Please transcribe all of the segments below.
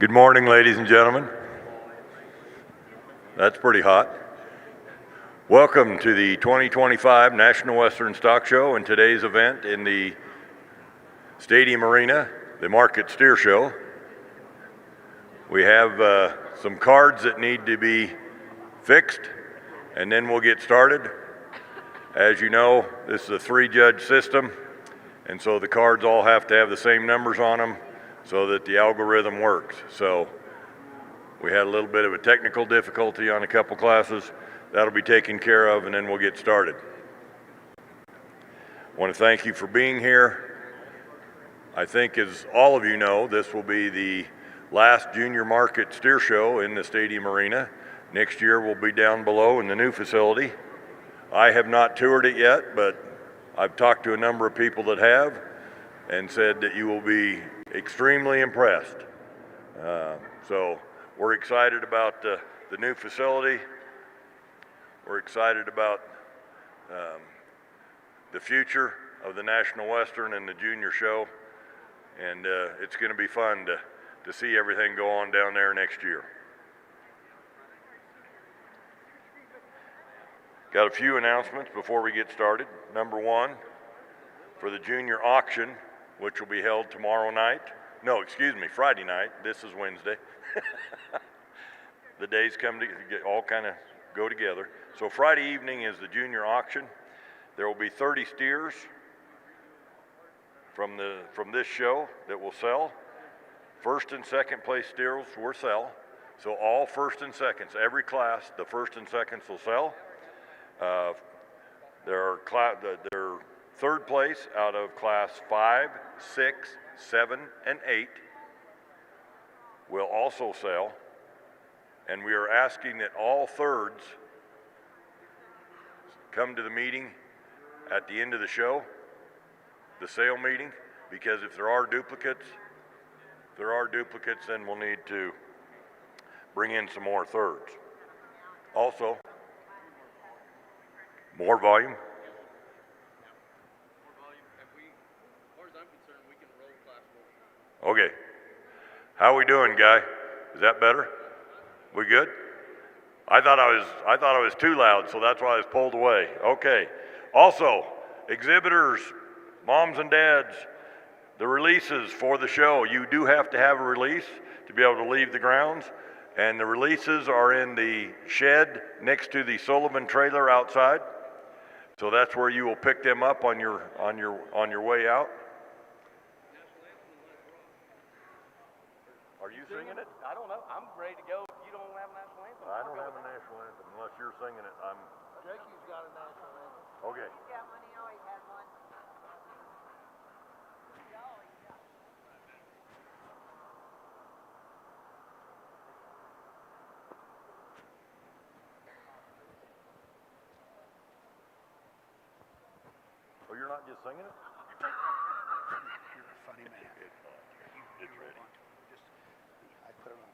Good morning, ladies and gentlemen. That's pretty hot. Welcome to the 2025 National Western Stock Show and today's event in the Stadium Arena, the Market Steer Show. We have some cards that need to be fixed, and then we'll get started. As you know, this is a three-judge system, and so the cards all have to have the same numbers on them so that the algorithm works. So we had a little bit of a technical difficulty on a couple classes. That'll be taken care of, and then we'll get started. I want to thank you for being here. I think, as all of you know, this will be the last Junior Market Steer Show in the Stadium Arena. Next year we'll be down below in the new facility. I have not toured it yet, but I've talked to a number of people that have and said that you will be extremely impressed. So we're excited about the new facility. We're excited about the future of the National Western and the Junior Show, and it's going to be fun to see everything go on down there next year. Got a few announcements before we get started. Number one, for the Junior Auction, which will be held Friday night. This is Wednesday. The days all kind of go together. So Friday evening is the Junior Auction. There will be 30 steers from this show that will sell. First and second place steers will sell. So all first and seconds, every class, the first and seconds will sell. They're third place out of class 5, 6, 7, and 8 will also sell. And we are asking that all thirds come to the meeting at the end of the show, the sale meeting, because if there are duplicates, then we'll need to bring in some more thirds. Also, more volume. As far as I'm concerned, we can roll class 4. Okay. How we doing, guy? Is that better? We good? I thought I was too loud, so that's why I was pulled away. Okay. Also, exhibitors, moms and dads, the releases for the show. You do have to have a release to be able to leave the grounds, and the releases are in the shed next to the Sullivan trailer outside. So that's where you will pick them up on your way out. Are you singing it? I don't know. I'm ready to go. If you don't have a national anthem. I don't have a national anthem unless you're singing it. Jakey's got a national anthem. Okay. He's got one. He always has one. Oh, you're not just singing it? You're a funny man. It's ready. I put it on.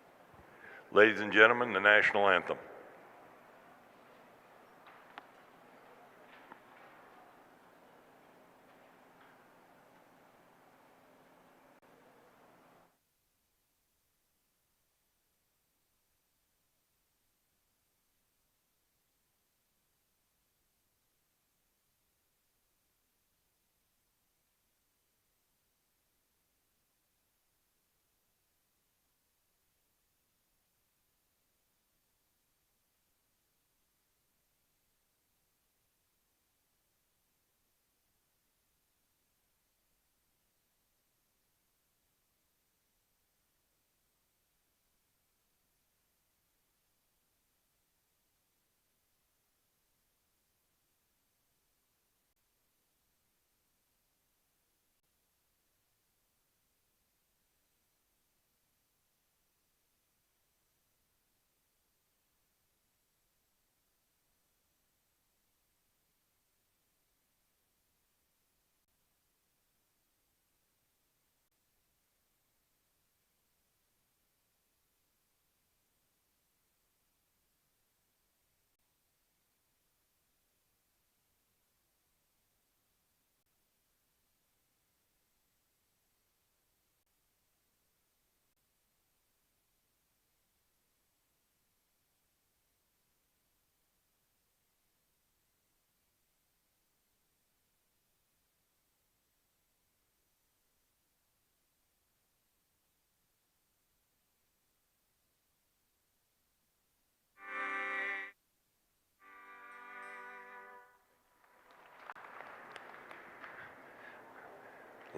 Ladies and gentlemen, the national anthem.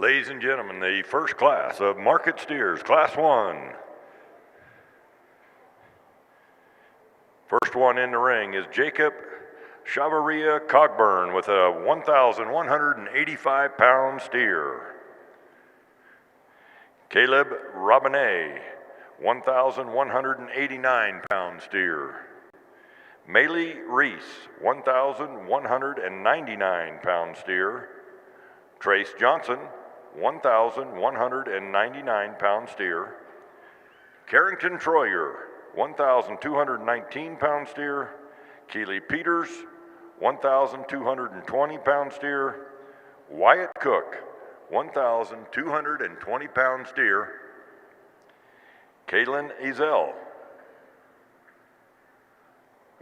Ladies and gentlemen, the first class of market steers, Class 1. First one in the ring is Jacob Chavaria Cogburn with a 1,185-pound steer. Caleb Robinet, 1,189-pound steer. Maylee Reese, 1,199-pound steer. Trace Johnson, 1,199-pound steer. Carrington Troyer, 1,219-pound steer. Keely Peters, 1,220-pound steer. Wyatt Cook, 1,220-pound steer. Kaylin Ezel,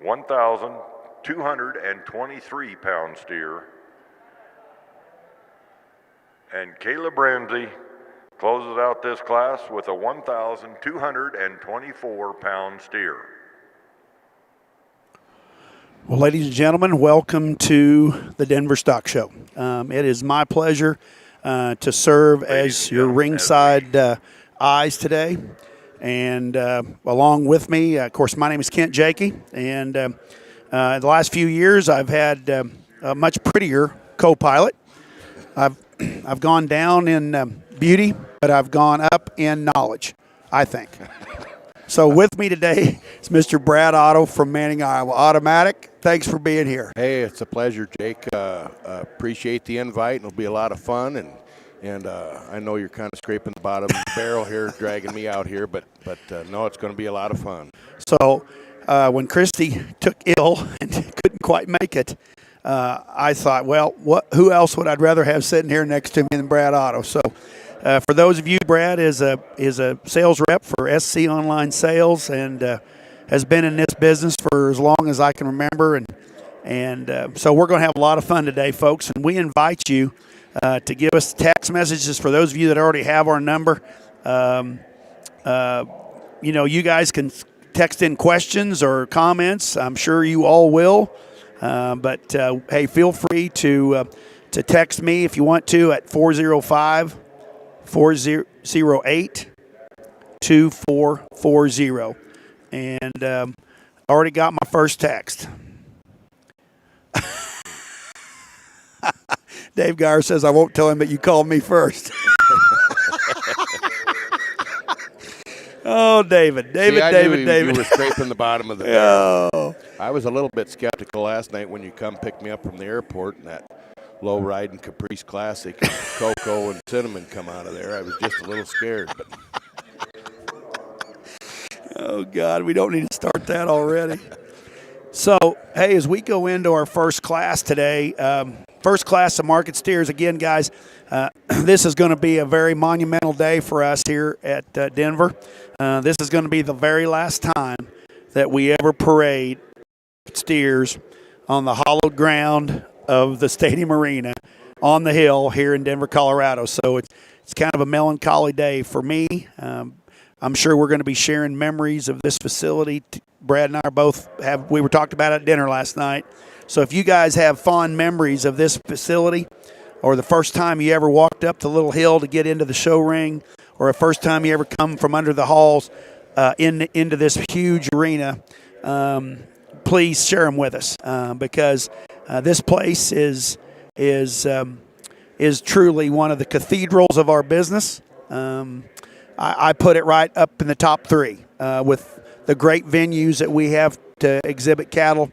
1,223-pound steer. And Caleb Ramsey closes out this class with a 1,224-pound steer. Well, ladies and gentlemen, welcome to the Denver Stock Show. It is my pleasure to serve as your ringside eyes today. And along with me, of course, my name is Kent Jakey. And the last few years, I've had a much prettier co-pilot. I've gone down in beauty, but I've gone up in knowledge, I think. So with me today is Mr. Brad Otto from Manning, Iowa. Automatic, thanks for being here. Hey, it's a pleasure, Jake. Appreciate the invite. It'll be a lot of fun, and I know you're kind of scraping the bottom of the barrel here, dragging me out here, but no, it's going to be a lot of fun. So when Christy took ill and couldn't quite make it, I thought, well, who else would I'd rather have sitting here next to me than Brad Otto? So for those of you, Brad is a sales rep for SC Online Sales and has been in this business for as long as I can remember. And so we're going to have a lot of fun today, folks. And we invite you to give us text messages for those of you that already have our number. You guys can text in questions or comments. I'm sure you all will. But hey, feel free to text me if you want to at 405-408-2440. And I already got my first text. Dave Geyer says I won't tell him that you called me first. Oh, David. You were scraping the bottom of the barrel. Oh. I was a little bit skeptical last night when you come pick me up from the airport and that low-riding Caprice Classic and cocoa and cinnamon come out of there. I was just a little scared. But oh, God, we don't need to start that already. So, hey, as we go into our first class today, first class of market steers, again, guys, this is going to be a very monumental day for us here at Denver. This is going to be the very last time that we ever parade steers on the hallowed ground of the stadium arena on the hill here in Denver, Colorado. So it's kind of a melancholy day for me. I'm sure we're going to be sharing memories of this facility. Brad and I we were talking about it at dinner last night. So if you guys have fond memories of this facility, or the first time you ever walked up the little hill to get into the show ring, or the first time you ever come from under the halls into this huge arena, please share them with us because this place is truly one of the cathedrals of our business. I put it right up in the top three with the great venues that we have to exhibit cattle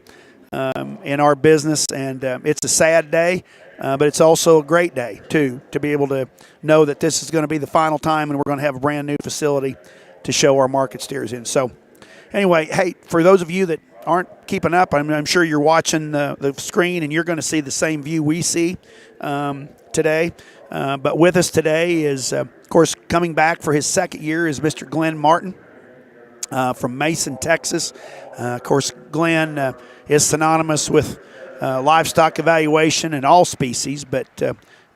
in our business, and it's a sad day, but it's also a great day, too, to be able to know that this is going to be the final time and we're going to have a brand new facility to show our market steers in. So anyway, hey, for those of you that aren't keeping up, I'm sure you're watching the screen and you're going to see the same view we see today. But with us today is, of course, coming back for his second year is Mr. Glenn Martin from Mason, Texas. Of course, Glenn is synonymous with livestock evaluation in all species, but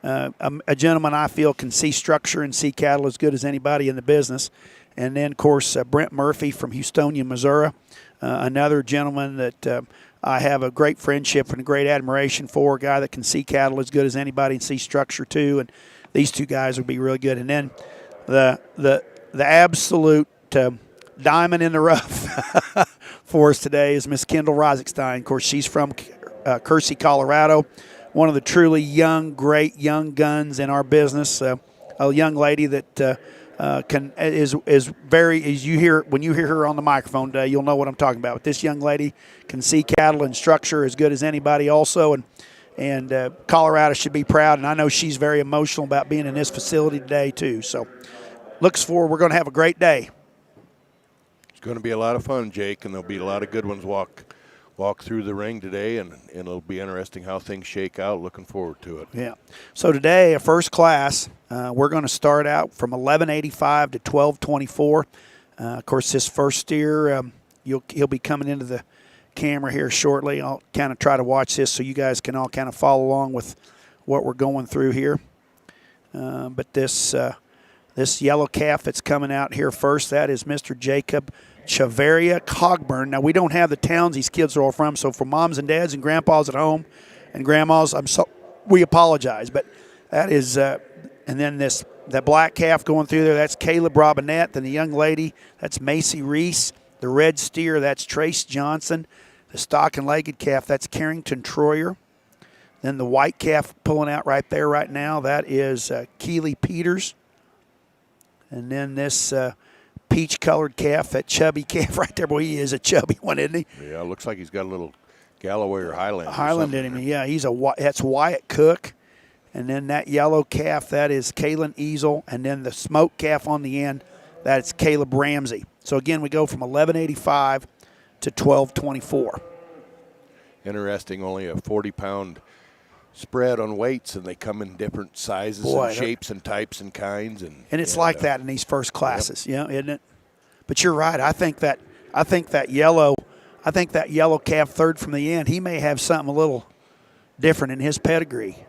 a gentleman I feel can see structure and see cattle as good as anybody in the business. And then, of course, Brent Murphy from Houstonia, Missouri, another gentleman that I have a great friendship and a great admiration for, a guy that can see cattle as good as anybody and see structure too. And these two guys will be really good. And then the absolute diamond in the rough for us today is Miss Kendall Rosenstein. Of course, she's from Kersey, Colorado, one of the truly young, great young guns in our business. A young lady that is very, as you hear when you hear her on the microphone today, you'll know what I'm talking about. But this young lady can see cattle and structure as good as anybody, also, and Colorado should be proud. And I know she's very emotional about being in this facility today too. So, looks forward. We're going to have a great day. It's going to be a lot of fun, Jake, and there'll be a lot of good ones walk through the ring today, and it'll be interesting how things shake out. Looking forward to it. Yeah. So today, a first class, we're going to start out from 1185 to 1224. Of course, this first steer, he'll be coming into the camera here shortly. I'll kind of try to watch this so you guys can all kind of follow along with what we're going through here. But this yellow calf that's coming out here first, that is Mr. Jacob Chavaria Cogburn. Now, we don't have the towns these kids are all from, so for moms and dads and grandpas at home and grandmas, we apologize. But that is, and then that black calf going through there, that's Caleb Robinette. Then the young lady, that's Macy Reese. The red steer, that's Trace Johnson. The stock and legged calf, that's Carrington Troyer. Then the white calf pulling out right there right now, that is Keely Peters. And then this peach-colored calf, that chubby calf right there. Boy, he is a chubby one, isn't he? Yeah, looks like he's got a little Galloway or Highland. Highland in him, yeah. That's Wyatt Cook. And then that yellow calf, that is Kalen Easel. And then the smoke calf on the end, that's Caleb Ramsey. So, again, we go from 1185 to 1224. Interesting, only a 40-pound spread on weights, and they come in different sizes and shapes and types and kinds. And it's like that in these first classes, yep. Isn't it? But you're right. I think that yellow calf third from the end, he may have something a little different in his pedigree.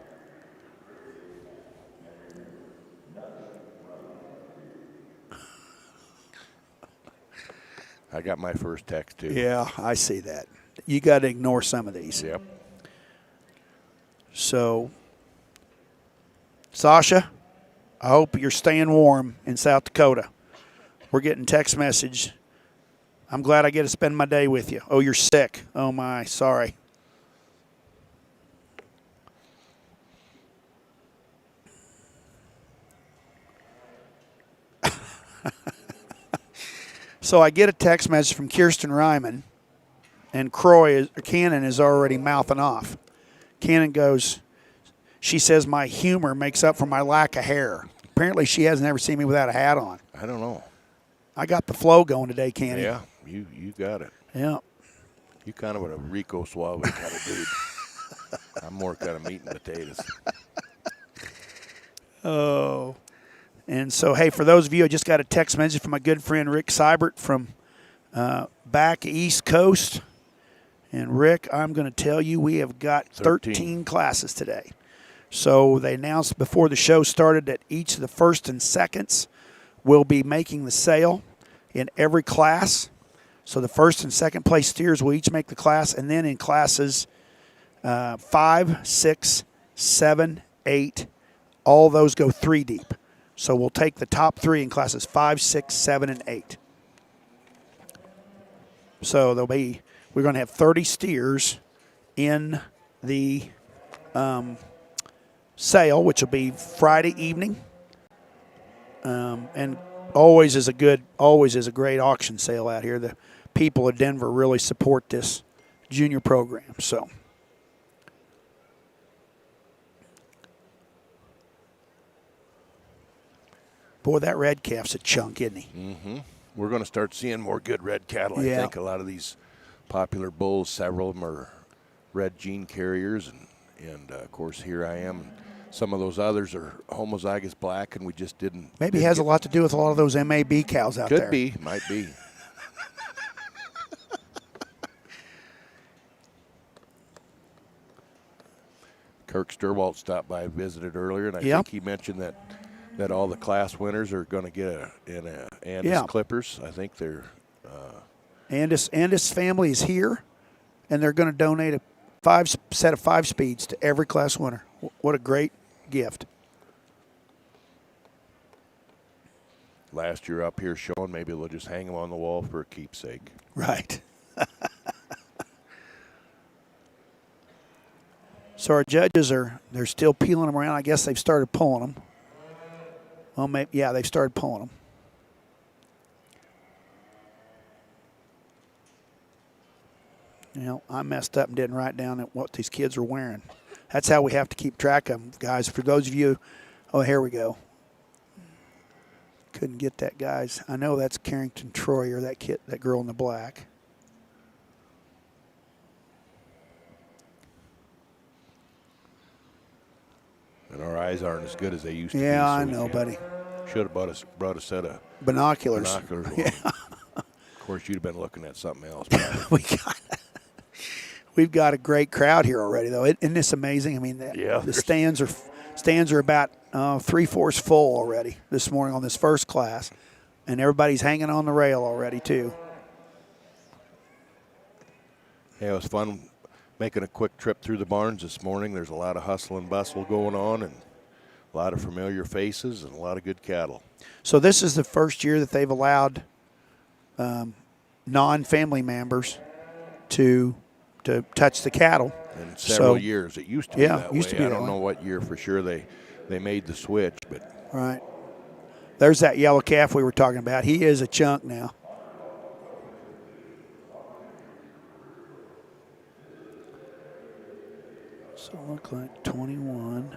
I got my first text, too. Yeah, I see that. You got to ignore some of these. Yep. So, Sasha, I hope you're staying warm in South Dakota. We're getting text message. I'm glad I get to spend my day with you. Oh, you're sick. Oh, my, sorry. So I get a text message from Kirsten Ryman, and Cannon is already mouthing off. Cannon goes, she says my humor makes up for my lack of hair. Apparently she hasn't ever seen me without a hat on. I don't know. I got the flow going today, Cannon. Yeah, you got it. Yeah. You kind of a Rico Suave kind of dude. I'm more kind of meat and potatoes. Oh. And so, hey, for those of you, I just got a text message from my good friend Rick Seibert from back East Coast. And, Rick, I'm going to tell you we have got 13 classes today. So they announced before the show started that each of the first and seconds will be making the sale in every class. So the first and second place steers will each make the class. And then in classes 5, 6, 7, 8, all those go 3 deep. So we'll take the top 3 in classes 5, 6, 7, and 8. So we're going to have 30 steers in the sale, which will be Friday evening. And always is a great auction sale out here. The people of Denver really support this junior program. So. Boy, that red calf's a chunk, isn't he? Mm-hmm. We're going to start seeing more good red cattle. I think a lot of these popular bulls, several of them are red gene carriers, and of course here I am. Some of those others are homozygous black, and we just didn't. Maybe it has a lot to do with a lot of those MAB cows out there. Could be, might be. Kirk Sturwalt stopped by and visited earlier, and I think he mentioned that all the class winners are going to get in Andis Clippers. I think they're Andis family is here, and they're going to donate a set of 5 speeds to every class winner. What a great gift. last year up here showing. Maybe they'll just hang them on the wall for a keepsake. Right. So our judges they're still peeling them around. I guess they've started pulling them. Well, maybe, yeah, they've started pulling them. You know, I messed up and didn't write down what these kids are wearing. That's how we have to keep track of them, guys. For those of you, oh, here we go. Couldn't get that, guys. I know that's Carrington Troy or that girl in the black. And our eyes aren't as good as they used to be. Yeah, so I know, buddy. Should have brought a set of Binoculars. Yeah. Of course, you'd have been looking at something else. We've got a great crowd here already, though. Isn't this amazing? I mean, the stands are about 3/4 full already this morning on this first class, and everybody's hanging on the rail already too. Yeah, it was fun making a quick trip through the barns this morning. There's a lot of hustle and bustle going on, and a lot of familiar faces and a lot of good cattle. So this is the first year that they've allowed non-family members to touch the cattle. In several years. It used to be that way. Used to be I that don't way. know what year for sure they made the switch, but Right. There's that yellow calf we were talking about. He is a chunk now. So it look like 21.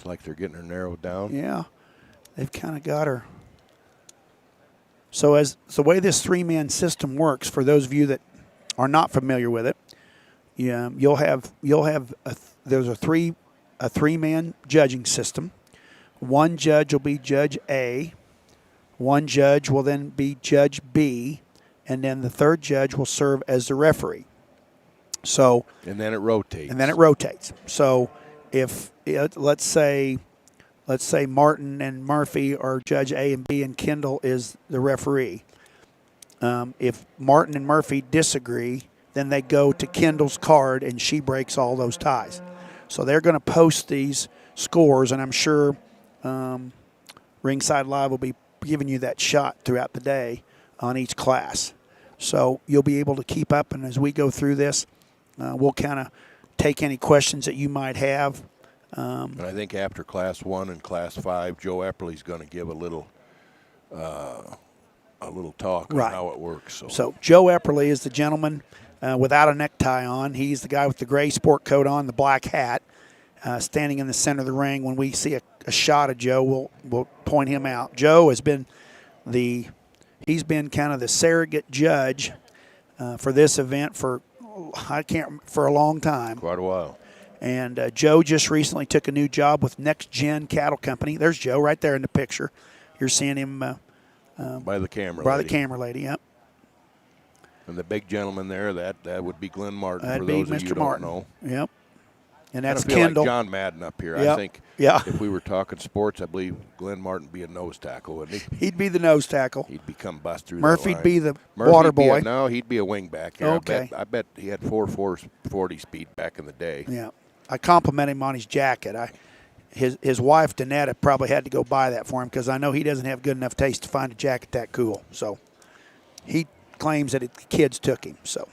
looks like they're getting her narrowed down. Yeah, they've kind of got her. So as the way this three-man system works, for those of you that are not familiar with it, you'll have there's a three-man judging system. One judge will be Judge A, one judge will then be Judge B, and then the third judge will serve as the referee. So and then it rotates. So if let's say Martin and Murphy are Judge A and B and Kendall is the referee. If Martin and Murphy disagree, then they go to Kendall's card and she breaks all those ties. So they're going to post these scores, and I'm sure Ringside Live will be giving you that shot throughout the day on each class. So you'll be able to keep up, and as we go through this, we'll kind of take any questions that you might have. And I think after Class 1 and Class 5, Joe Epperly's going to give a little talk on how it works. So Joe Epperly is the gentleman without a necktie on. He's the guy with the gray sport coat on, the black hat, standing in the center of the ring. When we see a shot of Joe, we'll point him out. Joe has been he's been kind of the surrogate judge for this event for a long time. Quite a while. And Joe just recently took a new job with Next Gen Cattle Company. There's Joe right there in the picture. You're seeing him by the camera the camera lady, yep. And the big gentleman there, that would be Glenn Martin. That'd for be those of Mr. you who Martin. Don't know. Yep. And that's I feel Kendall. like John Madden up here. Yep. I think Yeah. if we were talking sports, I believe Glenn Martin would be a nose tackle, wouldn't he? He'd be the nose tackle. He'd become bust through Murphy'd that line. be the Murphy'd water be boy. No, he'd be a wing back here. Okay. I bet he had 4.40 speed back in the day. Yeah. I compliment him on his jacket. His wife, Danetta, probably had to go buy that for him because I know he doesn't have good enough taste to find a jacket that cool. So he claims that the kids took him. So,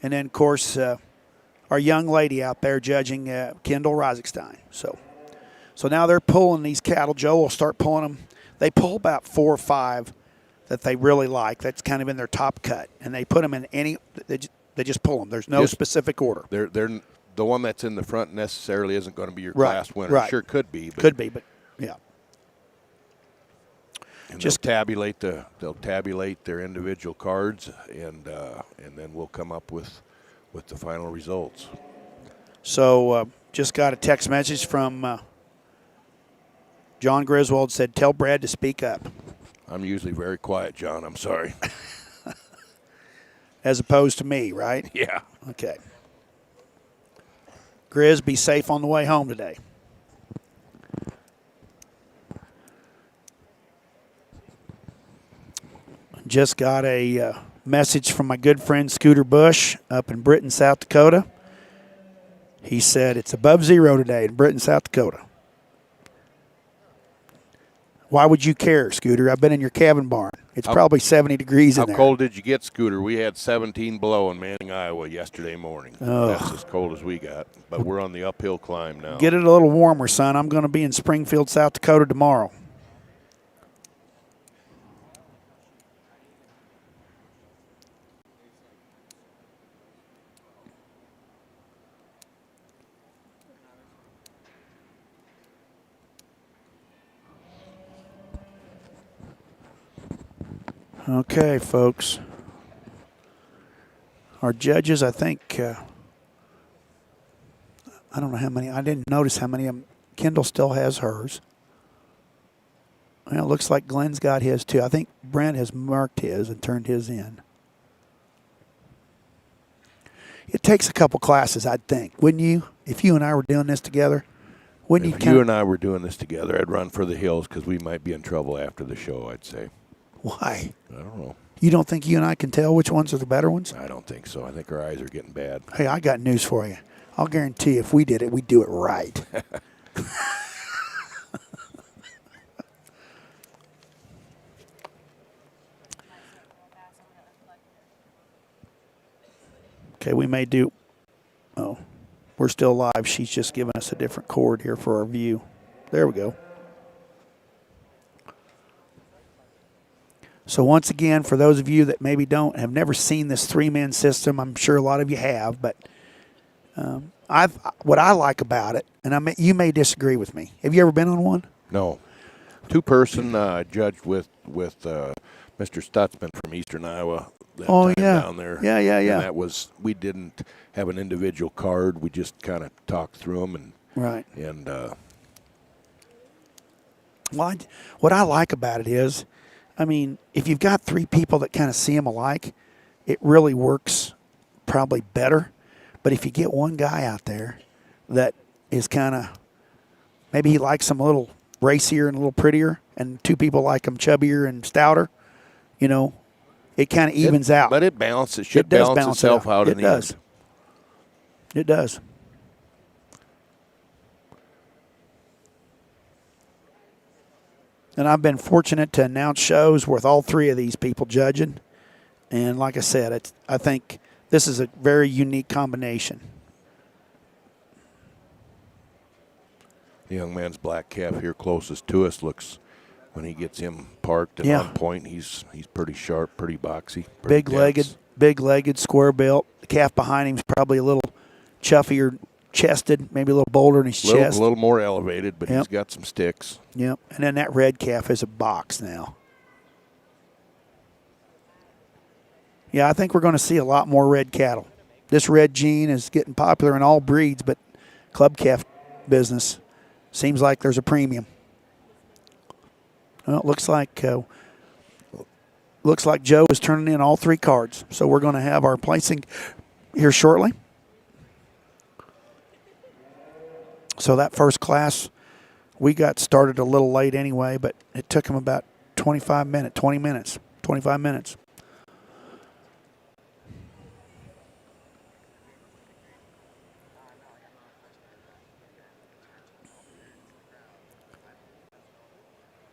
and then, of course, our young lady out there judging Kendall Rosenstein. So now they're pulling these cattle. Joe will start pulling them. They pull about 4 or 5 that they really like. That's kind of in their top cut. And they put them in any – they just pull them. There's no specific order. They're the one that's in the front necessarily isn't going to be your class winner. Right. Sure could be. Could be, but yeah. And they'll tabulate their individual cards, and then we'll come up with the final results. So just got a text message from John Griswold said, tell Brad to speak up. I'm usually very quiet, John. I'm sorry. As opposed to me, right? Yeah. Okay. Grizz, be safe on the way home today. Just got a message from my good friend Scooter Bush up in Britton, South Dakota. He said it's above 0 today in Britton, South Dakota. Why would you care, Scooter? I've been in your cabin barn. It's probably 70 degrees in there. How cold did you get, Scooter? We had 17 below in Manning, Iowa yesterday morning. Oh. That's as cold as we got. But we're on the uphill climb now. Get it a little warmer, son. I'm going to be in Springfield, South Dakota tomorrow. Okay, folks. Our judges, I think, I don't know how many. I didn't notice how many of them. Kendall still has hers. Well, it looks like Glenn's got his too. I think Brent has marked his and turned his in. It takes a couple classes, I'd think, wouldn't you? If you and I were doing this together, wouldn't If you? you and I were doing this together, I'd run for the hills because we might be in trouble after the show, I'd say. Why? I don't know. You don't think you and I can tell which ones are the better ones? I don't think so. I think our eyes are getting bad. Hey, I got news for you. I'll guarantee if we did it, we'd do it right. Okay, we may do. Oh, we're still live. She's just giving us a different cord here for our view. There we go. So once again, for those of you that maybe have never seen this three-man system, I'm sure a lot of you have, but what I like about it, and you may disagree with me. Have you ever been on one? No. Two-person judged with Mr. Stutzman from Eastern Iowa. That time down there. Yeah. And that was, we didn't have an individual card. We just kind of talked through them and right. And well, what I like about it is, I mean, if you've got three people that kind of see them alike, it really works probably better. But if you get one guy out there that is kind of, maybe he likes them a little racier and a little prettier, and two people like them chubbier and stouter, you know, it kind of evens out. But it balances. It should balance itself out in the end. It does. And I've been fortunate to announce shows with all three of these people judging. And like I said, I think this is a very unique combination. The young man's black calf here closest to us looks, when he gets him parked and on point, he's pretty sharp, pretty boxy. Big-legged, square built. The calf behind him's probably a little chuffier chested, maybe a little bolder in his chest. A little more elevated, but he's got some sticks. Yep. And then that red calf is a box now. Yeah, I think we're going to see a lot more red cattle. This red gene is getting popular in all breeds, but club calf business seems like there's a premium. Well, it looks like Joe is turning in all three cards, so we're going to have our placing here shortly. So that first class, we got started a little late anyway, but it took him about 25 minutes.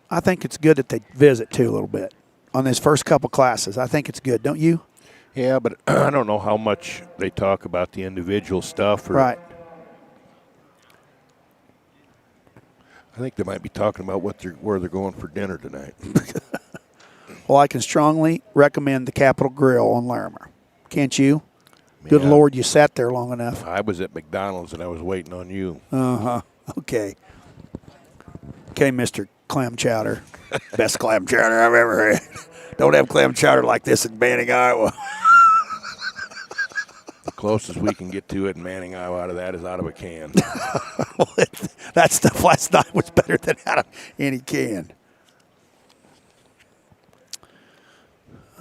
I think it's good that they visit too a little bit on this first couple classes. I think it's good, don't you? Yeah, but I don't know how much they talk about the individual stuff. Right. I think they might be talking about where they're going for dinner tonight. Well, I can strongly recommend the Capitol Grill on Larimer. Can't you? Yeah. Good Lord, you sat there long enough. I was at McDonald's and I was waiting on you. Uh-huh. Okay, Mr. Clam Chowder. Best clam chowder I've ever had. Don't have clam chowder like this in Manning, Iowa. Closest we can get to it in Manning, Iowa, out of that is out of a can. That stuff last night was better than out of any can.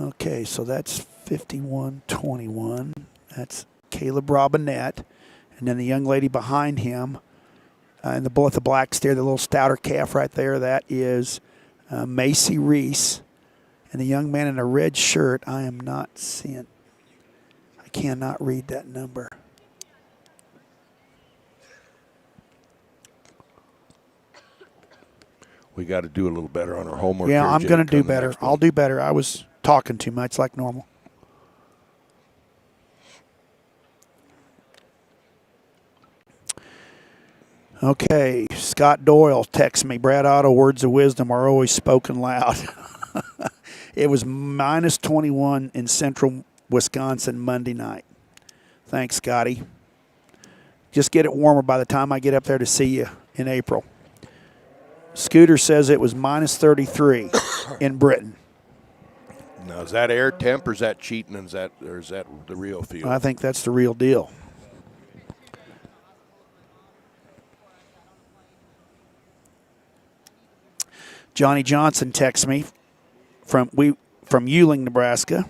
Okay, so that's 51-21. That's Caleb Robinette. And then the young lady behind him, and the bull with the black steer, the little stouter calf right there, that is Macy Reese. And the young man in a red shirt, I am not seeing. I cannot read that number. We got to do a little better on our homework. Yeah, here, I'm Jake, going to do on the better. next one. I'll do better. I was talking too much like normal. Okay, Scott Doyle texts me, Brad Otto, words of wisdom are always spoken loud. It was minus 21 in central Wisconsin Monday night. Thanks, Scotty. Just get it warmer by the time I get up there to see you in April. Scooter says it was minus 33 in Britain. Now, is that air temp or is that cheating? Or is that the real feel? I think that's the real deal. Johnny Johnson texts me from Ewing, Nebraska,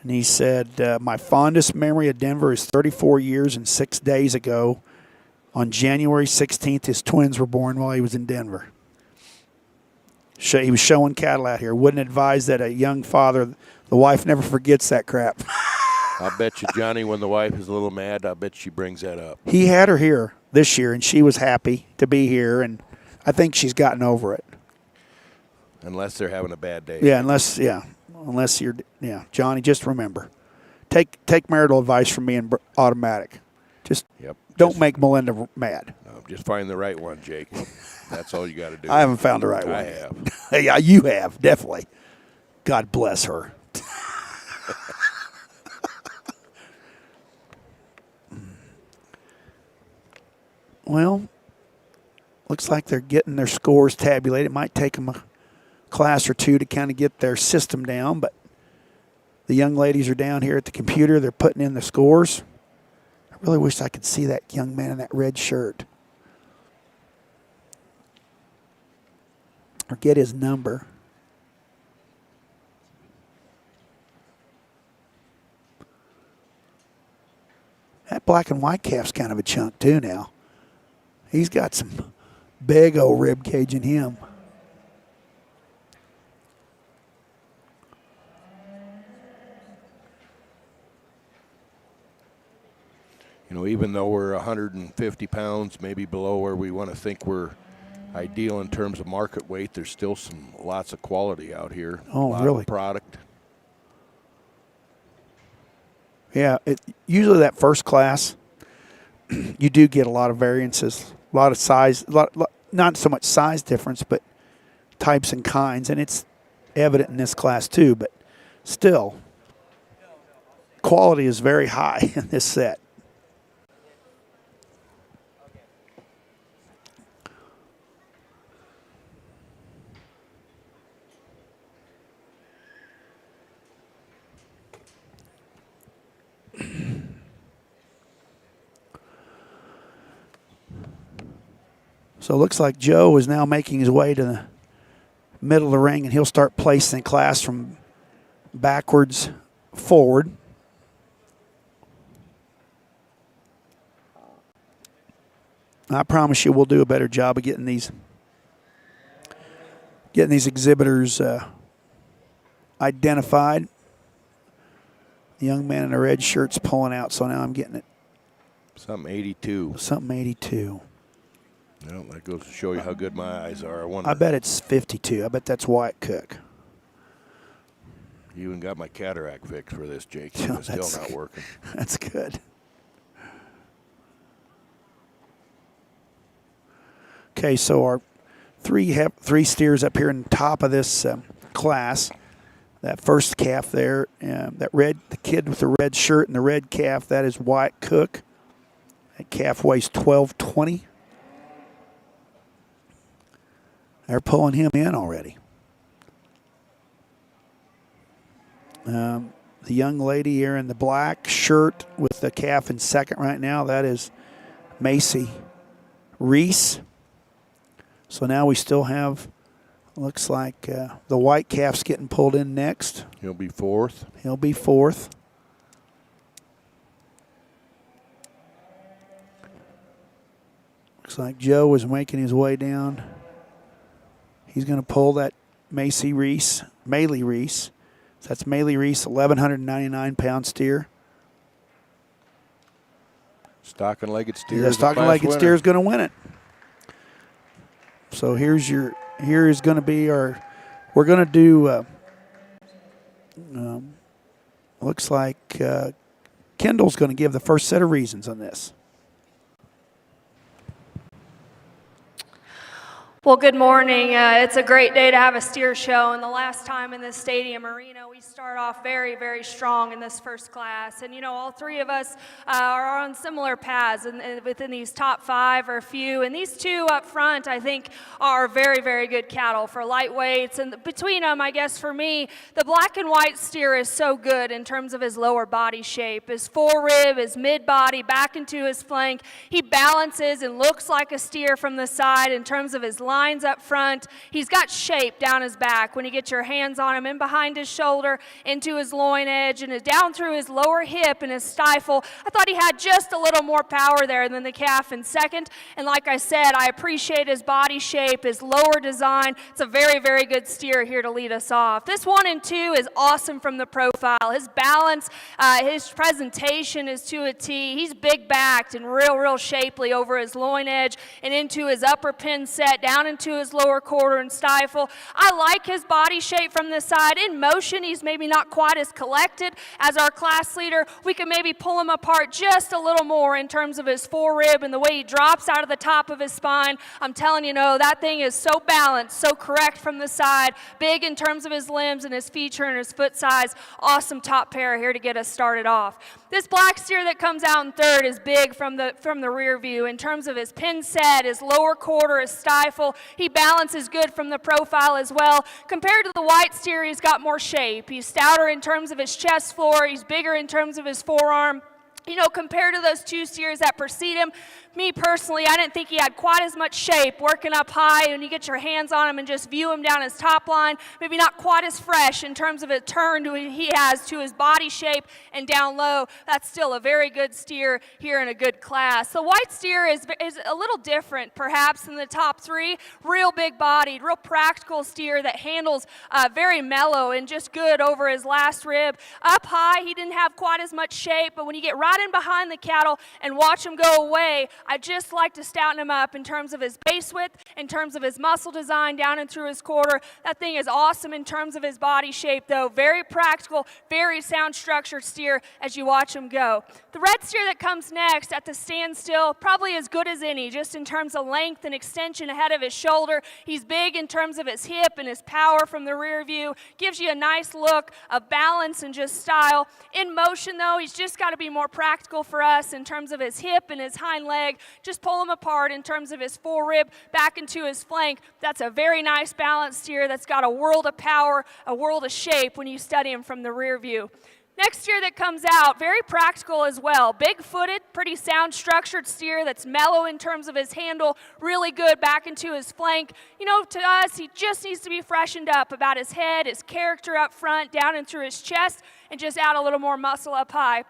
and he said, my fondest memory of Denver is 34 years and 6 days ago. On January 16th, his twins were born while he was in Denver. He was showing cattle out here. Wouldn't advise that a young father, the wife never forgets that crap. I bet you, Johnny, when the wife is a little mad, I bet she brings that up. He had her here this year, and she was happy to be here, and I think she's gotten over it. Unless they're having a bad day. Yeah, unless you're, Johnny, just remember, take marital advice from me and automatic. Just don't make Melinda mad. No, just find the right one, Jake. That's all you got to do. I haven't found the right one. I have. Yeah, you have, definitely. God bless her. Well, looks like they're getting their scores tabulated. It might take them a class or two to kind of get their system down, but the young ladies are down here at the computer. They're putting in the scores. I really wish I could see that young man in that red shirt or get his number. That black and white calf's kind of a chunk too now. He's got some big old rib cage in him. You know, even though we're 150 pounds, maybe below where we want to think we're ideal in terms of market weight, there's still lots of quality out here. Oh, a lot really? Of product. Yeah, usually that first class, you do get a lot of variances, a lot of size, not so much size difference, but types and kinds, and it's evident in this class too, but still, quality is very high in this set. So it looks like Joe is now making his way to the middle of the ring, and he'll start placing class from backwards forward. I promise you we'll do a better job of getting these exhibitors identified. The young man in the red shirt's pulling out, so now I'm getting it. Something 82. Something 82. Well, that goes to show you how good my eyes are. I bet it's 52. I bet that's Wyatt Cook. You even got my cataract fixed for this, Jake. Yeah, It's still not working. That's good. Okay, so our three steers up here in the top of this class. That first calf there, the kid with the red shirt and the red calf, that is Wyatt Cook. That calf weighs 1220. They're pulling him in already. The young lady here in the black shirt with the calf in second right now, that is Macy Reese. So now we still have, looks like the white calf's getting pulled in next. He'll be fourth. He'll be fourth. Looks like Joe is making his way down. He's going to pull that Macy Reese, Maylee Reese. So that's Maylee Reese, 1,199-pound steer. Stock and legged steer. The stock and legged steer is going to win it. So here is going to be our, we're going to do, looks like Kendall's going to give the first set of reasons on this. Well, good morning. It's a great day to have a steer show, and the last time in this stadium arena, we start off very, very strong in this first class. And, you know, all three of us are on similar paths within these top five or a few. And these two up front, I think, are very, very good cattle for lightweights. And between them, I guess for me, the black and white steer is so good in terms of his lower body shape. His forerib, his mid-body, back into his flank. He balances and looks like a steer from the side in terms of his lines up front. He's got shape down his back when you get your hands on him, in behind his shoulder, into his loin edge, and down through his lower hip and his stifle. I thought he had just a little more power there than the calf in second. And like I said, I appreciate his body shape, his lower design. It's a very, very good steer here to lead us off. This 1 and 2 is awesome from the profile. His balance, his presentation is to a T. He's big backed and real shapely over his loin edge and into his upper pin set, down into his lower quarter and stifle. I like his body shape from this side. In motion, he's maybe not quite as collected as our class leader. We can maybe pull him apart just a little more in terms of his forerib and the way he drops out of the top of his spine. I'm telling you, that thing is so balanced, so correct from the side, big in terms of his limbs and his feature and his foot size. Awesome top pair here to get us started off. This black steer that comes out in third is big from the rear view in terms of his pin set, his lower quarter, his stifle. He balances good from the profile as well. Compared to the white steer, he's got more shape. He's stouter in terms of his chest floor. He's bigger in terms of his forearm. Compared to those two steers that precede him, me personally, I didn't think he had quite as much shape working up high. When you get your hands on him and just view him down his top line, maybe not quite as fresh in terms of a turn he has to his body shape and down low. That's still a very good steer here in a good class. The white steer is a little different perhaps than the top three. Real big bodied, real practical steer that handles very mellow and just good over his last rib. Up high, he didn't have quite as much shape, but when you get right in behind the cattle and watch him go away, I just like to stouten him up in terms of his base width, in terms of his muscle design down and through his quarter. That thing is awesome in terms of his body shape, though. Very practical, very sound structured steer as you watch him go. The red steer that comes next at the standstill, probably as good as any, just in terms of length and extension ahead of his shoulder. He's big in terms of his hip and his power from the rear view. Gives you a nice look of balance and just style. In motion, though, he's just got to be more practical for us in terms of his hip and his hind leg. Just pull him apart in terms of his forerib back into his flank. That's a very nice balanced steer that's got a world of power, a world of shape when you study him from the rear view. Next steer that comes out, very practical as well. Big-footed, pretty sound structured steer that's mellow in terms of his handle, really good back into his flank. To us, he just needs to be freshened up about his head, his character up front, down and through his chest, and just add a little more muscle up high.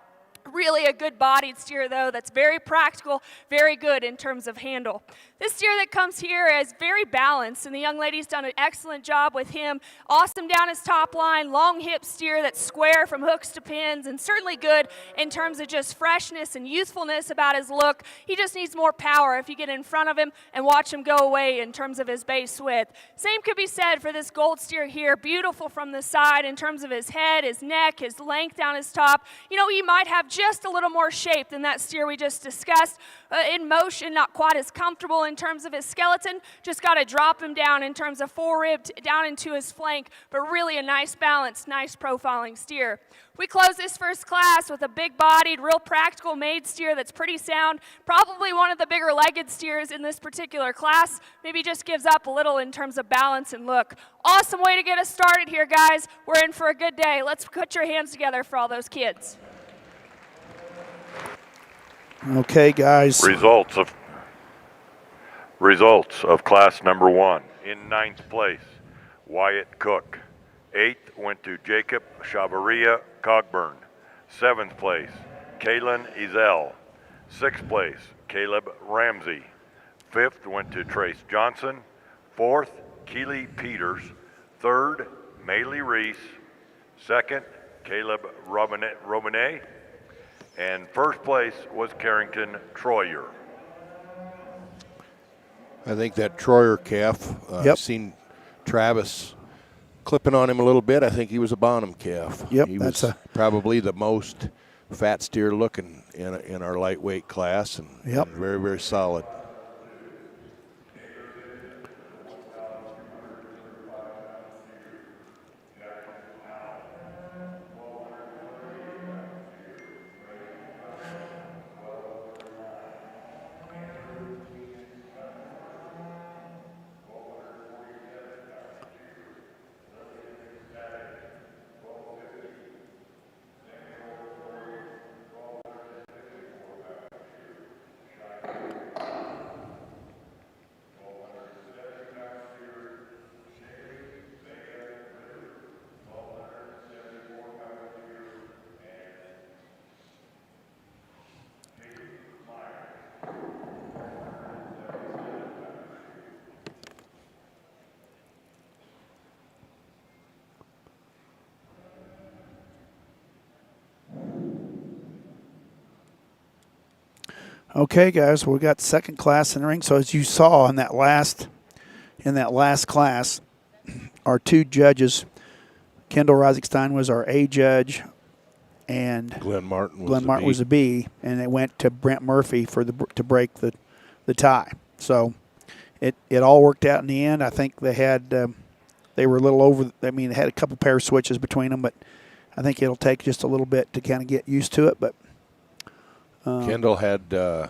Really a good bodied steer, though, that's very practical, very good in terms of handle. This steer that comes here is very balanced, and the young lady's done an excellent job with him. Awesome down his top line, long hip steer that's square from hooks to pins, and certainly good in terms of just freshness and youthfulness about his look. He just needs more power if you get in front of him and watch him go away in terms of his base width. Same could be said for this gold steer here. Beautiful from the side in terms of his head, his neck, his length down his top. He might have just a little more shape than that steer we just discussed, in motion, not quite as comfortable in terms of his skeleton. Just got to drop him down in terms of fore-ribbed down into his flank, but really a nice balance, nice profiling steer. We close this first class with a big-bodied, real practical made steer that's pretty sound, probably one of the bigger legged steers in this particular class. Maybe just gives up a little in terms of balance and look. Awesome way to get us started here, guys. We're in for a good day. Let's put your hands together for all those kids. Okay, guys. Results of class number 1. In 9th place, Wyatt Cook. 8th went to Jacob Chavaria Cogburn. 7th place, Kaylin Ezel. 6th place, Caleb Ramsey. 5th went to Trace Johnson. 4th, Keely Peters. 3rd, Maylee Reese. 2nd, Caleb Robinet. And 1st place was Carrington Troyer. I think that Troyer calf, I've seen Travis clipping on him a little bit. I think he was a Bonham calf. Yep, he was probably the most fat steer looking in our lightweight class, and very, very solid. Okay, guys, we got second class in the ring. So as you saw in that last class, our 2 judges, Kendall Reisigstein was our A judge, and Glenn Martin was a B, and it went to Brent Murphy to break the tie. So it all worked out in the end. I think they were a little over. I mean, they had a couple pair switches between them, but I think it'll take just a little bit to kind of get used to it. But Kendall had the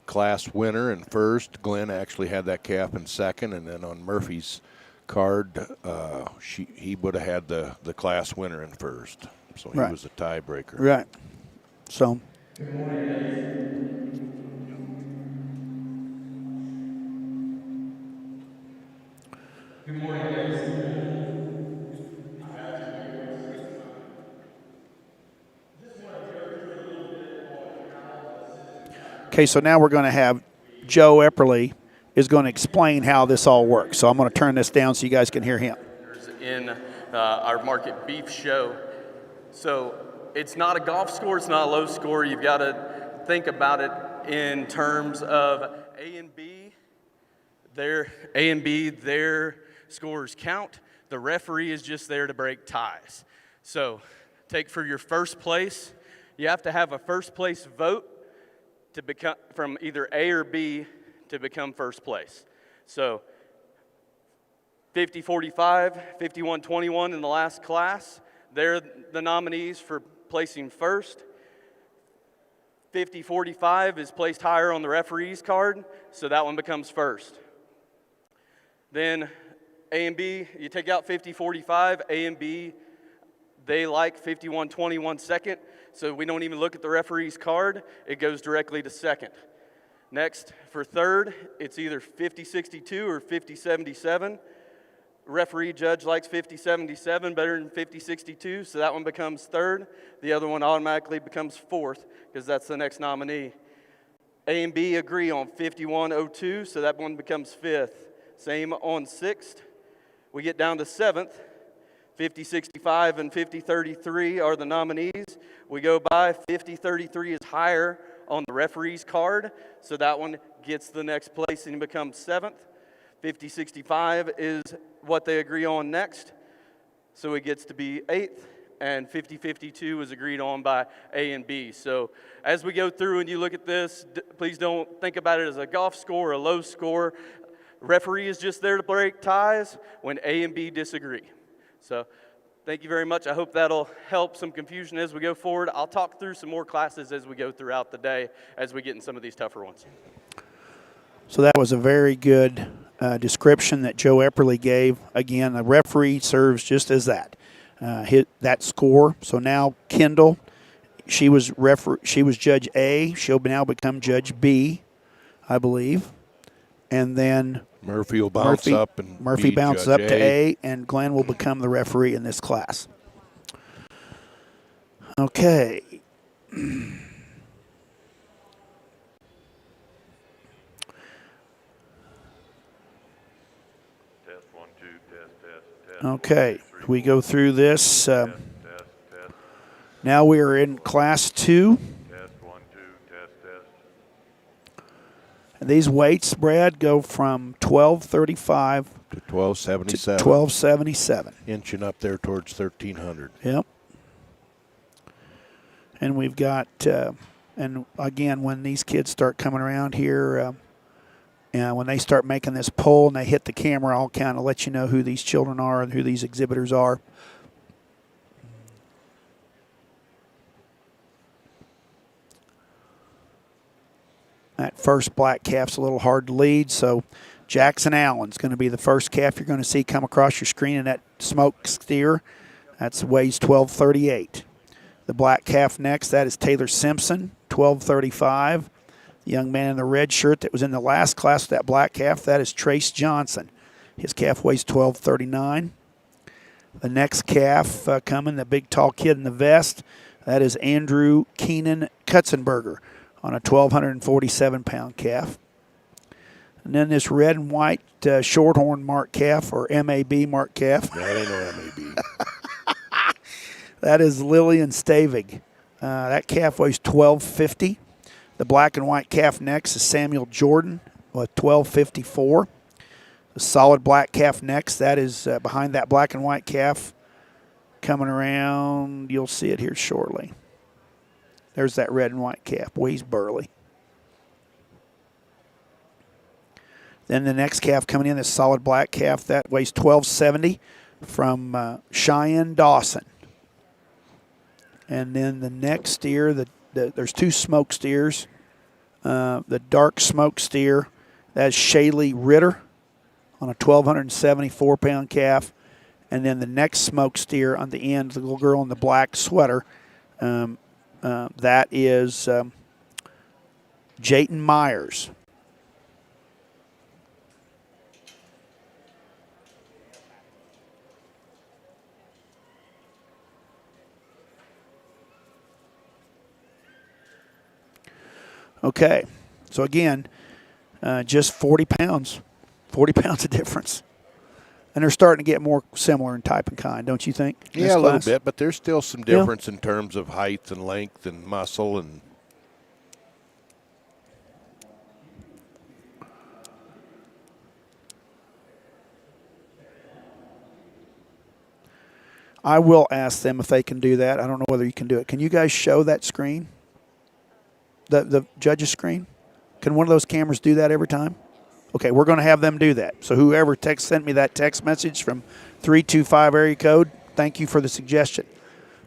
class winner in first. Glenn actually had that calf in second, and then on Murphy's card, he would have had the class winner in first. So he was a tiebreaker. Right. So. Good morning, ladies. Good morning, ladies and gentlemen. I have to make one statement. Just want to go through a little bit on how the system. Okay, so now we're going to have Joe Epperly is going to explain how this all works. So I'm going to turn this down so you guys can hear him. In our market beef show. So it's not a golf score, it's not a low score. You've got to think about it in terms of A and B. Their scores count. The referee is just there to break ties. So take for your first place, you have to have a first place vote to become from either A or B to become first place. So 50-45, 51-21 in the last class. They're the nominees for placing first. 50-45 is placed higher on the referee's card, so that one becomes first. Then A and B, you take out 50-45, A and B, they like 51-21 second, so we don't even look at the referee's card, it goes directly to second. Next, for third, it's either 50-62 or 50-77. Referee judge likes 50-77 better than 50-62, so that one becomes third. The other one automatically becomes fourth because that's the next nominee. A and B agree on 51-02, so that one becomes fifth. Same on sixth. We get down to seventh. 50-65 and 50-33 are the nominees. We go by 50-33 is higher on the referee's card, so that one gets the next place and becomes seventh. 50-65 is what they agree on next, so it gets to be eighth. and 50-52 was agreed on by A and B. So as we go through and you look at this, please don't think about it as a golf score or a low score. Referee is just there to break ties when A and B disagree. So thank you very much. I hope that'll help some confusion as we go forward. I'll talk through some more classes as we go throughout the day as we get in some of these tougher ones. So that was a very good description that Joe Epperly gave. Again, the referee serves just as that. Hit that score. So now Kendall, she was Judge A. She'll now become Judge B, I believe. And then Murphy will bounce up, and Murphy be bounces Judge up to A, and Glenn will become the referee in this class. Okay. Test 1, 2, test. Okay, we go through this. Test. Now we are in Class 2. Test 1, 2, test. And these weights, Brad, go from 1235 to 1277. to 1277. Inching up there towards 1300. Yep. And we've got, and again, when these kids start coming around here, when they start making this pull and they hit the camera, I'll kind of let you know who these children are and who these exhibitors are. That first black calf's a little hard to lead, so Jackson Allen's going to be the first calf you're going to see come across your screen in that smoke steer. That weighs 1238. The black calf next, that is Taylor Simpson, 1235. The young man in the red shirt that was in the last class with that black calf, that is Trace Johnson. His calf weighs 1239. The next calf coming, the big tall kid in the vest, that is Andrew Keenan Kutzenberger on a 1,247-pound calf. And then this red and white shorthorn marked calf, or MAB marked calf. That ain't no MAB. That is Lillian Stavig. That calf weighs 1,250. The black and white calf next is Samuel Jordan with 1,254. The solid black calf next, that is behind that black and white calf, coming around. You'll see it here shortly. There's that red and white calf, weighs burly. Then the next calf coming in, this solid black calf, that weighs 1,270 from Cheyenne Dawson. And then the next steer, there's two smoke steers. The dark smoke steer, that's Shaylee Ritter on a 1,274-pound calf. And then the next smoke steer on the end, the little girl in the black sweater, that is Jayton Myers. Okay, so again, just 40 pounds of difference. And they're starting to get more similar in type and kind, don't you think? Yeah, a little bit, but there's still some difference in terms of height and length and muscle. And I will ask them if they can do that. I don't know whether you can do it. Can you guys show that screen? The judge's screen? Can one of those cameras do that every time? Okay, we're going to have them do that. So whoever sent me that text message from 325 area code, thank you for the suggestion.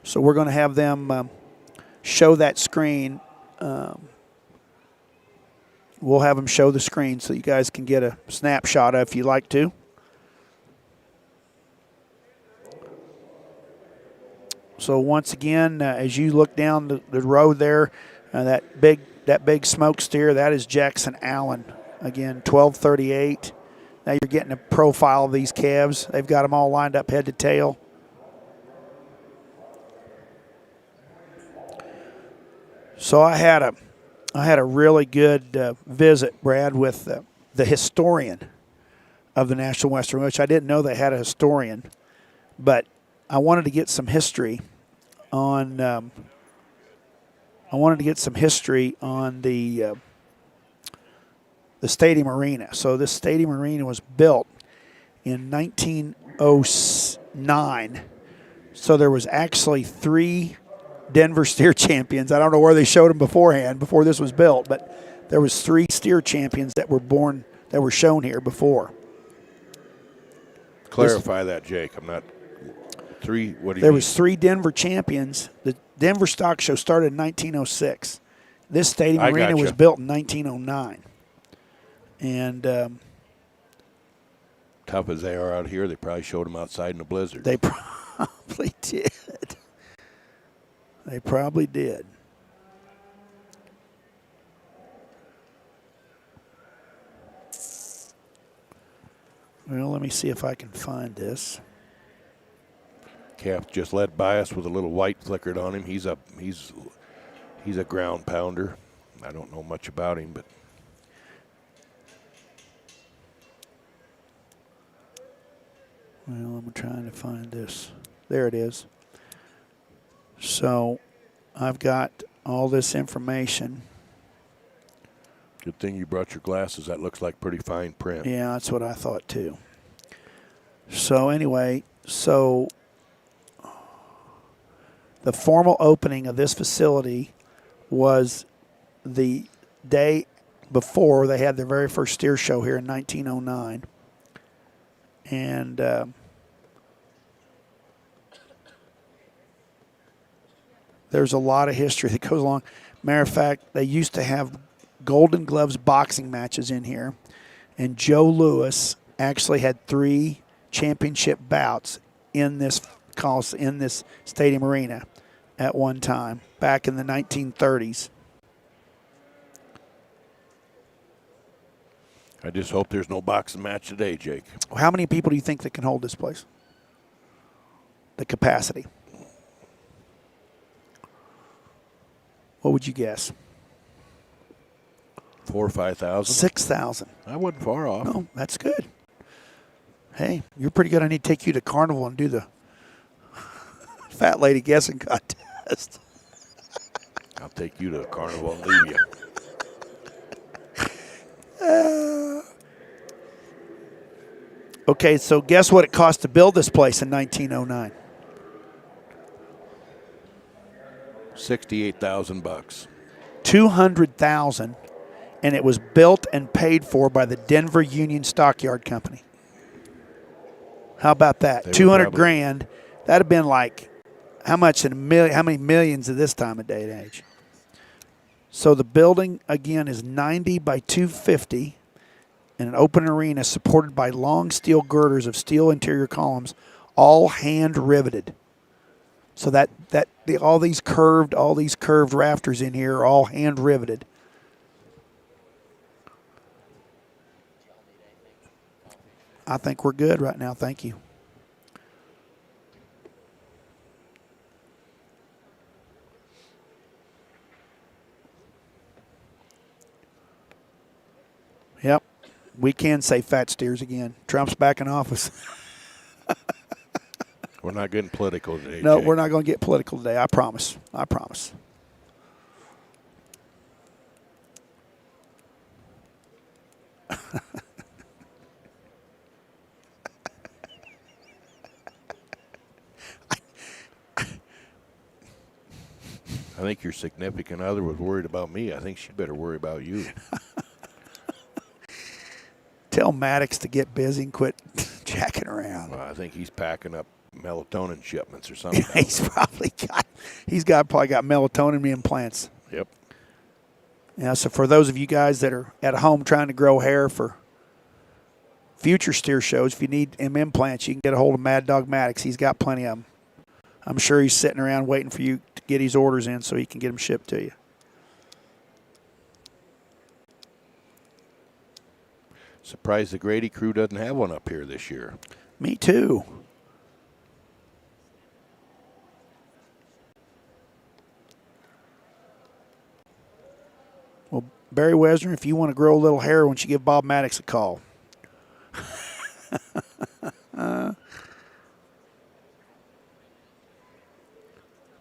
So we're going to have them show that screen. We'll have them show the screen so you guys can get a snapshot of if you'd like to. So once again, as you look down the road there, that big smoke steer, that is Jackson Allen. Again, 1238. Now you're getting a profile of these calves. They've got them all lined up head to tail. So I had a really good visit, Brad, with the historian of the National Western, which I didn't know they had a historian, but I wanted to get some history on. The stadium arena. So this stadium arena was built in 1909. So there was actually 3 Denver steer champions. I don't know where they showed them beforehand, before this was built, but there was 3 steer champions that were born, that were shown here before. Clarify that, Jake. I'm not 3. What do you There mean? was 3 Denver champions. The Denver Stock Show started in 1906. This stadium I arena gotcha. was built in 1909. And Tough as they are out here, they probably showed them outside in a blizzard. they probably did. They probably did. Well, let me see if I can find this. Calf just led by us with a little white flickered on him. He's a ground pounder. I don't know much about him, but Well, I'm trying to find this. There it is. So I've got all this information. good thing you brought your glasses. That looks like pretty fine print. Yeah, that's what I thought too. So anyway, so the formal opening of this facility was the day before they had their very first steer show here in 1909. And there's a lot of history that goes along. Matter of fact, they used to have Golden Gloves boxing matches in here, and Joe Louis actually had 3 championship bouts in this stadium arena at one time back in the 1930s. I just hope there's no boxing match today, Jake. How many people do you think that can hold this place? The capacity. What would you guess? 4,000 or 5,000. 6,000. I wasn't far off. No, that's good. Hey, you're pretty good. I need to take you to Carnival and do the fat lady guessing contest. I'll take you to a carnival and leave you. Okay, so guess what it cost to build this place in 1909? $68,000. $200,000, and it was built and paid for by the Denver Union Stockyard Company. How about that? They were 200 probably- grand. That'd have been like how much in a million? How many millions at this time of day and age? So the building again is 90 by 250, in an open arena supported by long steel girders of steel interior columns, all hand riveted. So all these curved rafters in here are all hand riveted. I think we're good right now. Thank you. Yep. We can say fat steers again. Trump's back in office. We're not getting political today, No, Jake. we're not going to get political today. I promise. I promise. I think your significant other was worried about me. I think she better worry about you. Tell Maddox to get busy and quit jacking around. Well, I think he's packing up melatonin shipments or something. He's probably got melatonin implants. Yep. Yeah, so for those of you guys that are at home trying to grow hair for future steer shows, if you need implants, you can get a hold of Mad Dog Maddox. He's got plenty of them. I'm sure he's sitting around waiting for you to get his orders in so he can get them shipped to you. Surprised the Grady crew doesn't have one up here this year. Me too. Well, Barry Wesner, if you want to grow a little hair, why don't you give Bob Maddox a call?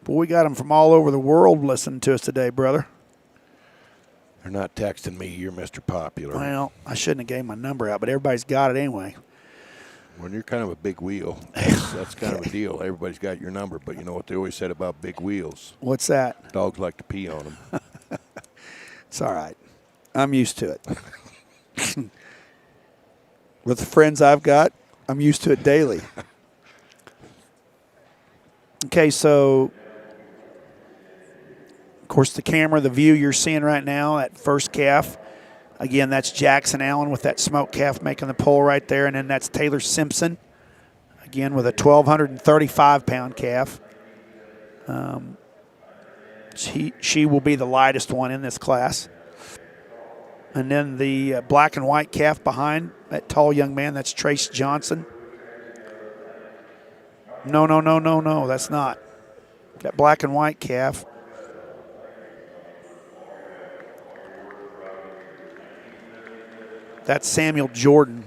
Boy, we got them from all over the world listening to us today, brother. They're not texting me. You're Mr. Popular. Well, I shouldn't have gave my number out, but everybody's got it anyway. When you're kind of a big wheel, that's kind of a deal. Everybody's got your number, but you know what they always said about big wheels? What's that? Dogs like to pee on them. It's all right. I'm used to it. With the friends I've got, I'm used to it daily. Okay, so, of course, the camera, the view you're seeing right now, that first calf, again, that's Jackson Allen with that smoke calf making the pole right there, and then that's Taylor Simpson, again, with a 1,235-pound calf. She will be the lightest one in this class. And then the black and white calf behind that tall young man, that's Trace Johnson. No, that's not. That black and white calf. That's Samuel Jordan.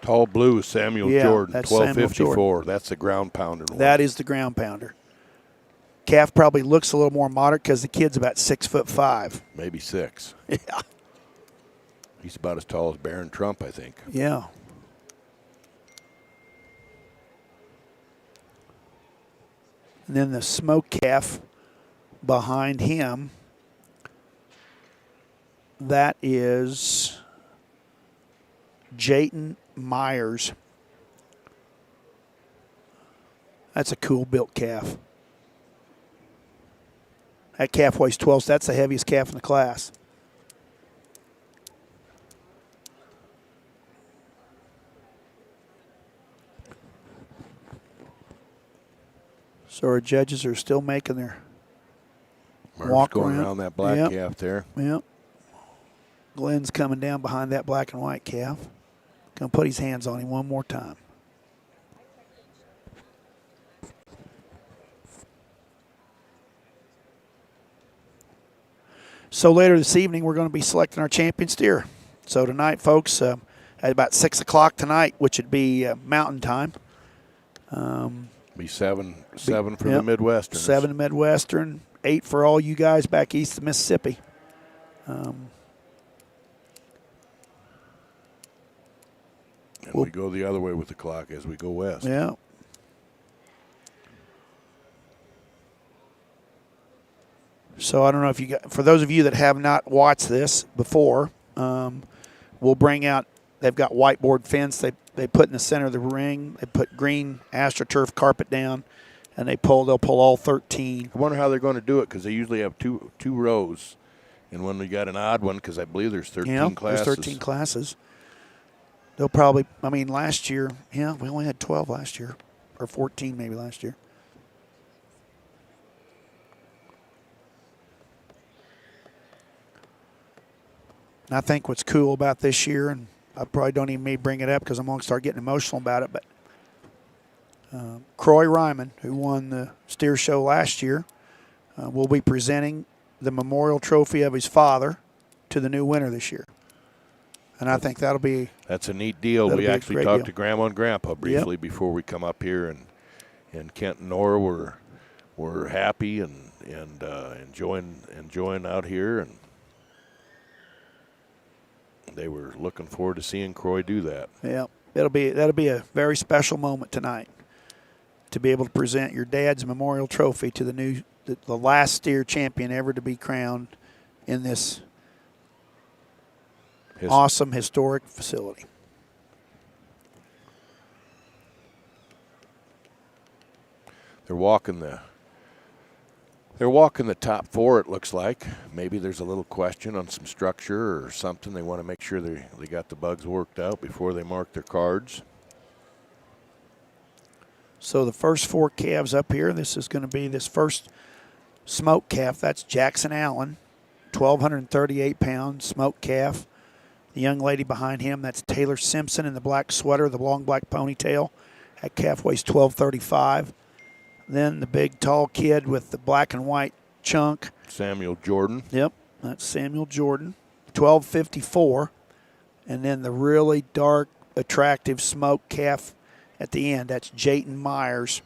Tall blue, Samuel Yeah, Jordan, that's Samuel 1254. Jordan. That's the ground pounder. That is the ground pounder. Calf probably looks a little more moderate because the kid's about 6'5". Maybe 6. Yeah. He's about as tall as Barron Trump, I think. Yeah. And then the smoke calf behind him, that is Jayton Myers. That's a cool built calf. That calf weighs 12, so that's the heaviest calf in the class. So our judges are still making their walk going around that black calf there. Yep. Glenn's coming down behind that black and white calf. Gonna put his hands on him one more time. So later this evening, we're going to be selecting our champion steer. So tonight, folks, at about 6 o'clock tonight, which would be Mountain Time. Be seven for the Midwestern. 7 Midwestern, 8 for all you guys back east of Mississippi. And we go the other way with the clock as we go west. Yeah. So I don't know if you got, for those of you that have not watched this before, we'll bring out, they've got whiteboard fence they put in the center of the ring. They put green AstroTurf carpet down, and they'll pull all 13. I wonder how they're going to do it because they usually have two rows. And when we got an odd one, because I believe there's 13 classes. There's 13 classes. They'll probably, last year, we only had 12 last year, or 14 maybe last year. And I think what's cool about this year, and I probably don't even may bring it up because I'm going to start getting emotional about it, but Croy Ryman, who won the steer show last year, will be presenting the memorial trophy of his father to the new winner this year. And I think that's a neat deal. We actually talked to Grandma and Grandpa briefly before we come up here, and Kent and Nora were happy and enjoying out here, and they were looking forward to seeing Croy do that. Yeah, that'll be a very special moment tonight to be able to present your dad's memorial trophy to the last steer champion ever to be crowned in this awesome historic facility. They're walking the top 4, it looks like. Maybe there's a little question on some structure or something. They want to make sure they got the bugs worked out before they mark their cards. So the first 4 calves up here, this is going to be this first smoke calf. That's Jackson Allen, 1,238-pound smoke calf. The young lady behind him, that's Taylor Simpson in the black sweater, the long black ponytail. That calf weighs 1,235. Then the big, tall kid with the black and white chunk. Samuel Jordan. Yep, that's Samuel Jordan, 1,254. And then the really dark, attractive smoke calf at the end, that's Jayton Myers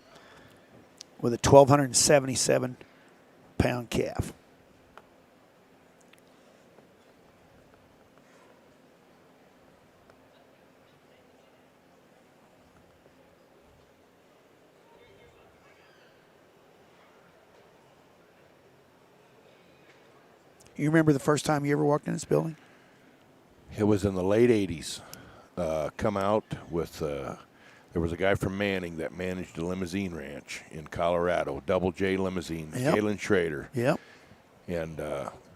with a 1,277-pound calf. You remember the first time you ever walked in this building? It was in the late 80s. Come out with, there was a guy from Manning that managed a limousine ranch in Colorado, Double J Limousine, Yep. Galen Schrader. Yep. And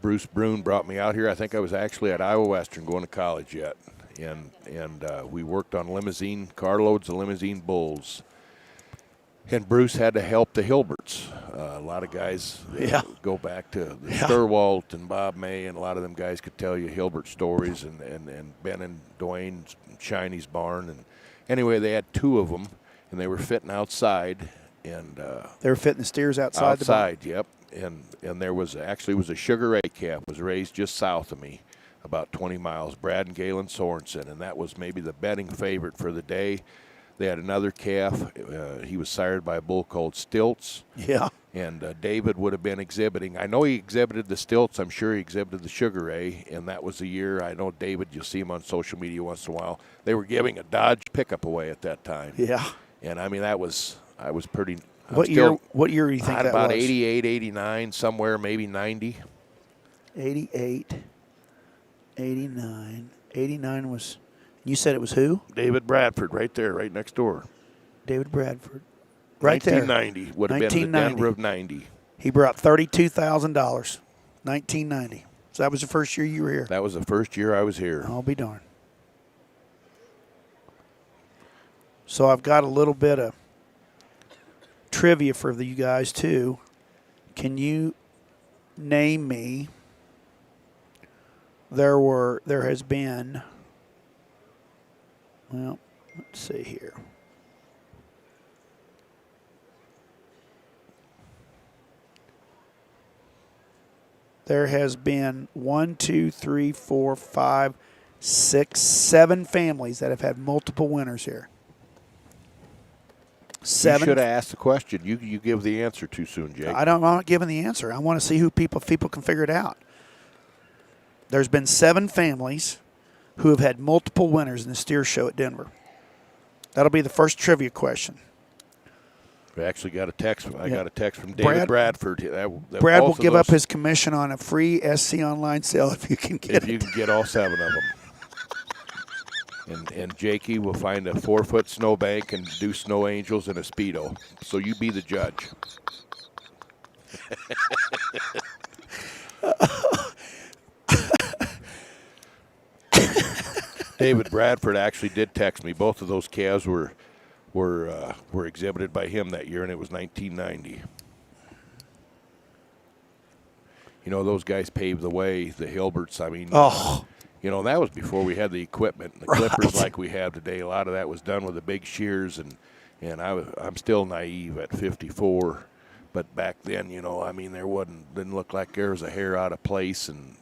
Bruce Brune brought me out here. I think I was actually at Iowa Western going to college yet. And we worked on carloads of limousine bulls. And Bruce had to help the Hilberts. A lot of guys go back to the Sturwalt and Bob May, and a lot of them guys could tell you Hilbert stories, and Ben and Dwayne's Shiny's barn. And anyway, they had 2 of them, and they were fitting outside. And They were fitting the steers outside the barn? Yep. And there was a Sugar Ray calf was raised just south of me, about 20 miles, Brad and Galen Sorensen, and that was maybe the betting favorite for the day. They had another calf. He was sired by a bull called Stilts. Yeah. And David would have been exhibiting. I know he exhibited the Stilts. I'm sure he exhibited the Sugar Ray, and that was the year. I know David, you'll see him on social media once in a while. They were giving a Dodge pickup away at that time. Yeah. And, I mean, I was pretty – What year do you think that about was? 88, 89, somewhere, maybe 90. 88, 89. 89 was – you said it was who? David Bradford, right there, right next door. David Bradford. Right 1990 would have been the 1990. Denver of 90. He brought $32,000, 1990. So that was the first year you were here? That was the first year I was here. I'll be darned. So I've got a little bit of trivia for you guys, too. Can you name me? There has been, well, let's see here. There has been 1, 2, 3, 4, 5, 6, 7 families that have had multiple winners here. 7. You should have asked the question. You give the answer too soon, Jake. I'm not giving the answer. I want to see who people can figure it out. There's been 7 families who have had multiple winners in the steer show at Denver. That'll be the first trivia question. We actually got a text. I Yeah. got a text from David Bradford. Brad will give up his commission on a free SC online sale if you can get if you can get all 7 of them. And Jakey will find a 4-foot snowbank and do snow angels in a Speedo. So you be the judge. David Bradford actually did text me. Both of those calves were exhibited by him that year, and it was 1990. You know, those guys paved the way, the Hilberts. I mean, you know, that was before we had the equipment and the clippers like we have today. A lot of that was done with the big shears, and I'm still naive at 54. But back then, you know, I mean, didn't look like there was a hair out of place, and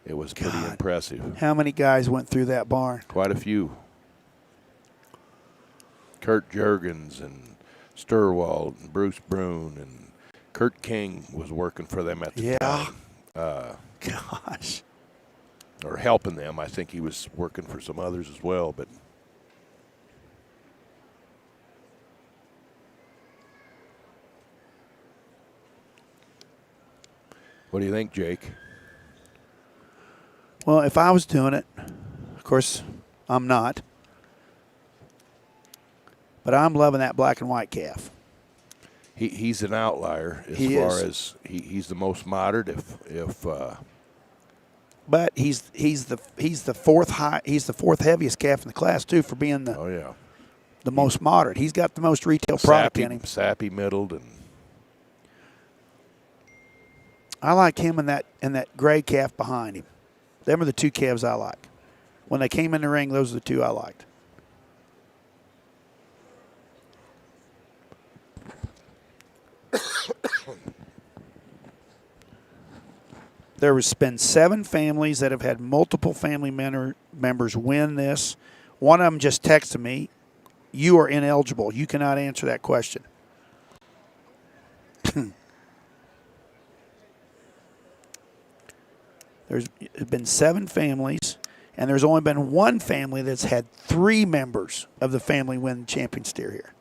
it was pretty impressive. How many guys went through that barn? Quite a few. Kurt Juergens and Sturwald and Bruce Brune and Kurt King was working for them at the time. Gosh. Or helping them. I think he was working for some others as well. But what do you think, Jake? Well, if I was doing it, of course, I'm not. But I'm loving that black and white calf. He's an outlier as far as he's the most modern. But he's the fourth heaviest calf in the class too for being the most moderate. He's got the most retail product in him. Sappy middled, and I like him and that gray calf behind him. Them are the 2 calves I like. When they came in the ring, those are the 2 I liked. There has been 7 families that have had multiple family members win this. One of them just texted me, "You are ineligible. You cannot answer that question." There's been 7 families, and there's only been 1 family that's had 3 members of the family win the champion steer here.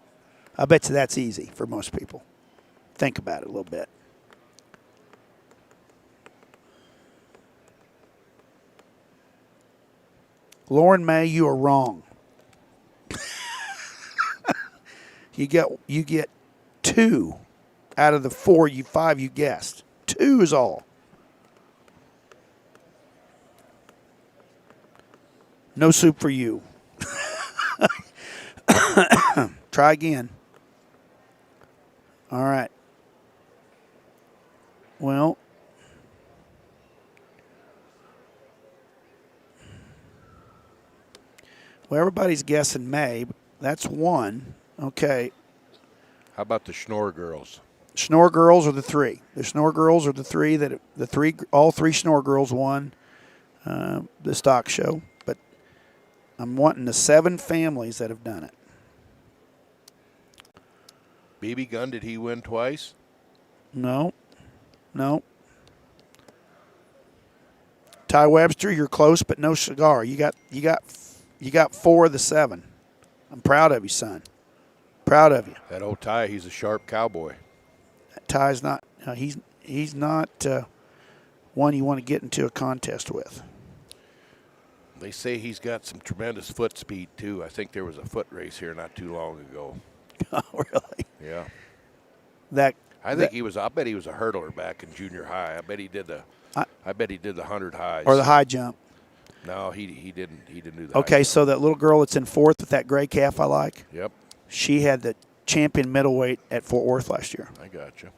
I bet you that's easy for most people. Think about it a little bit. Lauren May, you are wrong. You get 2 out of the 5 you guessed. 2 is all. No soup for you. Try again. All right. Well, everybody's guessing May. That's 1. Okay. How about the Schnorr girls? Schnorr girls are the 3. The Schnorr girls are the 3 all 3 Schnorr girls won the stock show. But I'm wanting the 7 families that have done it. BB Gun, did he win twice? No. Ty Webster, you're close, but no cigar. You got 4 of the 7. I'm proud of you, son. Proud of you. That old Ty, he's a sharp cowboy. Ty's not. He's not one you want to get into a contest with. They say he's got some tremendous foot speed too. I think there was a foot race here not too long ago. Oh, really? Yeah. I bet he was a hurdler back in junior high. I bet he did the 100 highs. Or the high jump. No, he didn't. He didn't do that. Okay, so that little girl that's in 4th with that gray calf I like. Yep. She had the champion middleweight at Fort Worth last year. I got you.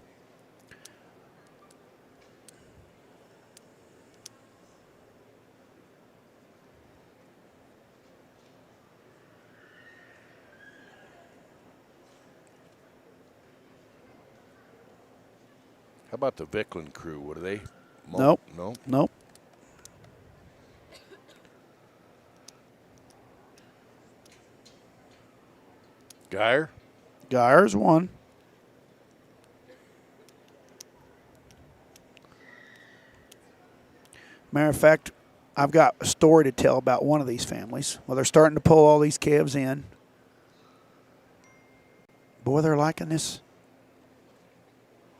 How about the Vicklin crew? What are they? Nope. No. Nope. Geyer? Geyer's 1. Matter of fact, I've got a story to tell about one of these families. Well, they're starting to pull all these calves in. Boy, they're liking this.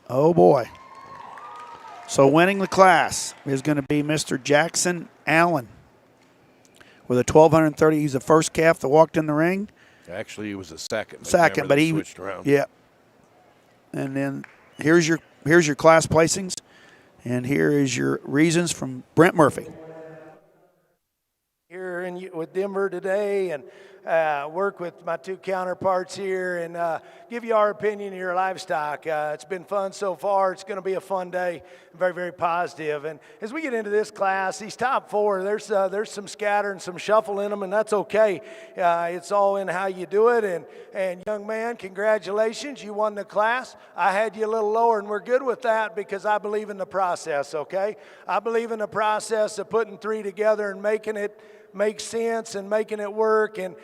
Oh, boy. So winning the class is going to be Mr. Jackson Allen with a 1,230. He's the first calf that walked in the ring. Actually, he was the second. Second, but he switched around. Yeah. And then here's your class placings, and here is your reasons from Brent Murphy. Here with Denver today, and work with my 2 counterparts here, and give you our opinion of your livestock. It's been fun so far. It's going to be a fun day. Very, very positive. And as we get into this class, these top 4, there's some scatter and some shuffle in them, and that's okay. It's all in how you do it. And young man, congratulations. You won the class. I had you a little lower, and we're good with that because I believe in the process, okay? I believe in the process of putting 3 together and making it make sense and making it work. And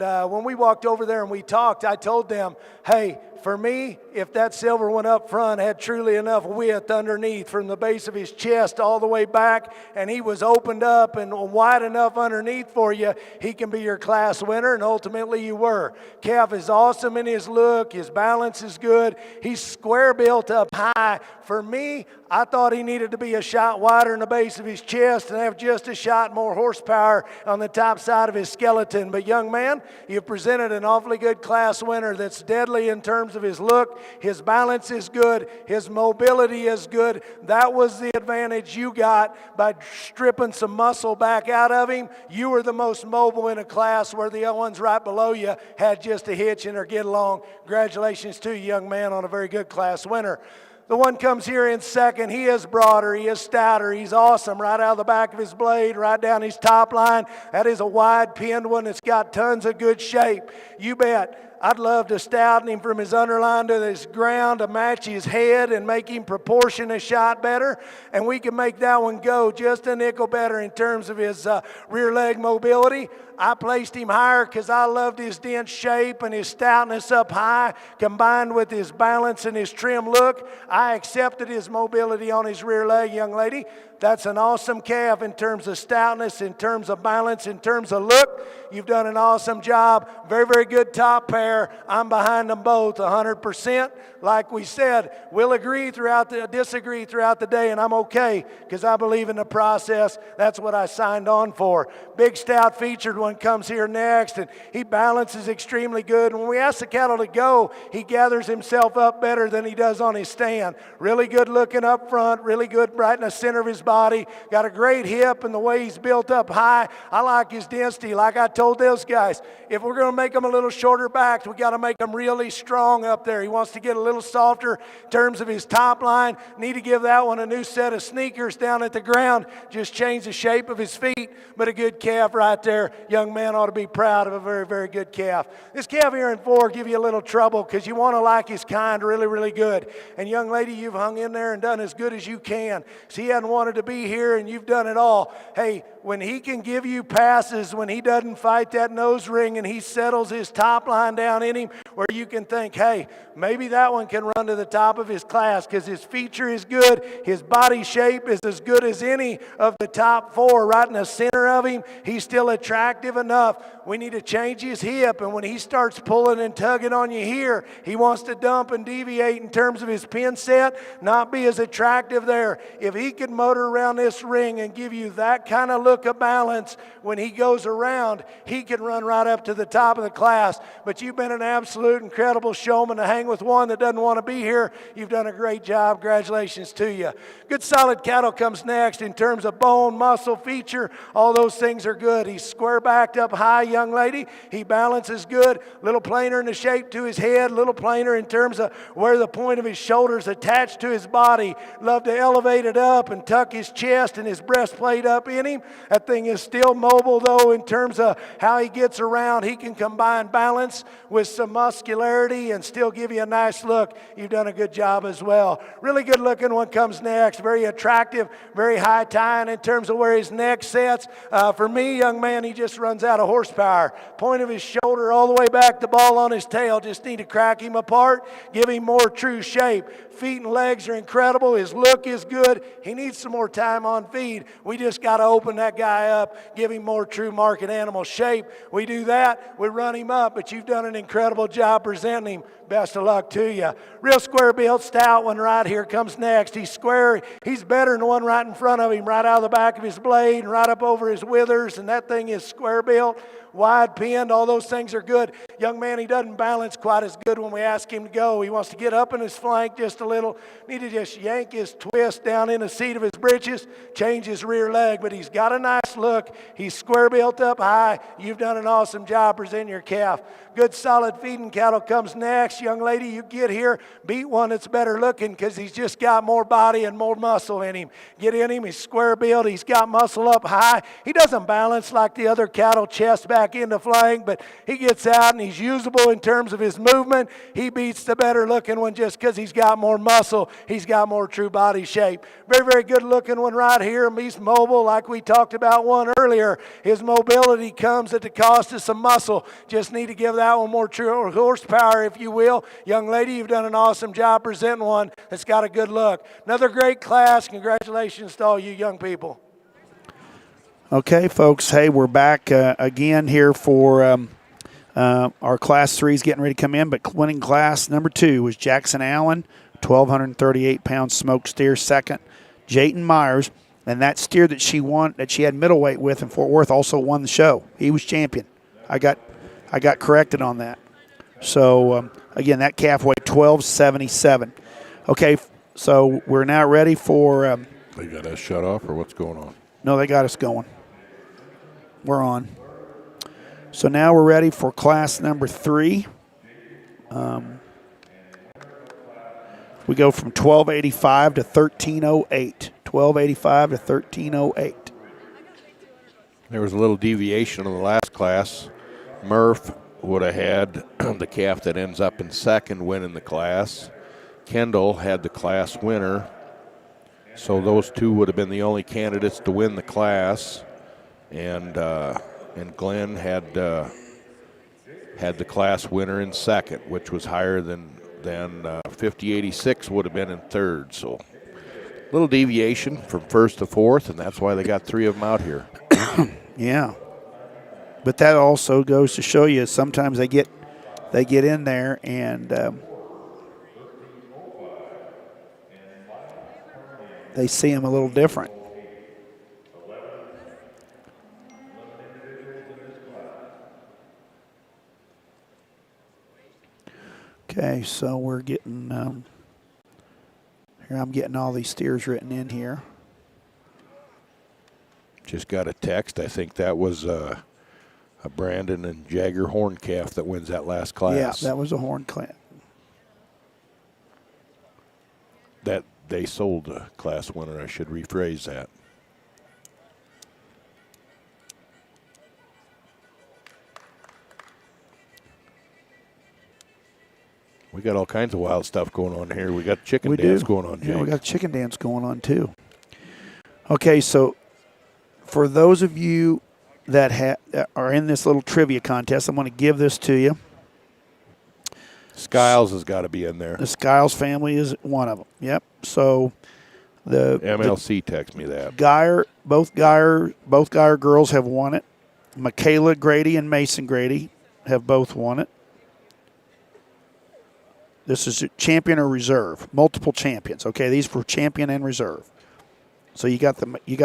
when we walked over there and we talked, I told them, hey, for me, if that silver one up front had truly enough width underneath from the base of his chest all the way back, and he was opened up and wide enough underneath for you, he can be your class winner, and ultimately you were. Calf is awesome in his look. His balance is good. He's square built up high. For me, I thought he needed to be a shot wider in the base of his chest and have just a shot more horsepower on the top side of his skeleton. But young man, you've presented an awfully good class winner that's deadly in terms of his look. His balance is good. His mobility is good. That was the advantage you got by stripping some muscle back out of him. You were the most mobile in a class where the ones right below you had just a hitch and or get along. Congratulations to you, young man, on a very good class winner. The one comes here in second. He is broader. He is stouter. He's awesome right out of the back of his blade, right down his top line. That is a wide pinned one. It's got tons of good shape. You bet. I'd love to stouten him from his underline to his ground to match his head and make him proportion a shot better. And we can make that one go just a nickel better in terms of his rear leg mobility. I placed him higher because I loved his dense shape and his stoutness up high, combined with his balance and his trim look. I accepted his mobility on his rear leg, young lady. That's an awesome calf in terms of stoutness, in terms of balance, in terms of look. You've done an awesome job. Very, very good top pair. I'm behind them both 100%. Like we said, we'll disagree throughout the day, and I'm okay because I believe in the process. That's what I signed on for. Big stout featured one comes here next, and he balances extremely good. When we ask the cattle to go, he gathers himself up better than he does on his stand. Really good looking up front, really good right in the center of his body. Got a great hip, and the way he's built up high. I like his density. Like I told those guys, if we're going to make him a little shorter back, we got to make him really strong up there. He wants to get a little softer in terms of his top line. Need to give that one a new set of sneakers down at the ground. Just change the shape of his feet, but a good calf right there. Young man ought to be proud of a very, very good calf. This calf here in 4 give you a little trouble because you want to like his kind really, really good. And young lady, you've hung in there and done as good as you can. So he hadn't wanted to be here, and you've done it all. Hey, when he can give you passes, when he doesn't fight that nose ring and he settles his top line down in him, where you can think, hey, maybe that one can run to the top of his class because his feature is good, his body shape is as good as any of the top 4 right in the center of him. He's still attractive enough. We need to change his hip, and when he starts pulling and tugging on you here, he wants to dump and deviate in terms of his pin set, not be as attractive there. If he can motor around this ring and give you that kind of look of balance when he goes around, he can run right up to the top of the class. But you've been an absolute incredible showman to hang with one that doesn't want to be here. You've done a great job. Congratulations to you. Good solid cattle comes next in terms of bone, muscle, feature. All those things are good. He's square backed up high, young lady. He balances good. Little plainer in the shape to his head. Little plainer in terms of where the point of his shoulders attached to his body. Love to elevate it up and tuck his chest and his breastplate up in him. That thing is still mobile though in terms of how he gets around. He can combine balance with some muscularity and still give you a nice look. You've done a good job as well. Really good looking one comes next. Very attractive, very high tying in terms of where his neck sets. For me, young man, he just runs out of horsepower. Point of his shoulder all the way back, the ball on his tail. Just need to crack him apart, give him more true shape. Feet and legs are incredible. His look is good. He needs some more time on feed. We just got to open that guy up, give him more true market animal shape. We do that, we run him up, but you've done an incredible job presenting him. Best of luck to you. Real square built, stout one right here comes next. He's square. He's better than the one right in front of him, right out of the back of his blade and right up over his withers, and that thing is square built. Wide pinned, all those things are good. Young man, he doesn't balance quite as good when we ask him to go. He wants to get up in his flank just a little. Need to just yank his twist down in the seat of his britches, change his rear leg, but he's got a nice look. He's square built up high. You've done an awesome job presenting your calf. Good solid feeding cattle comes next. Young lady, you get here, beat one that's better looking because he's just got more body and more muscle in him. Get in him, he's square built, he's got muscle up high. He doesn't balance like the other cattle, chest back into flank, but he gets out and he's usable in terms of his movement. He beats the better looking one just because he's got more muscle. He's got more true body shape. Very, very good looking one right here. He's mobile like we talked about one earlier. His mobility comes at the cost of some muscle. Just need to give that one more true horsepower, if you will. Young lady, you've done an awesome job presenting one that's got a good look. Another great class. Congratulations to all you young people. Okay, folks. Hey, we're back again here for our Class 3s getting ready to come in, but winning Class number 2 was Jackson Allen, 1,238-pound smoked steer. Second, Jayton Myers, and that steer that she won, that she had middleweight with in Fort Worth, also won the show. He was champion. I got corrected on that. So again, that calf weighed 1,277. Okay, so we're now ready for. They got us shut off, or what's going on? No, they got us going. We're on. So now we're ready for class number 3. We go from 1285 to 1308. 1285 to 1308. There was a little deviation in the last class. Murph would have had the calf that ends up in second winning the class. Kendall had the class winner. So those two would have been the only candidates to win the class. And and Glenn had the class winner in second, which was higher than 5086 would have been in third. So a little deviation from first to fourth, and that's why they got 3 of them out here. Yeah. But that also goes to show you sometimes they get in there and they see them a little different. Okay, so we're getting here. I'm getting all these steers written in here. Just got a text. I think that was a Brandon and Jagger horn calf that wins that last class. Yeah, that was a horn calf. That they sold a class winner. I should rephrase that. We got all kinds of wild stuff going on here. We got chicken dance going on, Jake. Yeah, we got chicken dance going on too. Okay, so for those of you that are in this little trivia contest, I'm going to give this to you. Skiles has got to be in there. The Skiles family is one of them. Yep. So the MLC texted me that. Both Geyer girls have won it. Michaela Grady and Mason Grady have both won it. This is champion or reserve, multiple champions. Okay, these were champion and reserve. So you got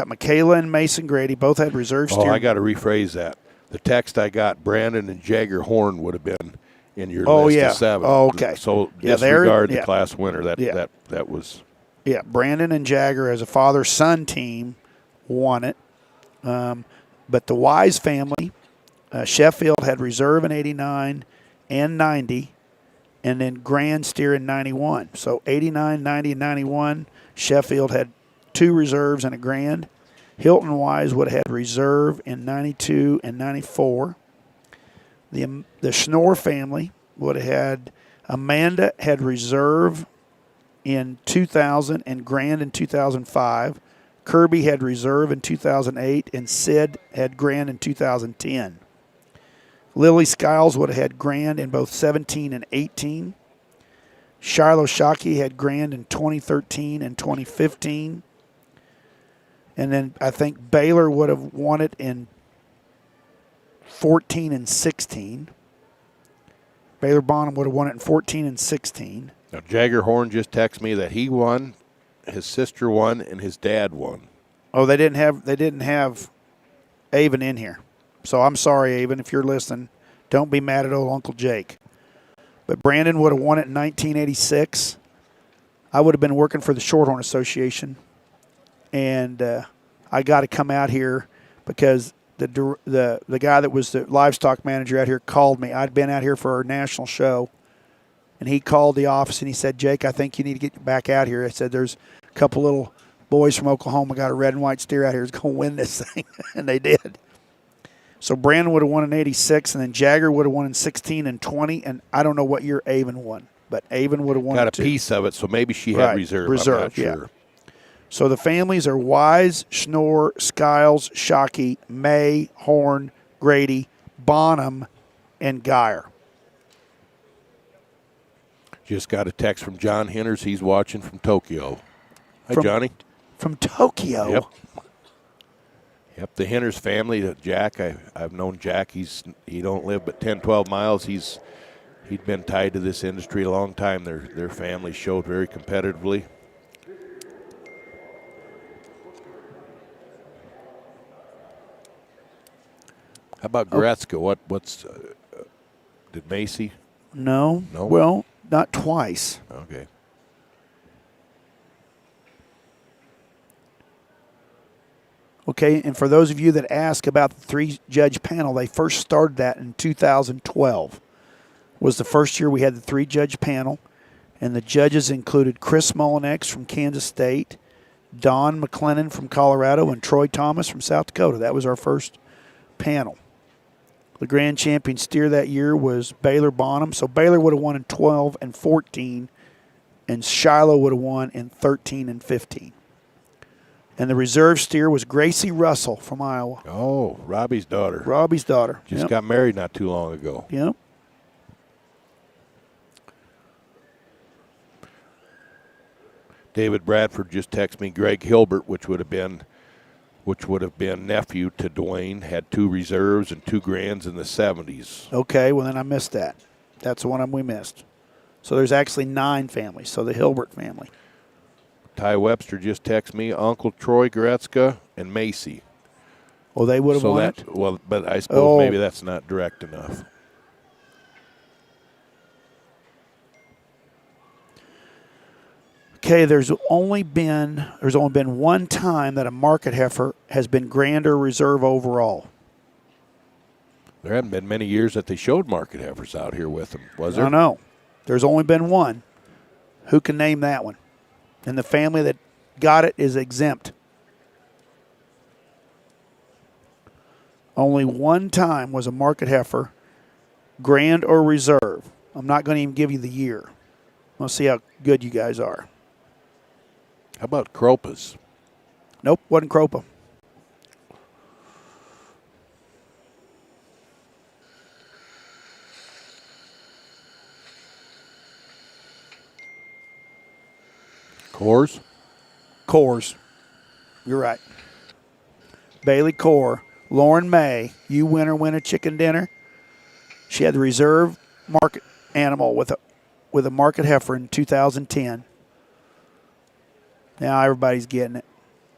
Michaela and Mason Grady, both had reserve steer. Oh, I got to rephrase that. The text I got, Brandon and Jagger Horn would have been in your list of 7. Oh, okay. So disregard the class winner. That was. Yeah, Brandon and Jagger as a father-son team won it. But the Wise family, Sheffield had reserve in 89 and 90, and then grand steer in 91. So 89, 90, and 91, Sheffield had 2 reserves and a grand. Hilton Wise would have had reserve in 92 and 94. The Schnorr family would have had Amanda had reserve in 2000 and grand in 2005. Kirby had reserve in 2008, and Sid had grand in 2010. Lily Skiles would have had grand in both 17 and 18. Shiloh Shockey had grand in 2013 and 2015. And then I think Baylor would have won it in 14 and 16. Baylor Bonham would have won it in 14 and 16. Now, Jagger Horn just texted me that he won, his sister won, and his dad won. Oh, they didn't have Avon in here. So I'm sorry, Avon, if you're listening. Don't be mad at old Uncle Jake. But Brandon would have won it in 1986. I would have been working for the Shorthorn Association, and I got to come out here because the guy that was the livestock manager out here called me. I'd been out here for our national show, and he called the office and he said, "Jake, I think you need to get back out here." I said, "There's a couple little boys from Oklahoma got a red and white steer out here who's going to win this thing," and they did. So Brandon would have won in 86, and then Jagger would have won in 16 and 20, and I don't know what year Avon won, but Avon would have won. Got a too. piece of it, so maybe she had reserve. Reserve, I'm not sure. Yeah. So the families are Wise, Schnorr, Skiles, Shockey, May, Horn, Grady, Bonham, and Geyer. Just got a text from John Henners. He's watching from Tokyo. Hi, Johnny. From Tokyo? Yep. Yep, the Henners family, Jack, I've known Jack. He don't live but 10, 12 miles. He'd been tied to this industry a long time. Their family showed very competitively. How about Goretzka? What's did Macy? No. No. Well, not twice. Okay. Okay, and for those of you that ask about the 3-judge panel, they first started that in 2012. Was the first year we had the 3-judge panel, and the judges included Chris Mullinex from Kansas State, Don McLennan from Colorado, and Troy Thomas from South Dakota. That was our first panel. The grand champion steer that year was Baylor Bonham, so Baylor would have won in 12 and 14, and Shiloh would have won in 13 and 15. And the reserve steer was Gracie Russell from Iowa. Oh, Robbie's daughter. Robbie's daughter. Just Yep. got married not too long ago. Yep. David Bradford just texted me Greg Hilbert, which would have been nephew to Dwayne, had 2 reserves and 2 grands in the 70s. Okay, well then I missed that. That's the one we missed. So there's actually 9 families. So the Hilbert family. Ty Webster just texted me Uncle Troy Goretzka and Macy. Well, they would have So won that it. well, but I suppose Oh. maybe that's not direct enough. Okay, there's only been one time that a market heifer has been grand or reserve overall. There haven't been many years that they showed market heifers out here with them, was I there? don't know. There's only been one. Who can name that one? And the family that got it is exempt. Only one time was a market heifer, grand or reserve. I'm not going to even give you the year. We'll see how good you guys are. How about Kropas? Nope, wasn't Cropa. Coors? Coors. You're right. Bailey Core. Lauren May, you win a chicken dinner. She had the reserve market animal with a market heifer in 2010. Now everybody's getting it.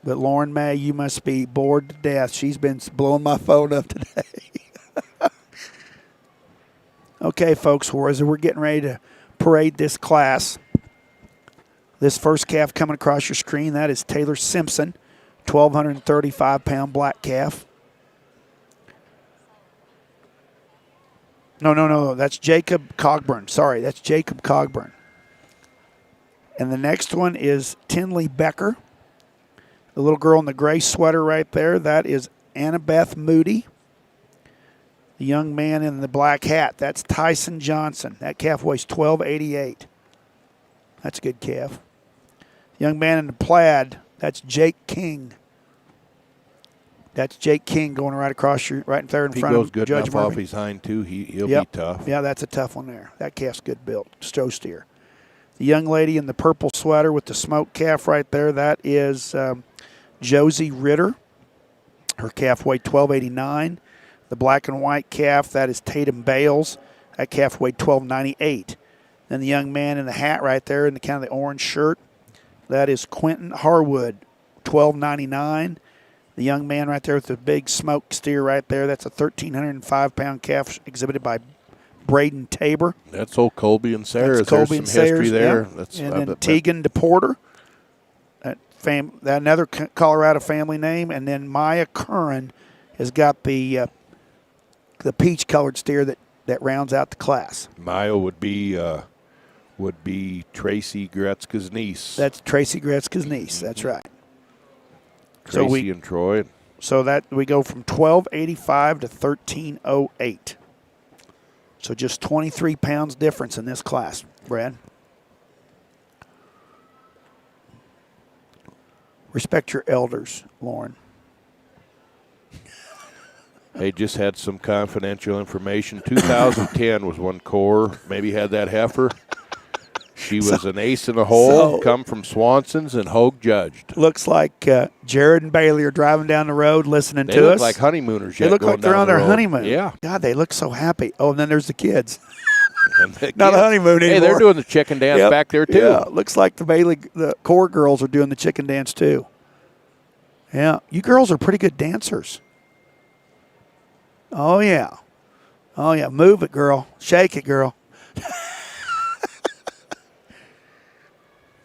But Lauren May, you must be bored to death. She's been blowing my phone up today. Okay, folks, as we're getting ready to parade this class, this first calf coming across your screen, that is Taylor Simpson, 1,235-pound black calf. No, that's Jacob Cogburn. Sorry, that's Jacob Cogburn. And the next one is Tinley Becker. The little girl in the gray sweater right there, that is Annabeth Moody. The young man in the black hat, that's Tyson Johnson. That calf weighs 1288. That's a good calf. Young man in the plaid, that's Jake King. That's Jake King going right across right there in If he front goes of good Judge enough off Murphy. his hind too, he'll Yep. be tough. Yeah, that's a tough one there. That calf's good built. Stow steer. The young lady in the purple sweater with the smoked calf right there, that is Josie Ritter. Her calf weighed 1289. The black and white calf, that is Tatum Bales. That calf weighed 1298. Then the young man in the hat right there in the kind of the orange shirt, that is Quentin Harwood, 1299. The young man right there with the big smoked steer right there, that's a 1,305-pound calf exhibited by Braden Tabor. That's old Colby and Sayers. That's Colby There's and some history Sayers, there. yeah. That's, And then Tegan DePorter, that another Colorado family name. And then Maya Curran has got the peach-colored steer that rounds out the class. Maya would be Tracy Gretzka's niece. That's Tracy Gretzka's niece. That's right. Tracy and Troy. So that we go from 1285 to 1308. So just 23 pounds difference in this class, Brad. Respect your elders, Lauren. They just had some confidential information. 2010 was one core. Maybe had that heifer. She was an ace in the hole, come from Swanson's, and Hogue judged. Looks like Jared and Bailey are driving down the road listening They to look us. like honeymooners yet. They look going like they're down on the their road. honeymoon. Yeah. God, they look so happy. Oh, and then there's the kids. And the Not a kids- honeymoon anymore. Hey, they're doing the chicken dance Yep. back there, too. Yeah, looks like the core girls are doing the chicken dance, too. Yeah, you girls are pretty good dancers. Oh, yeah. Oh, yeah. Move it, girl. Shake it, girl.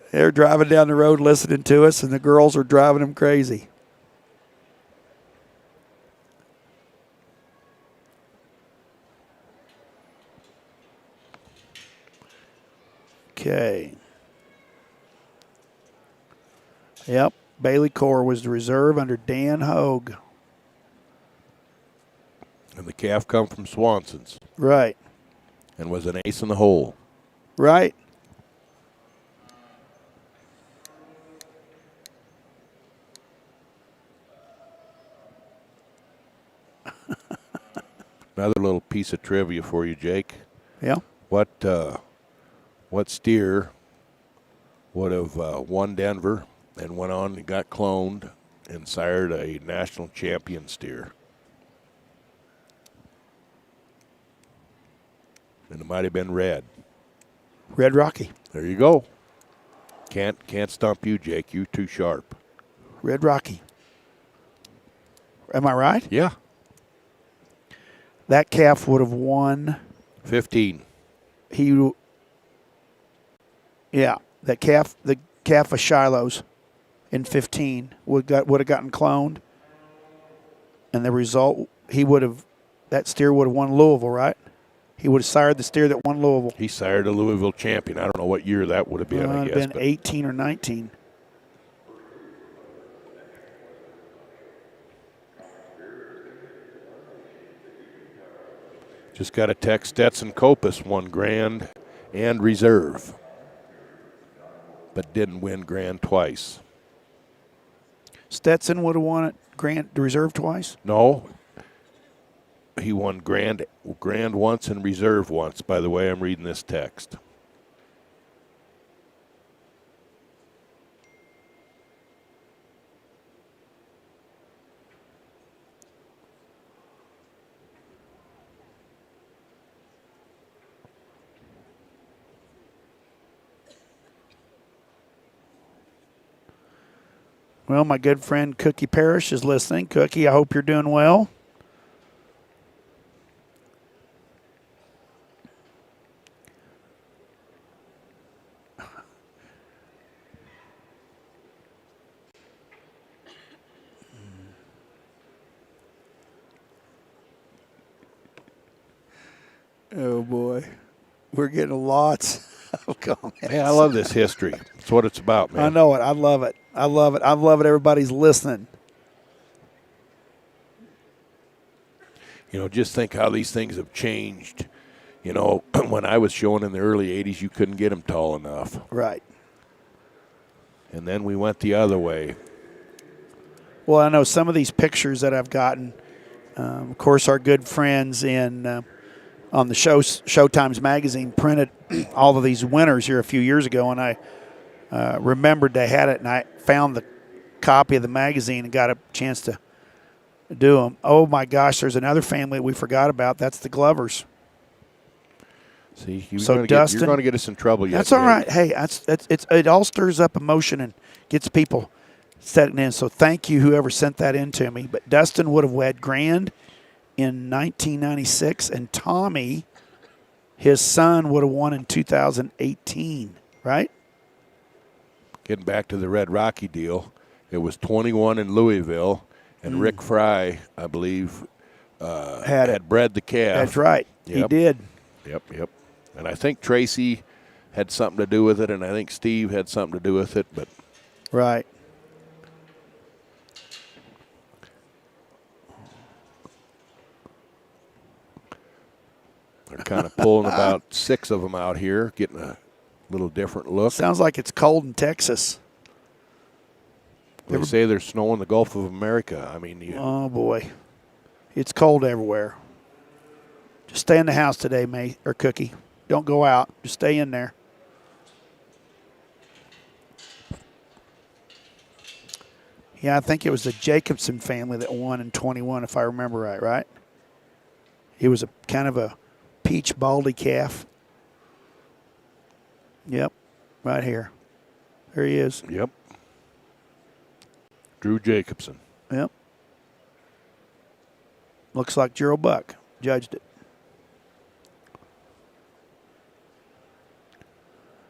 They're driving down the road listening to us, and the girls are driving them crazy. Okay. Yep. Bailey Core was the reserve under Dan Hogue. And the calf come from Swanson's Right. and was an ace in the hole. Right. Another little piece of trivia for you, Jake. Yeah. What steer would have won Denver and went on and got cloned and sired a national champion steer? And it might have been Red. Red Rocky. There you go. Can't stump you, Jake. You too sharp. Red Rocky. Am I right? Yeah. That calf would have won. 15. The calf of Shiloh's in 15 would have gotten cloned, and the result that steer would have won Louisville, right? He would have sired the steer that won Louisville. He sired a Louisville champion. I don't know what year that would have been. I It guess would have been 18 or 19. Just got a text. Stetson Copus won Grand and Reserve, but didn't win Grand twice. Stetson would have won it Grand Reserve twice? No. He won Grand once and Reserve once. By the way, I'm reading this text. Well, my good friend Cookie Parrish is listening. Cookie, I hope you're doing well. Oh, boy. We're getting lots of comments. Hey, I love this history. That's what it's about, man. I know it. I love it. I love it. I love it. Everybody's listening. You know, just think how these things have changed. You know, when I was showing in the early 80s, you couldn't get them tall enough. Right. And then we went the other way. Well, I know some of these pictures that I've gotten, of course, our good friends in on the Showtimes magazine printed all of these winners here a few years ago, and I remembered they had it, and I found the copy of the magazine and got a chance to do them. Oh, my gosh, there's another family we forgot about. That's the Glovers. See, you're So going Dustin, to get us in trouble yet. That's all Jake. right. Hey, it all stirs up emotion and gets people setting in. So thank you, whoever sent that in to me. But Dustin would have wed Grand in 1996, and Tommy, his son, would have won in 2018, right? Getting back to the Red Rocky deal, it was 21 in Louisville, and Rick Fry, I believe, had bred the calf. That's right. He Yep. did. Yep. And I think Tracy had something to do with it, and I think Steve had something to do with it. But Right. they're kind of pulling about 6 of them out here, getting a little different look. Sounds like it's cold in Texas. They say there's snow in the Gulf of America. I mean, Oh, boy. It's cold everywhere. Just stay in the house today, mate, or Cookie. Don't go out. Just stay in there. Yeah, I think it was the Jacobson family that won in 21, if I remember right? He was a kind of a peach baldy calf. Yep, right here. There he is. Yep. Drew Jacobson. Yep. Looks like Gerald Buck judged it.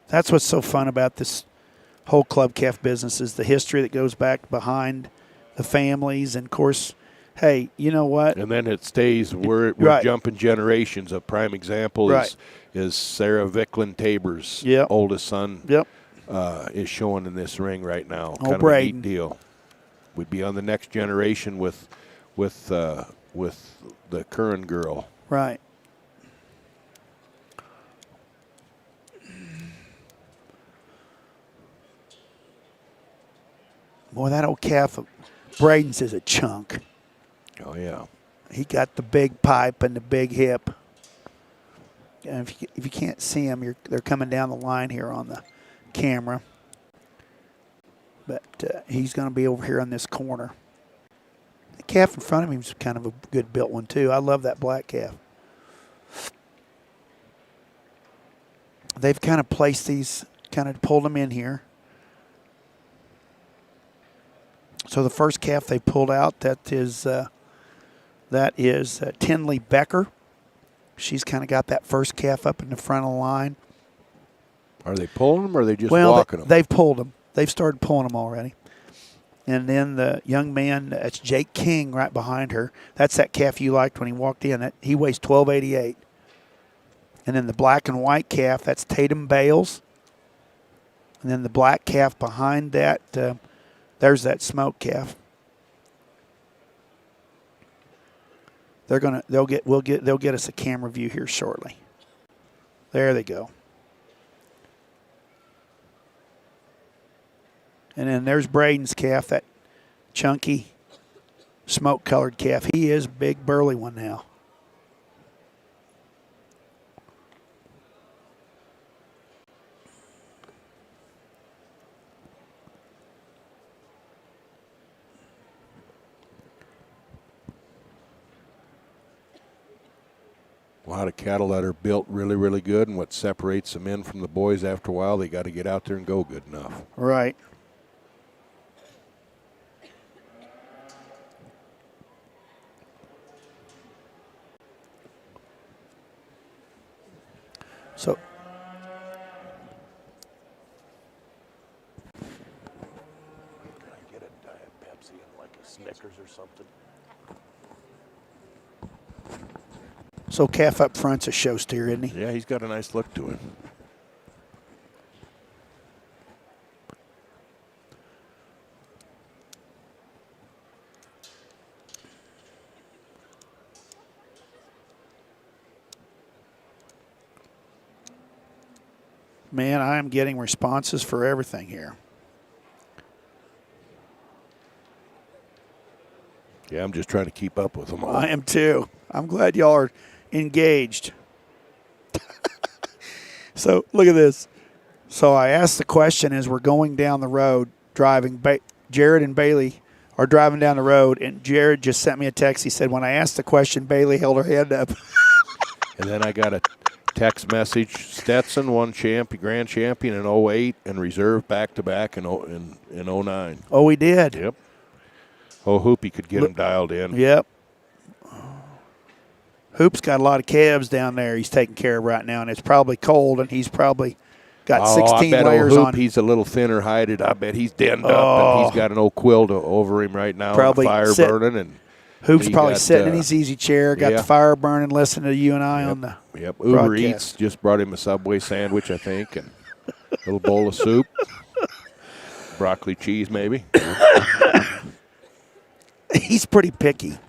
That's what's so fun about this whole club calf business is the history that goes back behind the families. And, of course, hey, you know what? And then it stays. We're Right. jumping generations. A prime example Right. is Sarah Vicklin Tabor's Yep. oldest son. Yep. Is showing in this ring right now. Oh, Kind of a Braden. neat deal. We'd be on the next generation with the Curran girl. Right. Boy, that old calf of Braden's is a chunk. Oh yeah. He got the big pipe and the big hip. And if you can't see him, they're coming down the line here on the camera. But he's going to be over here in this corner. The calf in front of him is kind of a good built one, too. I love that black calf. They've kind of placed these, kind of pulled them in here. So the first calf they pulled out, that is Tinley Becker. She's kind of got that first calf up in the front of the line. Are they pulling them or are they just walking them? They've pulled them. They've started pulling them already. And then the young man, that's Jake King right behind her. That's that calf you liked when he walked in. He weighs 1288. And then the black and white calf, that's Tatum Bales. And then the black calf behind that, there's that smoke calf. They'll get us a camera view here shortly. There they go. And then there's Braden's calf, that chunky, smoke-colored calf. He is a big, burly one now. A lot of cattle that are built really, really good, and what separates them in from the boys after a while, they got to get out there and go good enough. Right. So, Can I get a Diet Pepsi and like a Snickers or something? so calf up front's a show steer, isn't he? Yeah, he's got a nice look to him. Man, I am getting responses for everything here. Yeah, I'm just trying to keep up with them all. I am too. I'm glad y'all are engaged. So look at this. So I asked the question as we're going down the road, driving. Jared and Bailey are driving down the road, and Jared just sent me a text. He said, when I asked the question, Bailey held her hand up. And then I got a text message, Stetson won grand champion in 08 and reserve back-to-back in 09. Oh, we did. Yep. Oh, Hoopy could get him dialed in. Yep. Hoop's got a lot of calves down there he's taking care of right now, and it's probably cold, and he's probably got 16 I bet layers old Hoop, on. he's a little thinner hided. I bet he's denned up, and he's got an old quilt over him right now, Probably and the fire burning. And Hoop's he probably got, sitting in his easy chair, got yeah. the fire burning, listening to you and I on the Yep. Uber broadcast. Eats just brought him a Subway sandwich, I think, and a little bowl of soup, broccoli cheese maybe. He's pretty picky.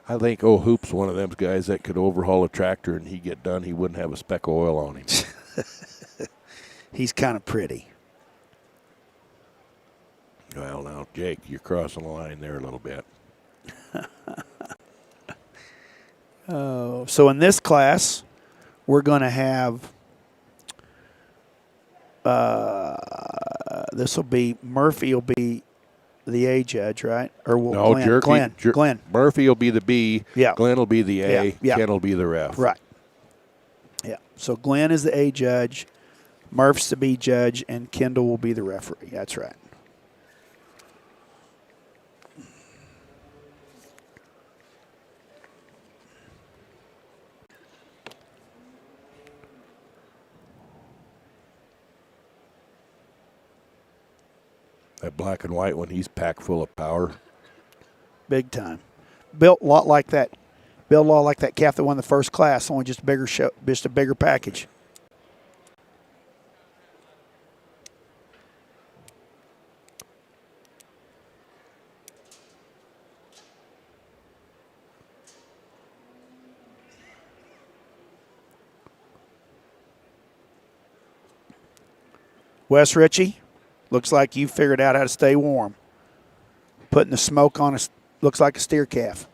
I think Hoop's one of them guys that could overhaul a tractor and he get done, he wouldn't have a speck of oil on him. He's kind of pretty. Well, now, Jake, you're crossing the line there a little bit. So in this class, we're going to have this will be Murphy will be the A judge, right? Or will No, Glenn. Murphy will be the B. Yeah. Glenn will be the A. Yeah. Ken will be the ref. Right. Yeah. So Glenn is the A judge, Murph's the B judge, and Kendall will be the referee. That's right. That black and white one, he's packed full of power. Big time. Built a lot like that. Built a lot like that calf that won the first class, only just a bigger show, just a bigger package. Wes Ritchie, looks like you figured out how to stay warm. putting the smoke on looks like a steer calf.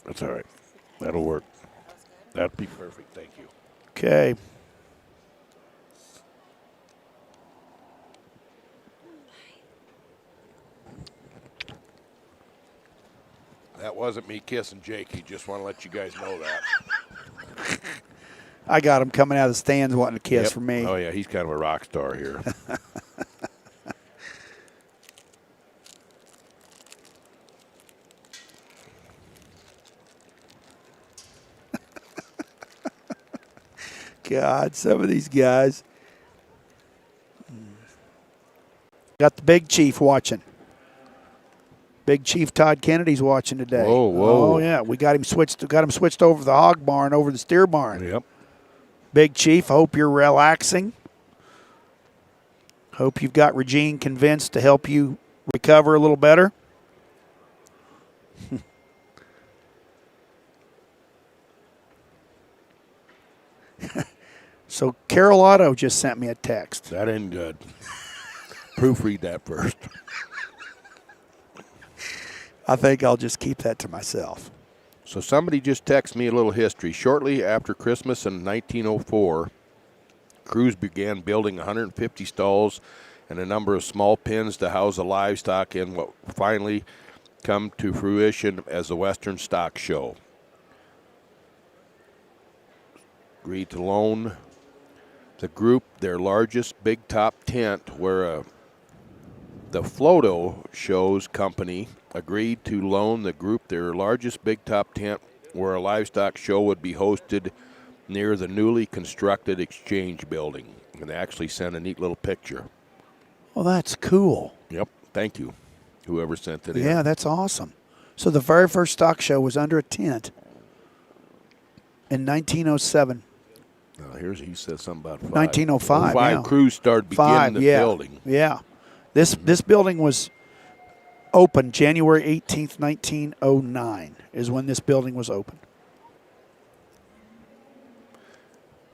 That's all right. That'll work. That'd be perfect. Thank you. Okay. That wasn't me kissing Jakey. Just want to let you guys know that. I got him coming out of the stands wanting to kiss Yep. for me. Oh, yeah, he's kind of a rock star here. God, some of these guys. Got the Big Chief watching. Big Chief Todd Kennedy's watching today. Whoa, whoa. Oh yeah, we got him switched. Got him switched over the hog barn, over the steer barn. Yep. Big Chief, hope you're relaxing. Hope you've got Regine convinced to help you recover a little better. So Carol Otto just sent me a text. That ain't good. Proofread that first. I think I'll just keep that to myself. So somebody just texted me a little history. Shortly after Christmas in 1904, crews began building 150 stalls and a number of small pens to house the livestock in what finally come to fruition as the Western Stock Show. Agreed to loan the group their largest big top tent, where the Floto Shows Company agreed to loan the group their largest big top tent, where a livestock show would be hosted near the newly constructed exchange building. And they actually sent a neat little picture. Well, that's cool. Yep. Thank you, whoever sent it in. Yeah, that's awesome. So the very first stock show was under a tent in 1907. He said something about 1905. Five crews started beginning the building. Yeah. This building was opened January 18th, 1909 is when this building was opened.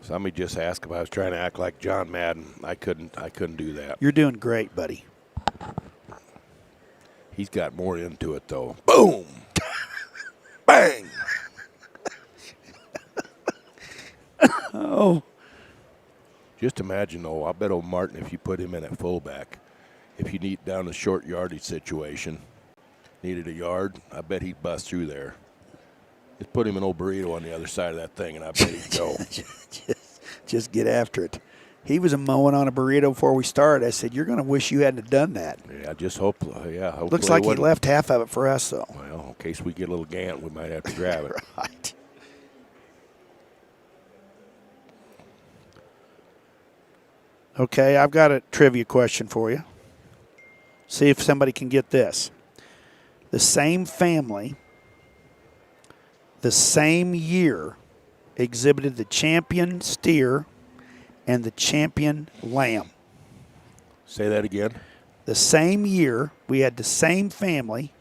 Somebody just asked if I was trying to act like John Madden. I couldn't do that. You're doing great, buddy. He's got more into it, though. Boom! Bang! Oh. Just imagine, though, I bet old Martin, if you put him in at fullback, if you need down a short yardage situation, needed a yard, I bet he'd bust through there. Just put him an old burrito on the other side of that thing, and I bet he'd go. just get after it. He was mowing on a burrito before we started. I said, "You're going to wish you hadn't have done that." Yeah, I just hope. Hopefully Looks like he wouldn't. left half of it for us, though. Well, in case we get a little Gant, we might have to grab it. Right. Okay, I've got a trivia question for you. See if somebody can get this. The same family, the same year, exhibited the champion steer and the champion lamb. Say that again. The same year, we had the same family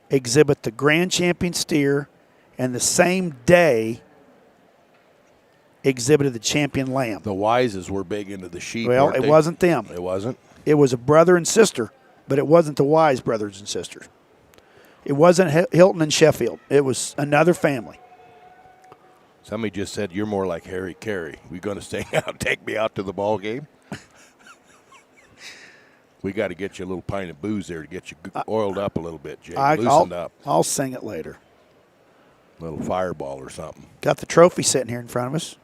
exhibit the grand champion steer, and the same day exhibited the champion lamb. The Wises were big into the sheep. Well, weren't it they? wasn't them. It wasn't? It was a brother and sister, but it wasn't the Wise brothers and sisters. It wasn't Hilton and Sheffield. It was another family. Somebody just said, you're more like Harry Carey. We going to stay out, take me out to the ball game? We got to get you a little pint of booze there to get you oiled up a little bit, Jake. Loosened up. I'll sing it later. A little fireball or something. Got the trophy sitting here in front of us.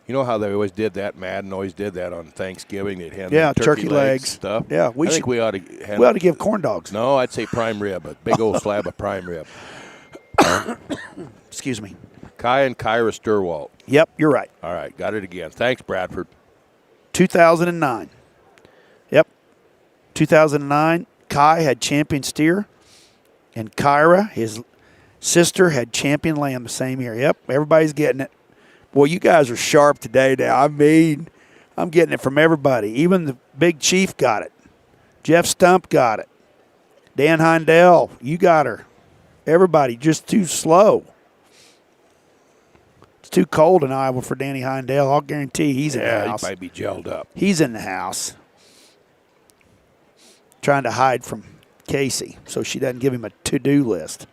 You know how they always did that? Madden always did that on Thanksgiving. They'd hand Yeah, them turkey legs stuff. Yeah, I think we ought to. We ought to give corn dogs. No, I'd say prime rib, a big old slab of prime rib. Excuse me. Kai and Kyra Sturwalt. Yep, you're right. All right, got it again. Thanks, Bradford. 2009. Yep. 2009, Kai had champion steer, and Kyra, his sister, had champion lamb the same year. Yep, everybody's getting it. Boy, you guys are sharp today now. I mean, I'm getting it from everybody. Even the Big Chief got it. Jeff Stump got it. Dan Heindel, you got her. Everybody just too slow. It's too cold in Iowa for Danny Heindel. I'll guarantee he's in the house. He might be gelled up. He's in the house. trying to hide from Casey so she doesn't give him a to-do list.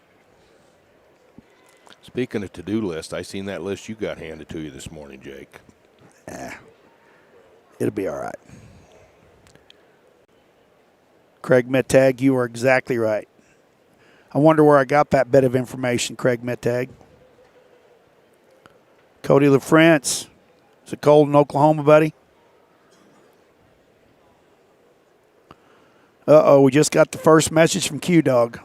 Speaking of to-do list, I seen that list you got handed to you this morning, Jake. It'll be all right. Craig Mittag, you are exactly right. I wonder where I got that bit of information, Craig Mittag. Cody LaFrance. Is it cold in Oklahoma, buddy? Uh-oh, we just got the first message from Q-Dog.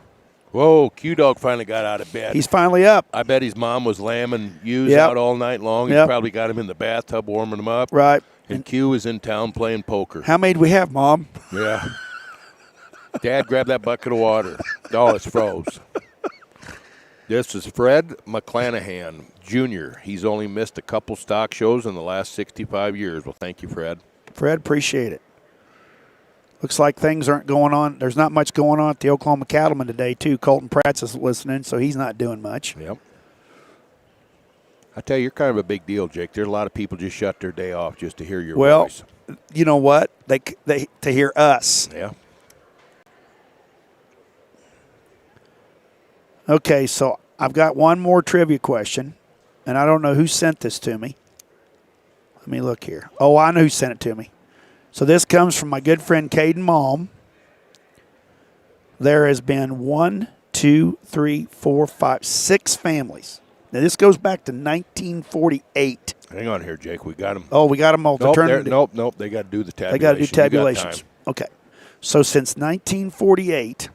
Whoa, Q-Dog finally got out of bed. He's finally up. I bet his mom was lambing ewes Yep. out all night long. He's Yep. probably got him in the bathtub warming him up. Right. And Q is in town playing poker. How many do we have, Mom? Yeah. Dad, grab that bucket of water. Oh, it's froze. This is Fred McClanahan, Jr. He's only missed a couple stock shows in the last 65 years. Well, thank you, Fred. Fred, appreciate it. Looks like things aren't going on. There's not much going on at the Oklahoma Cattlemen today, too. Colton Pratt's is listening, so he's not doing much. Yep. I tell you, you're kind of a big deal, Jake. There's a lot of people just shut their day off just to hear your voice. You know what? They to hear us. Yeah. Okay, so I've got one more trivia question, and I don't know who sent this to me. Let me look here. Oh, I know who sent it to me. So this comes from my good friend Caden Malm. There has been 6 families. Now, this goes back to 1948. Hang on here, Jake. We got them. Oh, we got them all. Nope. They got to do the tabulation. They got to do You got tabulations. time. Okay. So since 1948,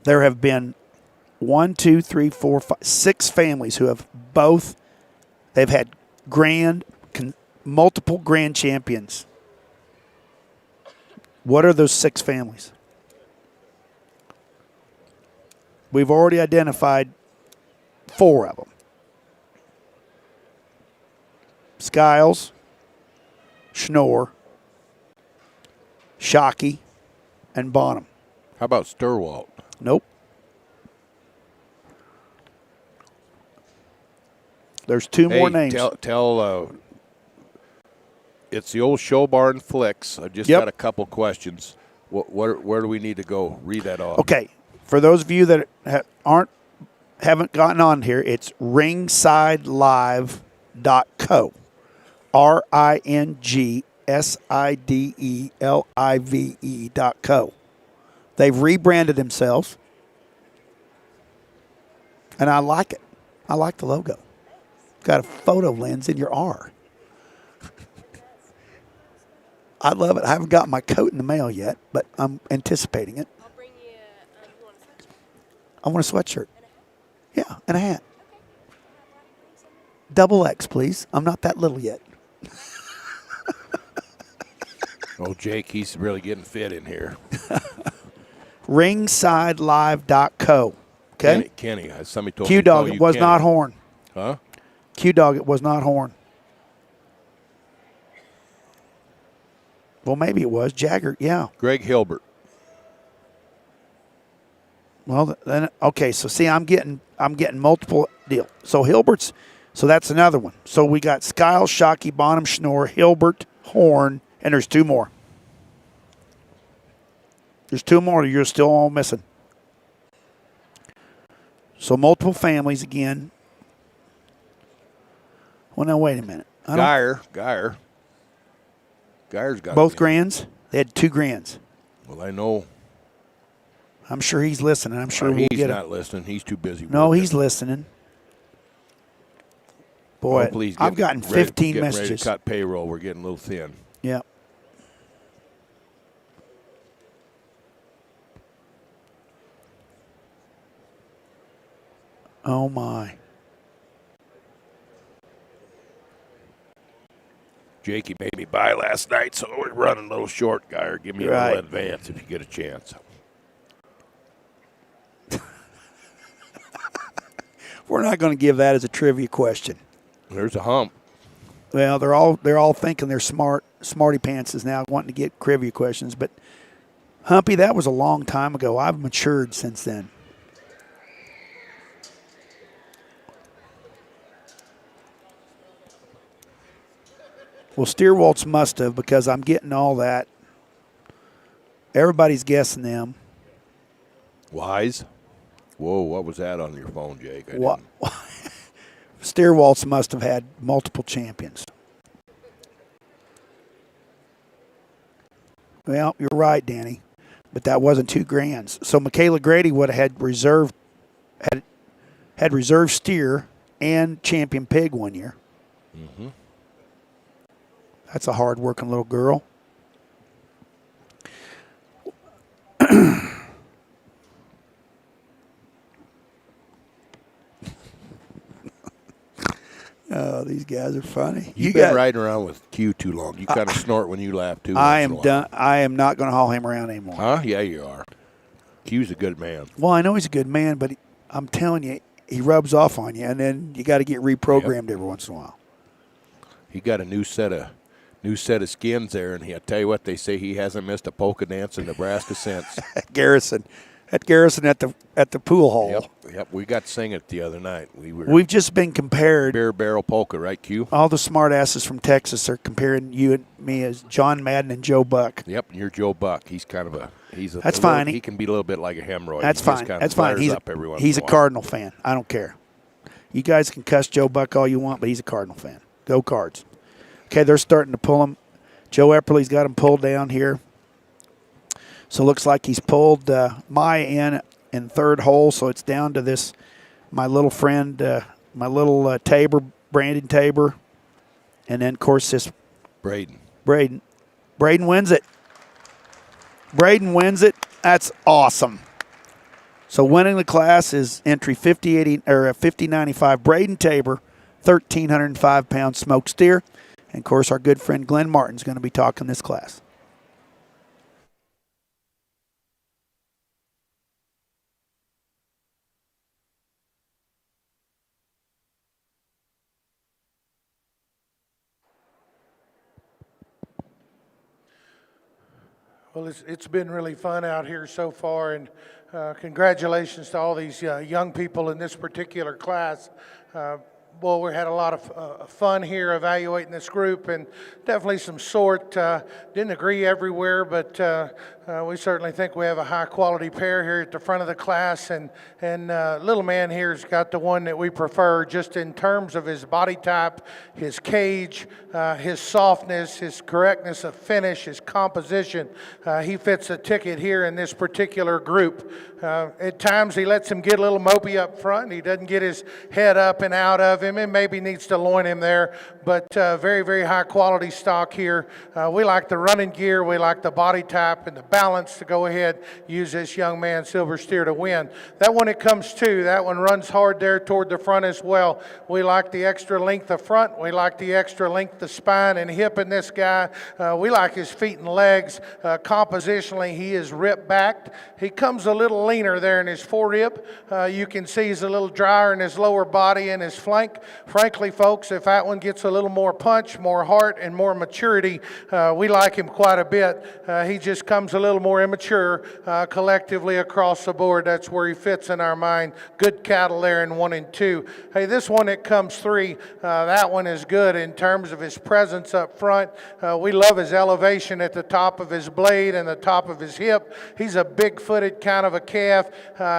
there have been 6 families who have they've had multiple grand champions. What are those 6 families? We've already identified 4 of them. Skiles, Schnorr, Shockey, and Bonham. How about Sturwalt? Nope. There's 2 more names. It's the old show barn flicks. I just Yep. got a couple questions. Where do we need to go? Read that off. Okay. For those of you that haven't gotten on here, it's ringsidelive.co. ringsidelive.co. They've rebranded themselves, and I like it. I like the logo. Got a photo lens in your R. I love it. I haven't got my coat in the mail yet, but I'm anticipating it. I'll bring you, you want a sweatshirt? I want a sweatshirt. Yeah, and a hat. Okay. Double X, please. I'm not that little yet. Oh, Jake, he's really getting fit in here. ringsidelive.co. Okay? Kenny, somebody told me. Q-Dog, it was not Horn. Huh? Q-Dog, it was not Horn. Well, maybe it was. Jagger, yeah. Greg Hilbert. Well, then, okay, so see, I'm getting multiple deal. So Hilbert's, so that's another one. So we got Skiles, Shockey, Bonham, Schnorr, Hilbert, Horn, and there's 2 more. There's 2 more you're still all missing. So multiple families again. Well, now, wait a minute. Geier's got Both grands? They had 2 grands. Well, I know. I'm sure he's listening. I'm sure we'll He's get not him. listening. He's too busy. No, working. he's listening. Boy, Oh, please I've gotten 15 getting messages. Ready to cut payroll. We're getting a little thin. Yeah. Oh, my. Jakey made me buy last night, so we're running a little short, Geier. Give me a Right. little advance if you get a chance. We're not going to give that as a trivia question. There's a hump. Well, they're all thinking they're smarty pantses now, wanting to get trivia questions. But Humpy, that was a long time ago. I've matured since then. Well, Steerwaltz must have, because I'm getting all that. Everybody's guessing them. Wise. Whoa, what was that on your phone, Jake? What? Steer Waltz must have had multiple champions. Well, you're right, Danny, but that wasn't 2 grands. So Michaela Grady would have had reserve steer and champion pig one year. Mm-hmm. That's a hard-working little girl. Oh, these guys are funny. You've been riding around with Q too long. You kind of snort when you laugh too. I am done. I am not going to haul him around anymore. Huh? Yeah, you are. Q's a good man. Well, I know he's a good man, but I'm telling you, he rubs off on you, and then you got to get reprogrammed every once in a while. He got a new set of skins there, and I tell you what, they say he hasn't missed a polka dance in Nebraska since. Garrison at the pool hall. Yep. We got to sing it the other night. We've just been compared. Beer barrel polka, right, Q? All the smart asses from Texas are comparing you and me as John Madden and Joe Buck. Yep, and you're Joe Buck. He's kind of That's fine. He can be a little bit like a hemorrhoid. That's fine. That's fine. He's a Cardinal fan. I don't care. You guys can cuss Joe Buck all you want, but he's a Cardinal fan. Go Cards. Okay, they're starting to pull him. Joe Epperly's got him pulled down here. So it looks like he's pulled Maya in third hole, so it's down to this, my little friend, my little Tabor, Brandon Tabor, and then, of course, this Braden wins it. Braden wins it. That's awesome. So winning the class is entry 5095. Braden Tabor, 1,305-pound smoked steer. And, of course, our good friend Glenn Martin's going to be talking this class. Well, it's been really fun out here so far, and congratulations to all these young people in this particular class. Well, we had a lot of fun here evaluating this group, and definitely some sort. Didn't agree everywhere, but we certainly think we have a high-quality pair here at the front of the class, and little man here's got the one that we prefer just in terms of his body type, his cage, his softness, his correctness of finish, his composition. He fits the ticket here in this particular group. At times he lets him get a little mopey up front. He doesn't get his head up and out of him, and maybe needs to loin him there, but very, very high-quality stock here. We like the running gear. We like the body type and the balance to go ahead, use this young man, Silver Steer, to win. That one it comes to. That one runs hard there toward the front as well. We like the extra length of front. We like the extra length of spine and hip in this guy. We like his feet and legs. Compositionally, he is rip backed. He comes a little leaner there in his forerib. You can see he's a little drier in his lower body and his flank. Frankly, folks, if that one gets a little more punch, more heart, and more maturity, we like him quite a bit. He just comes a little more immature collectively across the board. That's where he fits in our mind. Good cattle there in 1 and 2. Hey, this one that comes 3, that one is good in terms of his presence up front. We love his elevation at the top of his blade and the top of his hip. He's a big-footed kind of a calf.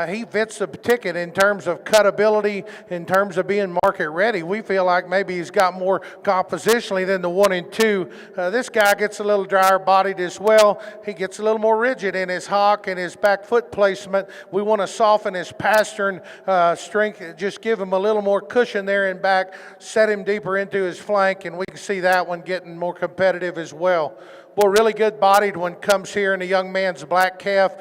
He fits the ticket in terms of cutability, in terms of being market ready. We feel like maybe he's got more compositionally than the 1 and 2. This guy gets a little drier bodied as well. He gets a little more rigid in his hock and his back foot placement. We want to soften his pastern strength, just give him a little more cushion there in back, set him deeper into his flank, and we can see that one getting more competitive as well. Well, really good bodied one comes here in a young man's black calf.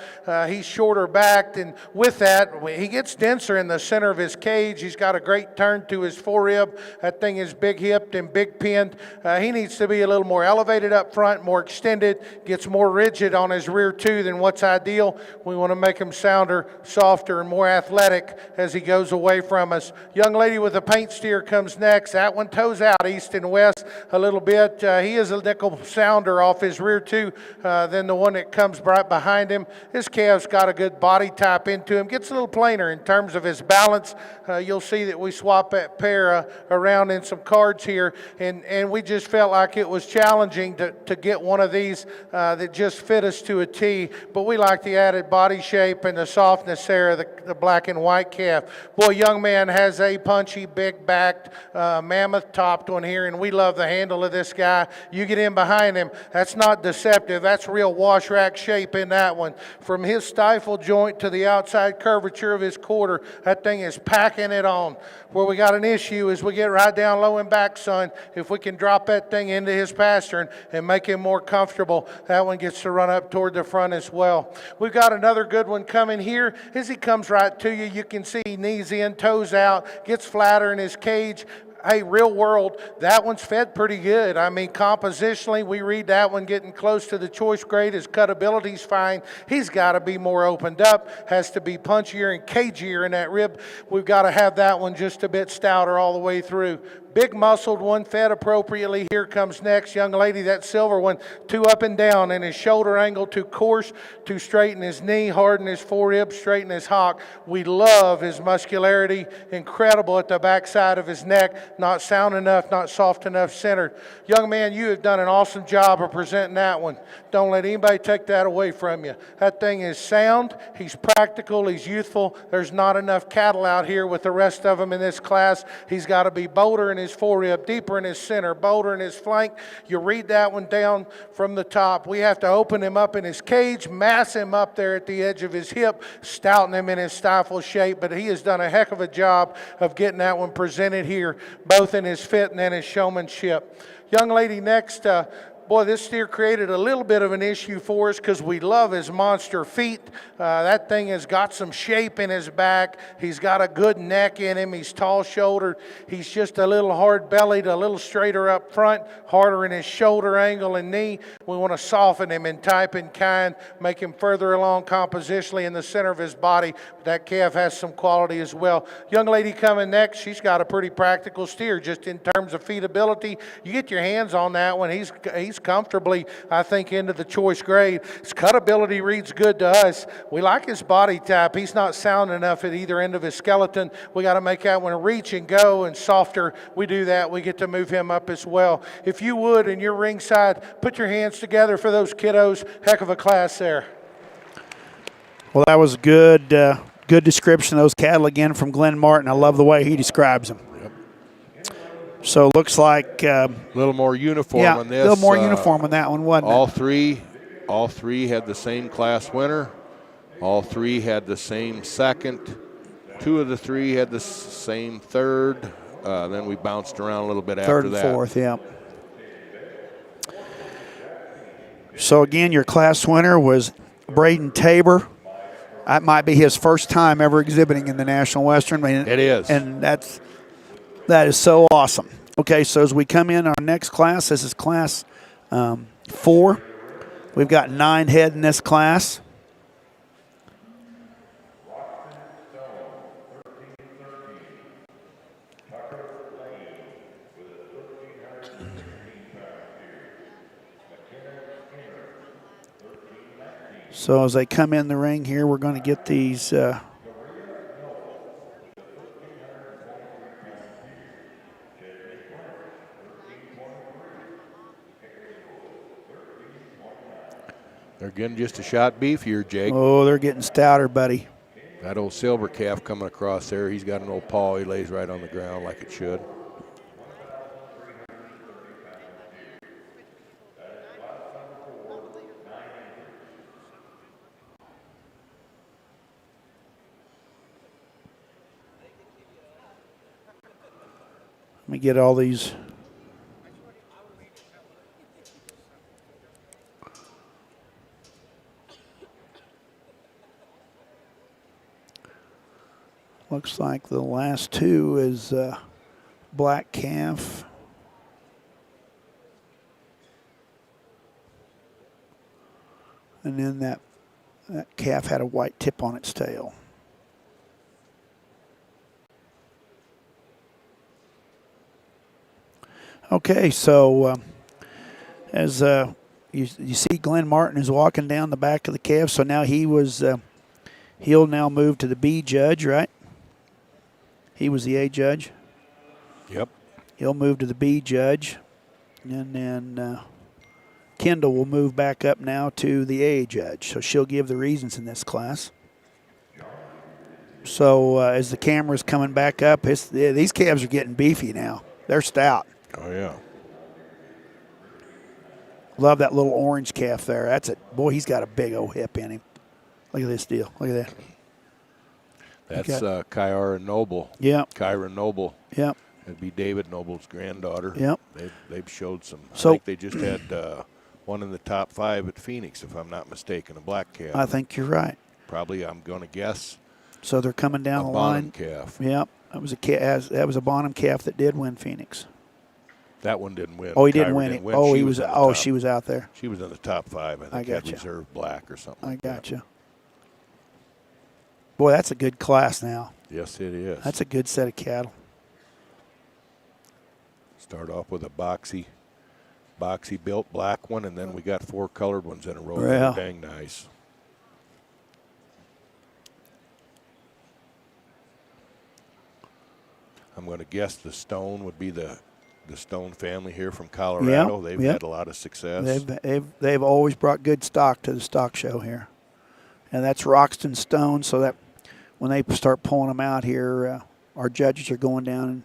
He's shorter backed, and with that, he gets denser in the center of his cage. He's got a great turn to his forerib. That thing is big hipped and big pinned. He needs to be a little more elevated up front, more extended, gets more rigid on his rear too than what's ideal. We want to make him sounder, softer, and more athletic as he goes away from us. Young lady with a paint steer comes next. That one toes out east and west a little bit. He is a nickel sounder off his rear two than the one that comes right behind him. This calf's got a good body type into him. Gets a little plainer in terms of his balance. You'll see that we swap that pair around in some cards here, and we just felt like it was challenging to get one of these that just fit us to a T, but we like the added body shape and the softness there of the black and white calf. Boy, young man has a punchy, big-backed, mammoth-topped one here, and we love the handle of this guy. You get in behind him, that's not deceptive. That's real wash rack shape in that one. From his stifle joint to the outside curvature of his quarter, that thing is packing it on. Where we got an issue is we get right down low and back, son. If we can drop that thing into his pastern and make him more comfortable, that one gets to run up toward the front as well. We've got another good one coming here. As he comes right to you, you can see knees in, toes out, gets flatter in his cage. Hey, real world, that one's fed pretty good. I mean, compositionally, we read that one getting close to the choice grade. His cutability's fine. He's got to be more opened up, has to be punchier and cagier in that rib. We've got to have that one just a bit stouter all the way through. Big muscled one, fed appropriately. Here comes next. Young lady, that silver one, too up and down in his shoulder angle, too coarse, too straight in his knee, hard in his forerib, straight in his hock. We love his muscularity, incredible at the backside of his neck, not sound enough, not soft enough centered. Young man, you have done an awesome job of presenting that one. Don't let anybody take that away from you. That thing is sound, he's practical, he's youthful. There's not enough cattle out here with the rest of them in this class. He's got to be bolder in his forerib, deeper in his center, bolder in his flank. You read that one down from the top. We have to open him up in his cage, mass him up there at the edge of his hip, stouten him in his stifle shape, but he has done a heck of a job of getting that one presented here, both in his fit and in his showmanship. Young lady next, boy, this steer created a little bit of an issue for us because we love his monster feet. That thing has got some shape in his back. He's got a good neck in him. He's tall-shouldered. He's just a little hard-bellied, a little straighter up front, harder in his shoulder angle and knee. We want to soften him in type and kind, make him further along compositionally in the center of his body. That calf has some quality as well. Young lady coming next, she's got a pretty practical steer just in terms of feedability. You get your hands on that one, he's comfortably, I think, into the choice grade. His cutability reads good to us. We like his body type. He's not sound enough at either end of his skeleton. We got to make that one reach and go, and softer we do that, we get to move him up as well. If you would, in your ringside, put your hands together for those kiddos. Heck of a class there. Well, that was good. Good description of those cattle again from Glenn Martin. I love the way he describes them. So looks like a little more uniform on this. Yeah, a little more uniform on that one, wasn't it? All three had the same class winner. All three had the same second. Two of the three had the same third. Then we bounced around a little bit after that. Third and fourth, yeah. So again, your class winner was Braden Tabor. That might be his first time ever exhibiting in the National Western. It is. And that is so awesome. Okay, so as we come in our next class, this is class 4. We've got 9 head in this class. So as they come in the ring here, we're going to get these they're getting just a shot beefier, Jake. Oh, they're getting stouter, buddy. That old silver calf coming across there, he's got an old paw. He lays right on the ground like it should. Let me get all these. Looks like the last two is black calf. And then that calf had a white tip on its tail. Okay, so as you see Glenn Martin is walking down the back of the calf. So now he'll now move to the B judge, right? He was the A judge. Yep. He'll move to the B judge. And then Kendall will move back up now to the A judge. So she'll give the reasons in this class. So as the camera's coming back up, these calves are getting beefy now. They're stout. Oh, yeah. Love that little orange calf there. That's it. Boy, he's got a big old hip in him. Look at this deal. Look at that. That's Kyra Noble. Yep. Kyra Noble. Yep. It'd be David Noble's granddaughter. Yep. They've showed some. So, I think they just had one in the top 5 at Phoenix, if I'm not mistaken, a black calf. I think you're right. Probably, I'm going to guess. So they're coming down a the Bonham line. Calf. Yep. That was a Bonham calf that did win Phoenix. That one didn't win. Oh, he didn't Kyra win didn't it. Oh, she was she was out there. She was in the top 5. I think had gotcha. reserve black or something. I gotcha. Boy, that's a good class now. Yes, it is. That's a good set of cattle. Start off with a boxy built black one, and then we got 4 colored ones in a row. Yeah. They're dang nice. I'm going to guess the Stone would be the Stone family here from Colorado. Yep, They've yep. had a lot of success. They've always brought good stock to the stock show here, and that's Roxton Stone. So that when they start pulling them out here, our judges are going down and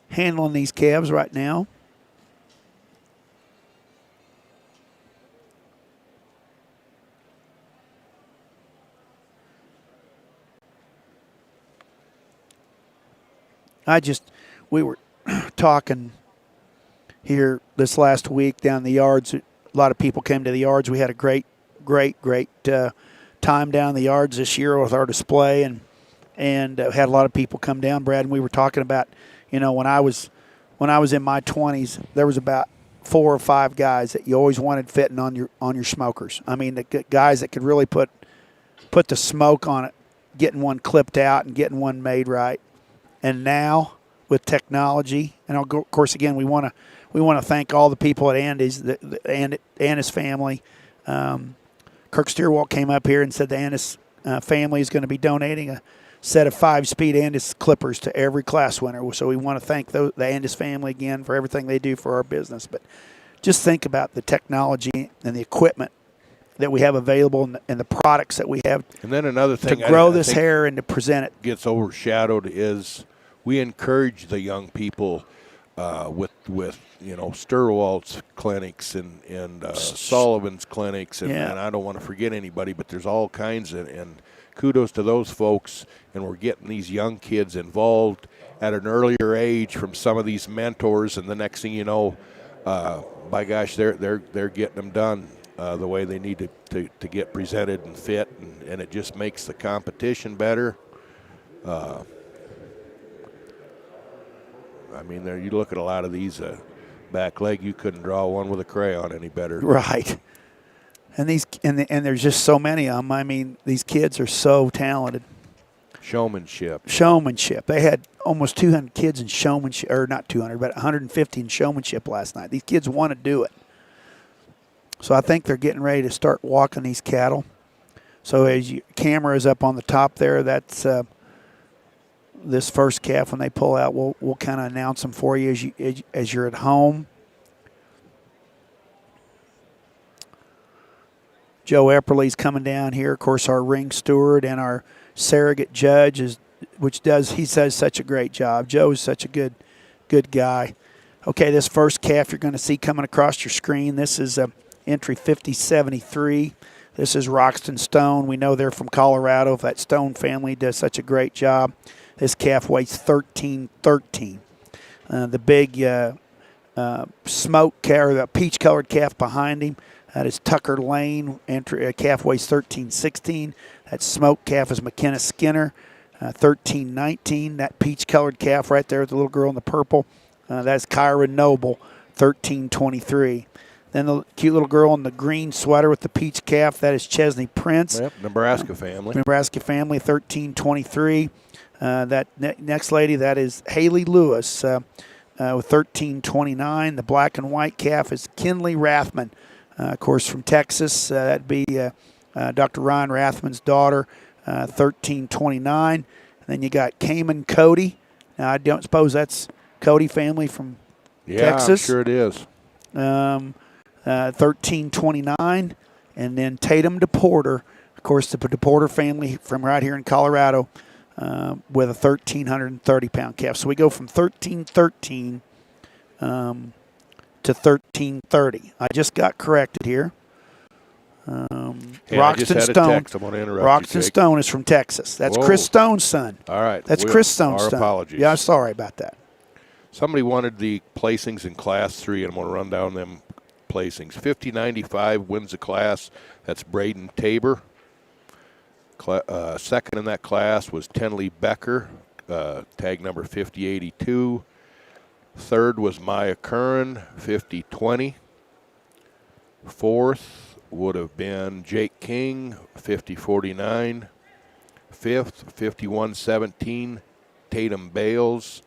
handling these calves right now. We were talking here this last week down the yards. A lot of people came to the yards. We had a great time down the yards this year with our display, and had a lot of people come down, Brad. And we were talking about, when I was in my 20s, there was about 4 or 5 guys that you always wanted fitting on your smokers. I mean, the guys that could really put the smoke on it, getting one clipped out and getting one made right. And now with technology, and of course, again, we want to thank all the people at Andy's, the Andis family. Kirk Steerwalt came up here and said the Andis family is going to be donating a set of 5-speed Andis clippers to every class winner. So we want to thank the Andis family again for everything they do for our business. But just think about the technology and the equipment that we have available and the products that we have. And then another thing to grow this hair and to present it gets overshadowed is we encourage the young people with Sturwalt's clinics and Sullivan's clinics, and I don't want to forget anybody, but there's all kinds and kudos to those folks, and we're getting these young kids involved at an earlier age from some of these mentors, and the next thing you know, by gosh, they're getting them done the way they need to get presented and fit, and it just makes the competition better. I mean, there you look at a lot of these back leg, you couldn't draw one with a crayon any better. Right. And there's just so many of them. I mean, these kids are so talented. Showmanship. They had almost 200 kids in showmanship, or not 200, but 150 in showmanship last night. These kids want to do it. So I think they're getting ready to start walking these cattle. So as your camera is up on the top there, that's this first calf. When they pull out, we'll kind of announce them for you as you're at home. Joe Epperly's coming down here. Of course, our ring steward and our surrogate judge he does such a great job. Joe is such a good guy. Okay, this first calf you're going to see coming across your screen. This is entry 5073. This is Roxton Stone. We know they're from Colorado. That Stone family does such a great job. This calf weighs 1313. The big the peach-colored calf behind him, that is Tucker Lane. Calf weighs 1316. That smoke calf is McKenna Skinner, 1319. That peach-colored calf right there with the little girl in the purple, that's Kyra Noble, 1323. Then the cute little girl in the green sweater with the peach calf, that is Chesney Prince. Yep, Nebraska family. 1323. That next lady, that is Haley Lewis with 1329. The black and white calf is Kinley Rathman, Of course, from Texas, that'd be Dr. Ryan Rathman's daughter, 1329. Then you got Cayman Cody. Now, I don't suppose that's Cody family from Texas. I'm sure it is. 1329. And then Tatum DePorter, of course, the DePorter family from right here in Colorado, with a 1,330-pound calf. So we go from 1313 to 1330. I just got corrected here. Hey, I just had a text. I'm going to interrupt Roxton you, Jake. Stone is from Texas. That's Whoa. Chris Stone's son. All right. That's Chris Stone's Our son. apologies. Yeah, sorry about that. Somebody wanted the placings in Class 3, and I'm going to run down them placings. 5095 wins the class. That's Braden Tabor. Second in that class was Tenley Becker, tag number 5082. Third was Maya Curran, 5020. Fourth would have been Jake King, 5049. Fifth, 5117, Tatum Bales.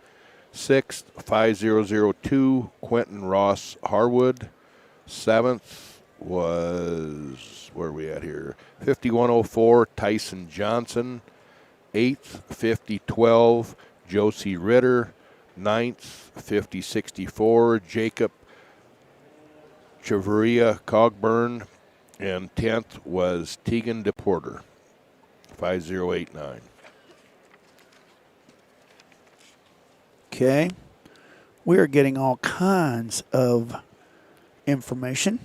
Sixth, 5002, Quentin Ross Harwood. Seventh was, where are we at here? 5104, Tyson Johnson. Eighth, 5012, Josie Ritter. Ninth, 5064, Jacob Chavaria Cogburn. And 10th was Tegan DePorter, 5089. Okay. We are getting all kinds of information.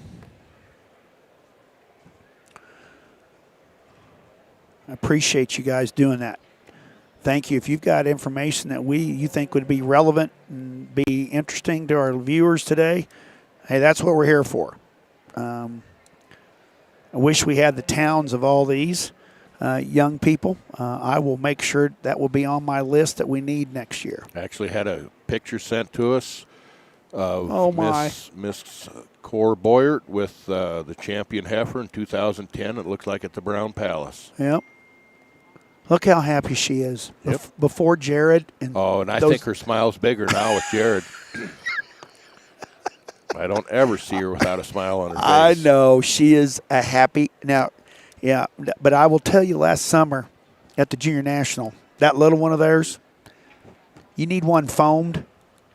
I appreciate you guys doing that. Thank you. If you've got information that you think would be relevant and be interesting to our viewers today, hey, that's what we're here for. I wish we had the towns of all these young people. I will make sure that will be on my list that we need next year. Actually had a picture sent to us of Miss Cor Boyert with the champion heifer in 2010. It looks like at the Brown Palace. Yep. Look how happy she is. Yep. Before Jared. And I think her smile's bigger now with Jared. I don't ever see her without a smile on her face. I know. She is a happy. Now, yeah, but I will tell you, last summer at the Junior National, that little one of theirs, you need one foamed.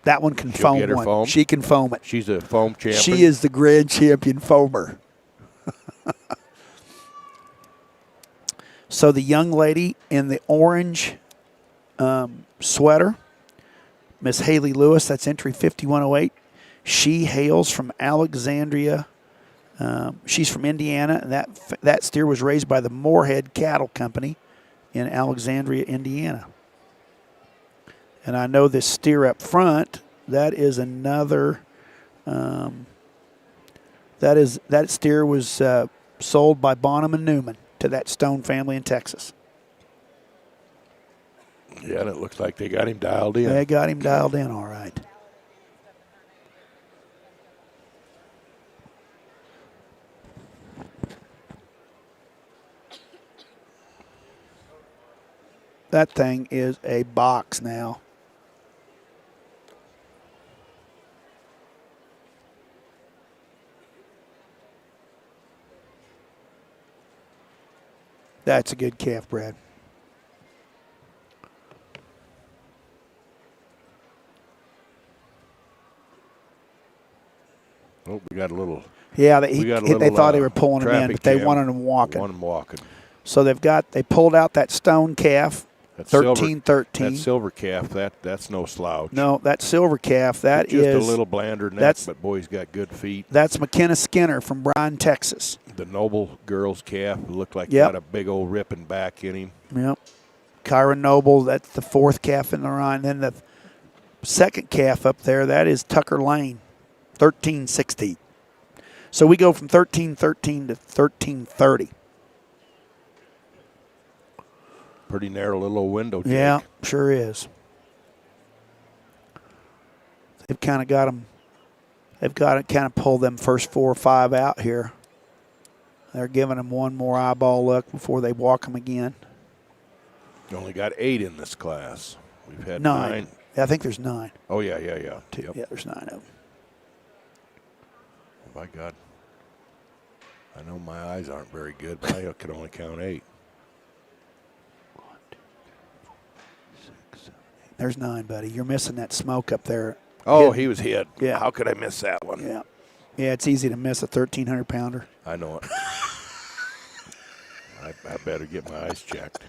That one can foam get her one. foamed? She can foam it. She's a foam champion. She is the grand champion foamer. So the young lady in the orange sweater, Miss Haley Lewis, that's entry 5108. She hails from Alexandria. She's from Indiana, and that steer was raised by the Moorhead Cattle Company in Alexandria, Indiana. And I know this steer up front, that is another, that steer was sold by Bonham and Newman to that Stone family in Texas. Yeah, and it looks like they got him dialed in. They got him dialed in all right. That thing is a box now. That's a good calf, Brad. Oh, we got a little. Yeah, they thought they were pulling him in, but they wanted him walking. Want him walking. So they pulled out that stone calf, 13-13. That silver calf, that's no slouch. No, that silver calf, that just is a little blander neck, but boy, he's got good feet. That's McKenna Skinner from Bryan, Texas. The Noble girl's calf looked like got a big old ripping back in him. Yep. Kyra Noble, that's the fourth calf in the line. Then the second calf up there, that is Tucker Lane, 13-16. So we go from 13-13 to 13-30. Pretty narrow little window, Jake. Yeah, sure is. They've kind of got them. They've got to kind of pull them first 4 or 5 out here. They're giving them one more eyeball look before they walk them again. You only got 8 in this class. We've had 9. I think there's 9. Oh, yeah. Yep. Yeah, there's 9 of them. Oh, my God. I know my eyes aren't very good, but I can only count 8. There's 9, buddy. You're missing that smoke up there. Oh, he was hit. Yeah. How could I miss that one? Yeah. Yeah, it's easy to miss a 1,300-pounder. I know it. I better get my eyes checked.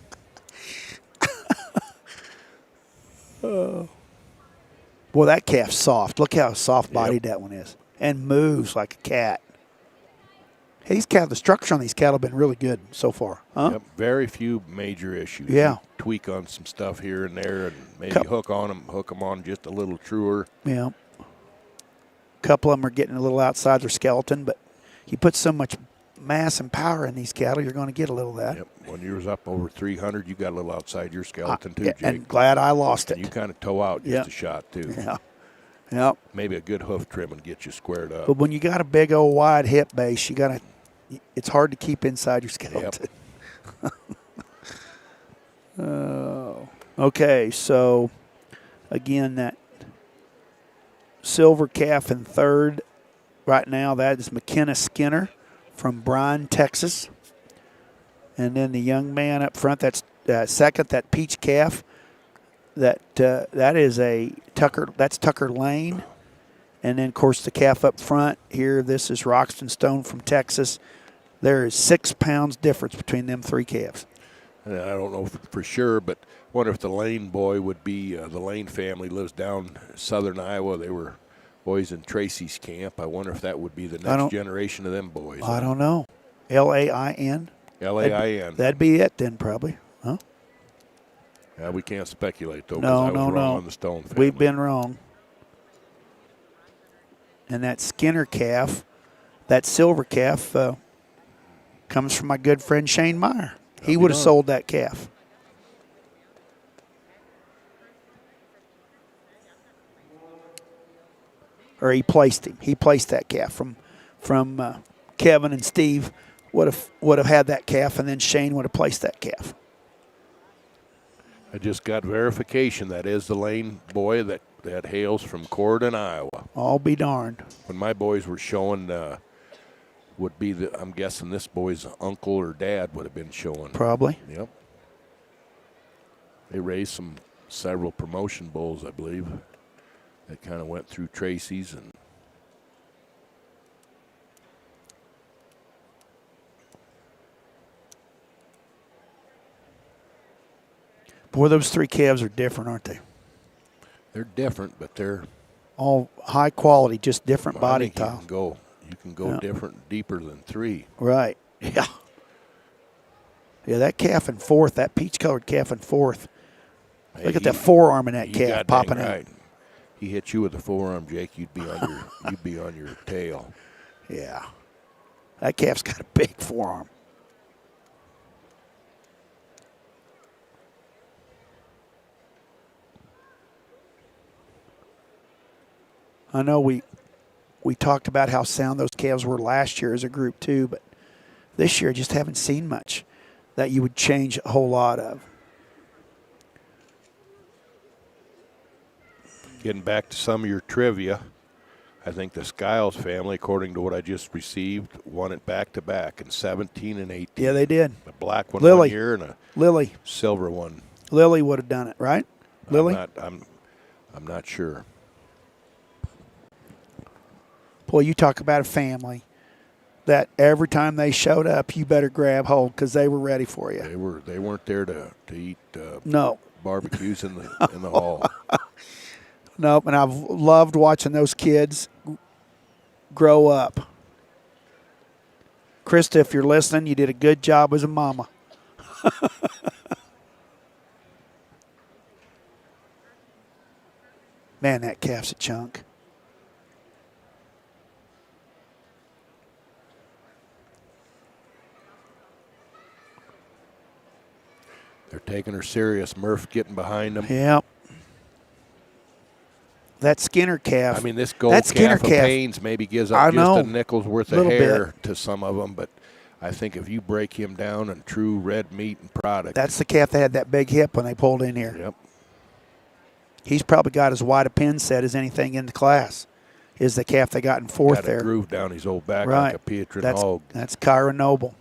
Well, that calf's soft. Look how soft-bodied that one is. And moves like a cat. Hey, the structure on these cattle have been really good so far. Huh? Yep, very few major issues. Yeah. You tweak on some stuff here and there and maybe hook them on just a little truer. Yeah. A couple of them are getting a little outside their skeleton, but you put so much mass and power in these cattle, you're going to get a little of that. Yep. When yours up over 300, you got a little outside your skeleton too, Jake. And glad I lost it. And you kind of toe out just a shot too. Yeah. Yep. Maybe a good hoof trim and get you squared up. But when you got a big old wide hip base, it's hard to keep inside your skeleton. Yep. Okay, so again, that silver calf in third right now, that is McKenna Skinner from Bryan, Texas. And then the young man up front, that's second, that peach calf, that is that's Tucker Lane. And then, of course, the calf up front here, this is Roxton Stone from Texas. There is 6 pounds difference between them 3 calves. And I don't know for sure, but wonder if the Lane boy would be, the Lane family lives down southern Iowa. They were boys in Tracy's camp. I wonder if that would be the next generation of them boys. I don't know. L-A-I-N? L-A-I-N. That'd be it then, probably. Huh? Yeah, we can't speculate, though, No, because I was wrong on the Stone family. We've been wrong. And that Skinner calf, that silver calf, comes from my good friend Shane Meyer. He would have sold that calf. Or he placed him. He placed that calf from Kevin and Steve would have had that calf, and then Shane would have placed that calf. I just got verification that is the Lane boy that hails from Corydon, Iowa. I'll be darned. When my boys were showing, would be I'm guessing this boy's uncle or dad would have been showing. Probably. Yep. They raised several promotion bulls, I believe, that kind of went through Tracy's and. Boy, those 3 calves are different, aren't they? They're different, but they're all high quality, just different body style. You can go different, deeper than 3. Right. Yeah. Yeah, that calf in fourth, that peach-colored calf in fourth. Hey, look at that forearm in that calf popping out. He hit you with a forearm, Jake. You'd be on your tail. Yeah. That calf's got a big forearm. I know we talked about how sound those calves were last year as a group too, but this year I just haven't seen much that you would change a whole lot of. Getting back to some of your trivia, I think the Skiles family, according to what I just received, won it back-to-back in 17 and 18. Yeah, they did. A black one Lily. 1 year and a silver one. Lily would have done it, right? Lily? I'm not sure. Boy, you talk about a family that every time they showed up, you better grab hold because they were ready for you. They weren't there to eat no barbecues in the hall. Nope, and I've loved watching those kids grow up. Krista, if you're listening, you did a good job as a mama. Man, that calf's a chunk. They're taking her serious. Murph getting behind them. Yep. That Skinner calf. I mean, this gold calf of Payne's maybe gives up just a nickel's worth of hair to some of them, but I think if you break him down in true red meat and product. That's the calf that had that big hip when they pulled in here. Yep. He's probably got as wide a pin set as anything in the class. is the calf they got in fourth Got a there. groove down his old back Right. like a Pietrin That's hog. Kyra Noble.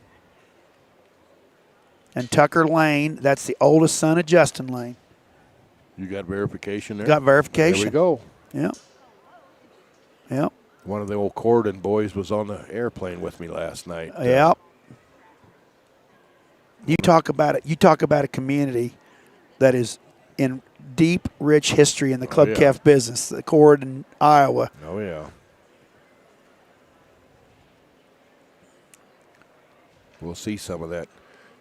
And Tucker Lane, that's the oldest son of Justin Lane. You got verification there? Got verification. There we go. Yep. Yep. One of the old Corden boys was on the airplane with me last night. Yep. You talk about it. You talk about a community that is in deep, rich history in the club yeah. calf business. The Corden, Iowa. Oh, yeah. We'll see some of that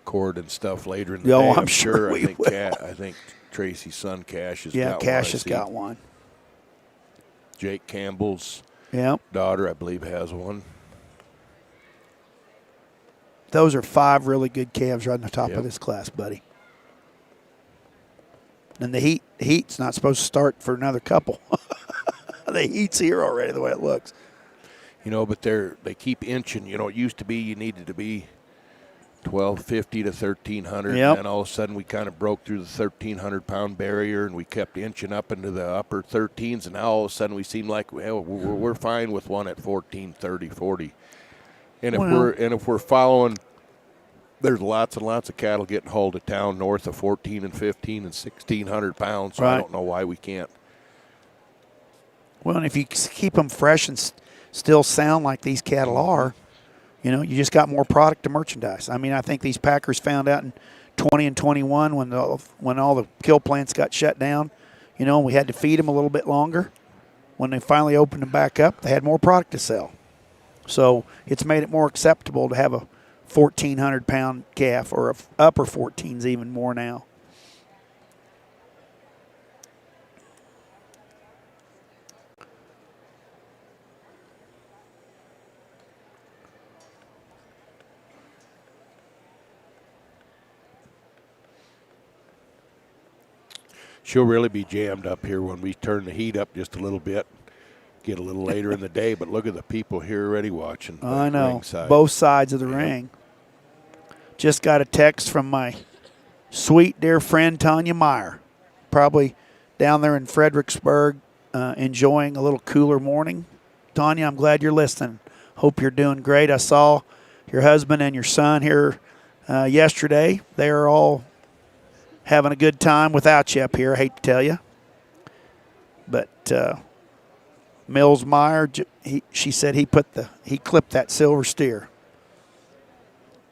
Corden stuff later in the Oh, day. I'm sure we will. I think Tracy's son Cash has Yeah, got Cash one. has got one. Jake Campbell's Yep. daughter, I believe, has one. Those are 5 really good calves right on the top Yep. of this class, buddy. And the heat's not supposed to start for another couple. The heat's here already, the way it looks. You know, but they keep inching. You know, it used to be you needed to be 1,250 to 1,300. Yep. And then all of a sudden we kind of broke through the 1,300-pound barrier, and we kept inching up into the upper 13s. And now all of a sudden we seem like we're fine with one at 14, 30, 40. And if we're following, there's lots and lots of cattle getting hauled to town north of 14 and 15 and 1,600 pounds. So Right. I don't know why we can't. Well, and if you keep them fresh and still sound like these cattle are, you know, you just got more product to merchandise. I mean, I think these packers found out in 20 and 21 when all the kill plants got shut down, you know, and we had to feed them a little bit longer. When they finally opened them back up, they had more product to sell. So it's made it more acceptable to have a 1,400-pound calf, or upper 14s even more now. She'll really be jammed up here when we turn the heat up just a little bit, get a little later in the day. But look at the people here already watching. I know, ringside. both sides of the ring. Just got a text from my sweet, dear friend Tanya Meyer, probably down there in Fredericksburg, enjoying a little cooler morning. Tanya, I'm glad you're listening. Hope you're doing great. I saw your husband and your son here yesterday. They are all having a good time without you up here, I hate to tell you. But Mills Meyer, she said he clipped that silver steer.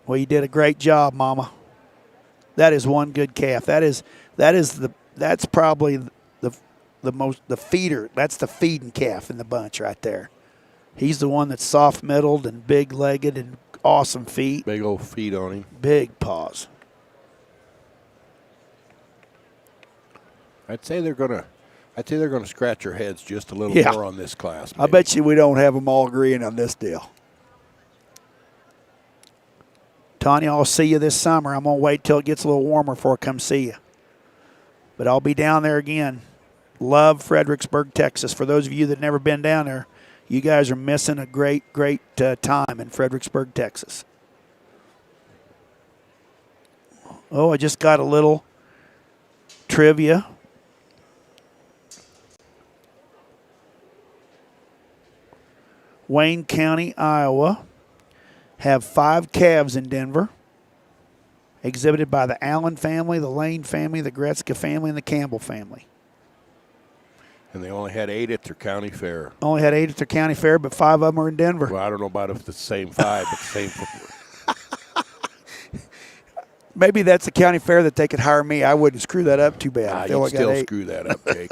Well, you did a great job, Mama. That is one good calf. That's probably the feeder. That's the feeding calf in the bunch right there. He's the one that's soft-middled and big-legged and awesome feet. Big old feet on him. Big paws. I'd say they're gonna scratch their heads just a little Yeah. more on this class. I bet you we don't have them all agreeing on this deal. Tanya, I'll see you this summer. I'm going to wait till it gets a little warmer before I come see you. But I'll be down there again. Love Fredericksburg, Texas. For those of you that have never been down there, you guys are missing a great time in Fredericksburg, Texas. Oh, I just got a little trivia. Wayne County, Iowa, have 5 calves in Denver, exhibited by the Allen family, the Lane family, the Gretzka family, and the Campbell family. And they only had 8 at their county fair. Only had 8 at their county fair, but 5 of them are in Denver. Well, I don't know about if it's the same 5, but the same. Maybe that's the county fair that they could hire me. I wouldn't screw that up too bad. I You'd still 8. screw that up, Jake.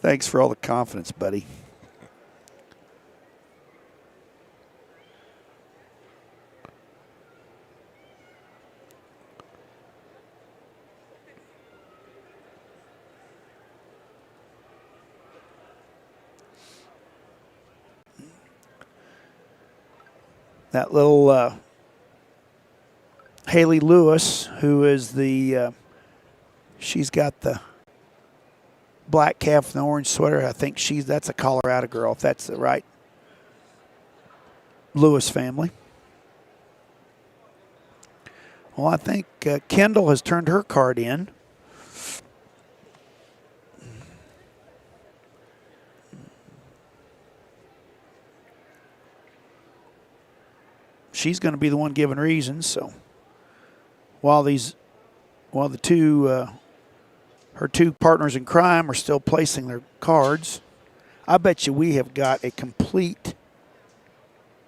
Thanks for all the confidence, buddy. That little Haley Lewis, who is she's got the black calf and the orange sweater. I think that's a Colorado girl, if that's the right Lewis family. Well, I think Kendall has turned her card in. she's going to be the one giving reasons. So while the two her two partners in crime are still placing their cards, I bet you we have got a complete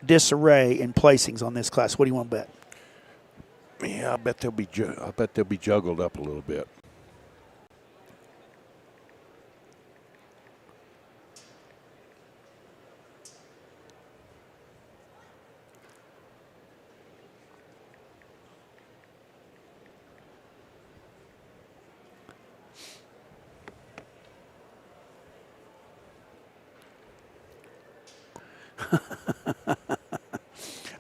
disarray in placings on this class. What do you want to bet? Yeah, I bet they'll be juggled up a little bit.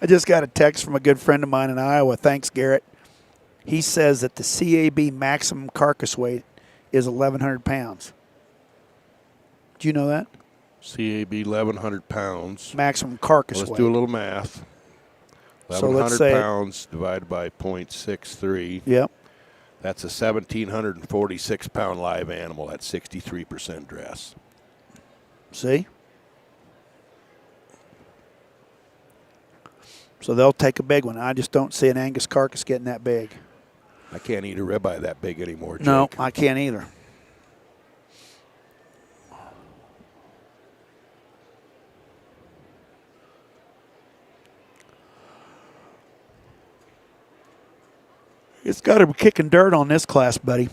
I just got a text from a good friend of mine in Iowa. Thanks, Garrett. He says that the CAB maximum carcass weight is 1,100 pounds. Do you know that? CAB 1,100 pounds. Maximum carcass Let's weight. do a little math. So 1,100 let's say pounds divided by 0.63. Yep. That's a 1,746 pound live animal. That's 63% dress. See? So they'll take a big one. I just don't see an Angus carcass getting that big. I can't eat a ribeye that big anymore, Jake. No, I can't either. It's got to be kicking dirt on this class, buddy.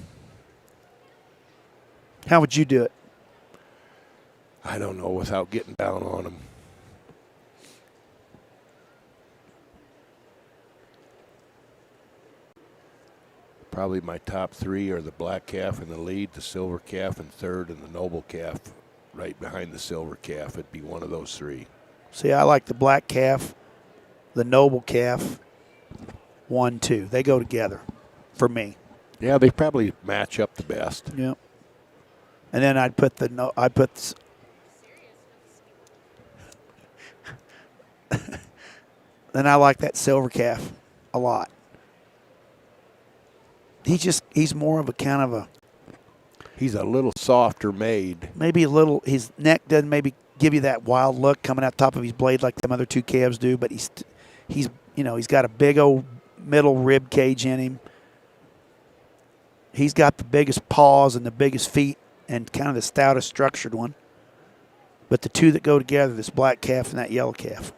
How would you do it? I don't know without getting down on them. Probably my top three are the black calf in the lead, the silver calf in third, and the noble calf right behind the silver calf. It'd be one of those three. See, I like the black calf, the noble calf, 1, 2. They go together for me. Yeah, they probably match up the best. Yep. And then I'd put then I like that silver calf a lot. He's more of a kind of a, He's a little softer made. maybe a little, his neck doesn't maybe give you that wild look coming out top of his blade like them other two calves do, but he's got a big old middle rib cage in him. He's got the biggest paws and the biggest feet and kind of the stoutest structured one. But the two that go together, this black calf and that yellow calf.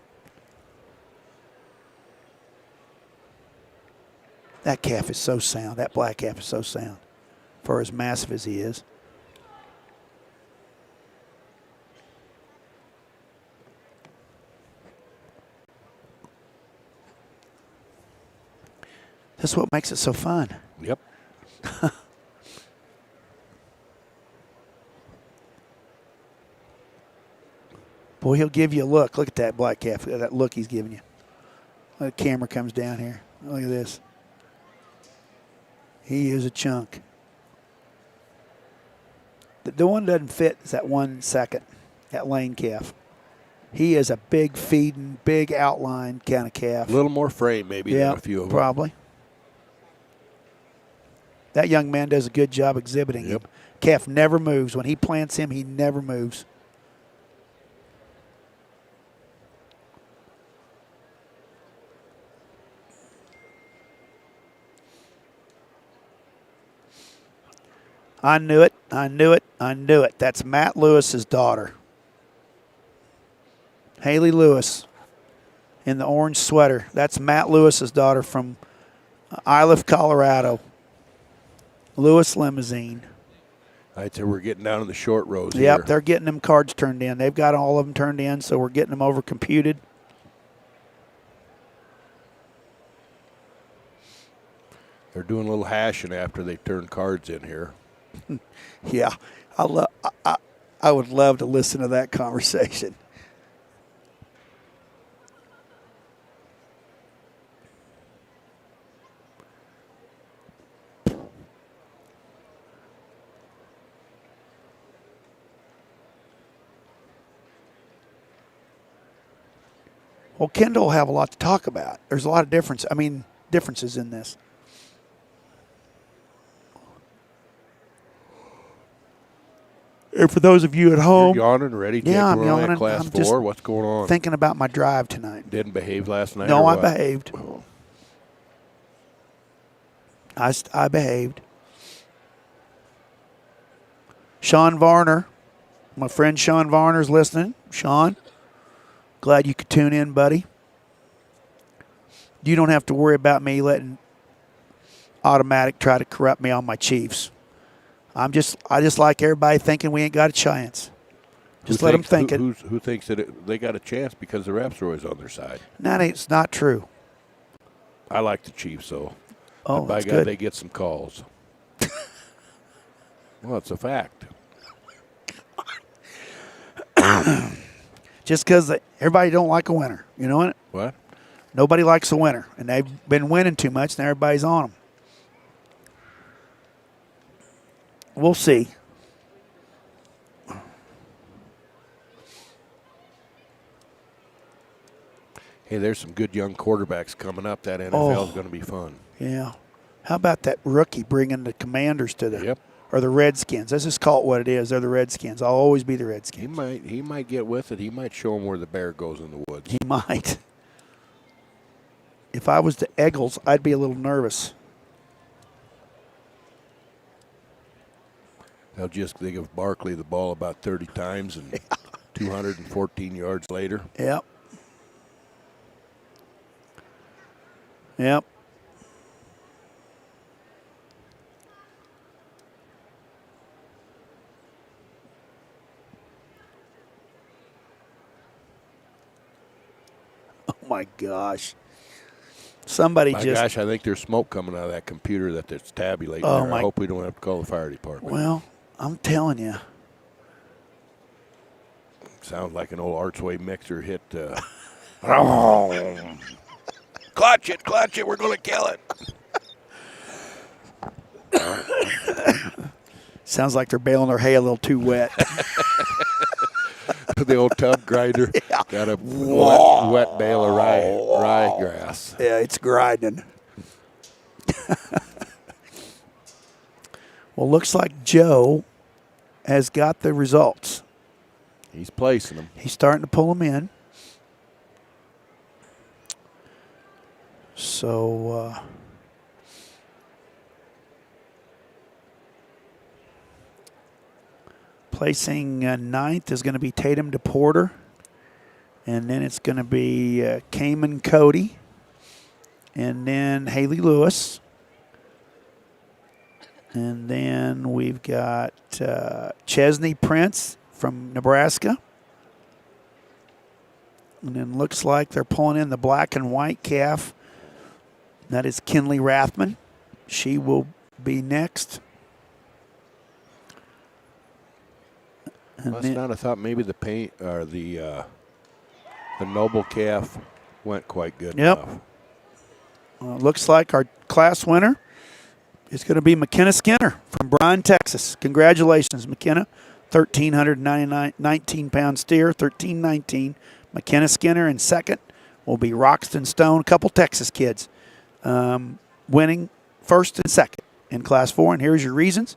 That calf is so sound. That black calf is so sound for as massive as he is. That's what makes it so fun. Yep. Boy, he'll give you a look. Look at that black calf. That look he's giving you. The camera comes down here. Look at this. He is a chunk. The one that doesn't fit is that 1 second, that lane calf. He is a big feeding, big outline kind of calf. A little more frame maybe than a few of them. Probably. That young man does a good job exhibiting him. Calf never moves. When he plants him, he never moves. I knew it. I knew it. I knew it. That's Matt Lewis's daughter. Haley Lewis in the orange sweater. That's Matt Lewis's daughter from Iliff, Colorado. Lewis Limousine. All right, so we're getting down to the short rows here. Yep, they're getting them cards turned in. They've got all of them turned in, so we're getting them over computed. They're doing a little hashing after they turn cards in here. Yeah, I would love to listen to that conversation. Well, Kendall will have a lot to talk about. There's a lot of differences in this. And for those of you at home, You're yawning, ready? Yeah, I'm We're only at yawning. Class I'm 4. just What's going on? thinking about my drive tonight. Didn't behave last night? No, or I what? behaved. I behaved. Sean Varner, my friend Sean Varner's listening. Sean, glad you could tune in, buddy. You don't have to worry about me letting Automatic try to corrupt me on my Chiefs. I just like everybody thinking we ain't got a chance. Just let them think it. Who thinks that they got a chance because the refs are always on their side? It's not true. I like the Chiefs, though. Oh, But by that's God, good. they get some calls. Well, it's a fact. Just because everybody don't like a winner. You know what? What? Nobody likes a winner, and they've been winning too much, and everybody's on them. We'll see. Hey, there's some good young quarterbacks coming up. That NFL is going to be fun. Yeah. How about that rookie bringing the Commanders to the Yep. or the Redskins? Let's just call it what it is. They're the Redskins. I'll always be the He Redskins. might get with it. He might show them where the bear goes in the woods. He might. If I was the Eagles, I'd be a little nervous. They'll just give Barkley the ball about 30 times and 214 yards later. Yep. Yep. Oh my gosh. Somebody My just gosh, I think there's smoke coming out of that computer that's tabulating Oh, there. my- I hope we don't have to call the fire department. well, I'm telling you. Sounds like an old Archway mixer hit. Clutch it, we're going to kill it. Sounds like they're baling their hay a little too wet. The old tub grinder got a wet bale of rye grass. Yeah, it's grinding. Well, looks like Joe has got the results. He's placing them. He's starting to pull them in. So, placing ninth is going to be Tatum DePorter. And then it's going to be Cayman Cody. And then Haley Lewis. And then we've got Chesney Prince from Nebraska. And then looks like they're pulling in the black and white calf. That is Kinley Rathman. She will be next. And Must not have thought maybe the paint or the noble calf went quite good Yep. enough. Looks like our class winner is going to be McKenna Skinner from Bryan, Texas. Congratulations, McKenna. 1,319-pound steer, 1319. McKenna Skinner in second will be Roxton Stone, a couple Texas kids, winning first and second in Class 4. And here's your reasons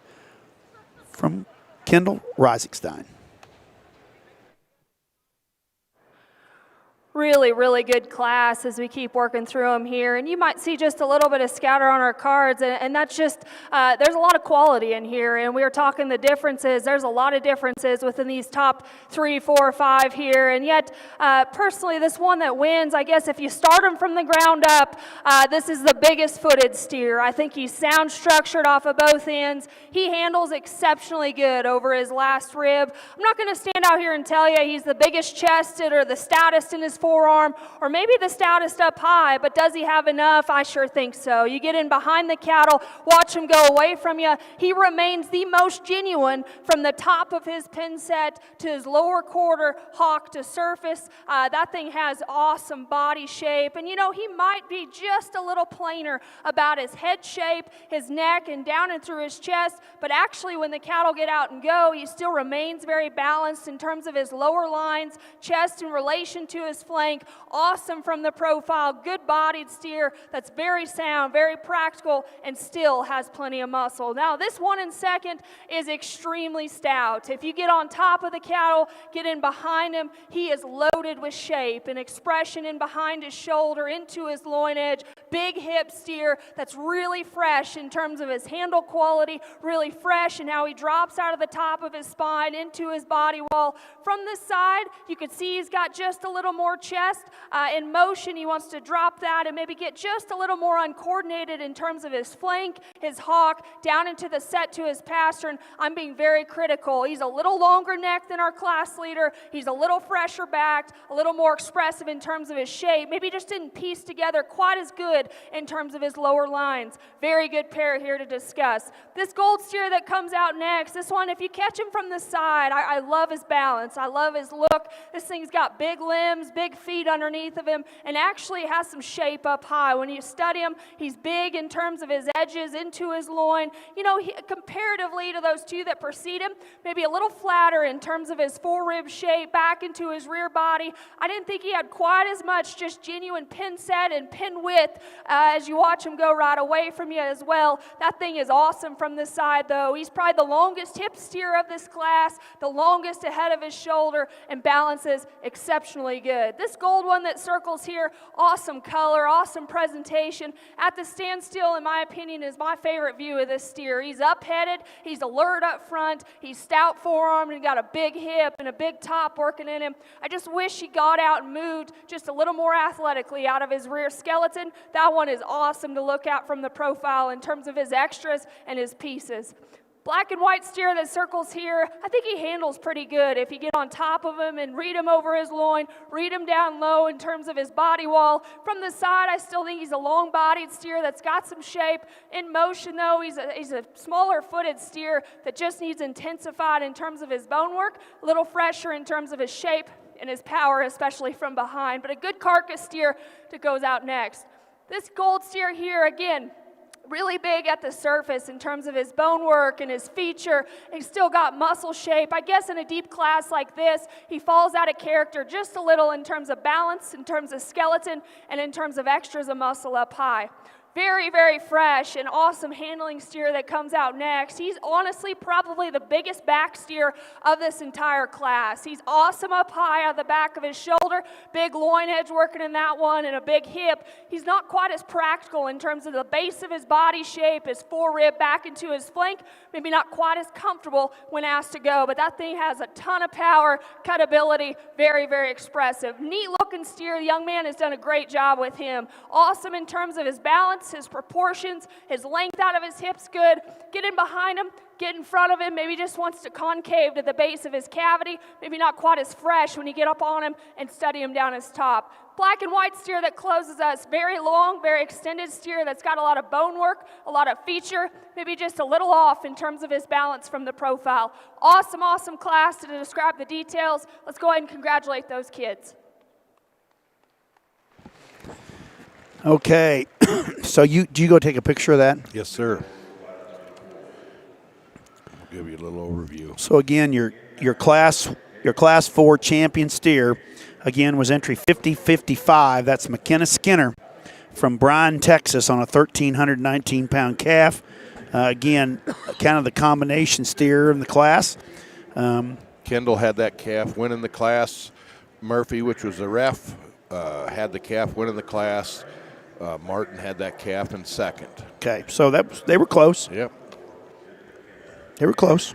from Kendall Reisigstein. Really, really good class as we keep working through them here. And you might see just a little bit of scatter on our cards, and that's just, there's a lot of quality in here. And we were talking the differences. There's a lot of differences within these top 3, 4, 5 here. And yet, personally, this one that wins, I guess if you start him from the ground up, this is the biggest footed steer. I think he's sound structured off of both ends. He handles exceptionally good over his last rib. I'm not going to stand out here and tell you he's the biggest chested or the stoutest in his forearm, or maybe the stoutest up high, but does he have enough? I sure think so. You get in behind the cattle, watch him go away from you. He remains the most genuine from the top of his pin set to his lower quarter, hock to surface. That thing has awesome body shape, and you know, he might be just a little plainer about his head shape, his neck, and down and through his chest, but actually when the cattle get out and go, he still remains very balanced in terms of his lower lines, chest in relation to his flank, flank. Awesome from the profile, good-bodied steer that's very sound, very practical, and still has plenty of muscle. Now, this one in second is extremely stout. If you get on top of the cattle, get in behind him, he is loaded with shape and expression in behind his shoulder, into his loin edge. Big hip steer that's really fresh in terms of his handle quality, really fresh in how he drops out of the top of his spine into his body wall. From this side, you can see he's got just a little more chest. In motion, he wants to drop that and maybe get just a little more uncoordinated in terms of his flank, his hock, down into the set to his pastern. I'm being very critical. He's a little longer neck than our class leader. He's a little fresher backed, a little more expressive in terms of his shape. Maybe just didn't piece together quite as good in terms of his lower lines. Very good pair here to discuss. This gold steer that comes out next, this one, if you catch him from the side, I love his balance. I love his look. This thing's got big limbs, big feet underneath of him, and actually has some shape up high. When you study him, he's big in terms of his edges into his loin. You know, comparatively to those two that precede him, maybe a little flatter in terms of his forerib shape back into his rear body. I didn't think he had quite as much just genuine pin set and pin width as you watch him go right away from you as well. That thing is awesome from this side, though. He's probably the longest hip steer of this class, the longest ahead of his shoulder, and balances exceptionally good. This gold one that circles here, awesome color, awesome presentation. At the standstill, in my opinion, is my favorite view of this steer. He's up-headed, he's alert up front, he's stout forearm, and got a big hip and a big top working in him. I just wish he got out and moved just a little more athletically out of his rear skeleton. That one is awesome to look at from the profile in terms of his extras and his pieces. Black and white steer that circles here, I think he handles pretty good. If you get on top of him and read him over his loin, read him down low in terms of his body wall. From the side, I still think he's a long-bodied steer that's got some shape. In motion, though, he's a smaller-footed steer that just needs intensified in terms of his bone work, a little fresher in terms of his shape and his power, especially from behind. But a good carcass steer that goes out next. This gold steer here, again, really big at the surface in terms of his bone work and his feature. He's still got muscle shape. I guess in a deep class like this, he falls out of character just a little in terms of balance, in terms of skeleton, and in terms of extras of muscle up high. Very, very fresh and awesome handling steer that comes out next. He's honestly probably the biggest back steer of this entire class. He's awesome up high on the back of his shoulder, big loin edge working in that one, and a big hip. He's not quite as practical in terms of the base of his body shape, his forerib back into his flank, maybe not quite as comfortable when asked to go, but that thing has a ton of power, cutability, very, very expressive. Neat looking steer. The young man has done a great job with him. Awesome in terms of his balance, his proportions, his length out of his hips good. Get in behind him, get in front of him, maybe just wants to concave to the base of his cavity, maybe not quite as fresh when you get up on him and study him down his top. Black and white steer that closes us, very long, very extended steer that's got a lot of bone work, a lot of feature, maybe just a little off in terms of his balance from the profile. Awesome, awesome class to describe the details. Let's go ahead and congratulate those kids. Okay, so do you go take a picture of that? Yes, sir. I'll give you a little overview. So again, your class 4 champion steer, again, was entry 5055. That's McKenna Skinner from Bryan, Texas, on a 1,319-pound calf. Again, kind of the combination steer in the class. Kendall had that calf win in the class. Murphy, which was the ref, had the calf win in the class. Martin had that calf in second. Okay, so they were close. Yep. They were close.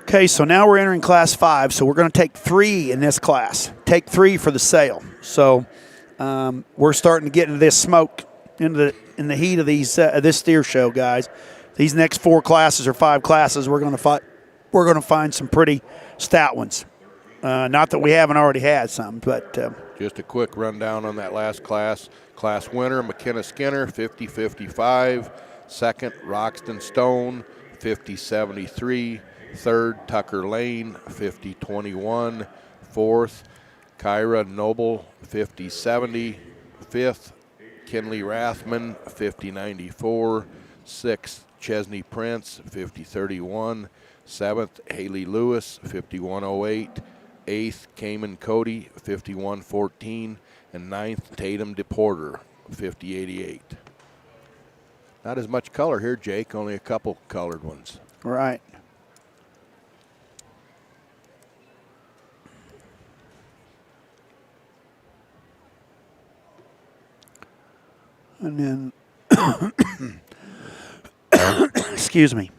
Okay, so now we're entering class 5, so we're going to take 3 in this class. Take 3 for the sale. So we're starting to get into this smoke, in the heat of this steer show, guys. These next 4 classes or 5 classes, we're going to find some pretty stout ones. Not that we haven't already had some, but just a quick rundown on that last class. Class winner, McKenna Skinner, 50-55. Second, Roxton Stone, 50-73. Third, Tucker Lane, 50-21. Fourth, Kyra Noble, 50-70. Fifth, Kinley Rathman, 50-94. Sixth, Chesney Prince, 50-31. Seventh, Haley Lewis, 51-08. 8th, Cayman Cody, 51-14. And 9th, Tatum DePorter, 50-88. Not as much color here, Jake, only a couple colored ones. Right. And then, excuse me.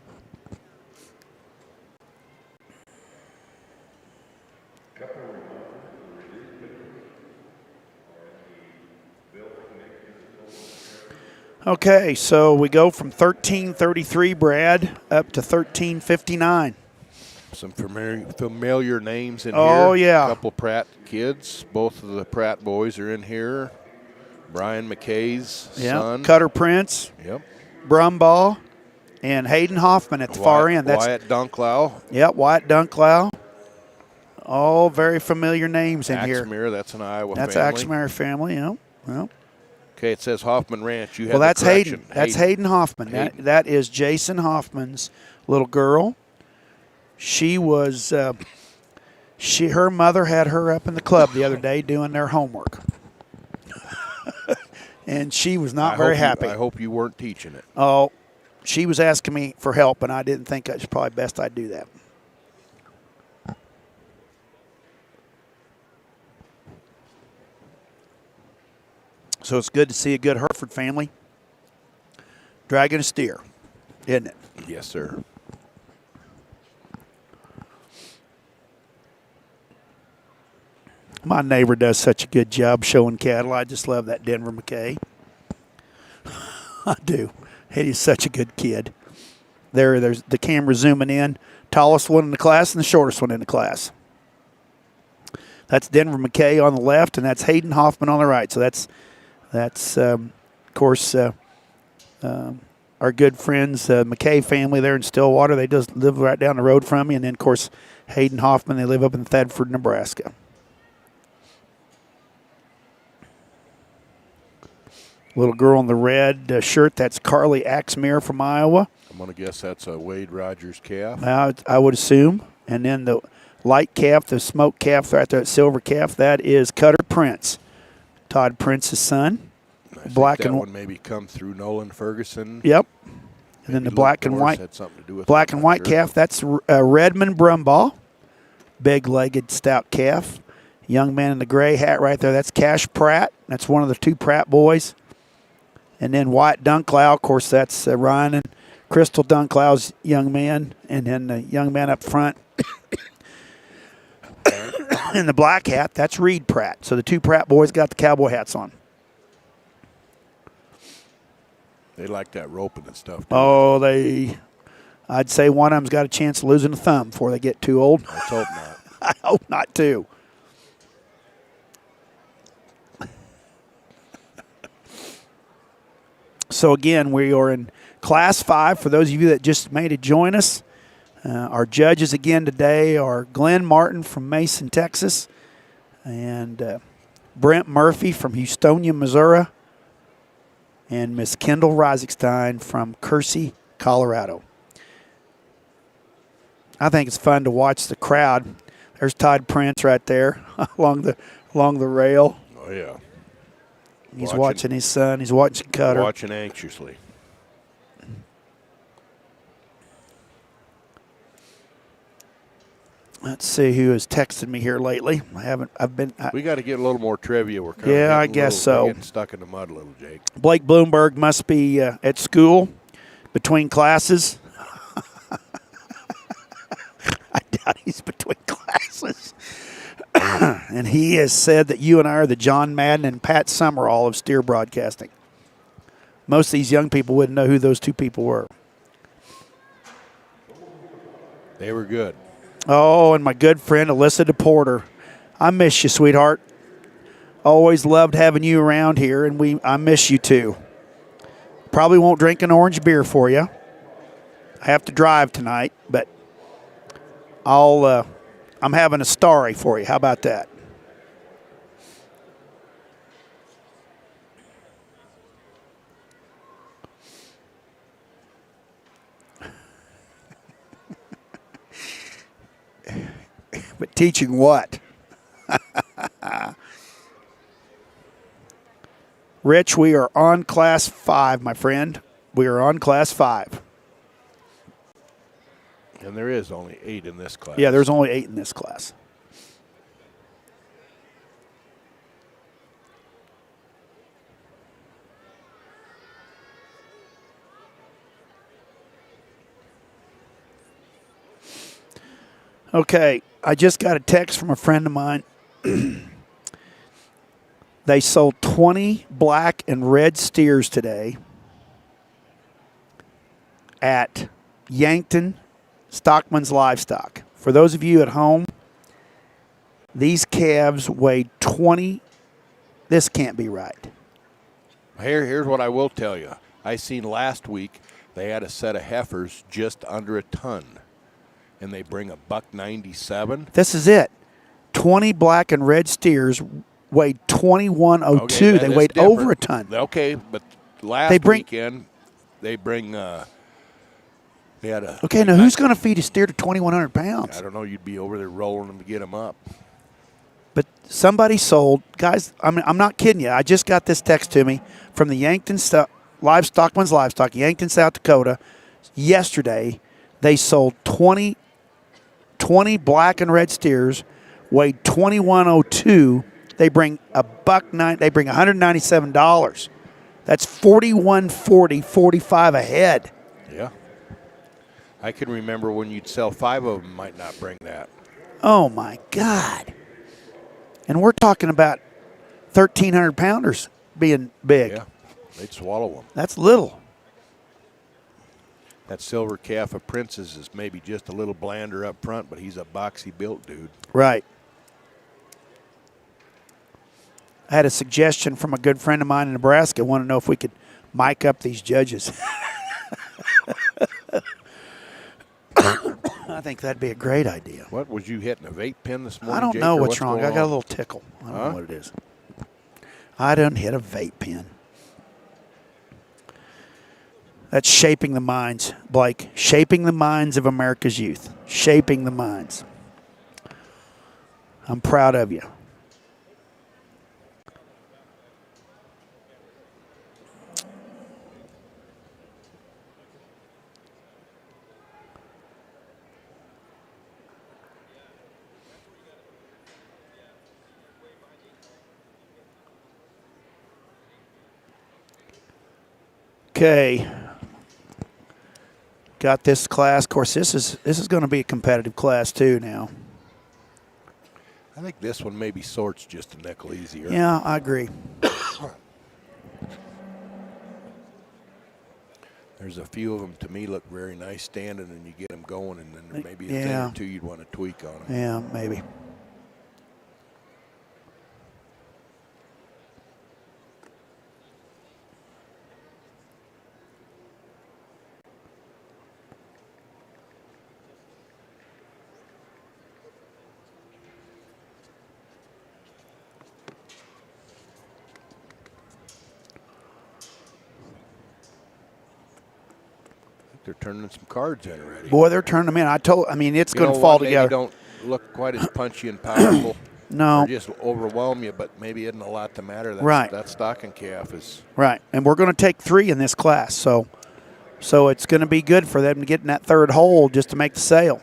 Okay, so we go from 1333, Brad, up to 1359. Some familiar names in here. Oh, yeah. A couple Pratt kids. Both of the Pratt boys are in here. Brian McKay's son. Cutter Prince, Yep. Brumbaugh, and Hayden Hoffman at the far end. That's Wyatt Dunklau. Yep, Wyatt Dunklau. All very familiar names in here. Axmere, that's an Iowa That's family. Axmere family, yep. Yep. Okay, it says Hoffman Ranch. You have Well, the that's correction. Hayden. That's Hayden Hoffman. Hayden. That is Jason Hoffman's little girl. She was, her mother had her up in the club the other day doing their homework. And she was not very happy. I hope you weren't teaching it. Oh, she was asking me for help, and I didn't think it's probably best I do that. So it's good to see a good Hereford family dragging a steer, isn't it? Yes, sir. My neighbor does such a good job showing cattle. I just love that Denver McKay. I do. He's such a good kid. There's the camera zooming in. Tallest one in the class and the shortest one in the class. That's Denver McKay on the left, and that's Hayden Hoffman on the right. So that's of course, our good friends, McKay family there in Stillwater. They just live right down the road from me. And then, of course, Hayden Hoffman, they live up in Thadford, Nebraska. Little girl in the red shirt, that's Carly Axmere from Iowa. I'm going to guess that's a Wade Rogers calf. I would assume. And then the light calf, the smoke calf right there, that silver calf, that is Cutter Prince, Todd Prince's son. I Black think that and one maybe come through Nolan Ferguson. Yep. And then Maybe the black Luke and Morris white, had something to do with black it, and I'm white not sure. calf, that's Redmond Brumbaugh, big-legged stout calf. Young man in the gray hat right there, that's Cash Pratt. That's one of the two Pratt boys. And then Wyatt Dunklau, of course, that's Ryan and Crystal Dunklau's young man. And then the young man up front in the black hat, that's Reed Pratt. So the two Pratt boys got the cowboy hats on. They like that roping and stuff. Oh, I'd say one of them's got a chance of losing a thumb before they get too old. Let's hope not. I hope not, too. So, again, we are in Class 5. For those of you that just made it join us, our judges again today are Glenn Martin from Mason, Texas, and Brent Murphy from Houstonia, Missouri, and Miss Kendall Reisigstein from Kersey, Colorado. I think it's fun to watch the crowd. There's Todd Prince right there along the rail. Oh, yeah. He's watching his son. He's watching Cutter. Watching anxiously. Let's see who has texted me here lately. We got to get a little more trivia. We're Yeah, I guess so. We're getting stuck in the mud a little, Jake. Blake Bloomberg must be at school between classes. I doubt he's between classes. And he has said that you and I are the John Madden and Pat Summerall of steer broadcasting. Most of these young people wouldn't know who those two people were. They were good. Oh, and my good friend Alyssa DePorter. I miss you, sweetheart. Always loved having you around here, and I miss you too. Probably won't drink an orange beer for you. I have to drive tonight, but I'm having a starry for you. How about that? But teaching what? Rich, we are on class 5, my friend. We are on class 5. And there is only 8 in this class. Yeah, there's only 8 in this class. Okay, I just got a text from a friend of mine. They sold 20 black and red steers today at Yankton Stockman's Livestock. For those of you at home, these calves weigh 20. This can't be right. Here's what I will tell you. I seen last week they had a set of heifers just under a ton, and they bring a $197. This is it. 20 black and red steers weighed 2102. Okay, they that weighed is different. over a ton. Okay, but last weekend they bring they had a. Okay, now who's going to feed a steer to 2,100 pounds? I don't know. You'd be over there rolling them to get them up. But somebody sold, guys, I'm not kidding you. I just got this text to me from the Yankton Stockman's Livestock, Yankton, South Dakota. Yesterday, they sold 20 black and red steers, weighed 2102. They bring they bring $197. That's $41.40, 45 a head. Yeah. I can remember when you'd sell 5 of them, might not bring that. Oh, my God. And we're talking about 1,300 pounders being big. Yeah, they'd swallow them. That's little. That silver calf of Prince's is maybe just a little blander up front, but he's a boxy built dude. Right. I had a suggestion from a good friend of mine in Nebraska. I want to know if we could mic up these judges. I think that'd be a great idea. What, was you hitting a vape pen this morning, I don't Jake, know or what's wrong. I got a little tickle. I don't know what it is. I done hit a vape pen. That's shaping the minds, Blake. Shaping the minds of America's youth. Shaping the minds. I'm proud of you. Okay. Got this class. Of course, this is going to be a competitive class too now. I think this one maybe sorts just a nickel easier. Yeah, I agree. There's a few of them to me look very nice standing, and you get them going, and then there may be a thing Yeah. or two you'd want to tweak on them. Yeah, maybe. They're turning some cards in already. Boy, they're turning them in. It's going to know fall what, maybe together. don't look quite as punchy and powerful. No. Or just overwhelm you, but maybe isn't a lot to matter. Right. That stocking calf is. Right, and we're going to take 3 in this class, so it's going to be good for them to get in that third hole just to make the sale.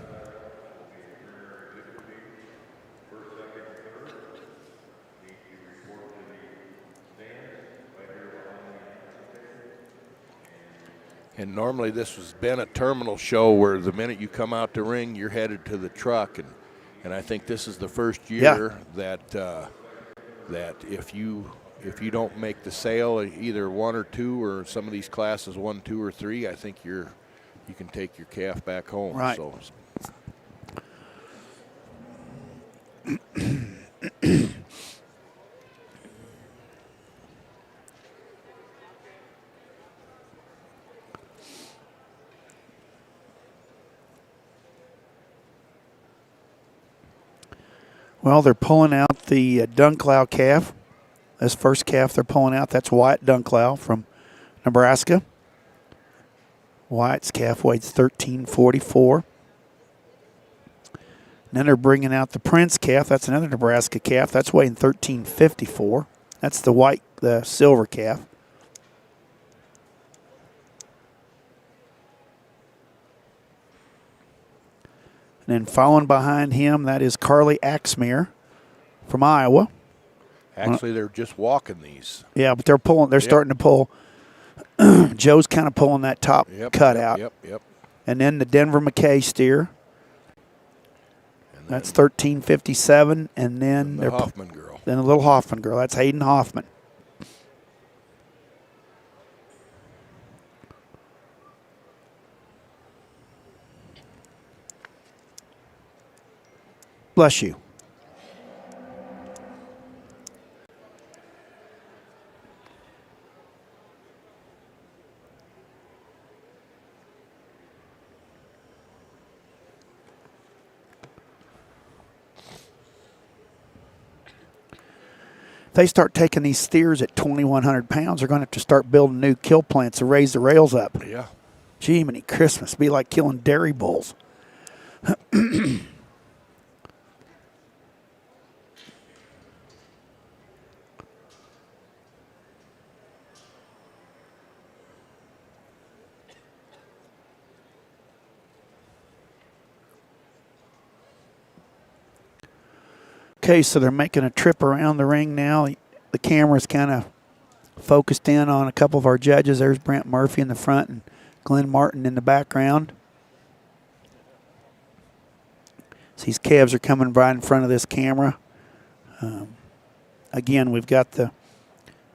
And normally this has been a terminal show where the minute you come out the ring, you're headed to the truck, and I think this is the first year that if you don't make the sale, either 1 or 2, or some of these classes 1, 2, or 3, I think you can take your calf back home. Right. So. Well, they're pulling out the Dunklow calf. This first calf they're pulling out, that's Wyatt Dunklow from Nebraska. Wyatt's calf weighs 1344. then they're bringing out the Prince calf. That's another Nebraska calf. That's weighing 1354. That's the silver calf. And then following behind him, that is Carly Axmere from Iowa. Actually, they're just walking these. Yeah, but they're pulling. They're starting to pull. Joe's kind of pulling that top cut out. Yep. And then the Denver McKay steer. That's 1357, and then the Hoffman girl. Then the little Hoffman girl. That's Hayden Hoffman. Bless you. If they start taking these steers at 2,100 pounds, they're going to have to start building new kill plants to raise the rails up. Yeah. Gee, many Christmas. Be like killing dairy bulls. Okay, so they're making a trip around the ring now. The camera's kind of focused in on a couple of our judges. There's Brent Murphy in the front and Glenn Martin in the background. So these calves are coming right in front of this camera. Again, we've got the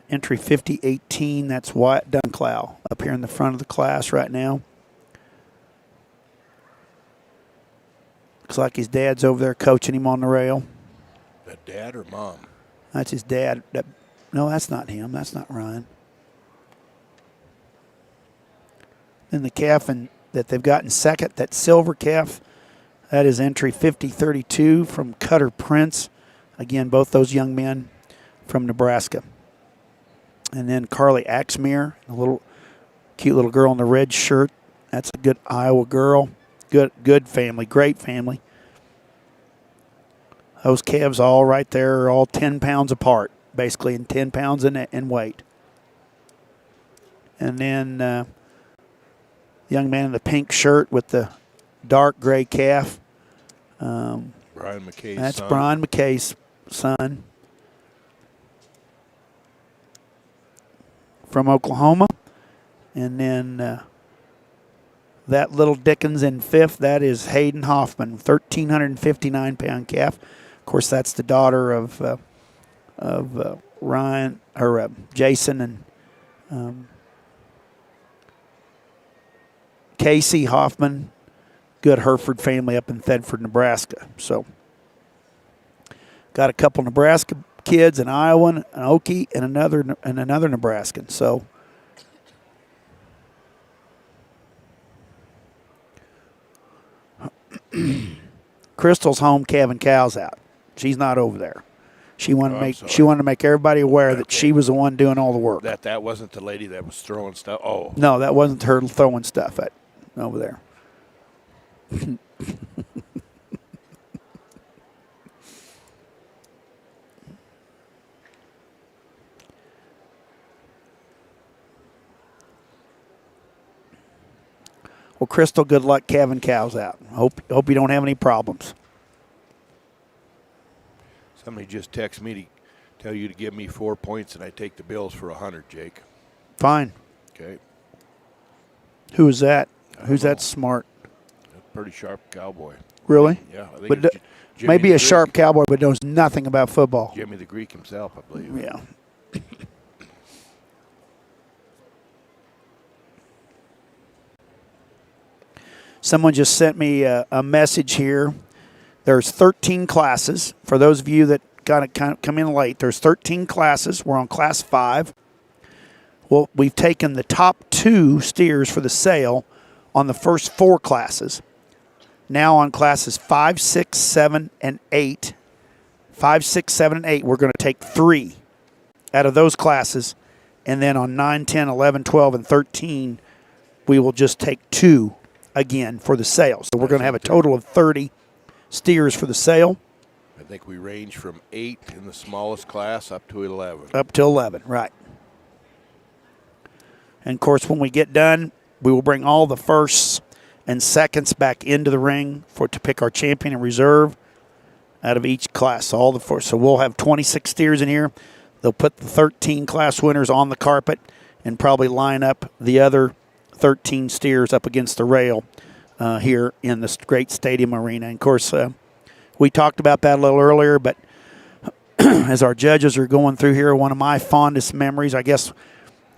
entry 5018. That's Wyatt Dunclow up here in the front of the class right now. Looks like his dad's over there coaching him on the rail. That dad or mom? That's his dad. No, that's not him. That's not Ryan. Then the calf that they've got in second, that silver calf, that is entry 5032 from Cutter Prince. Again, both those young men from Nebraska. And then Carly Axmere, a little cute little girl in the red shirt. That's a good Iowa girl. Good family, great family. Those calves all right there are all 10 pounds apart, basically, and 10 pounds in weight. And then the young man in the pink shirt with the dark gray calf. Brian McKay's That's son. Brian McKay's son from Oklahoma. And then that little Dickens in fifth, that is Hayden Hoffman, 1,359-pound calf. Of course, that's the daughter of Ryan or Jason and Casey Hoffman. Good Hereford family up in Thedford, Nebraska. So, got a couple Nebraska kids, an Iowan, an Okie, and another Nebraskan. So, Crystal's home calving cows out. She's not over there. She wanted to make everybody aware that she was the one doing all the work. That wasn't the lady that was throwing stuff. Oh. No, that wasn't her throwing stuff over there. Well, Crystal, good luck calving cows out. Hope you don't have any problems. Somebody just texted me to tell you to give me 4 points, and I take the Bills for 100, Jake. Fine. Okay. Who is that? Who's that smart? A pretty sharp cowboy. Really? Yeah. I think But it's Jimmy maybe the a Greek. sharp cowboy, but knows nothing about football. Jimmy the Greek himself, I believe. Yeah. Someone just sent me a message here. There's 13 classes. For those of you that got to kind of come in late, there's 13 classes. We're on class 5. Well, we've taken the top 2 steers for the sale on the first 4 classes. Now on classes 5, 6, 7, and 8. 5, 6, 7, and 8, we're going to take 3 out of those classes. And then on 9, 10, 11, 12, and 13, we will just take 2 again for the sale. So we're going to have a total of 30 steers for the sale. I think we range from 8 in the smallest class up to 11. Up to 11, right. And, of course, when we get done, we will bring all the firsts and seconds back into the ring to pick our champion and reserve out of each class. So all the first. So we'll have 26 steers in here. They'll put the 13 class winners on the carpet and probably line up the other 13 steers up against the rail here in this great stadium arena. And, of course, we talked about that a little earlier, but as our judges are going through here, one of my fondest memories, I guess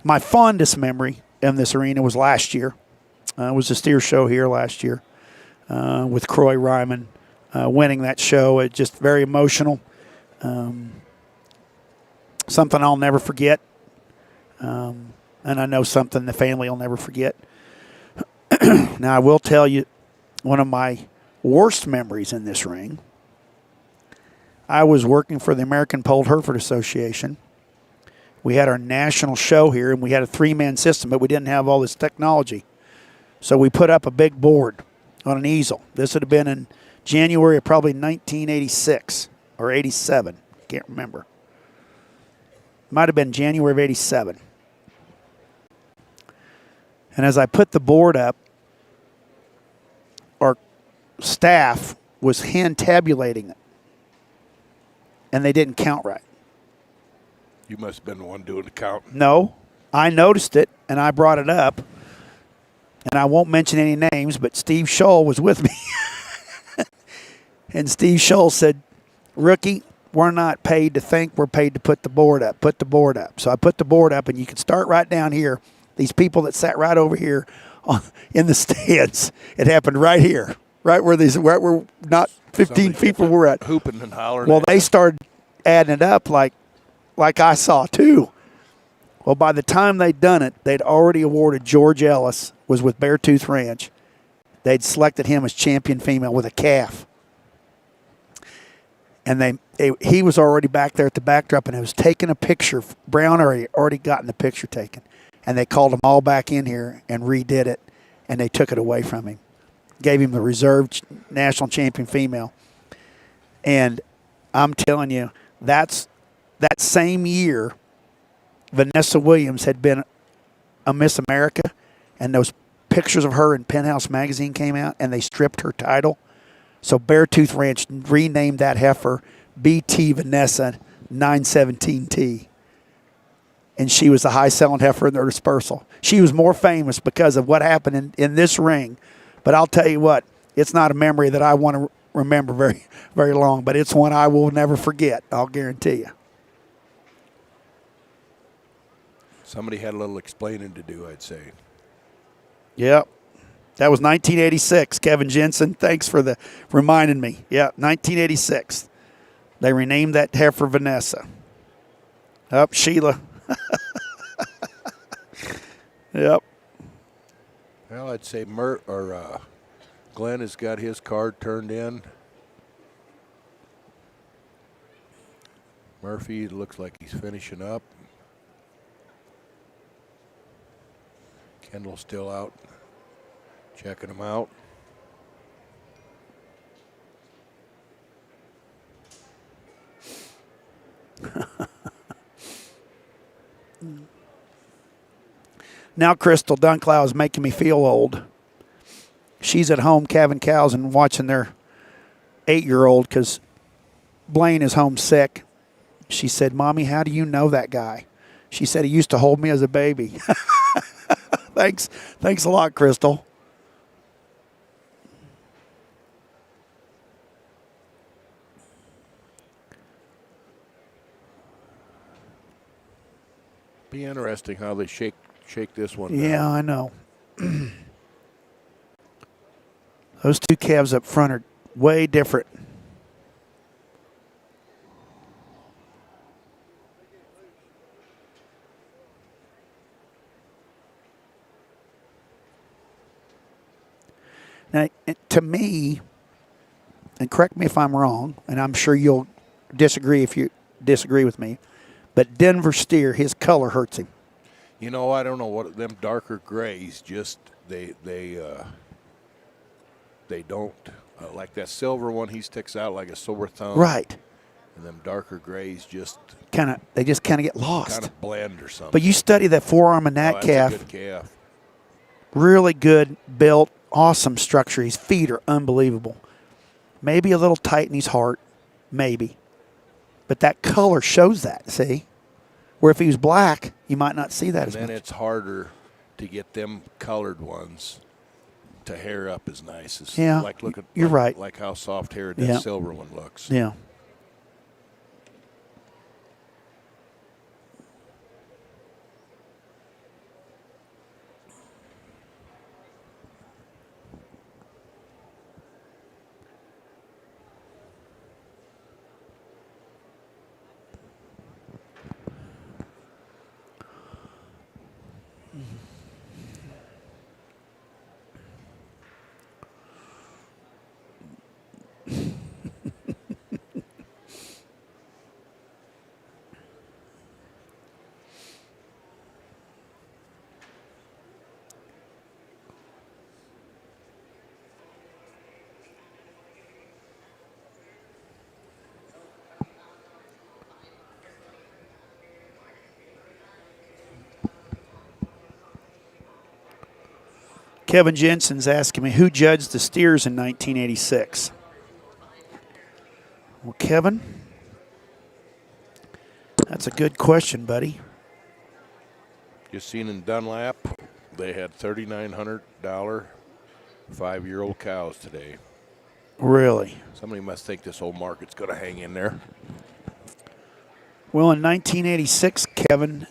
my fondest memory in this arena was last year. It was the steer show here last year with Croy Ryman winning that show. It's just very emotional. Something I'll never forget. And I know something the family will never forget. Now, I will tell you one of my worst memories in this ring. I was working for the American Polled Hereford Association. We had our national show here, and we had a 3-man system, but we didn't have all this technology. So we put up a big board on an easel. This would have been in January of probably 1986 or 87. Can't remember. Might have been January of 87. And as I put the board up, our staff was hand tabulating it. And they didn't count right. You must have been the one doing the count. No, I noticed it, and I brought it up. And I won't mention any names, but Steve Scholl was with me. And Steve Scholl said, "Rookie, we're not paid to think. We're paid to put the board up. Put the board up." So I put the board up, and you can start right down here. These people that sat right over here in the stands, it happened right here, right where we're not 15 feet from where we're at. Hooping and hollering. Well, they started adding it up like I saw too. Well, by the time they'd done it, they'd already awarded George Ellis, was with Beartooth Ranch. They'd selected him as champion female with a calf. And he was already back there at the backdrop, and it was taking a picture. Brown already gotten the picture taken. And they called them all back in here and redid it, and they took it away from him. Gave him the reserve national champion female. And I'm telling you, that same year, Vanessa Williams had been a Miss America, and those pictures of her in Penthouse magazine came out, and they stripped her title. So Beartooth Ranch renamed that heifer BT Vanessa 917T. And she was the high-selling heifer in their dispersal. She was more famous because of what happened in this ring. But I'll tell you what, it's not a memory that I want to remember very, very long, but it's one I will never forget, I'll guarantee you. Somebody had a little explaining to do, I'd say. Yep. That was 1986. Kevin Jensen, thanks for reminding me. Yeah, 1986. They renamed that heifer Vanessa. Up, Sheila. Yep. Well, I'd say Glenn has got his card turned in. Murphy looks like he's finishing up. Kendall's still out, checking him out. Now Crystal Dunklow is making me feel old. She's at home calving cows and watching their 8-year-old because Blaine is homesick. She said, "Mommy, how do you know that guy?" She said, "He used to hold me as a baby." Thanks a lot, Crystal. Be interesting how they shake this one down. Yeah, I know. Those two calves up front are way different. Now, to me, and correct me if I'm wrong, and I'm sure you'll disagree if you disagree with me, but Denver steer, his color hurts him. You know, I don't know what them darker grays just they don't Like that silver one, he sticks out like a sore thumb. Right. And them darker grays just They just kind of get lost. kind of blend or something. But you study that forearm and that that's calf. a good calf. Really good built, awesome structure. His feet are unbelievable. Maybe a little tight in his heart, maybe. But that color shows that, see? Where if he was black, you might not see that And as then much. it's harder to get them colored ones to hair up as nice as Yeah, you're right. Like how soft haired that Yeah. silver one looks. Yeah. Kevin Jensen's asking me who judged the steers in 1986. Well, Kevin, that's a good question, buddy. Just seen in Dunlap, they had $3,900 5-year-old cows today. Really? Somebody must think this whole market's going to hang in there. Well, in 1986, Kevin,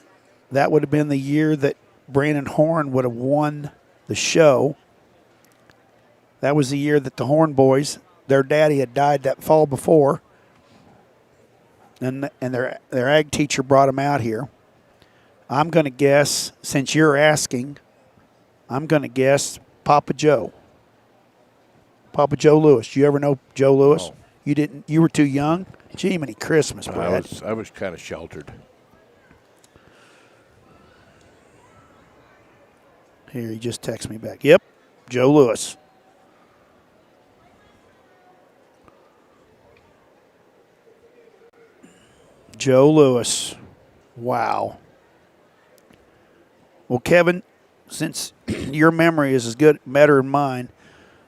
that would have been the year that Brandon Horn would have won the show. That was the year that the Horn boys, their daddy had died that fall before, and their ag teacher brought them out here. I'm going to guess, since you're asking, I'm going to guess Papa Joe. Papa Joe Lewis. You ever know Joe Lewis? No. You didn't. You were too young. Gee, many Christmas, Brad. I was kind of sheltered. Here, he just texted me back. Yep, Joe Lewis. Joe Lewis. Wow. Well, Kevin, since your memory is as good, better than mine,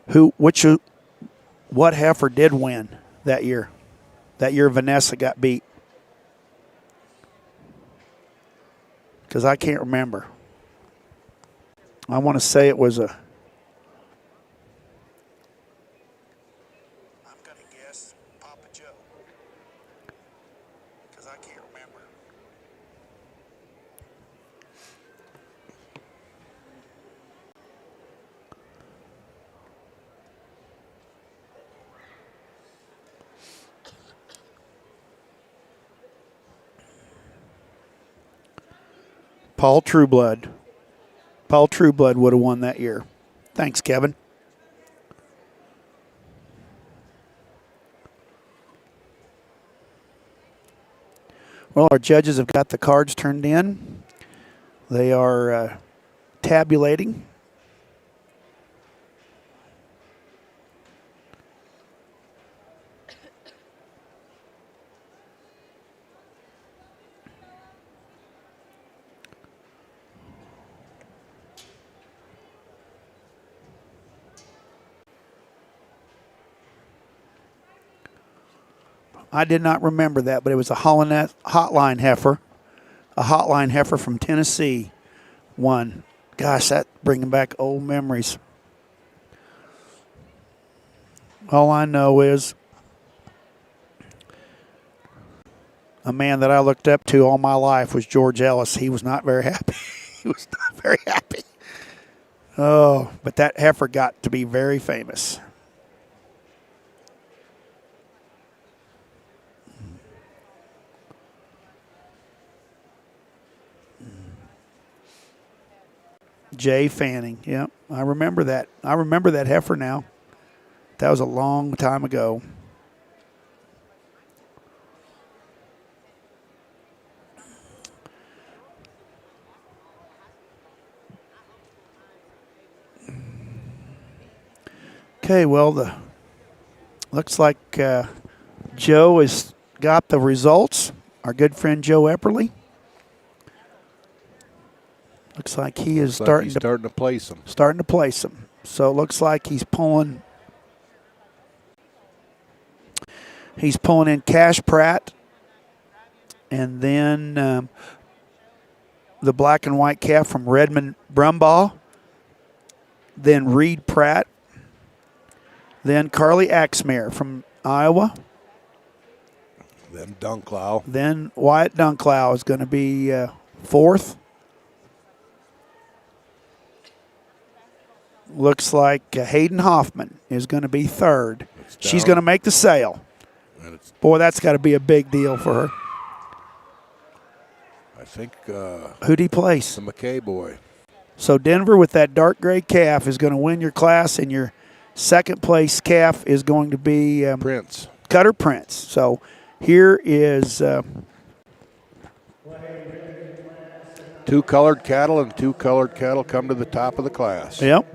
what heifer did win that year? That year Vanessa got beat. Because I can't remember. I want to say it was a. I'm going to guess Papa Joe. Because I can't remember. Paul Trueblood. Paul Trueblood would have won that year. Thanks, Kevin. Well, our judges have got the cards turned in. They are tabulating. I did not remember that, but it was a hotline heifer. A hotline heifer from Tennessee won. Gosh, that bringing back old memories. All I know is a man that I looked up to all my life was George Ellis. He was not very happy. He was not very happy. Oh, but that heifer got to be very famous. Jay Fanning. Yep, I remember that. I remember that heifer now. That was a long time ago. Okay, well, Looks like Joe has got the results. Our good friend Joe Epperly. Looks like he is starting to place them. Starting to place them. So it looks like he's pulling in Cash Pratt, and then the black and white calf from Redmond Brumbaugh, then Reed Pratt, then Carly Axmere from Iowa. Then Dunklow. Then Wyatt Dunklow is going to be fourth. Looks like Hayden Hoffman is going to be third. She's going to make the sale. Boy, that's got to be a big deal for her. I think. Who'd he place? The McKay boy. So Denver with that dark gray calf is going to win your class, and your second place calf is going to be Prince. Cutter Prince. So here is 2 colored cattle, and 2 colored cattle come to the top of the class. Yep.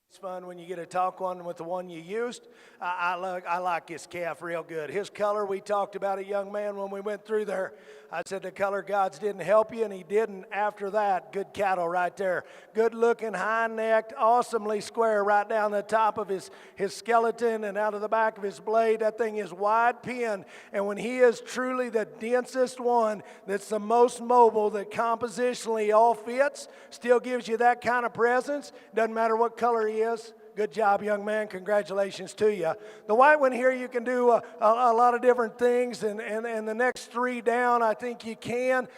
It's fun when you get to talk one with the one you used. I like his calf real good. His color, we talked about a young man when we went through there. I said the color gods didn't help you, and he didn't after that. Good cattle right there. Good looking, high-necked, awesomely square right down the top of his skeleton and out of the back of his blade. That thing is wide pinned, and when he is truly the densest one, that's the most mobile, that compositionally all fits, still gives you that kind of presence, doesn't matter what color he is. Good job, young man. Congratulations to you. The white one here, you can do a lot of different things, and the next 3 down, I think you can.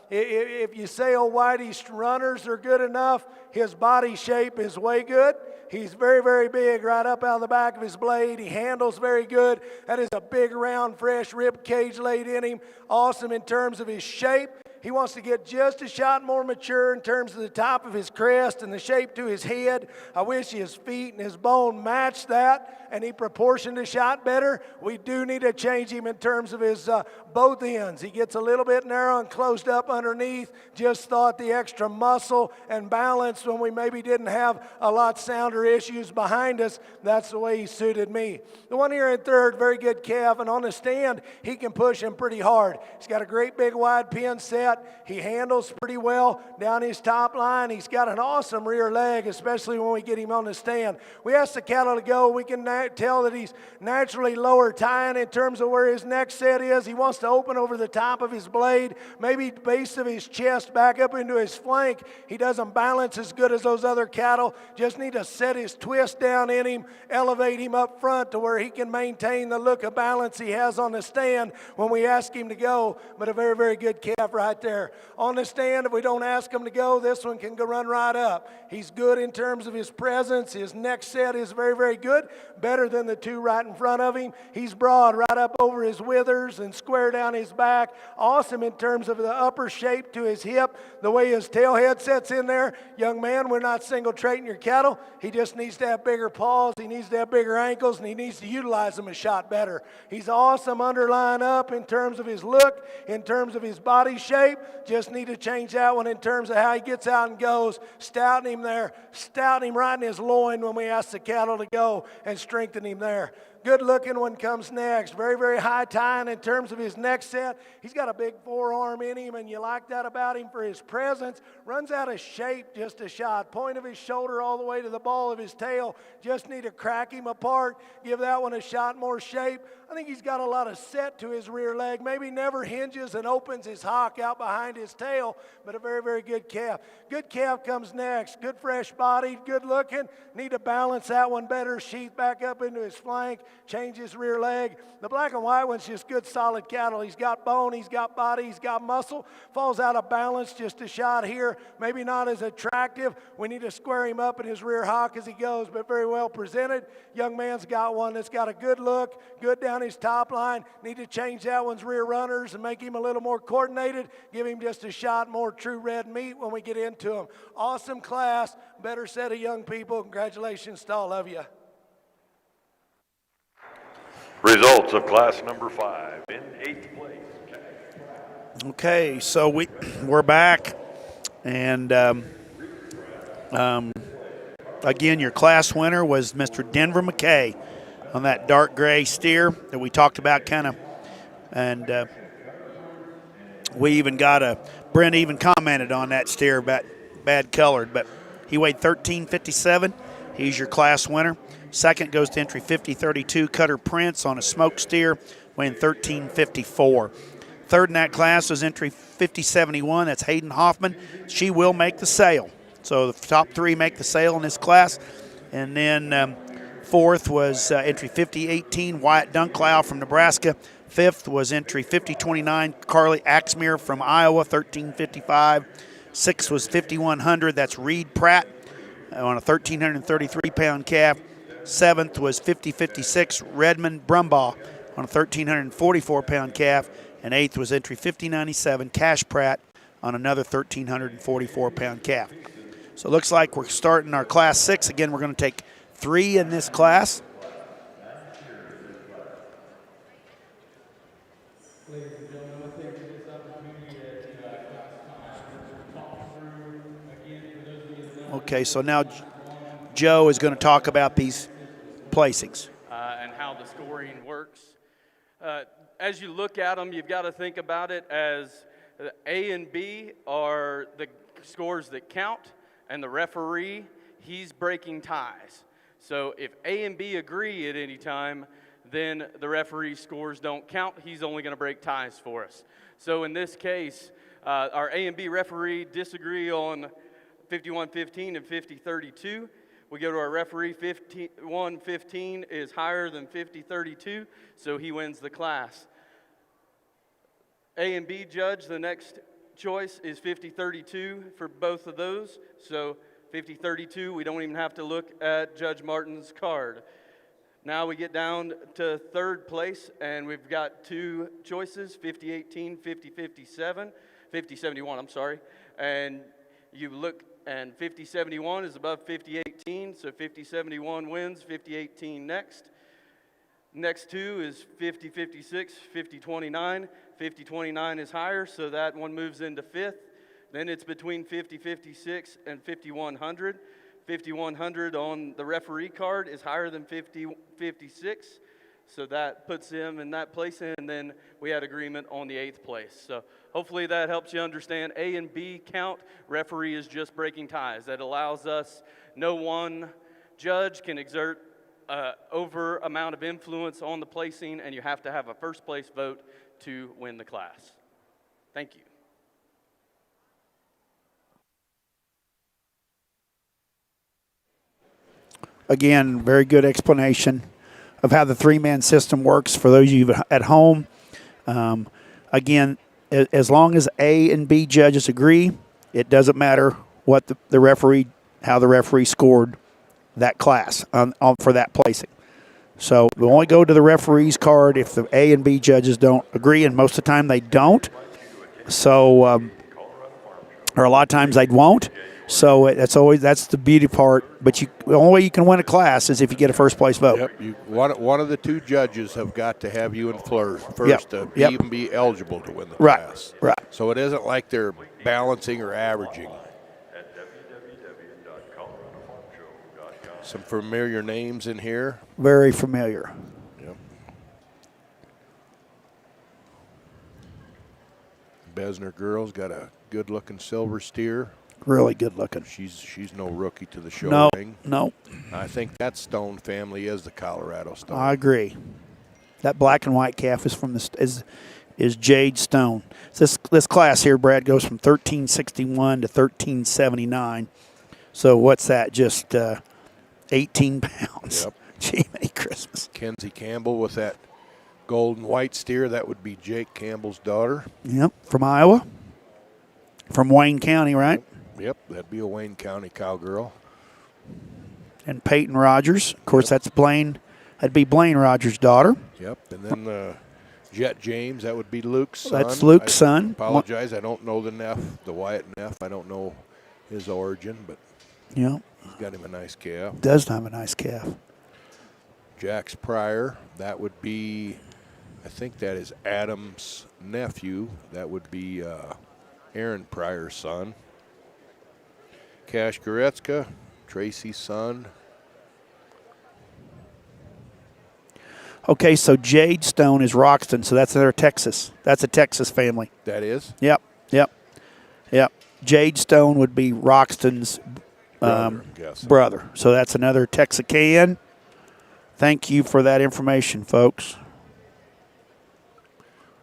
If you say, oh, Whitey's runners are good enough, his body shape is way good. He's very, very big right up out of the back of his blade. He handles very good. That is a big, round, fresh rib cage laid in him. Awesome in terms of his shape. He wants to get just a shot more mature in terms of the top of his crest and the shape to his head. I wish his feet and his bone matched that, and he proportioned a shot better. We do need to change him in terms of his both ends. He gets a little bit narrow and closed up underneath. Just thought the extra muscle and balance when we maybe didn't have a lot sounder issues behind us. That's the way he suited me. The one here in third, very good calf, and on the stand, he can push him pretty hard. He's got a great big wide pin set. He handles pretty well down his top line. He's got an awesome rear leg, especially when we get him on the stand. We ask the cattle to go. We can tell that he's naturally lower tying in terms of where his neck set is. He wants to open over the top of his blade, maybe base of his chest back up into his flank. He doesn't balance as good as those other cattle. Just need to set his twist down in him, elevate him up front to where he can maintain the look of balance he has on the stand when we ask him to go. But a very, very good calf right there. On the stand, if we don't ask him to go, this one can go run right up. He's good in terms of his presence. His neck set is very, very good. Better than the 2 right in front of him. He's broad right up over his withers and square down his back. Awesome in terms of the upper shape to his hip. The way his tail head sets in there. Young man, we're not single traiting your cattle. He just needs to have bigger paws. He needs to have bigger ankles, and he needs to utilize them a shot better. He's awesome underline up in terms of his look, in terms of his body shape. Just need to change that one in terms of how he gets out and goes. Stouting him there. Stouting him right in his loin when we ask the cattle to go, and strengthen him there. Good looking one comes next. Very, very high tying in terms of his neck set. He's got a big forearm in him, and you like that about him for his presence. Runs out of shape just a shot. Point of his shoulder all the way to the ball of his tail. Just need to crack him apart. Give that one a shot more shape. I think he's got a lot of set to his rear leg. Maybe never hinges and opens his hock out behind his tail, but a very, very good calf. Good calf comes next. Good fresh body, good looking. Need to balance that one better. Sheath back up into his flank. Change his rear leg. The black and white one's just good solid cattle. He's got bone, he's got body, he's got muscle. Falls out of balance just a shot here. Maybe not as attractive. We need to square him up in his rear hock as he goes, but very well presented. Young man's got one that's got a good look, good down his top line. Need to change that one's rear runners and make him a little more coordinated. Give him just a shot more true red meat when we get into him. Awesome class, better set of young people. Congratulations to all of you. Results of class number 5 in 8th place. Okay, so we're back, and again, your class winner was Mr. Denver McKay on that dark gray steer that we talked about kind of. And we even got Brent even commented on that steer about bad colored, but he weighed 1357. He's your class winner. Second goes to entry 5032, Cutter Prince on a smoke steer, weighing 1354. Third in that class was entry 5071. That's Hayden Hoffman. She will make the sale. So the top three make the sale in this class. And then fourth was entry 5018, Wyatt Dunklow from Nebraska. Fifth was entry 5029, Carly Axmere from Iowa, 1355. Sixth was 5100. That's Reed Pratt on a 1,333-pound calf. Seventh was 5056, Redmond Brumbaugh on a 1,344-pound calf. And eighth was entry 5097, Cash Pratt on another 1,344-pound calf. So it looks like we're starting our Class 6. Again, we're going to take 3 in this class. Okay, so now Joe is going to talk about these placings. And how the scoring works. As you look at them, you've got to think about it as A and B are the scores that count, and the referee, he's breaking ties. So if A and B agree at any time, then the referee's scores don't count. He's only going to break ties for us. So in this case, our A and B referee disagree on 51-15 and 50-32. We go to our referee, 51-15 is higher than 50-32, so he wins the class. A and B judge, the next choice is 50-32 for both of those. So 50-32, we don't even have to look at Judge Martin's card. Now we get down to third place, and we've got 2 choices, 50-18, 50-57, 50-71, I'm sorry. And you look, and 50-71 is above 50-18, so 50-71 wins, 50-18 next. Next 2 is 50-56, 50-29. 50-29 is higher, so that one moves into 5th. Then it's between 50-56 and 5100. 5100 on the referee card is higher than 50-56, so that puts him in that place, and then we had agreement on the 8th place. So hopefully that helps you understand. A and B count, referee is just breaking ties. That allows us, no one judge can exert over amount of influence on the placing, and you have to have a first place vote to win the class. Thank you. Again, very good explanation of how the 3-man system works for those of you at home. Again, as long as A and B judges agree, it doesn't matter what the referee, how the referee scored that class for that placing. So we only go to the referee's card if the A and B judges don't agree, and most of the time they don't. So, or a lot of times they won't. So that's the beauty part. But the only way you can win a class is if you get a first place vote. Yep. One of the 2 judges have got to have you in first to even be eligible to win the class. Right. So it isn't like they're balancing or averaging. Some familiar names in here. Very familiar. Yep. Besner girl's got a good-looking silver steer. Really good looking. She's no rookie to the show ring. No. I think that Stone family is the Colorado Stone. I agree. That black and white calf is from is Jade Stone. This class here, Brad, goes from 1361 to 1379. So what's that? Just 18 pounds. Yep. Gee, Merry Christmas. Kenzie Campbell with that golden white steer. That would be Jake Campbell's daughter. Yep, from Iowa. From Wayne County, right? Yep, that'd be a Wayne County cowgirl. And Peyton Rogers. Of course, that's Blaine. That'd be Blaine Rogers' daughter. Yep, and then Jet James, that would be Luke's son. That's Luke's son. Apologize, I don't know the Neff, the Wyatt Neff. I don't know his origin, but yeah, he's got him a nice calf. Does have a nice calf. Jax Pryor, that would be, I think that is Adam's nephew. That would be Aaron Pryor's son. Cash Goretzka, Tracy's son. Okay, so Jade Stone is Roxton, so that's another Texas. That's a Texas family. That is? Yep. Jade Stone would be Roxton's Brother, I'm guessing. brother. So that's another Texican. Thank you for that information, folks.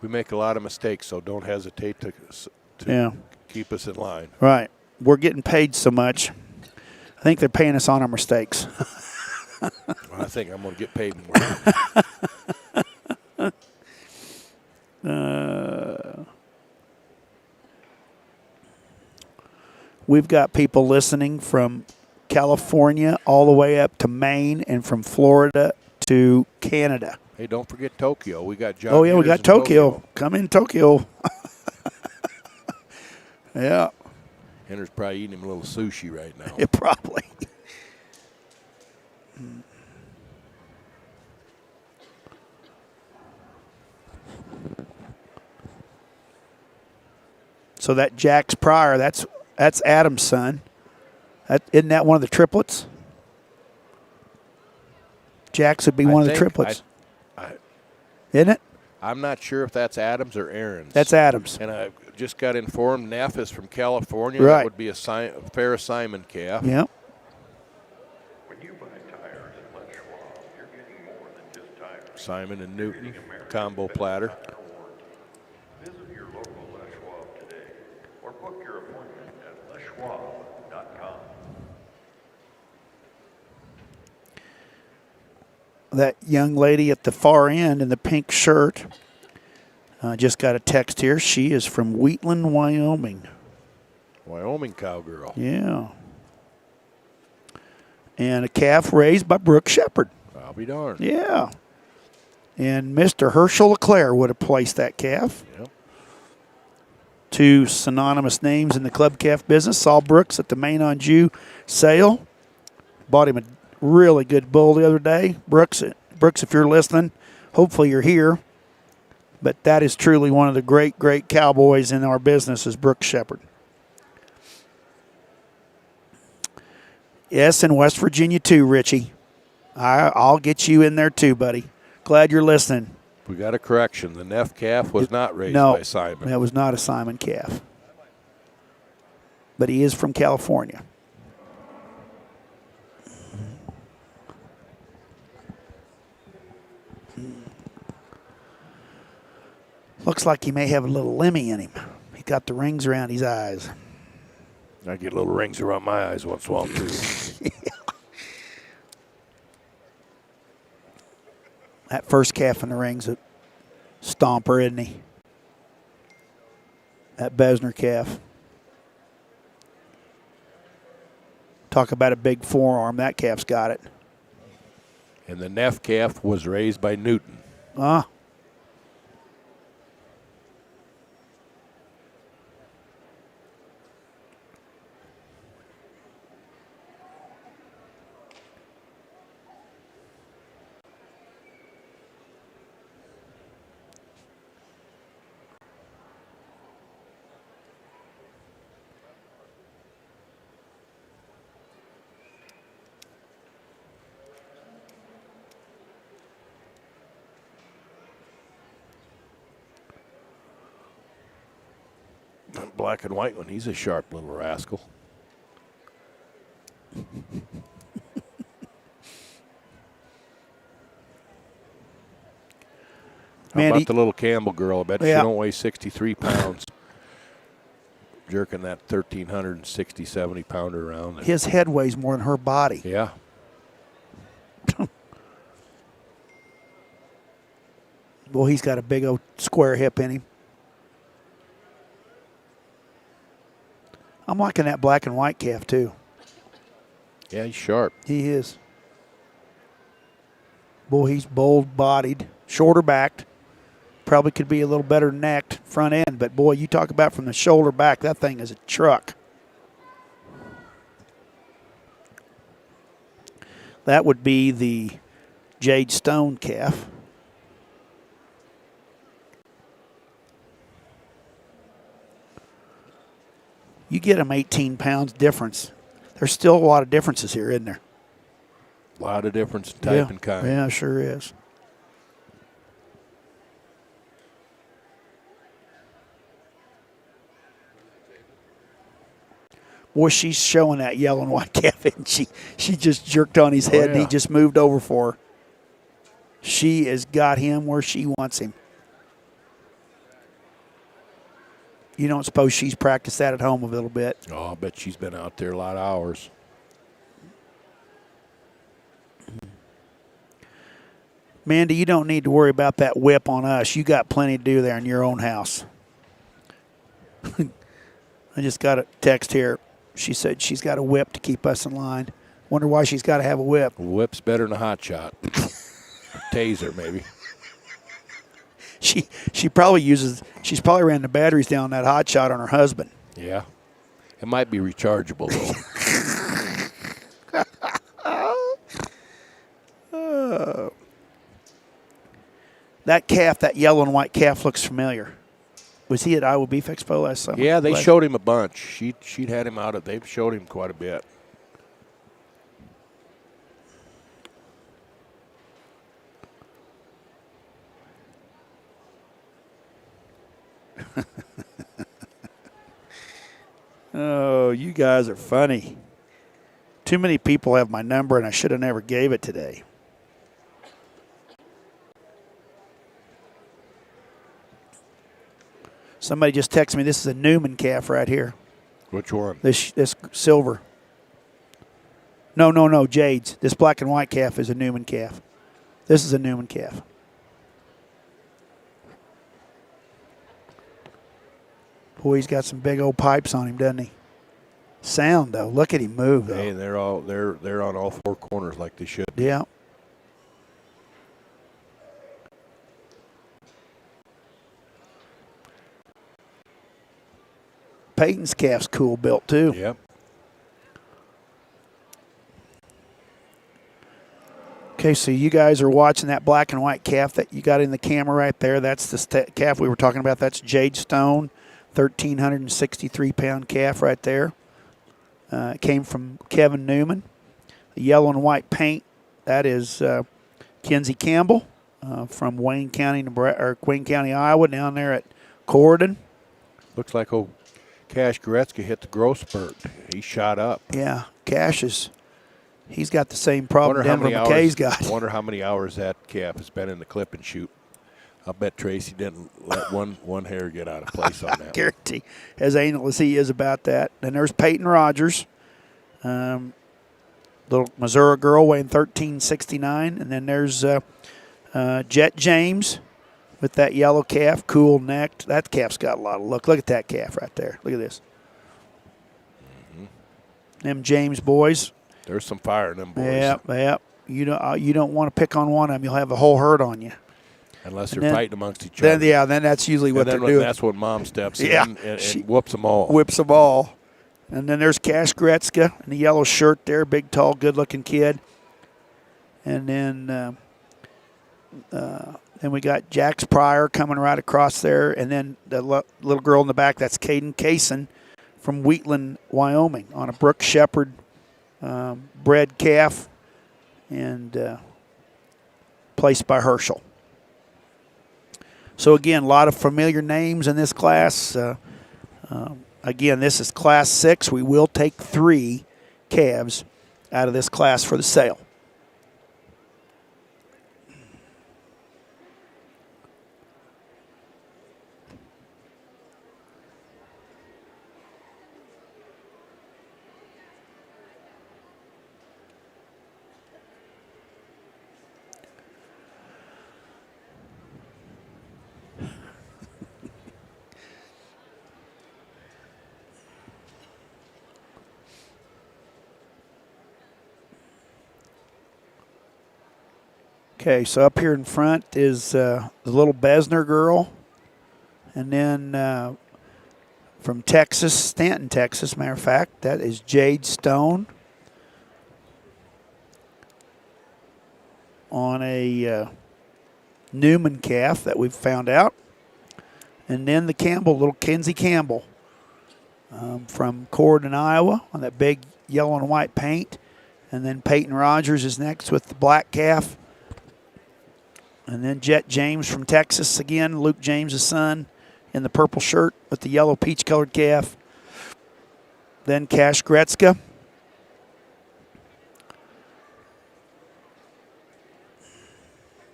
We make a lot of mistakes, so don't hesitate to Yeah. keep us in line. Right. We're getting paid so much. I think they're paying us on our mistakes. I think I'm going to get paid more. We've got people listening from California all the way up to Maine and from Florida to Canada. Hey, don't forget Tokyo. We got John. Oh, yeah, we Peters got in Tokyo. Come in, Tokyo. Yeah. Hender's probably eating him a little sushi right now. Yeah, probably. So that Jax Pryor, that's Adam's son. Isn't that one of the triplets? Jax would be one of the triplets. Isn't it? I'm not sure if that's Adams or Aaron's. That's Adams. And I just got informed Neff is from California. Right. That would be a Fair Simon calf. Yep. When you buy tires at Les Schwab, you're getting more than just tires. Simon and Newton combo platter. Visit your local Les Schwab today or book your appointment at leschwab.com. That young lady at the far end in the pink shirt just got a text here. She is from Wheatland, Wyoming. Wyoming cowgirl. Yeah. And a calf raised by Brooke Shepard. I'll be darned. Yeah. And Mr. Herschel LeClaire would have placed that calf. Yep. Two synonymous names in the club calf business. Saul Brooks at the Main on Jew sale. Bought him a really good bull the other day. Brooks, if you're listening, hopefully you're here. But that is truly one of the great, great cowboys in our business is Brooks Shepard. Yes, in West Virginia too, Richie. I'll get you in there too, buddy. Glad you're listening. We got a correction. The Neff calf was not raised by Simon. That was not a Simon calf. But he is from California. Looks like he may have a little Lemmy in him. He got the rings around his eyes. I get little rings around my eyes once in a while, too. That first calf in the ring's a stomper, isn't he? That Besner calf. Talk about a big forearm. That calf's got it. And the Neff calf was raised by Newton. Black and white one. He's a sharp little rascal. How about the little Campbell girl? I bet she don't weigh 63 pounds. Jerking that 1,360, 70 pounder around. His head weighs more than her body. Yeah. Well, he's got a big old square hip in him. I'm liking that black and white calf, too. Yeah, he's sharp. He is. Boy, he's bold-bodied, shorter backed. Probably could be a little better necked front end, but boy, you talk about from the shoulder back, that thing is a truck. That would be the Jade Stone calf. You get them 18 pounds difference. there's still a lot of differences here, isn't there? A lot of difference in type and kind. Yeah, sure is. Boy, she's showing that yellow and white calf, and she just jerked on his head, and he yeah. just moved over for her. She has got him where she wants him. You don't suppose she's practiced that at home a little bit? Oh, I bet she's been out there a lot of hours. Mandy, you don't need to worry about that whip on us. You got plenty to do there in your own house. I just got a text here. She said she's got a whip to keep us in line. Wonder why she's got to have a whip. A whip's better than a hot shot. Taser, maybe. She's probably ran the batteries down that hot shot on her husband. Yeah. It might be rechargeable, though. That calf, that yellow and white calf, looks familiar. Was he at Iowa Beef Expo last summer? Yeah, they showed him a bunch. She'd had him out. They've showed him quite a bit. Oh, you guys are funny. Too many people have my number, and I should have never gave it today. Somebody just texted me. This is a Newman calf right here. Which one? This silver. No, Jade's. This black and white calf is a Newman calf. This is a Newman calf. Boy, he's got some big old pipes on him, doesn't he? Sound though. Look at him move though. Hey, they're on all four corners like they should. Yeah. Peyton's calf's cool built too. Yep. Okay, so you guys are watching that black and white calf that you got in the camera right there. That's the calf we were talking about. That's Jade Stone, 1,363-pound calf right there. It came from Kevin Newman. The yellow and white paint, that is Kenzie Campbell from Wayne County, Iowa, down there at Corridon. Looks like old Cash Goretzka hit the growth spurt. He shot up. Yeah, Cash he's got the same problem Denver McKay's got. Wonder how many hours that calf has been in the clip and shoot. I'll bet Tracy didn't let one hair get out of place on that. Guarantee, as anal as he is about that. And there's Peyton Rogers, little Missouri girl weighing 1,369. And then there's Jet James with that yellow calf, cool necked. That calf's got a lot of look. Look at that calf right there. Look at this. Mm-hmm. Them James boys. There's some fire in them boys. Yep. You don't want to pick on one of them. You'll have a whole herd on you. Unless they're fighting amongst each other. Then that's usually what they're doing. That's when Mom steps in and whoops them all. Whips them all. And then there's Cash Gretzka in the yellow shirt there, big, tall, good-looking kid. And then we got Jax Pryor coming right across there. And then the little girl in the back, that's Caden Kaysen from Wheatland, Wyoming, on a Brooke Shepherd bred calf and placed by Herschel. So, again, a lot of familiar names in this class. Again, this is Class 6. We will take 3 calves out of this class for the sale. Okay, so up here in front is the little Besner girl. And then from Texas, Stanton, Texas, matter of fact, that is Jade Stone on a Newman calf that we've found out. And then the Campbell, little Kenzie Campbell, from Corydon, Iowa, on that big yellow and white paint. And then Peyton Rogers is next with the black calf. And then Jet James from Texas again, Luke James' son, in the purple shirt with the yellow peach-colored calf. Then Cash Gretzka.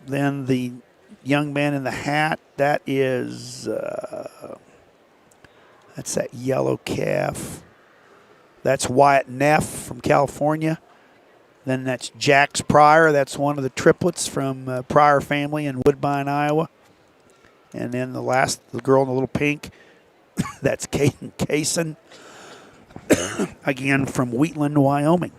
Then the young man in the hat, that is, that's that yellow calf. That's Wyatt Neff from California. Then that's Jax Pryor. That's one of the triplets from Pryor family in Woodbine, Iowa. And then the girl in the little pink, that's Kaden Kaysen, again from Wheatland, Wyoming.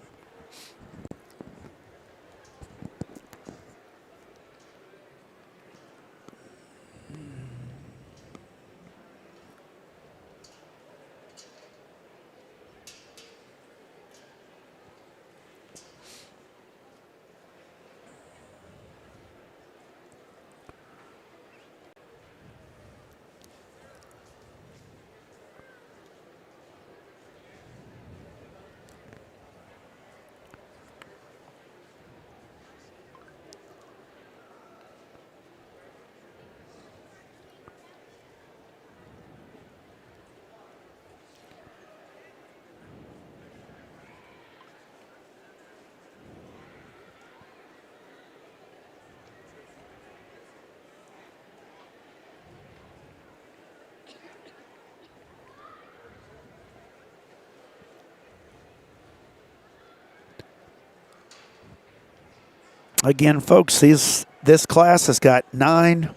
Again, folks, this class has got 9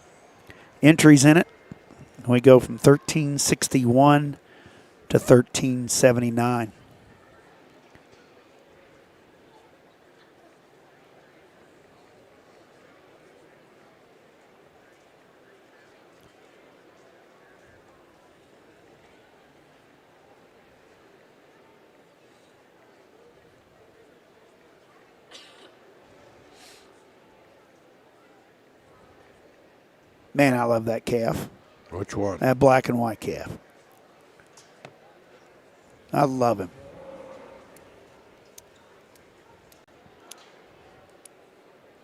entries in it. We go from 1361 to 1379. Man, I love that calf. Which one? That black and white calf. I love him.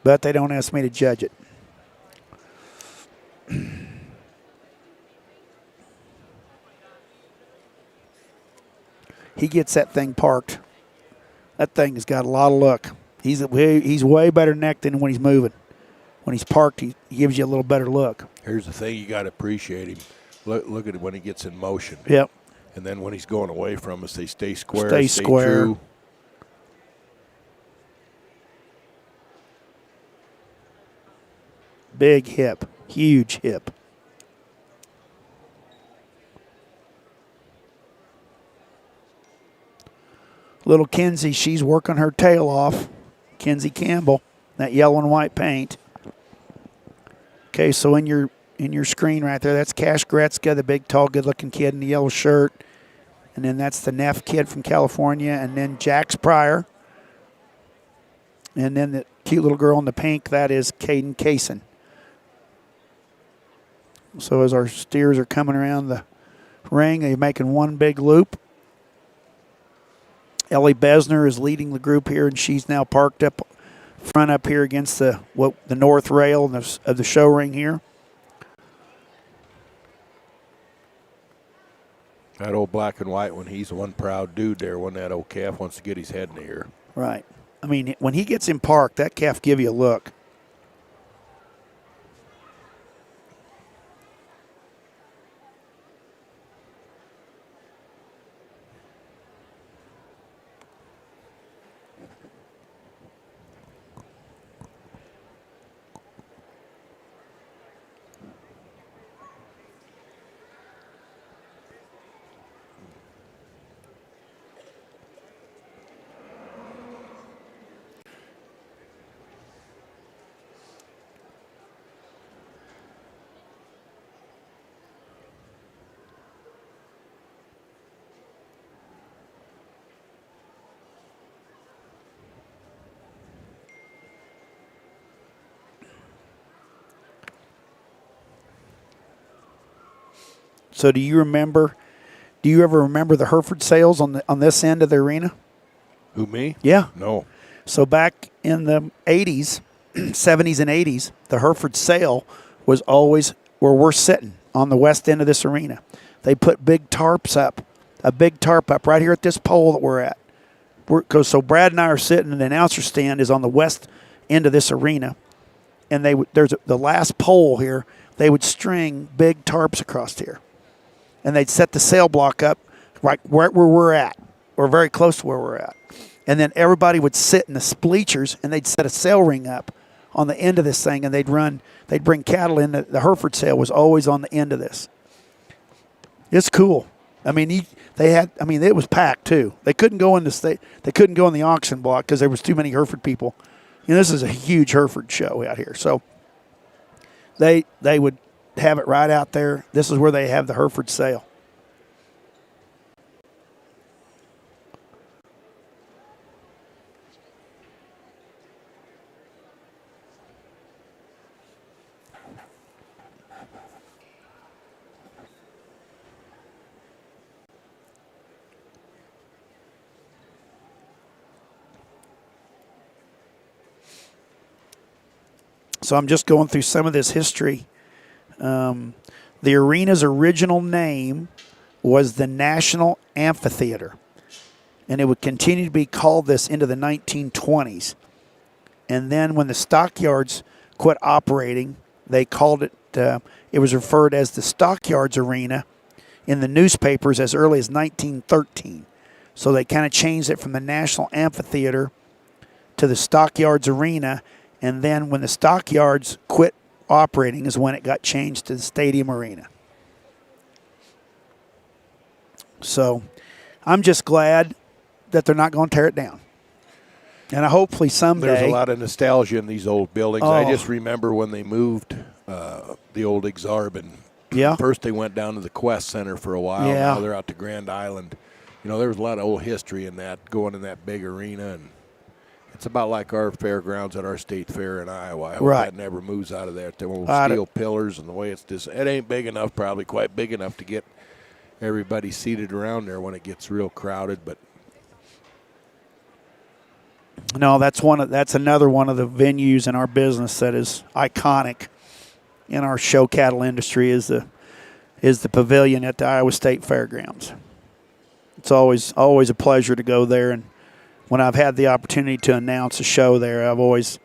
But they don't ask me to judge it. He gets that thing parked. That thing has got a lot of look. He's way better neck than when he's moving. When he's parked, he gives you a little better look. Here's the thing, you got to appreciate him. Look at it when he gets in motion. Yep. And then when he's going away from us, they stay square, Stay square. True. Big hip, huge hip. Little Kenzie, she's working her tail off. Kenzie Campbell, that yellow and white paint. Okay, so in your screen right there, that's Cash Gretzka, the big, tall, good-looking kid in the yellow shirt. And then that's the Neff kid from California. And then Jax Pryor. And then the cute little girl in the pink, that is Kaden Kaysen. So as our steers are coming around the ring, they're making one big loop. Ellie Besner is leading the group here, and she's now parked up front up here against the north rail of the show ring here. That old black and white one, he's one proud dude there when that old calf wants to get his head in the air. Right. I mean, when he gets in park, that calf give you a look. So do you remember Do you ever remember the Hereford sales on this end of the arena? Who, me? Yeah. No. So back in the 80s, 70s and 80s, the Hereford sale was always where we're sitting on the west end of this arena. They put big tarps up, a big tarp up right here at this pole that we're at. So Brad and I are sitting, and the announcer stand is on the west end of this arena. And the last pole here, they would string big tarps across here. And they'd set the sail block up right where we're at, or very close to where we're at. And then everybody would sit in the bleachers, and they'd set a sail ring up on the end of this thing, and they'd bring cattle in. The Hereford sale was always on the end of this. It's cool. I mean, it was packed too. They couldn't go in they couldn't go in the auction block because there was too many Hereford people. This is a huge Hereford show out here. So they would have it right out there. This is where they have the Hereford sale. So I'm just going through some of this history. The arena's original name was the National Amphitheater, and it would continue to be called this into the 1920s. And then when the stockyards quit operating, they called it, it was referred as the Stockyards Arena in the newspapers as early as 1913. So they kind of changed it from the National Amphitheater to the Stockyards Arena. And then when the stockyards quit operating is when it got changed to the Stadium Arena. So I'm just glad that they're not going to tear it down. And hopefully someday. There's a lot of nostalgia in these old buildings. Oh. I just remember when they moved the old Exarban. Yeah. First they went down to the Quest Center for a while. Yeah. Now they're out to Grand Island. There was a lot of old history in that, going in that big arena. And it's about like our fairgrounds at our state fair in Iowa. I hope Right. that never moves out of there. The old steel pillars and the way it's just, it ain't big enough, probably quite big enough to get everybody seated around there when it gets real crowded. But no, that's another one of the venues in our business that is iconic in our show cattle industry is the pavilion at the Iowa State Fairgrounds. It's always a pleasure to go there, and when I've had the opportunity to announce a show there, I've always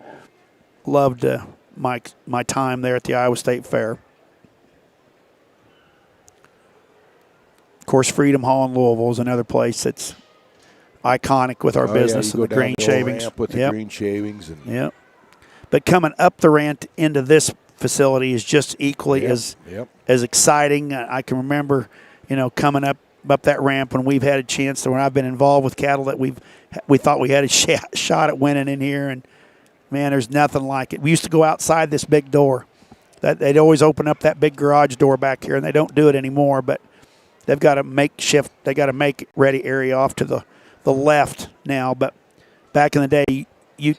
loved my time there at the Iowa State Fair. Of course, Freedom Hall in Louisville is another place that's iconic with our business and the green shavings. With the green shavings. Yep. But coming up the ramp into this facility is just equally as exciting. I can remember, coming up that ramp when we've had a chance to, when I've been involved with cattle that we thought we had a shot at winning in here, and man, there's nothing like it. We used to go outside this big door. That they'd always open up that big garage door back here, and they don't do it anymore. But they've got a makeshift. They got a make ready area off to the left now. But back in the day, you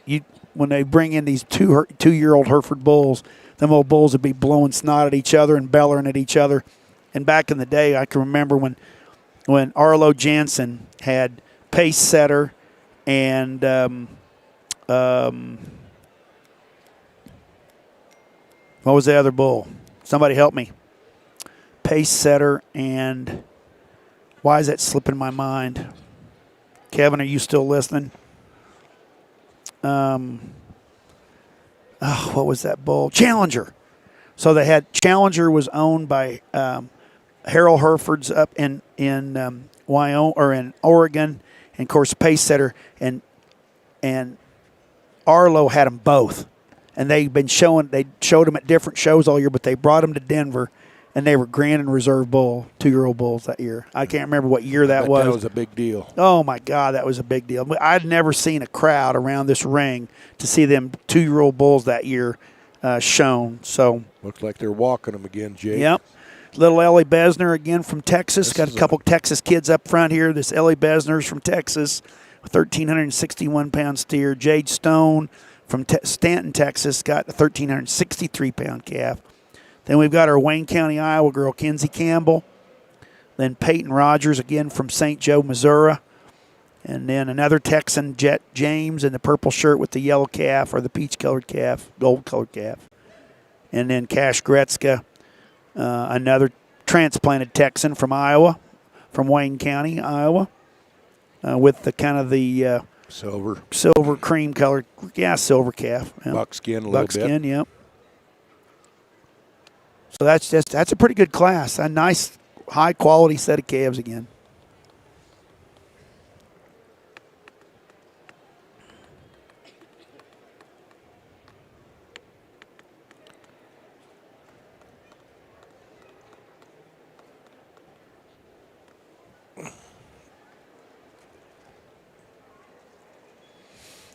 when they bring in these 2-year-old Hereford bulls, them old bulls would be blowing snot at each other and bellowing at each other. And back in the day, I can remember when Arlo Jansen had Pace Setter and what was the other bull? Somebody help me. Pace Setter and why is that slipping my mind? Kevin, are you still listening? What was that bull? Challenger. So they had Challenger was owned by Harold Hereford's up in Wyoming or in Oregon, and of course Pace Setter and Arlo had them both, and they showed them at different shows all year, but they brought them to Denver, and they were Grand and Reserve bull, 2-year-old bulls that year. I can't remember what year that was. That was a big deal. Oh my God, that was a big deal. I'd never seen a crowd around this ring to see them 2-year-old bulls that year shown. So looks like they're walking them again, Jake. Yep. Little Ellie Besner again from Texas. Got a couple Texas kids up front here. This Ellie Besner's from Texas, a 1,361-pound steer. Jade Stone from Stanton, Texas, got a 1,363-pound calf. Then we've got our Wayne County, Iowa girl, Kenzie Campbell. Then Peyton Rogers again from St. Joe, Missouri. And then another Texan, Jet James, in the purple shirt with the yellow calf or the peach-colored calf, gold-colored calf. And then Cash Gretzka, another transplanted Texan from Iowa, from Wayne County, Iowa, with the kind of the silver cream colored, silver calf. Yep. Buckskin a little bit. Buckskin, yep. So that's a pretty good class. A nice, high-quality set of calves again.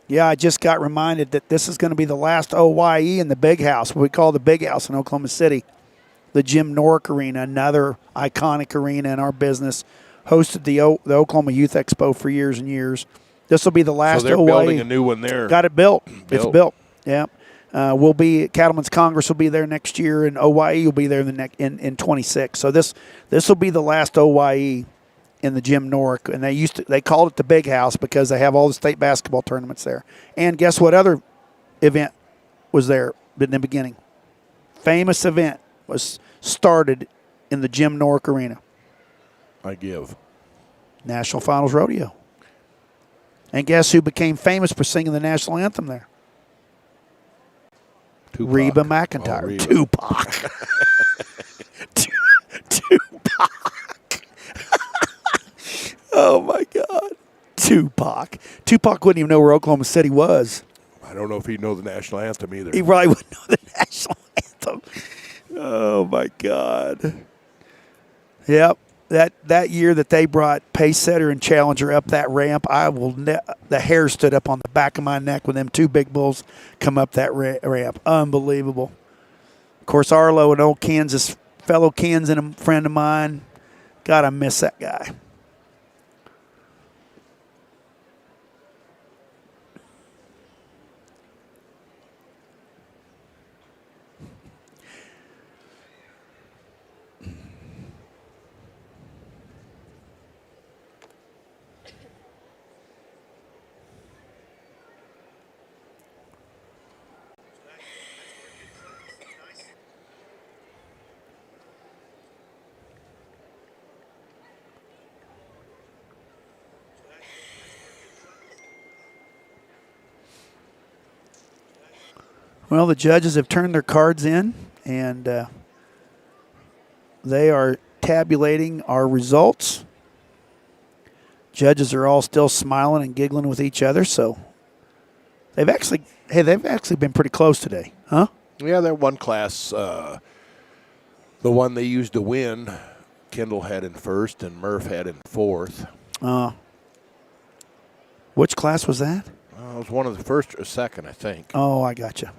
Yeah, I just got reminded that this is going to be the last OYE in the Big House, what we call the Big House in Oklahoma City. The Jim Norick Arena, another iconic arena in our business, hosted the Oklahoma Youth Expo for years and years. This will be the last so they're OYE. Building a new one there. Got it built. It's built. Yeah. Cattlemen's Congress will be there next year, and OYE will be there in 26. So this will be the last OYE in the Jim Norick, and they called it the Big House because they have all the state basketball tournaments there. And guess what other event was there in the beginning? Famous event was started in the Jim Norick Arena. I give. National Finals Rodeo. And guess who became famous for singing the national anthem there? Tupac. Reba McEntire. Oh, Reba. Tupac. Tupac. Oh, my God. Tupac. Tupac wouldn't even know where Oklahoma City was. I don't know if he'd know the national anthem either. He probably wouldn't know the national anthem. Oh, my God. Yep. That year that they brought Pace Setter and Challenger up that ramp, the hair stood up on the back of my neck when them two big bulls come up that ramp. Unbelievable. Of course, Arlo, an old fellow Kansan friend of mine. God, I miss that guy. Well, the judges have turned their cards in, and they are tabulating our results. Judges are all still smiling and giggling with each other, so they've actually been pretty close today, huh? Yeah, that one class, the one they used to win, Kendall had in first and Murph had in fourth. Which class was that? It was one of the first or second, I think. Oh, I gotcha.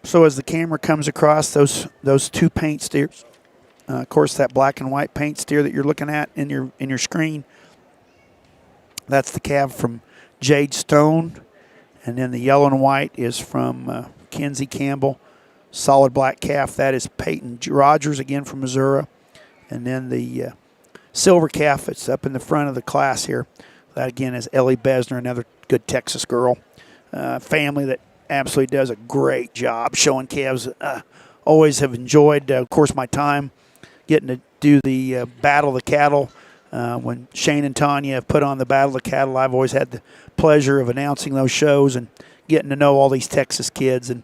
So as the camera comes across those two paint steers, of course that black and white paint steer that you're looking at in your screen, that's the calf from Jade Stone, and then the yellow and white is from Kenzie Campbell. Solid black calf, that is Peyton Rogers again from Missouri, and then the silver calf that's up in the front of the class here. That, again, is Ellie Besner, another good Texas girl. Family that absolutely does a great job showing calves. Always have enjoyed, of course, my time getting to do the Battle of the Cattle. When Shane and Tanya have put on the Battle of the Cattle, I've always had the pleasure of announcing those shows and getting to know all these Texas kids. And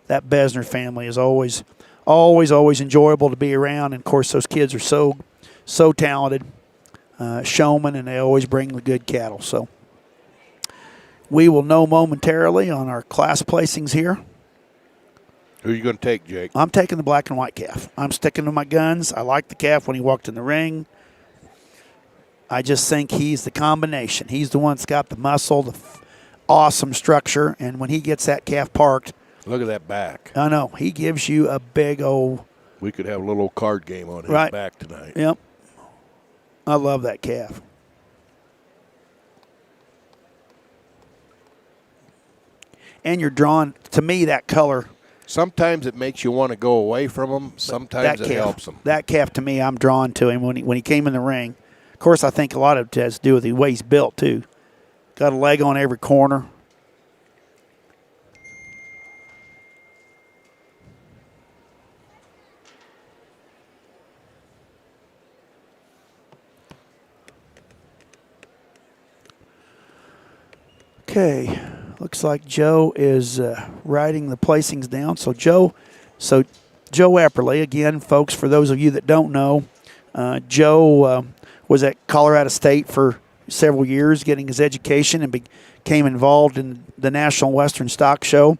that Besner family is always enjoyable to be around. And, of course, those kids are so talented, showmen, and they always bring the good cattle. So we will know momentarily on our class placings here. Who are you going to take, Jake? I'm taking the black and white calf. I'm sticking to my guns. I like the calf when he walked in the ring. I just think he's the combination. He's the one that's got the muscle, the awesome structure, and when he gets that calf parked. Look at that back. I know. He gives you a big old. We could have a little card game on his back tonight. Yep. I love that calf. And you're drawn, to me, that color Sometimes it makes you want to go away from them. Sometimes it helps them. That calf, to me, I'm drawn to him when he came in the ring. Of course, I think a lot of it has to do with the way he's built, too. Got a leg on every corner. Okay, looks like Joe is writing the placings down. So Joe Epperly, again, folks, for those of you that don't know, Joe was at Colorado State for several years getting his education and became involved in the National Western Stock Show.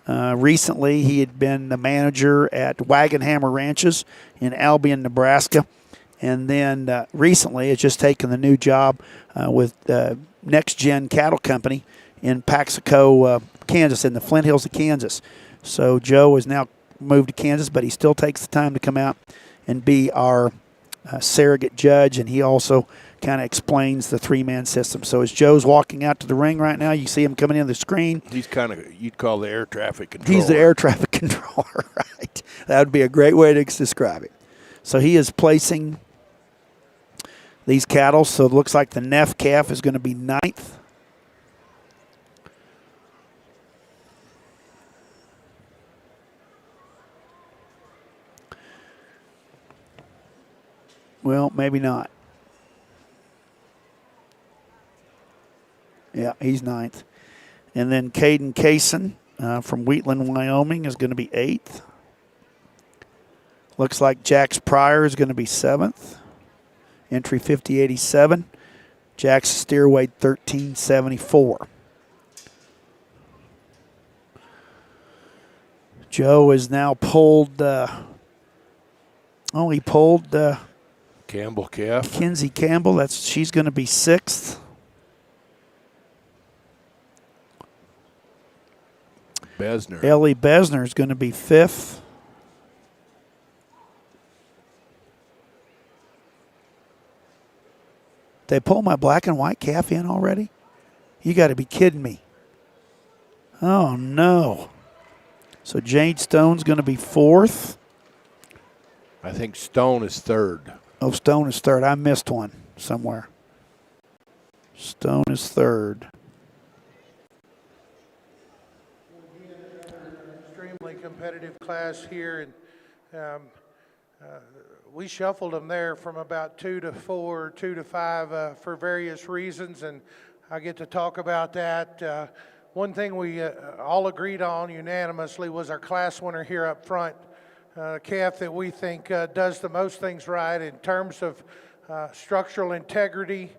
Recently, he had been the manager at Wagon Hammer Ranches in Albion, Nebraska. And then recently has just taken the new job with Next Gen Cattle Company in Paxico, Kansas, in the Flint Hills of Kansas. So Joe has now moved to Kansas, but he still takes the time to come out and be our surrogate judge, and he also kind of explains the three-man system. So as Joe's walking out to the ring right now, you see him coming in the screen. He's kind of, you'd call the air traffic controller. He's the air traffic controller, right? That would be a great way to describe it. So he is placing these cattle. So it looks like the Neff calf is going to be 9th. Well, maybe not. Yeah, he's 9th. And then Caden Kaysen from Wheatland, Wyoming is going to be 8th. Looks like Jax Pryor is going to be 7th. Entry 5087. Jack's steer weight 1374. Joe is now pulled. He pulled Campbell calf. Kinsey Campbell. She's going to be 6th. Besner. Ellie Besner is going to be 5th. They pull my black and white calf in already? You got to be kidding me. Oh, no. So Jade Stone's going to be 4th. I think Stone is 3rd. Oh, Stone is 3rd. I missed one somewhere. Stone is 3rd. Extremely competitive class here, and we shuffled them there from about 2 to 4, 2 to 5 for various reasons, and I get to talk about that. One thing we all agreed on unanimously was our class winner here up front, a calf that we think does the most things right in terms of structural integrity,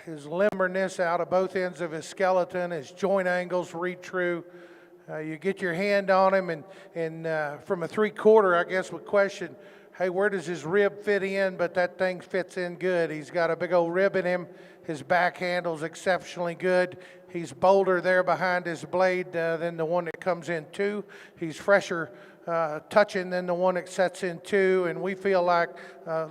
his limberness out of both ends of his skeleton, his joint angles read true. You get your hand on him, and from a 3/4, I guess, would question, hey, where does his rib fit in? But that thing fits in good. He's got a big old rib in him. His back handle's exceptionally good. He's bolder there behind his blade than the one that comes in 2. He's fresher touching than the one that sets in 2. And we feel like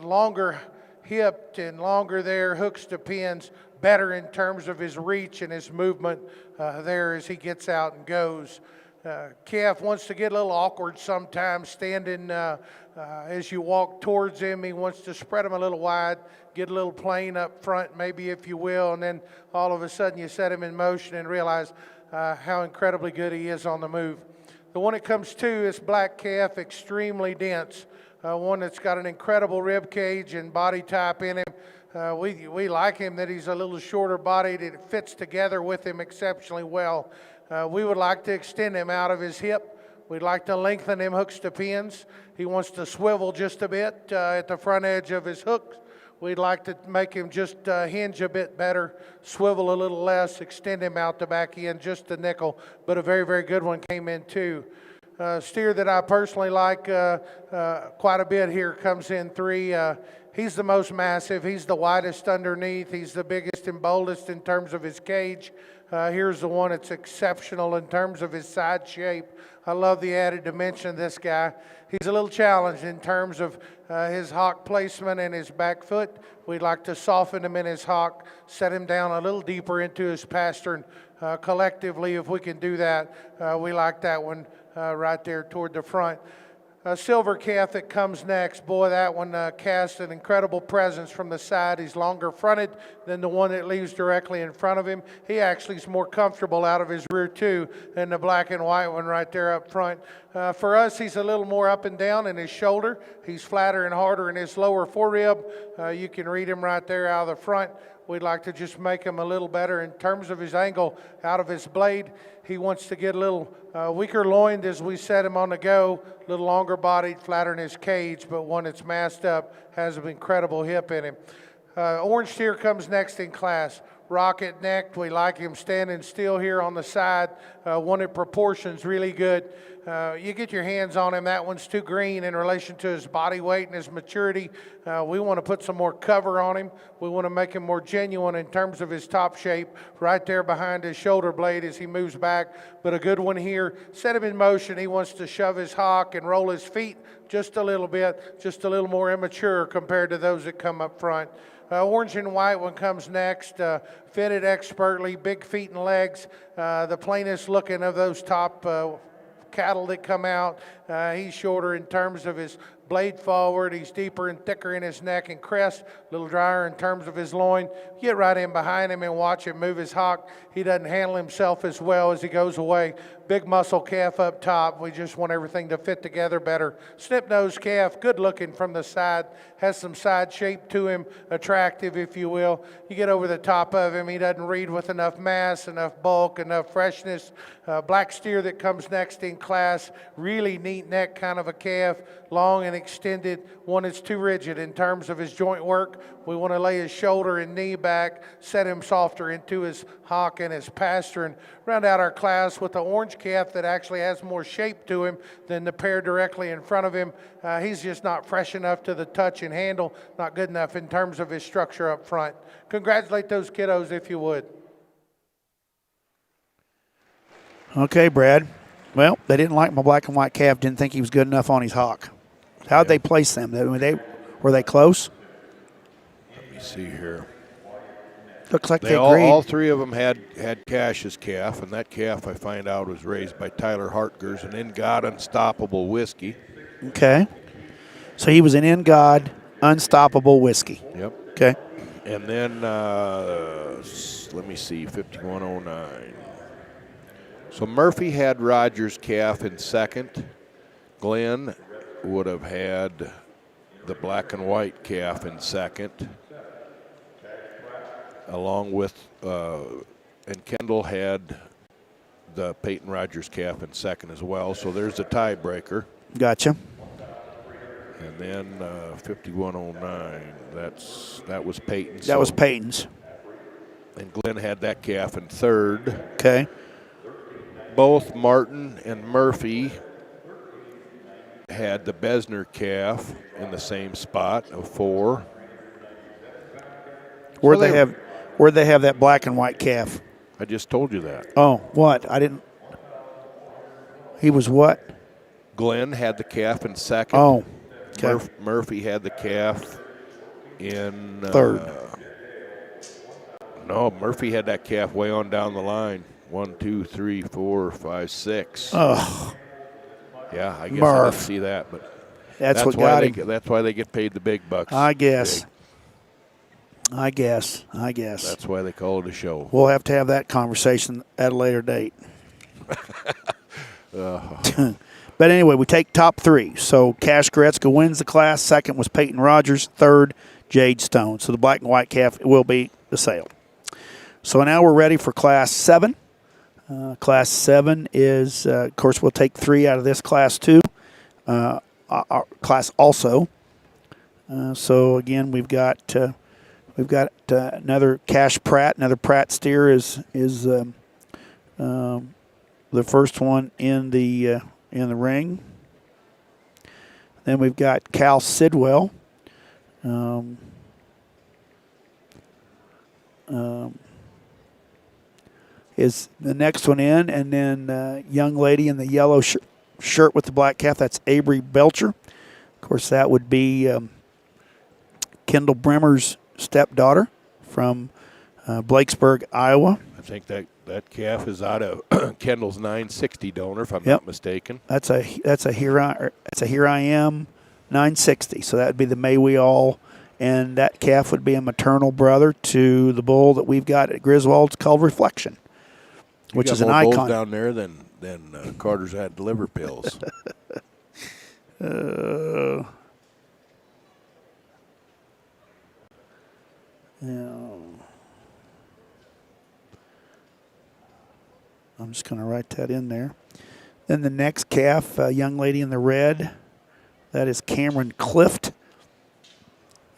longer hipped and longer there, hooks to pins, better in terms of his reach and his movement there as he gets out and goes. Calf wants to get a little awkward sometimes standing as you walk towards him. He wants to spread him a little wide, get a little plane up front maybe, if you will, and then all of a sudden you set him in motion and realize how incredibly good he is on the move. The one that comes to is black calf, extremely dense, one that's got an incredible rib cage and body type in him. We like him that he's a little shorter bodied. It fits together with him exceptionally well. We would like to extend him out of his hip. We'd like to lengthen him hooks to pins. He wants to swivel just a bit at the front edge of his hooks. We'd like to make him just hinge a bit better, swivel a little less, extend him out the back end just a nickel, but a very, very good one came in too. Steer that I personally like quite a bit here comes in 3. He's the most massive. He's the widest underneath. He's the biggest and boldest in terms of his cage. Here's the one that's exceptional in terms of his side shape. I love the added dimension of this guy. He's a little challenged in terms of his hock placement and his back foot. We'd like to soften him in his hock, set him down a little deeper into his pastern. Collectively, if we can do that, we like that one right there toward the front. Silver calf that comes next, boy, that one casts an incredible presence from the side. He's longer fronted than the one that leaves directly in front of him. He actually is more comfortable out of his rear too than the black and white one right there up front. For us, he's a little more up and down in his shoulder. He's flatter and harder in his lower forerib. You can read him right there out of the front. We'd like to just make him a little better in terms of his angle out of his blade. He wants to get a little weaker loined as we set him on the go, a little longer bodied, flatter in his cage, but one that's masked up, has an incredible hip in him. Orange steer comes next in class. Rocket necked. We like him standing still here on the side. Wanted proportions really good. You get your hands on him. That one's too green in relation to his body weight and his maturity. We want to put some more cover on him. We want to make him more genuine in terms of his top shape right there behind his shoulder blade as he moves back. But a good one here. Set him in motion. He wants to shove his hock and roll his feet just a little bit, just a little more immature compared to those that come up front. Orange and white one comes next, fitted expertly, big feet and legs, the plainest looking of those top cattle that come out. He's shorter in terms of his blade forward. He's deeper and thicker in his neck and crest, a little drier in terms of his loin. Get right in behind him and watch him move his hock. He doesn't handle himself as well as he goes away. Big muscle calf up top. We just want everything to fit together better. Snip nose calf, good looking from the side, has some side shape to him, attractive if you will. You get over the top of him, he doesn't read with enough mass, enough bulk, enough freshness. Black steer that comes next in class, really neat neck kind of a calf, long and extended. One that's too rigid in terms of his joint work. We want to lay his shoulder and knee back, set him softer into his hock and his pastern. Round out our class with the orange calf that actually has more shape to him than the pair directly in front of him. He's just not fresh enough to the touch and handle, not good enough in terms of his structure up front. Congratulate those kiddos if you would. Okay, Brad. Well, they didn't like my black and white calf, didn't think he was good enough on his hock. How'd they place them? Were they close? Let me see here. Looks like they agreed. All three of them had Cash's calf, and that calf I find out was raised by Tyler Hartgers, an In God Unstoppable whiskey. Okay. So he was an In God Unstoppable whiskey. Yep. Okay. And then, let me see, 5109. So Murphy had Rogers' calf in second. Glenn would have had the black and white calf in second, along with, and Kendall had the Peyton Rogers calf in second as well. So there's a tiebreaker. Gotcha. And then 5109, that was Peyton's. That was Peyton's. And Glenn had that calf in third. Okay. Both Martin and Murphy had the Besner calf in the same spot of 4. Where'd they have that black and white calf? I just told you that. Oh, what? I didn't. He was what? Glenn had the calf in second. Oh, okay. Murphy had the calf in third. No, Murphy had that calf way on down the line. 1, 2, 3, 4, 5, 6. Oh. Yeah, I guess Murph. I didn't see that, but that's what got him. That's why they get paid the big bucks. I guess. Big. I guess. That's why they call it a show. We'll have to have that conversation at a later date. But anyway, we take top 3. So Cash Gretzka wins the class. Second was Peyton Rogers. Third, Jade Stone. So the black and white calf will be the sale. So now we're ready for Class 7. Class 7 is, of course, we'll take 3 out of this Class 2. Our class also. So again, we've got another Cash Pratt, another Pratt steer is the first one in the ring. Then we've got Cal Sidwell. Is the next one in, and then young lady in the yellow shirt with the black calf, that's Avery Belcher. Of course, that would be Kendall Bremer's stepdaughter from Blakesburg, Iowa. I think that calf is out of Kendall's 960 donor, if I'm Yep. not mistaken. That's a Here I Am 960. So that would be the May We All, and that calf would be a maternal brother to the bull that we've got at Griswold's called Reflection, which is an more bulls icon down there than Carter's had liver pills. I'm just going to write that in there. Then the next calf, a young lady in the red, that is Cameron Clift.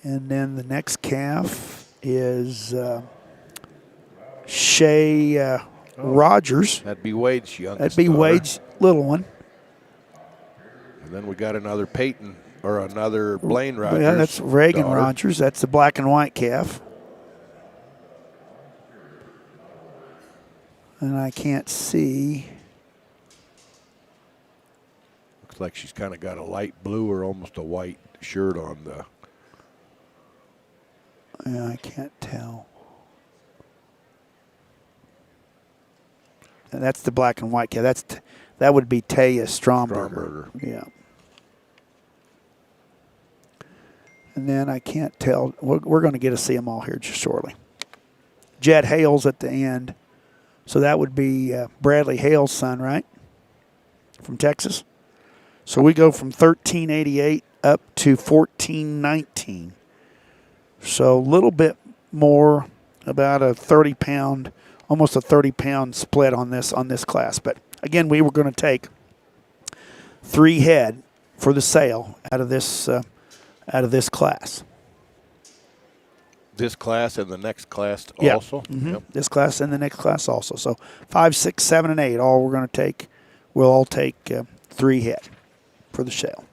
And then the next calf is Shay Rogers. That'd be Wade's youngest That'd be daughter. Wade's little one. And then we got another Peyton, or another Blaine Rogers. Yeah, that's Reagan daughter. Rogers. That's the black and white calf. And I can't see. Looks like she's kind of got a light blue or almost a white shirt on the. Yeah, I can't tell. And that's the black and white calf. That would be Taya Stromberger. Yeah. And then I can't tell. We're going to get to see them all here just shortly. Jed Hales at the end. So that would be Bradley Hale's son, right? From Texas. So we go from 1388 up to 1419. So a little bit more, about a 30-pound, almost a 30-pound split on this class. But again, we were going to take 3 head for the sale out of this class. This class and the next class Yeah. also? Mm-hmm. Yep. This class and the next class also. So 5, 6, 7, and 8, all we're going to take. We'll all take 3 head for the sale.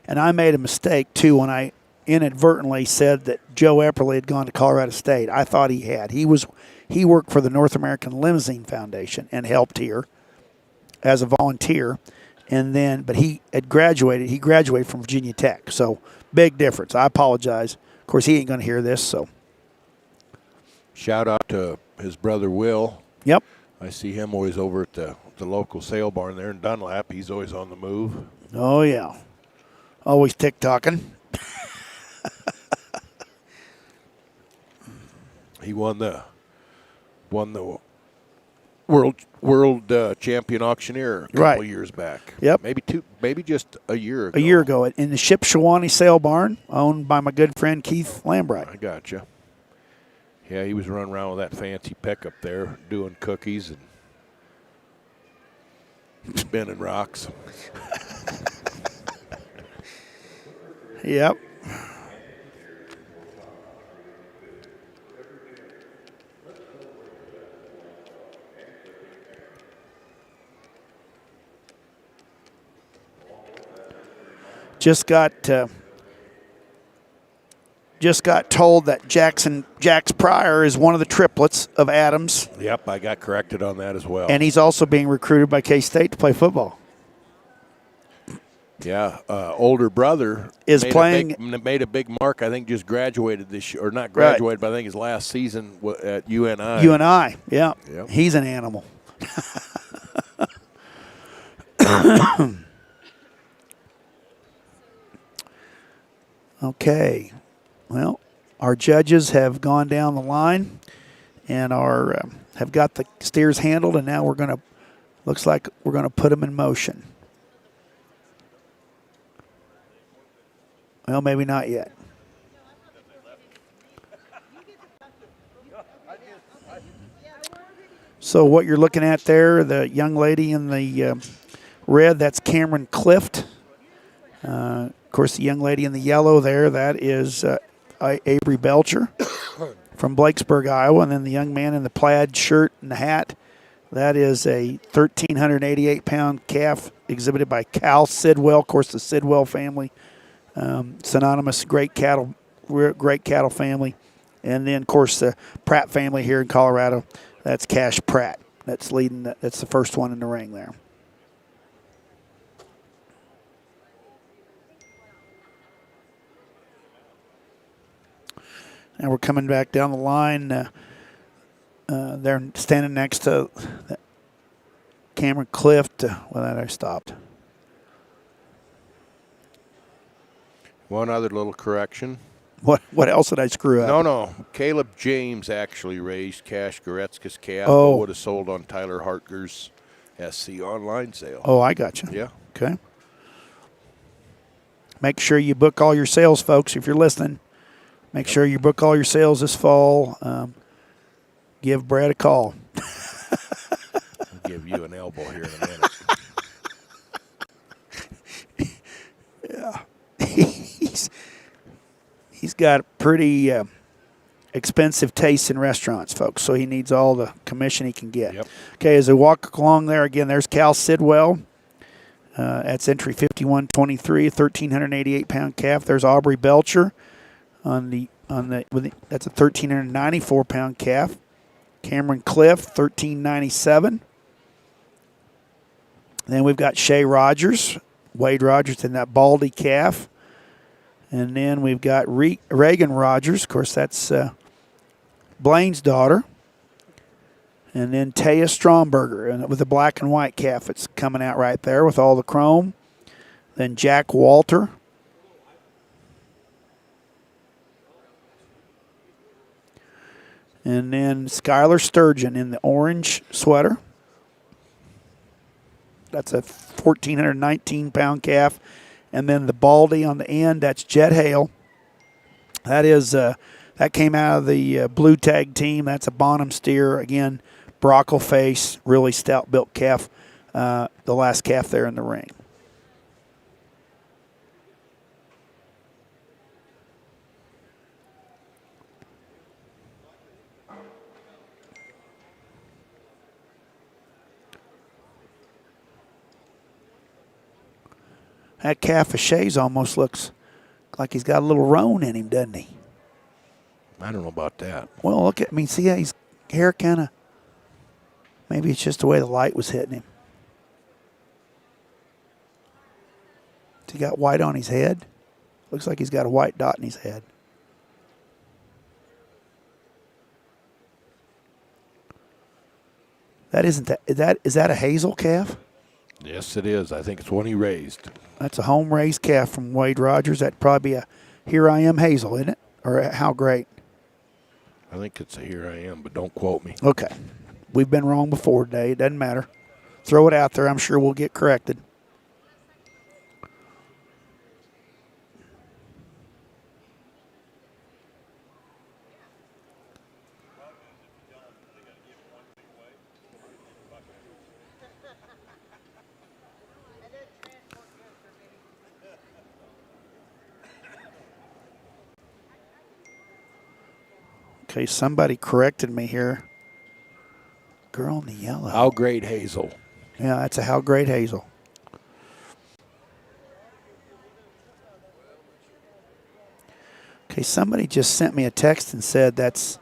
And I made a mistake, too, when I inadvertently said that Joe Epperly had gone to Colorado State. I thought he had. He worked for the North American Limousine Foundation and helped here as a volunteer. And then, but he had graduated. He graduated from Virginia Tech. So big difference. I apologize. Of course, he ain't going to hear this. So Shout out to his brother Will. Yep. I see him always over at the local sale barn there in Dunlap. He's always on the move. Oh yeah, always tick-tocking. He won the world champion auctioneer a couple Right. years back. Yep. Maybe just a year ago. A year ago in the Shipshewanee Sale Barn, owned by my good friend Keith Lambright. I gotcha. Yeah, he was running around with that fancy pickup there, doing cookies and spinning rocks. Yep. Just got told that Jax Pryor is one of the triplets of Adams, Yep, I got corrected on that as well. and he's also being recruited by K-State to play football. Yeah, older brother Is made a big mark. I think just graduated this year, or not graduated, but I think his last season at UNI. UNI, yeah. Yep. He's an animal. Okay. Well, our judges have gone down the line and have got the steers handled, and now looks like we're going to put them in motion. Well, maybe not yet. So what you're looking at there, the young lady in the red, that's Cameron Clift. Of course, the young lady in the yellow there, that is Avery Belcher from Blakesburg, Iowa. And then the young man in the plaid shirt and the hat, that is a 1,388-pound calf exhibited by Cal Sidwell. Of course, the Sidwell family, synonymous great cattle family. And then, of course, the Pratt family here in Colorado, that's Cash Pratt. That's the first one in the ring there. And we're coming back down the line. They're standing next to Cameron Clift. Well, that I stopped. One other little correction. What else did I screw up? No. Caleb James actually raised Cash Goretzka's calf, Oh. but would have sold on Tyler Hartger's SC online sale. Oh, I got you. Yeah. Okay. Make sure you book all your sales, folks, if you're listening. Make sure you book all your sales this fall. Give Brad a call. I'll give you an elbow here in a minute. He's got pretty expensive tastes in restaurants, folks, so he needs all the commission he can get. Yep. Okay, as I walk along there, again, there's Cal Sidwell. That's entry 5123, 1,388-pound calf. There's Aubrey Belcher that's a 1,394-pound calf. Cameron Cliff, 1,397. Then we've got Shay Rogers, Wade Rogers in that Baldy calf. And then we've got Reagan Rogers. Of course, that's Blaine's daughter. And then Taya Stromberger and with the black and white calf. It's coming out right there with all the chrome. Then Jack Walter. And then Skylar Sturgeon in the orange sweater. That's a 1,419-pound calf. And then the Baldy on the end, that's Jet Hale. That came out of the blue tag team. That's a Bonham steer. Again, Brockle face, really stout-built calf. The last calf there in the ring. That calf of Shay's almost looks like he's got a little roan in him, doesn't he? I don't know about that. Well, look at me. See how his hair kind of, maybe it's just the way the light was hitting him. He got white on his head. Looks like he's got a white dot in his head. Is that a hazel calf? Yes, it is. I think it's one he raised. That's a home raised calf from Wade Rogers. That'd probably be a Here I Am Hazel, isn't it? Or How Great? I think it's a Here I Am, but don't quote me. Okay. We've been wrong before today. It doesn't matter. Throw it out there. I'm sure we'll get corrected. Okay, somebody corrected me here. Girl in the yellow. How Great Hazel. Yeah, that's a How Great Hazel. Okay, somebody just sent me a text and said that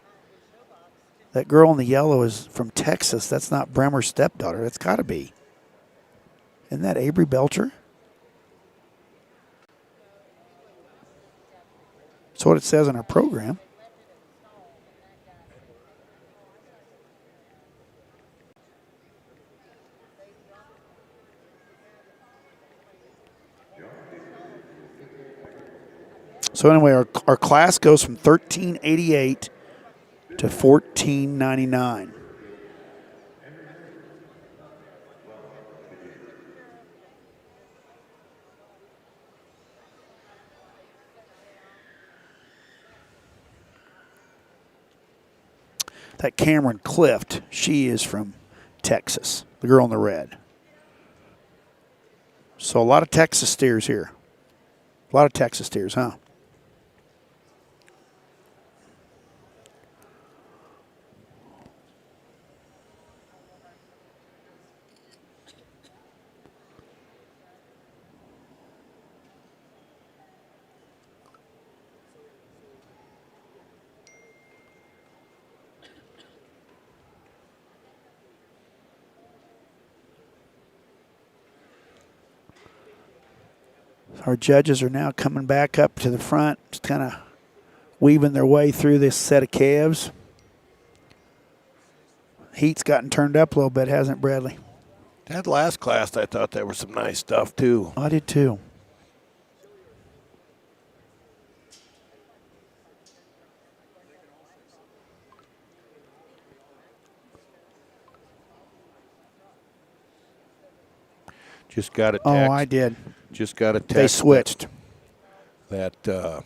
girl in the yellow is from Texas. That's not Bremer's stepdaughter. That's got to be. Isn't that Avery Belcher? That's what it says in our program. So anyway, our class goes from 1388 to 1499. That Cameron Clift, she is from Texas, the girl in the red. So a lot of Texas steers here. A lot of Texas steers, huh? Our judges are now coming back up to the front, just kind of weaving their way through this set of calves. Heat's gotten turned up a little bit, hasn't it, Bradley? That last class, I thought there was some nice stuff too. I did too. Just got a text. Oh, I did. Just got a text. They switched. That the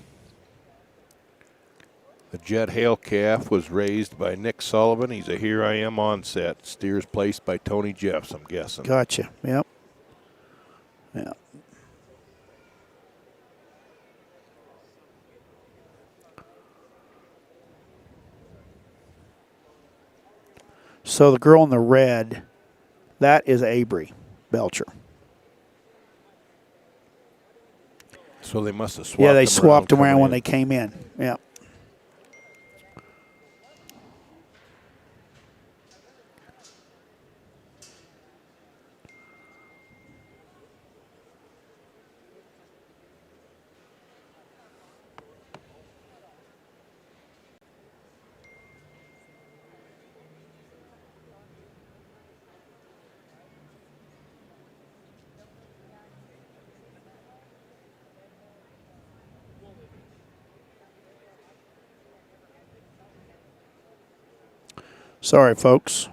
Jet Hale calf was raised by Nick Sullivan. He's a Here I Am onset. Steers placed by Tony Jeffs, I'm guessing. Gotcha. Yep. Yeah. So the girl in the red, that is Avery Belcher. So they must have swapped. Yeah, they them swapped around coming when in. they came in. Yeah. Sorry, folks.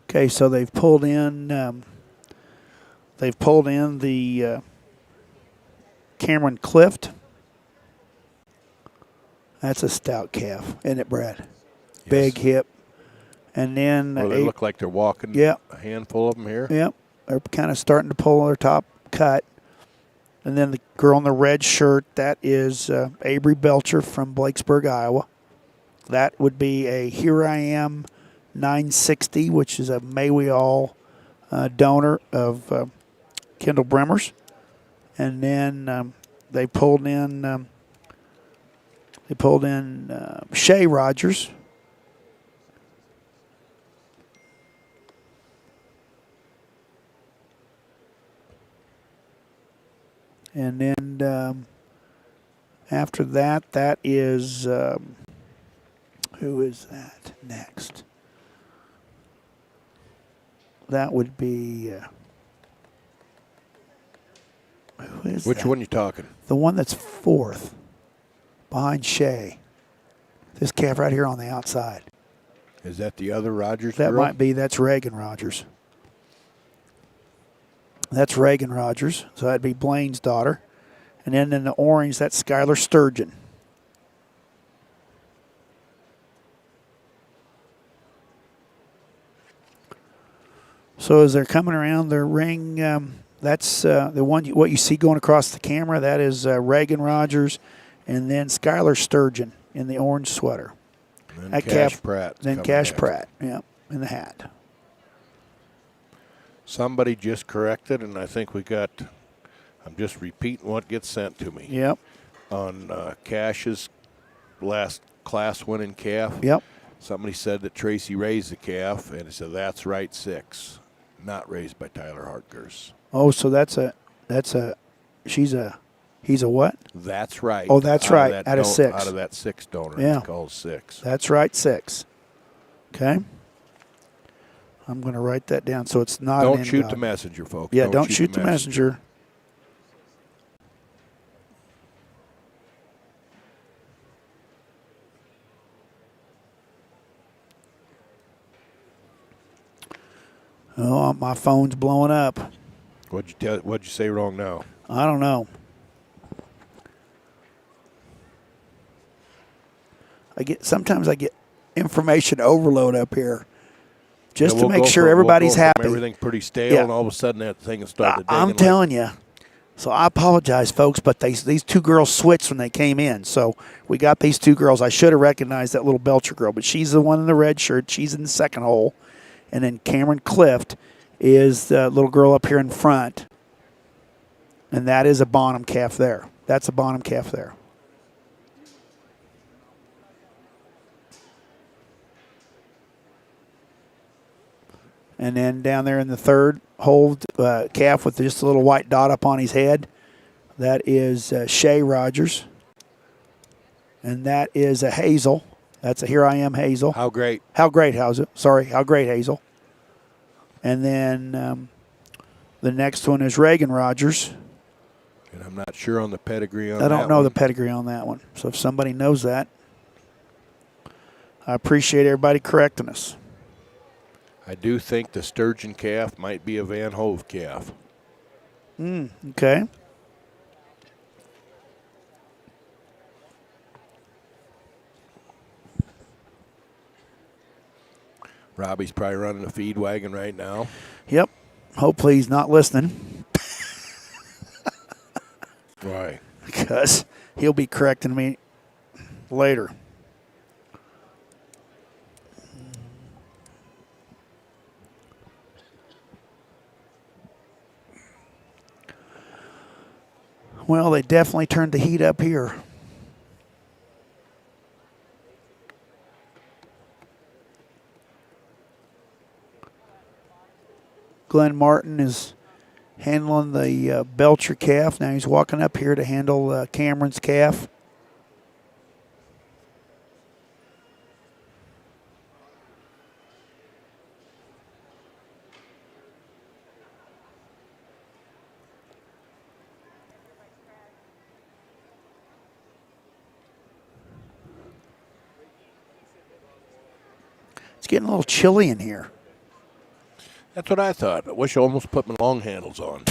Okay, so they've pulled in. The Cameron Clift. That's a stout calf, isn't it, Brad? Yes. Big hip, and then Well, they look like they're walking. Yeah. A handful of them here. Yep, they're kind of starting to pull their top cut. And then the girl in the red shirt, that is Avery Belcher from Blakesburg, Iowa. That would be a Here I Am 960, which is a May We All donor of Kendall Bremmer's. And then they pulled in Shay Rogers. And then after that, that is, who is that next? That would be, who is Which that? one you talking? The one that's fourth, behind Shay. This calf right here on the outside. Is that the other Rogers That girl? might be, that's Reagan Rogers. That's Reagan Rogers, so that'd be Blaine's daughter. And then in the orange, that's Skylar Sturgeon. So as they're coming around the ring, that's the one, what you see going across the camera, that is Reagan Rogers, and then Skylar Sturgeon in the orange sweater. And That Cash calf- Pratt. Then coming Cash next. Pratt, yeah, in the hat. Somebody just corrected, and I think we got. I'm just repeating what gets sent to me. Yep, On Cash's last class winning calf. yep. Somebody said that Tracy raised the calf, and it said that's right 6, not raised by Tyler Hartgers. Oh, so he's a what? That's right. Oh, that's Out right, that out of 6. Out of that 6 donor. Yeah. It's called 6. That's right, 6. Okay. I'm going to write that down so it's not Don't an shoot indog. the messenger, folks. Yeah, don't shoot the messenger. Oh, my phone's blowing up. What'd you say wrong now? I don't know. Sometimes I get information overload up here, just Yeah, to we'll make go sure from- everybody's we'll go from happy. Everything pretty stale, Yeah. and all of a sudden that thing has started. I'm telling you. So I apologize, folks, but these two girls switched when they came in. So we got these two girls. I should have recognized that little Belcher girl, but she's the one in the red shirt. She's in the second hole. And then Cameron Clift is the little girl up here in front. And that is a Bonham calf there. That's a Bonham calf there. And then down there in the third, hold calf with just a little white dot up on his head. That is Shay Rogers. And that is a Hazel. That's a Here I Am Hazel. How great. How great, How great Hazel. And then the next one is Reagan Rogers. And I'm not sure on the pedigree on that I don't know one. the pedigree on that one. So if somebody knows that, I appreciate everybody correcting us. I do think the sturgeon calf might be a Van Hove calf. Okay. Robbie's probably running a feed wagon right now. Yep. Hopefully he's not listening Why? because he'll be correcting me later. Well, they definitely turned the heat up here. Glenn Martin is handling the Belcher calf. Now he's walking up here to handle Cameron's calf. It's getting a little chilly in here. That's what I thought. I wish I almost put my long handles on.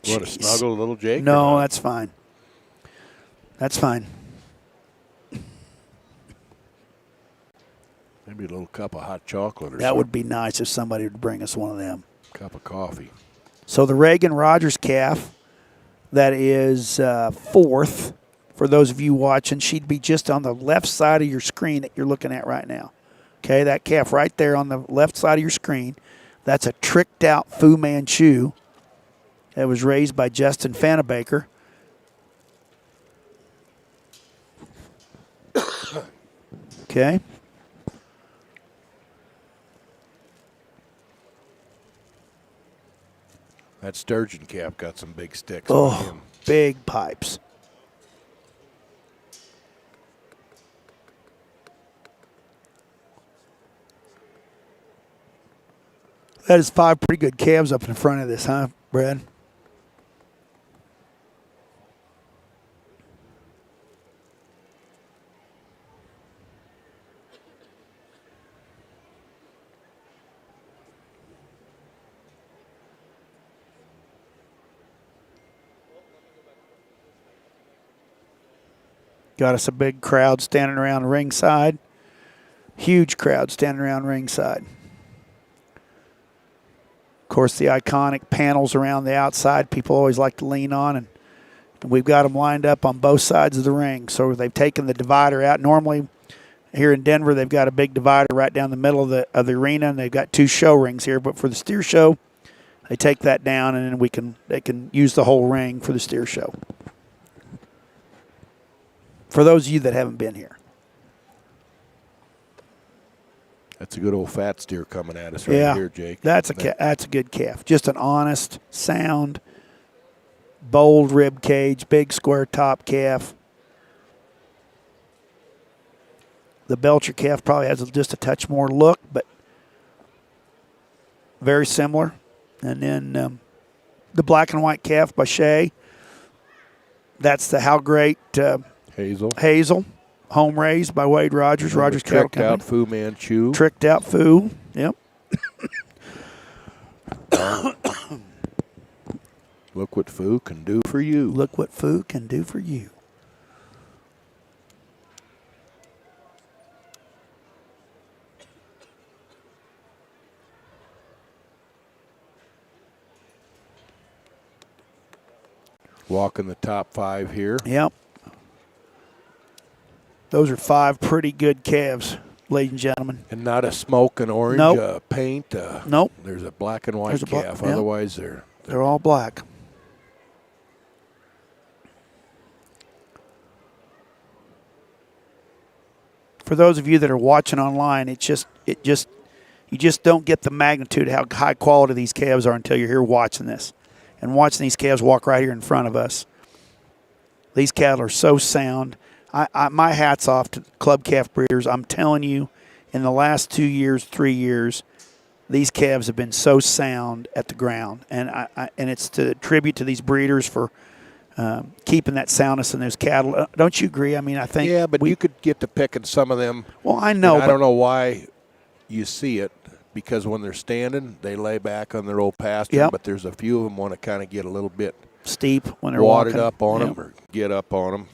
You want to snuggle a little, Jake? No, that's fine. That's fine. Maybe a little cup of hot chocolate or That would be nice if somebody would bring us one of them. cup of coffee. So the Reagan Rogers calf, that is fourth. For those of you watching, she'd be just on the left side of your screen that you're looking at right now. Okay, that calf right there on the left side of your screen. That's a tricked out Fu Manchu that was raised by Justin Fanabaker. Okay. That sturgeon calf got some big sticks on Oh, him. big pipes. That is 5 pretty good calves up in front of this, huh, Brad? Got us a big crowd standing around ringside. Huge crowd standing around ringside. Of course, the iconic panels around the outside people always like to lean on, and we've got them lined up on both sides of the ring. So they've taken the divider out. Normally, here in Denver, they've got a big divider right down the middle of the arena, and they've got 2 show rings here. But for the steer show, they take that down, and then they can use the whole ring for the steer show. For those of you that haven't been here. That's a good old fat steer coming at us right here, Jake. That's a good calf. Just an honest, sound, bold rib cage, big square top calf. The Belcher calf probably has just a touch more look, but very similar. And then the black and white calf by Shay. That's the How Great Hazel. Home raised by Wade Rogers, Rogers Cattle Tricked Company. out Fu Manchu. Tricked out Fu, yep. Look what Fu can do for you. Look what Fu can do for you. Walking the top 5 here. Yep. Those are 5 pretty good calves, ladies and gentlemen. And not a smoke and orange Nope. paint. Nope. There's a black and white There's a calf. yep. Otherwise, They're all black. For those of you that are watching online, it just You just don't get the magnitude of how high quality these calves are until you're here watching this. And watching these calves walk right here in front of us. These cattle are so sound. My hat's off to club calf breeders. I'm telling you, in the last 2 years, 3 years, these calves have been so sound at the ground. And and it's to tribute to these breeders for keeping that soundness in those cattle. Don't you agree? I mean, I think. Yeah, but you could get to picking some of them. Well, I know. I don't know why you see it, because when they're standing, they lay back on their old pasture. Yep. But there's a few of them want to kind of get a little bit steep when they're wadded walking. up on them or get up on them.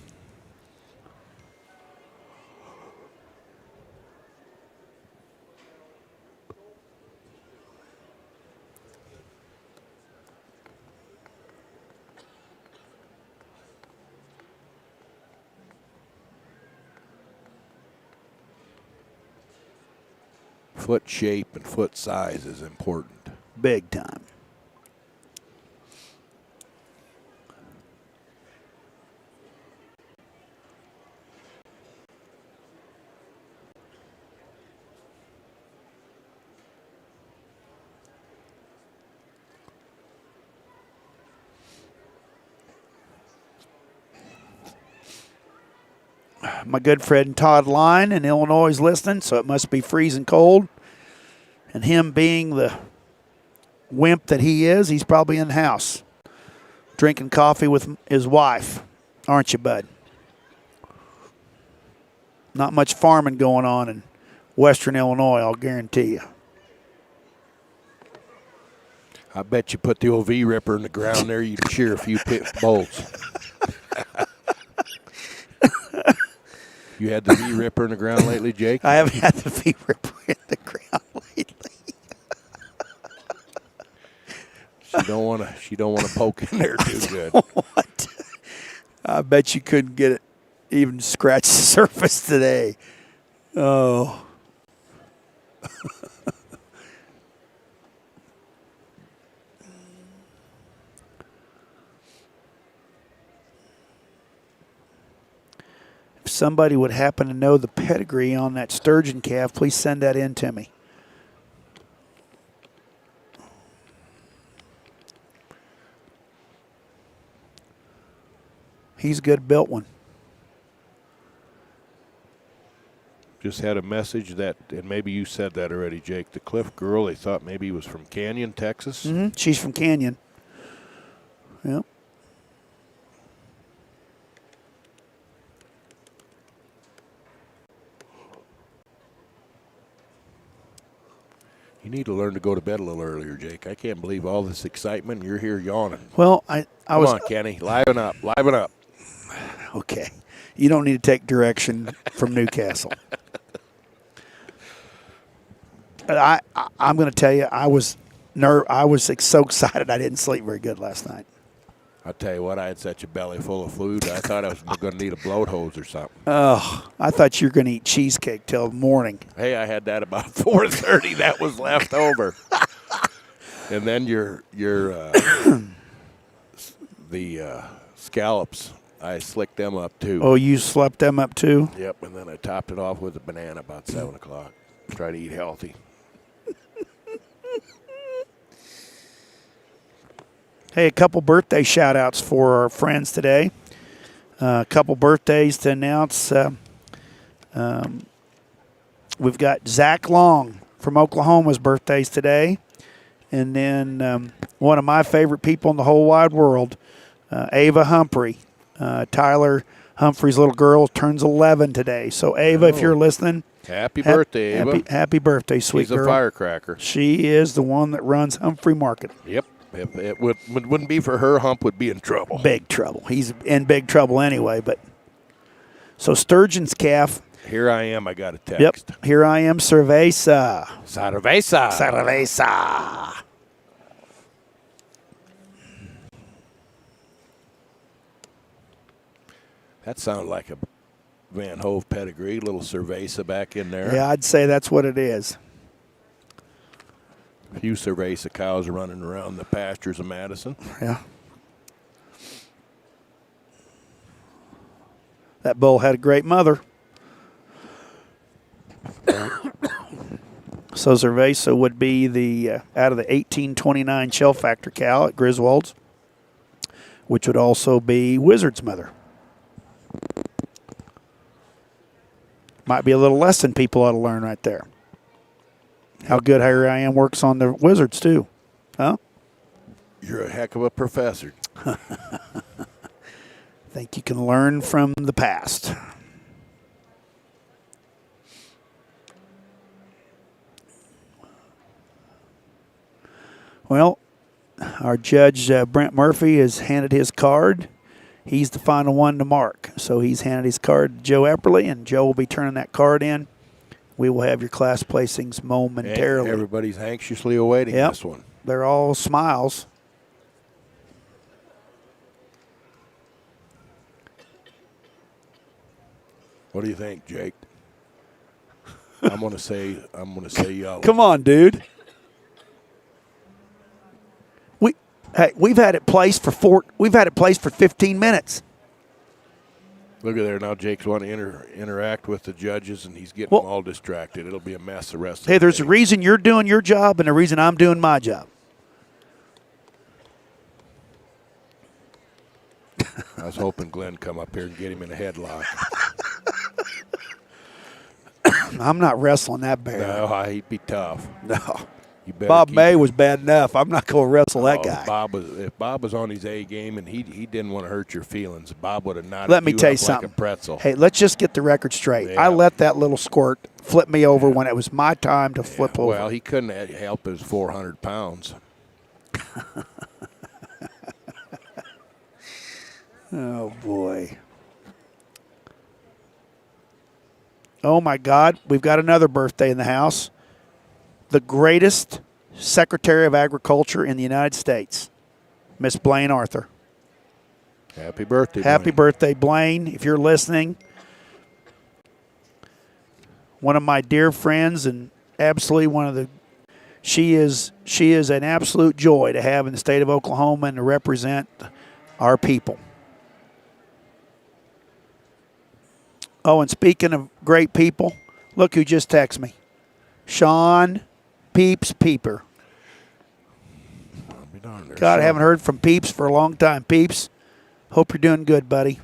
Foot shape and foot size is important. Big time. My good friend Todd Line in Illinois is listening, so it must be freezing cold. And him being the wimp that he is, he's probably in the house drinking coffee with his wife. Aren't you, bud? Not much farming going on in western Illinois, I'll guarantee you. I bet you put the old V-ripper in the ground there, you'd shear a few bulls. You had the V-ripper in the ground lately, Jake? I haven't had the V-ripper in the ground lately. She don't want to poke in there too good. What? I bet you couldn't get it even scratch the surface today. Oh. If somebody would happen to know the pedigree on that sturgeon calf, please send that in to me. He's a good built one. Just had a message that, and maybe you said that already, Jake, the Cliff girl, they thought maybe he was from Canyon, Texas. Mm-hmm. She's from Canyon. Yep. You need to learn to go to bed a little earlier, Jake. I can't believe all this excitement. You're here yawning. Well, I Come was. on, Kenny. Liven up. Liven up. Okay. You don't need to take direction from Newcastle. But I'm going to tell you, I was so excited I didn't sleep very good last night. I'll tell you what, I had such a belly full of food, I thought I was going to need a bloat hose or something. Oh, I thought you were going to eat cheesecake till morning. Hey, I had that about 4:30. That was left over. And then the scallops, I slicked them up too. Oh, you slept them up too? Yep, and then I topped it off with a banana about 7 o'clock. Try to eat healthy. Hey, a couple birthday shout-outs for our friends today. A couple birthdays to announce. We've got Zach Long from Oklahoma's birthdays today. And then one of my favorite people in the whole wide world, Ava Humphrey. Tyler Humphrey's little girl turns 11 today. So, Ava, if you're listening. Happy birthday, Ava. Happy birthday, sweet She's girl. a firecracker. She is the one that runs Humphrey Market. Yep. If it wouldn't be for her, Hump would be in trouble. Big trouble. He's in big trouble anyway. But so Sturgeon's calf. Here I am. I got a text. Yep. Here I am. Cerveza. Cerveza. Cerveza. That sounded like a Van Hove pedigree. Little Cerveza back in there. Yeah, I'd say that's what it is. A few Cerveza cows running around the pastures of Madison. Yeah. That bull had a great mother. So So Cerveza would be the out of the 1829 Shell Factor cow at Griswold's, which would also be Wizard's mother. Might be a little lesson people ought to learn right there. How good Harry I Am works on the Wizards too. Huh? You're a heck of a professor. Think you can learn from the past. Well, our judge, Brent Murphy, has handed his card. He's the final one to mark. So he's handed his card to Joe Epperly, and Joe will be turning that card in. We will have your class placings momentarily. And everybody's anxiously awaiting this one. They're all smiles. What do you think, Jake? I'm gonna say yellow. Come on, dude. We've had it placed for 15 minutes. Look at there now. Jake's wanting to interact with the judges, and he's getting them all distracted. It'll be a mess the rest of the day. There's a reason you're doing your job and a reason I'm doing my job. I was hoping Glenn come up here and get him in a headlock. I'm not wrestling that bear. No, he'd be tough. No. Bob May was bad enough. I'm not going to wrestle that guy. If Bob was on his A game and he didn't want to hurt your feelings, Bob would have knotted Let me you tell you up something. like a pretzel. Hey, let's just get the record straight. Yeah. I let that little squirt flip me over when it was my time to flip over. Well, he couldn't help his 400 pounds. Oh, boy. Oh, my God. We've got another birthday in the house. The greatest Secretary of Agriculture in the United States, Miss Blaine Arthur. Happy birthday, Happy Blaine. birthday, Blaine. If you're listening, one of my dear friends and absolutely she is an absolute joy to have in the state of Oklahoma and to represent our people. Oh, and speaking of great people, look who just texted me. Sean Peeps Peeper. I'll be darned, God, I haven't heard from Peeps for a long time. Peeps, hope you're doing good, buddy.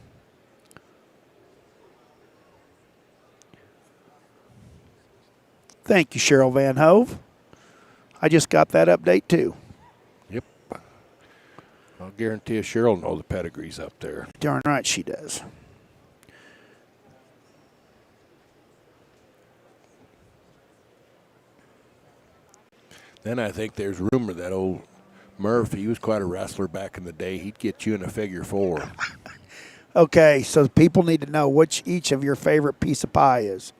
Thank you, Cheryl Van Hove. I just got that update, too. Yep. I'll guarantee you Cheryl will know the pedigrees up there. Darn right she does. Then I think there's rumor that old Murph, he was quite a wrestler back in the day. He'd get you in a figure four. Okay, so people need to know which each of your favorite piece of pie is.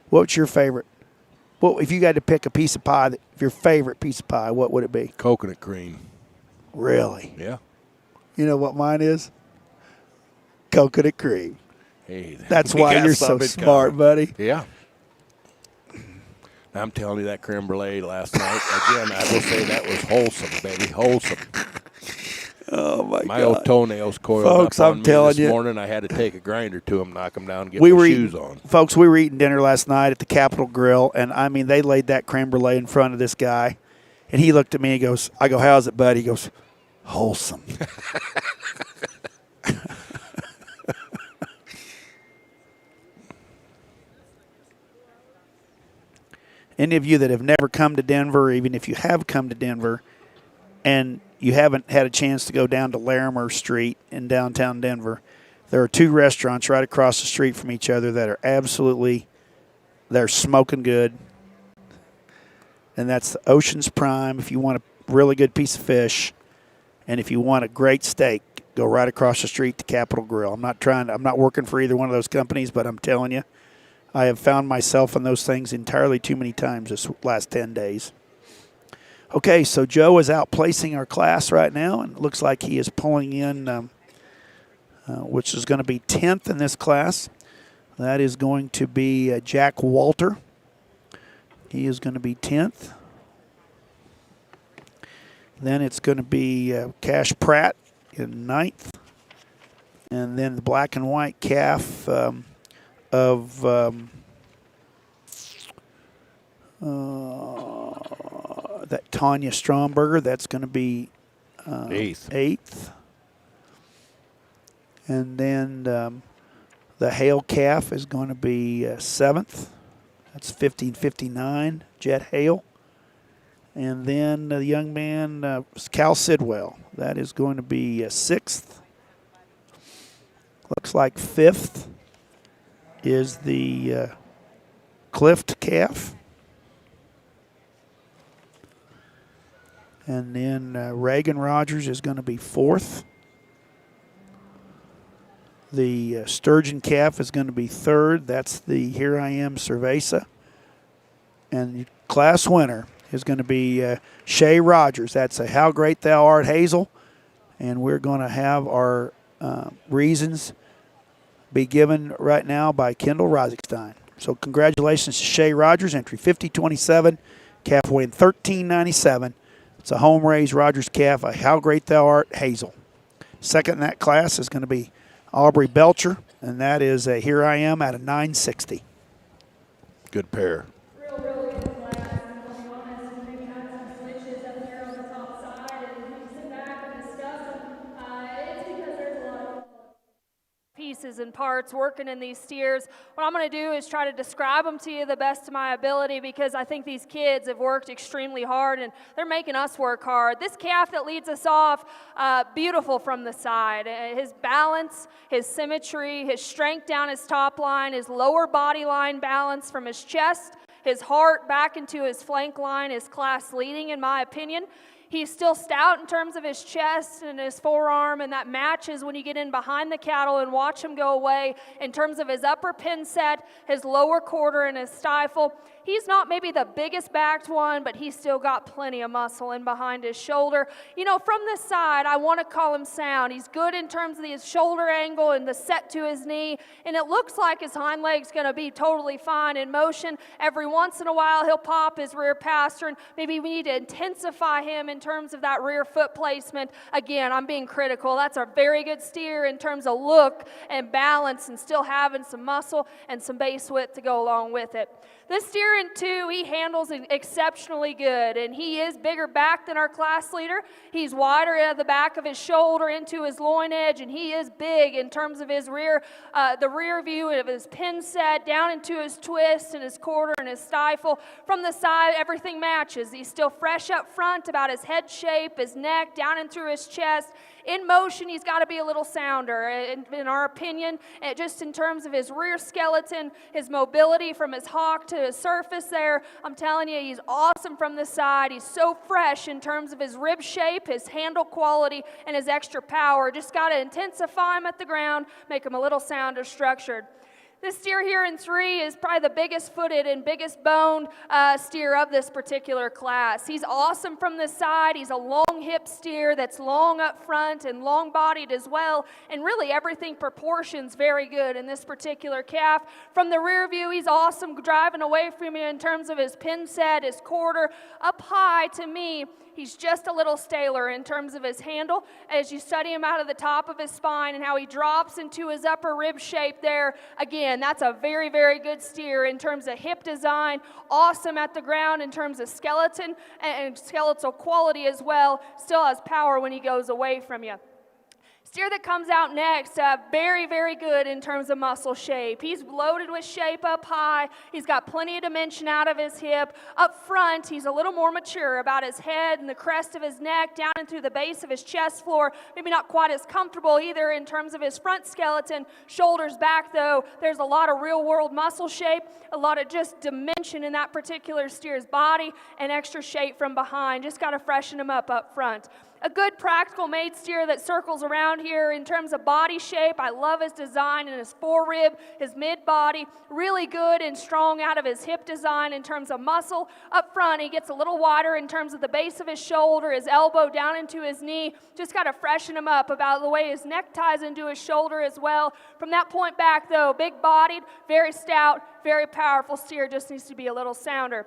What's your favorite? Well, if you got to pick a piece of pie, your favorite piece of pie, what would it be? Coconut cream. Really? Yeah. You know what mine is? Coconut cream. Hey, That's we why got you're so something smart, coming. buddy. Yeah. I'm telling you, that creme brulee last night, again, I will say that was wholesome, baby, wholesome. Oh, my God. My old toenails coiled Folks, up on I'm me telling this you. morning. I had to take a grinder to them, knock them down, and get my shoes on. Folks, we were eating dinner last night at the Capitol Grill, and, I mean, they laid that creme brulee in front of this guy, and he looked at me and goes, I go, how's it, bud? He goes, wholesome. Any of you that have never come to Denver, even if you have come to Denver, and you haven't had a chance to go down to Larimer Street in downtown Denver, there are two restaurants right across the street from each other that are they're smoking good. And that's the Ocean's Prime if you want a really good piece of fish. And if you want a great steak, go right across the street to Capitol Grill. I'm not working for either one of those companies, but I'm telling you, I have found myself in those things entirely too many times this last 10 days. Okay, so Joe is outplacing our class right now, and it looks like he is pulling in, which is going to be 10th in this class. That is going to be Jack Walter. He is going to be 10th. Then it's going to be Cash Pratt in 9th. And then the black and white calf of that Tanya Stromberger, that's going to be eighth. And then the Hale calf is going to be seventh. That's 15:59, Jet Hale. And then the young man, Cal Sidwell, that is going to be sixth. Looks like fifth is the Clift calf. And then Reagan Rogers is going to be fourth. The Sturgeon calf is going to be third. That's the Here I Am Cerveza. And the class winner is going to be Shay Rogers. That's a How Great Thou Art Hazel. And we're going to have our reasons be given right now by Kendall Rosenstein. So congratulations to Shay Rogers, entry 5027, calf weighing 1397. It's a home-raised Rogers calf, a How Great Thou Art Hazel. Second in that class is going to be Aubrey Belcher, and that is a Here I Am at a 960. Good pair. Real good class. I'll be honest, we maybe had some switches up there on the top side, and we can sit back and discuss them. It's because there's a lot of pieces and parts working in these steers. What I'm going to do is try to describe them to you the best of my ability, because I think these kids have worked extremely hard and they're making us work hard. This calf that leads us off, beautiful from the side. His balance, his symmetry, his strength down his top line, his lower body line balance from his chest, his heart back into his flank line is class leading in my opinion. He's still stout in terms of his chest and his forearm, and that matches when you get in behind the cattle and watch him go away. In terms of his upper pin set, his lower quarter, and his stifle, he's not maybe the biggest backed one, but he's still got plenty of muscle in behind his shoulder. You know, from this side, I want to call him sound. He's good in terms of his shoulder angle and the set to his knee, and it looks like his hind leg's going to be totally fine in motion. Every once in a while, he'll pop his rear pastern. Maybe we need to intensify him in terms of that rear foot placement. Again, I'm being critical. That's a very good steer in terms of look and balance and still having some muscle and some base width to go along with it. This steer in 2, he handles it exceptionally good, and he is bigger back than our class leader. He's wider at the back of his shoulder into his loin edge, and he is big in terms of his rear, the rear view of his pin set, down into his twist and his quarter and his stifle. From the side, everything matches. He's still fresh up front about his head shape, his neck, down and through his chest. In motion, he's got to be a little sounder, in our opinion, just in terms of his rear skeleton, his mobility from his hock to his surface there. I'm telling you, he's awesome from the side. He's so fresh in terms of his rib shape, his handle quality, and his extra power. Just got to intensify him at the ground, make him a little sounder structured. This steer here in 3 is probably the biggest footed and biggest boned steer of this particular class. He's awesome from the side. He's a long hip steer that's long up front and long bodied as well. And really everything proportions very good in this particular calf. From the rear view, he's awesome driving away from you in terms of his pin set, his quarter. Up high, to me, he's just a little staler in terms of his handle. As you study him out of the top of his spine and how he drops into his upper rib shape there, again, that's a very, very good steer in terms of hip design. Awesome at the ground in terms of skeleton and skeletal quality as well. Still has power when he goes away from you. Steer that comes out next, very, very good in terms of muscle shape. He's loaded with shape up high. He's got plenty of dimension out of his hip. Up front, he's a little more mature about his head and the crest of his neck, down and through the base of his chest floor. Maybe not quite as comfortable either in terms of his front skeleton. Shoulders back, though, there's a lot of real-world muscle shape, a lot of just dimension in that particular steer's body, and extra shape from behind. Just got to freshen him up front. A good practical made steer that circles around here in terms of body shape. I love his design and his forerib, his mid-body. Really good and strong out of his hip design in terms of muscle. Up front, he gets a little wider in terms of the base of his shoulder, his elbow down into his knee. Just got to freshen him up about the way his neck ties into his shoulder as well. From that point back, though, big-bodied, very stout, very powerful steer. Just needs to be a little sounder.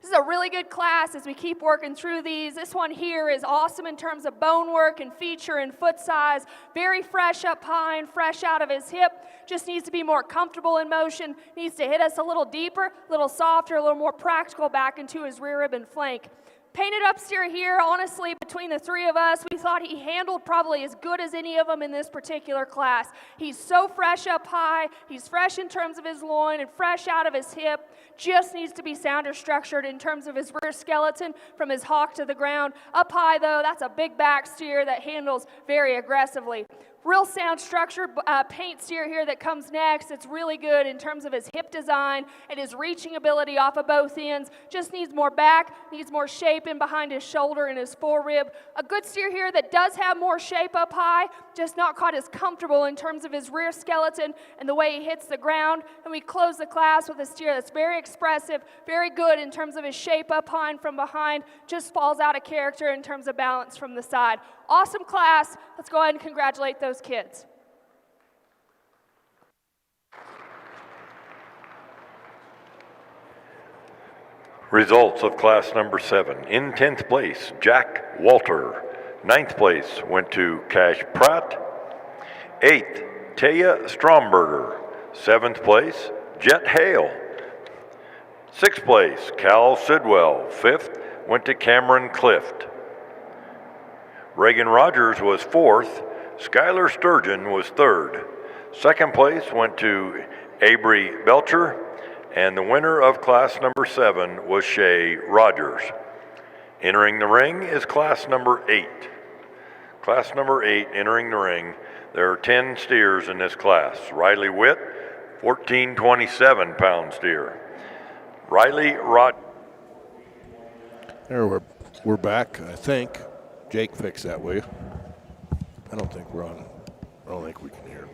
This is a really good class as we keep working through these. This one here is awesome in terms of bone work and feature and foot size. Very fresh up high and fresh out of his hip. Just needs to be more comfortable in motion. Needs to hit us a little deeper, a little softer, a little more practical back into his rear rib and flank. Painted up steer here, honestly, between the three of us, we thought he handled probably as good as any of them in this particular class. He's so fresh up high, he's fresh in terms of his loin and fresh out of his hip. Just needs to be sounder structured in terms of his rear skeleton from his hock to the ground. Up high, though, that's a big back steer that handles very aggressively. Real sound structured paint steer here that comes next. It's really good in terms of his hip design and his reaching ability off of both ends. Just needs more back, needs more shape in behind his shoulder and his forerib. A good steer here that does have more shape up high, just not quite as comfortable in terms of his rear skeleton and the way he hits the ground. And we close the class with a steer that's very expressive, very good in terms of his shape up high and from behind, just falls out of character in terms of balance from the side. Awesome class. Let's go ahead and congratulate those kids. Results of class number 7. In 10th place, Jack Walter. 9th place went to Cash Pratt. 8th, Taya Stromberger. 7th place, Jet Hale. 6th place, Cal Sidwell. 5th went to Cameron Clift. Reagan Rogers was 4th. Skylar Sturgeon was 3rd. 2nd place went to Avery Belcher. And the winner of class number 7 was Shay Rogers. Entering the ring is class number 8. Class number 8 entering the ring. There are 10 steers in this class. Riley Witt, 1427-pound steer. Riley Rod. There, we're back, I think. Jake, fix that, will you? I don't think we're on. I don't think we can hear.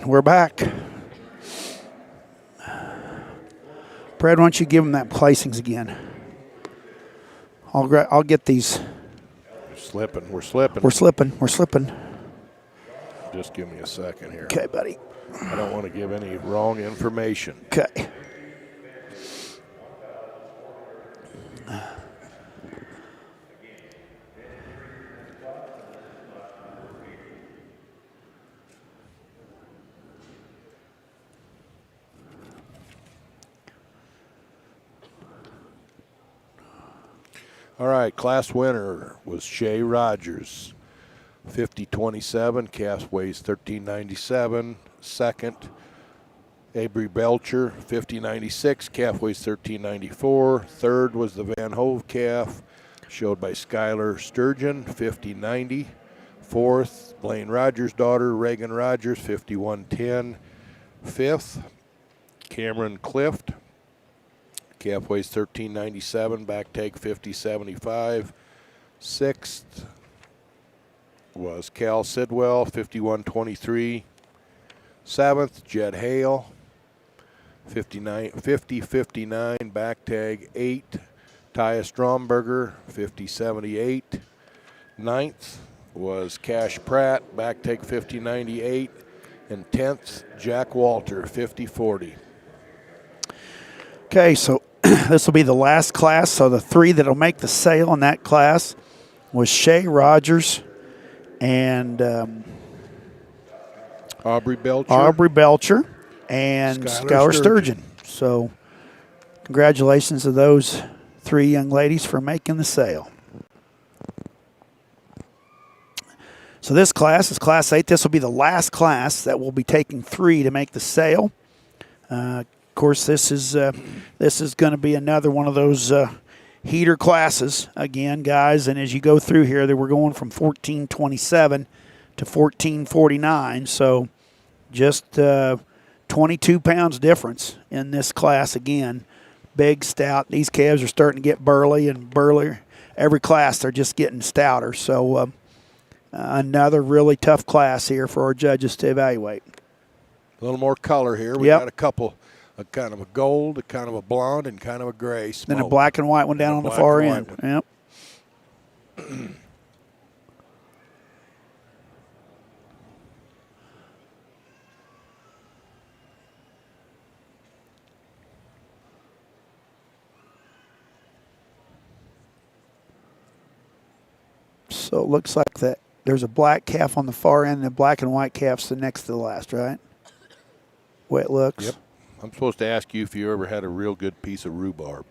We're back. Brad, why don't you give them that placings again? I'll get these. We're slipping. We're slipping. We're slipping. We're slipping. Just give me a second here. Okay, buddy. I don't want to give any wrong information. Okay. All right, class winner was Shay Rogers, 50-27, calf weighs 1397. Second, Avery Belcher, 50-96, calf weighs 1394. Third was the Van Hove calf, showed by Skylar Sturgeon, 50-90. Fourth, Blaine Rogers' daughter, Reagan Rogers, 51-10. Fifth, Cameron Clift, calf weighs 1397, back take 5075. Sixth was Cal Sidwell, 5123. Seventh, Jed Hale, 5059, back tag 8. Taya Stromberger, 5078. Ninth was Cash Pratt, back take 5098. And 10th, Jack Walter, 5040. Okay, so this will be the last class. So the three that will make the sale in that class was Shay Rogers and Aubrey Belcher and Skylar Sturgeon. So congratulations to those three young ladies for making the sale. So this class is Class 8. This will be the last class that will be taking three to make the sale. Of course, this is going to be another one of those heater classes again, guys. And as you go through here, we're going from 1427 to 1449. So just 22 pounds difference in this class again. Big, stout. These calves are starting to get burly and burlier. Every class, they're just getting stouter. So another really tough class here for our judges to evaluate. A little more color here. We got a couple. A kind of a gold, a kind of a blonde, and kind of a gray smoke. Then a black and white one down on the far end. Yep. So it looks like that there's a black calf on the far end and a black and white calf's the next to the last, right? Way it looks. Yep. I'm supposed to ask you if you ever had a real good piece of rhubarb.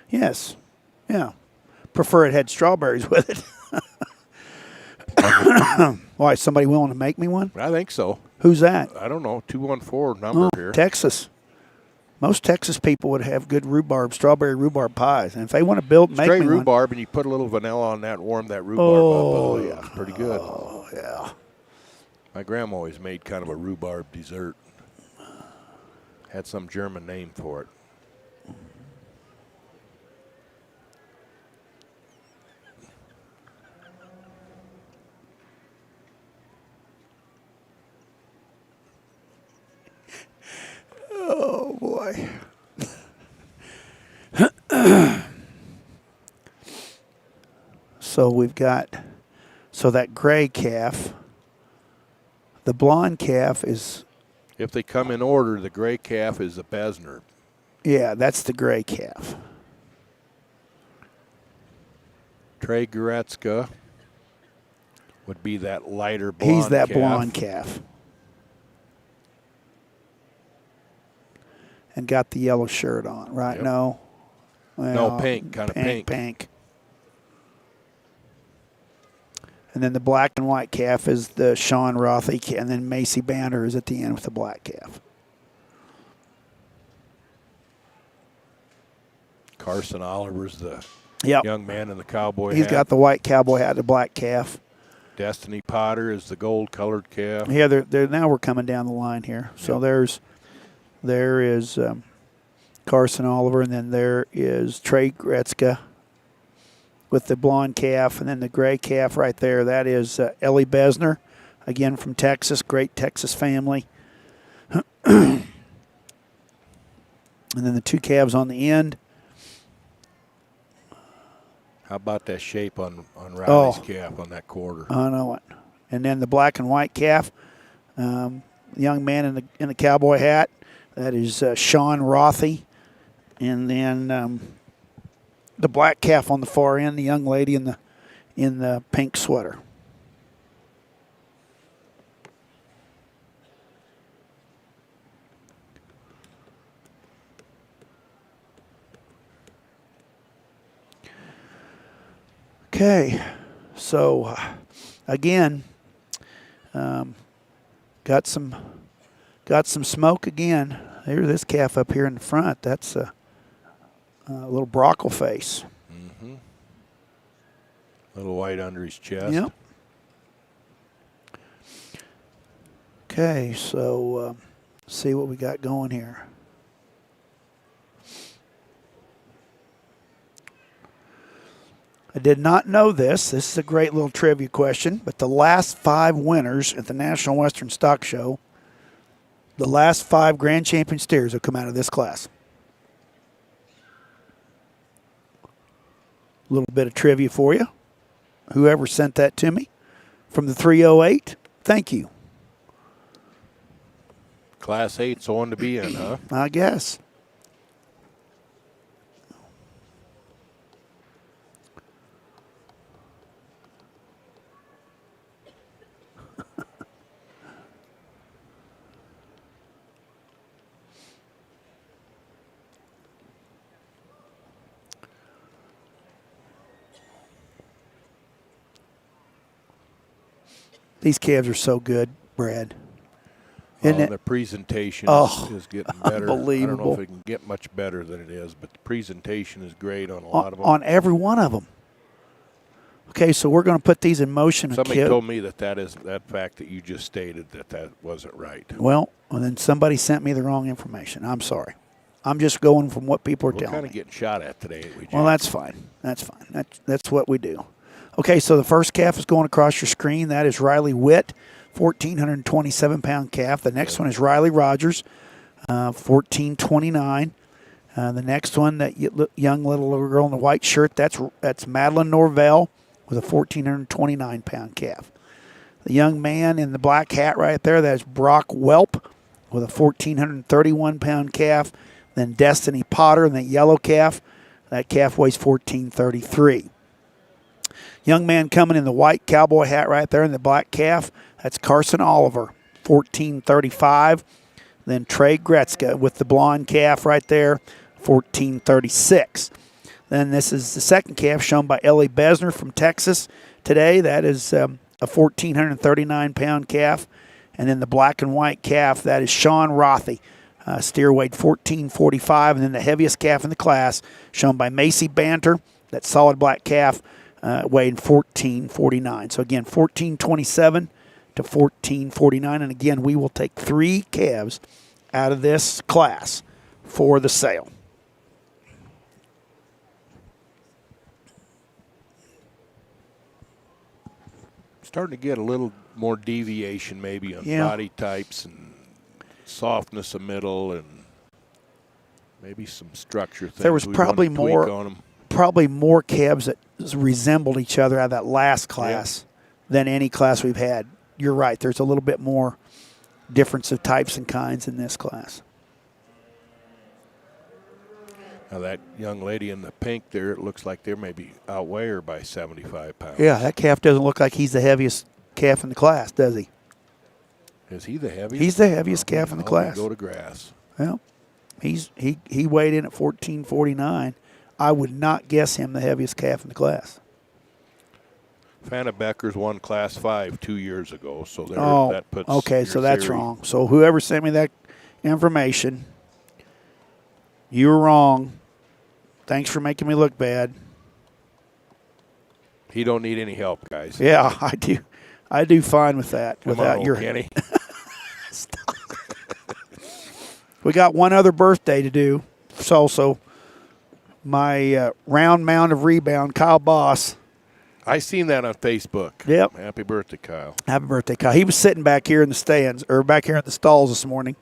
Yes. Yeah. Prefer it had strawberries with it. Why, is somebody willing to make me one? I think so. Who's that? I don't know, 214 number here. Texas. Most Texas people would have good strawberry rhubarb pies. And if they want to make Straight me rhubarb, and you put a little vanilla on that and warm that rhubarb up. Oh, yeah. It's pretty good. Oh, yeah. My grandma always made kind of a rhubarb dessert. Had some German name for it. Oh, boy. So we've got, that gray calf, the blonde calf is, If they come in order, the gray calf is the Besner. yeah, that's the gray calf. Trey Goretzka would be that lighter blonde He's that calf. blonde calf. And got the yellow shirt on, right? Yep. No? Well, pink, kind of pink. Pink. And then the black and white calf is the Sean Rothy, and then Macy Banner is at the end with the black calf. Carson Oliver's the Yep. young man in the cowboy He's hat. got the white cowboy hat, the black calf. Destiny Potter is the gold-colored calf. Yeah, they're now we're coming down the line here. So there is Carson Oliver, and then there is Trey Gretzka with the blonde calf, and then the gray calf right there. That is Ellie Besner, again from Texas, great Texas family. And then the two calves on the end. How about that shape on Riley's calf on that quarter? I know it. And then the black and white calf, the young man in the cowboy hat. That is Sean Rothy. And then the black calf on the far end, the young lady in the pink sweater. Okay, so again, got some smoke again. There's this calf up here in the front. That's a little brockle face. Mm-hmm. Little white under his chest. Yep. Okay, so see what we got going here. I did not know this. This is a great little trivia question, but the last 5 winners at the National Western Stock Show, the last 5 Grand Champion steers have come out of this class. A little bit of trivia for you. Whoever sent that to me from the 308, thank you. Class 8's on to be in, huh? I guess. These calves are so good, Brad. Isn't it? The presentation is getting better. Unbelievable. I don't know if it can get much better than it is, but the presentation is great on a lot of them. On every one of them. Okay, so we're going to put these in motion. Somebody told me that fact that you just stated that wasn't right. Well, and then somebody sent me the wrong information. I'm sorry. I'm just going from what people are telling me. We're kind of getting shot at today, ain't we, Jack? Well, that's fine. That's fine. That's what we do. Okay, so the first calf is going across your screen. That is Riley Witt, 1,427-pound calf. The next one is Riley Rogers, 1,429. The next one, that young little girl in the white shirt, that's Madeline Norvell with a 1,429-pound calf. The young man in the black hat right there, that's Brock Welp with a 1,431-pound calf. Then Destiny Potter in that yellow calf. That calf weighs 1,433. Young man coming in the white cowboy hat right there and the black calf, that's Carson Oliver, 1435. Then Trey Gretzka with the blonde calf right there, 1436. Then this is the second calf shown by Ellie Besner from Texas today. That is a 1,439-pound calf. And then the black and white calf, that is Sean Rothy. Steer weighed 1445. And then the heaviest calf in the class, shown by Macy Banter, that solid black calf, weighed 1449. So again, 1427 to 1449. And again, we will take 3 calves out of this class for the sale. Starting to get a little more deviation maybe on body types and softness of middle and maybe some structure things. There was probably more calves that resembled each other out of that last class than any class we've had. You're right. There's a little bit more difference of types and kinds in this class. Now that young lady in the pink there, it looks like they maybe outweigh her by 75 pounds. Yeah, that calf doesn't look like he's the heaviest calf in the class, does he? Is he the heaviest? He's the heaviest calf in the class. Go to grass. Well, he weighed in at 1449. I would not guess him the heaviest calf in the class. Fana Becker's won Class 5 2 years ago, so there, that puts. Okay, so that's wrong. So whoever sent me that information, you were wrong. Thanks for making me look bad. He don't need any help, guys. Yeah, I do. I do fine with that. Come without on, your Kenny. We got one other birthday to do. It's also my round mound of rebound, Kyle Boss. I seen that on Facebook. Yep. Happy birthday, Kyle. Happy birthday, Kyle. He was sitting back here in the stands, or back here at the stalls this morning.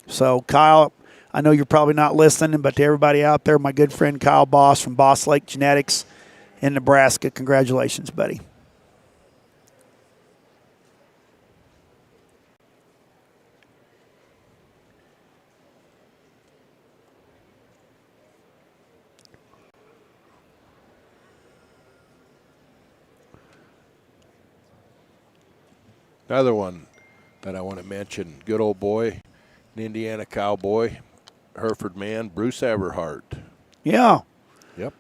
So, Kyle, I know you're probably not listening, but to everybody out there, my good friend Kyle Boss from Boss Lake Genetics in Nebraska, congratulations, buddy. Another one that I want to mention, good old boy, an Indiana cowboy, Hereford man, Bruce Everhart. Yeah. Yep.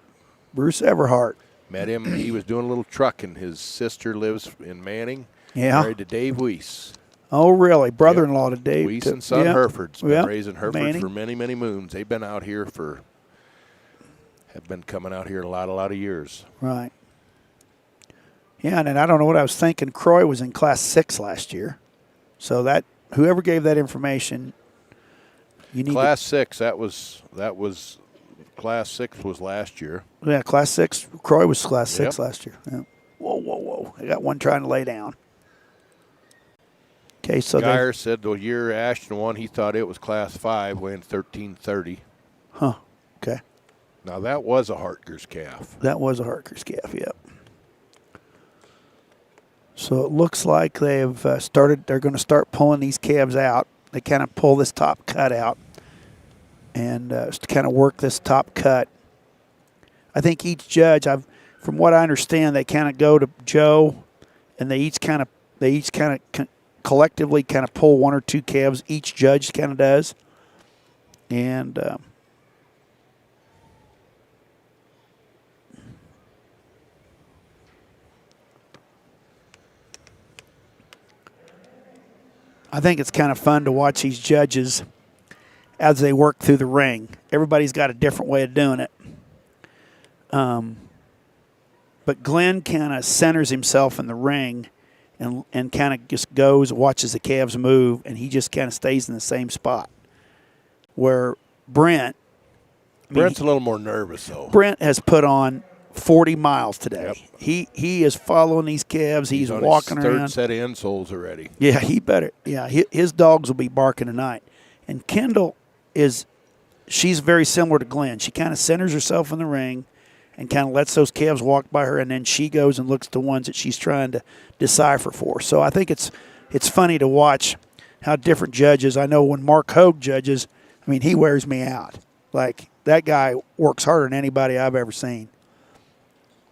Bruce Everhart. Met him. He was doing a little trucking. His sister lives in Manning. Yeah. Married to Dave Weiss. Oh, really? Brother-in-law to Dave. Weiss and son Hereford's been raising Hereford Manning. for many, many moons. They've been out here have been coming out here a lot of years. Right. Yeah, and then I don't know what I was thinking. Croy was in Class 6 last year. So that whoever gave that information, you need Class 6, that was Class 6 was last year. Yeah, Class 6. Croy was Class 6 last year. Yeah. Whoa. I got one trying to lay down. Okay, so Geyer said the year Ashton won, he thought it was Class 5, weighing 1330. Huh. Okay. Now, that was a Hartger's calf. That was a Hartger's calf, yep. So it looks like they've they're going to start pulling these calves out. They kind of pull this top cut out and kind of work this top cut. I think each judge, from what I understand, they kind of go to Joe and they each kind of collectively kind of pull one or two calves. Each judge kind of does. And I think it's kind of fun to watch these judges as they work through the ring. Everybody's got a different way of doing it. But Glenn kind of centers himself in the ring and kind of just goes, watches the calves move, and he just kind of stays in the same spot. Where Brent's a little more nervous, though. Brent has put on 40 miles today. Yep. He is following these calves. He's on walking his around. third set of insoles already. Yeah, he better. Yeah, his dogs will be barking tonight. And Kendall she's very similar to Glenn. She kind of centers herself in the ring and kind of lets those calves walk by her, and then she goes and looks at the ones that she's trying to decipher for. So I think it's funny to watch how different judges. I know when Mark Hogue judges, I mean, he wears me out. Like, that guy works harder than anybody I've ever seen.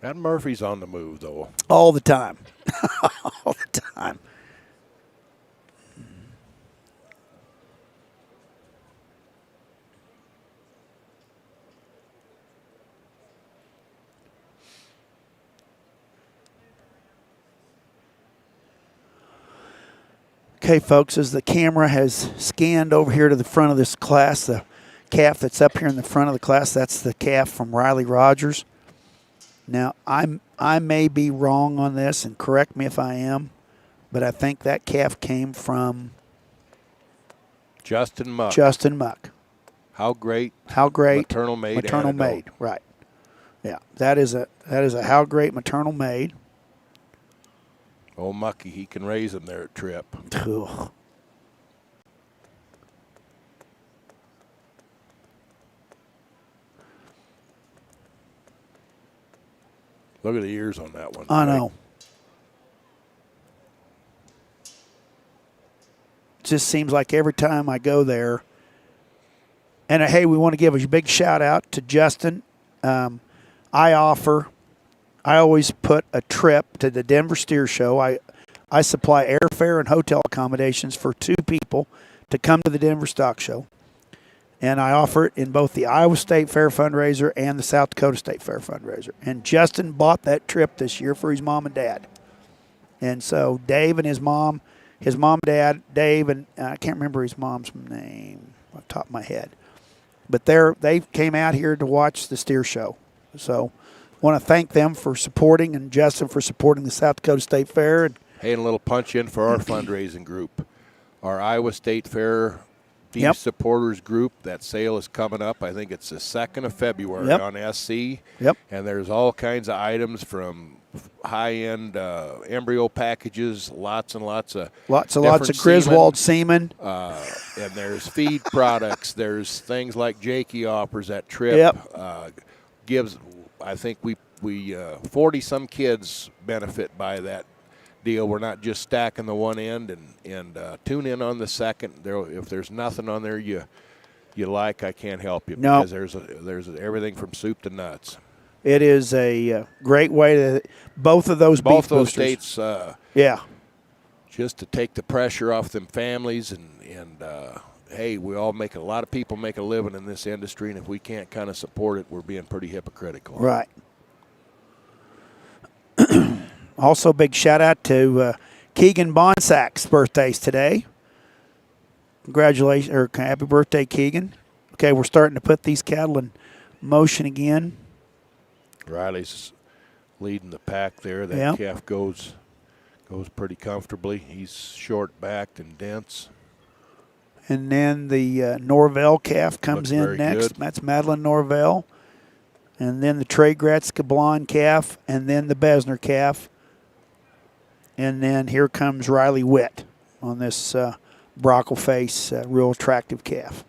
That Murphy's on the move, though. All the time. All the time. Okay, folks, as the camera has scanned over here to the front of this class, the calf that's up here in the front of the class, that's the calf from Riley Rogers. Now, I may be wrong on this, and correct me if I am, but I think that calf came from Justin Muck. Justin Muck. How great. How great. Maternal made. Maternal made, right. Yeah, that is a how great maternal made. Oh, Mucky, he can raise them there at Trip. Ugh. Look at the ears on that one. I know. It just seems like every time I go there, and hey, we want to give a big shout out to Justin. I always put a trip to the Denver Steer Show. I supply airfare and hotel accommodations for 2 people to come to the Denver Stock Show. And I offer it in both the Iowa State Fair fundraiser and the South Dakota State Fair fundraiser. And Justin bought that trip this year for his mom and dad. And so Dave and his mom, dad, Dave, and I can't remember his mom's name off the top of my head. But they came out here to watch the steer show. So I want to thank them for supporting, and Justin for supporting the South Dakota State Fair. And hey, and a little punch in for our fundraising group. Our Iowa State Fair Beef Supporters Group, that sale is coming up. I think it's the 2nd of February on SC. Yep. And there's all kinds of items from high-end embryo packages, lots and lots of Griswold semen. And there's feed products. There's things like Jakey offers that Trip. Yep. Gives, I think we 40-some kids benefit by that deal. We're not just stacking the one end, and tune in on the second. If there's nothing on there you like, I can't help you. No. Because there's everything from soup to nuts. It is a great way to both those states. Just to take the pressure off them families, and hey, a lot of people make a living in this industry, and if we can't kind of support it, we're being pretty hypocritical. Right. Also, big shout out to Keegan Bonsack's birthday's today. Congratulations, or happy birthday, Keegan. Okay, we're starting to put these cattle in motion again. Riley's leading the pack there. That calf goes pretty comfortably. He's short-backed and dense. And then the Norvell calf comes in next. Good. That's Madeline Norvell. And then the Trey Gretzka blonde calf, and then the Besner calf. And then here comes Riley Witt on this brockle face, real attractive calf.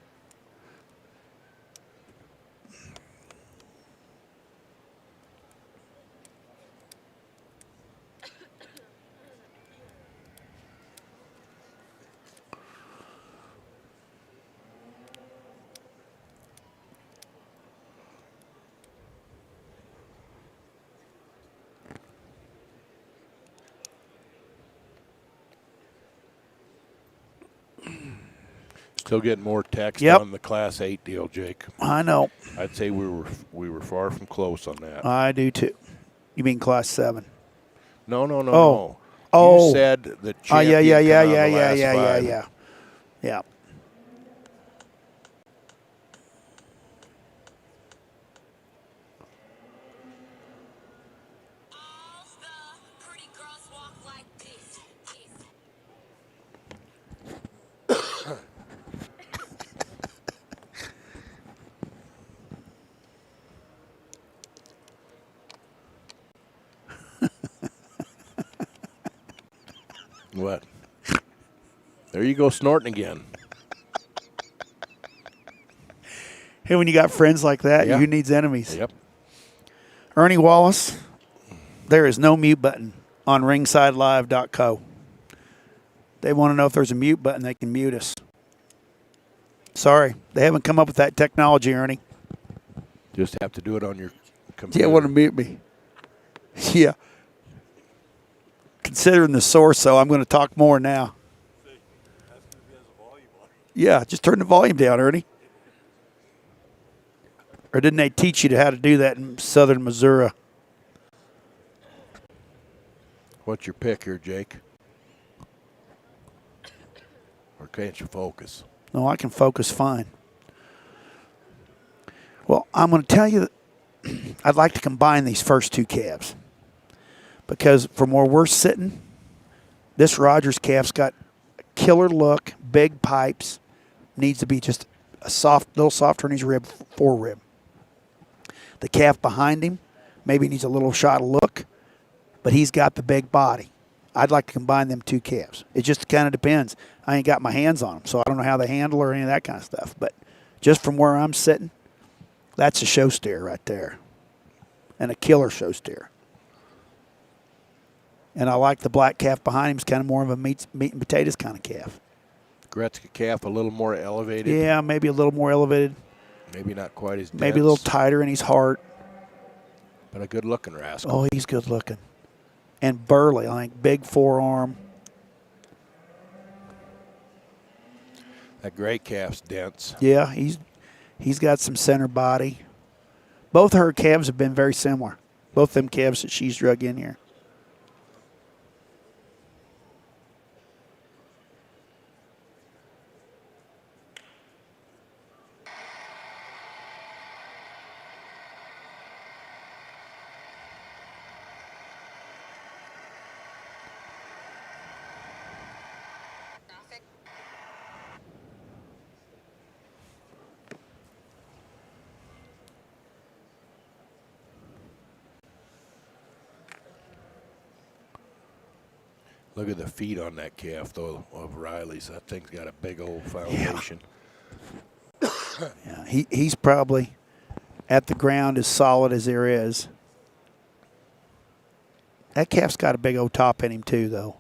Still getting more text on the Class 8 deal, Jake. I know. I'd say we were far from close on that. I do too. You mean Class 7? No. Oh. You said the champion. Yeah. What? There you go, snorting again. Hey, when you got friends like that, who needs enemies? Yep. Ernie Wallace, there is no mute button on ringsidelive.co. They want to know if there's a mute button, they can mute us. Sorry, they haven't come up with that technology, Ernie. Just have to do it on your computer. Yeah, want to mute me. Yeah. Considering the source, though, I'm going to talk more now. Yeah, just turn the volume down, Ernie. Or didn't they teach you how to do that in southern Missouri? What's your pick here, Jake? Or can't you focus? No, I can focus fine. Well, I'm going to tell you that I'd like to combine these first two calves because from where we're sitting, this Rogers calf's got a killer look, big pipes, needs to be just a little softer in his forerib. The calf behind him maybe needs a little shot of look, but he's got the big body. I'd like to combine them two calves. It just kind of depends. I ain't got my hands on them, so I don't know how they handle or any of that kind of stuff. But just from where I'm sitting, that's a show steer right there, and a killer show steer. And I like the black calf behind him. It's kind of more of a meat and potatoes kind of calf. Gretzky calf a little more elevated. Yeah, maybe a little more elevated. Maybe not quite as dense. Maybe a little tighter in his heart. But a good-looking rascal. Oh, he's good looking. And burly, I think, big forearm. That gray calf's dense. Yeah, he's got some center body. Both her calves have been very similar. Both them calves that she's drug in here. Look at the feet on that calf, though, of Riley's. That thing's got a big old foundation. Yeah, he's probably at the ground as solid as there is. That calf's got a big old top in him too, though.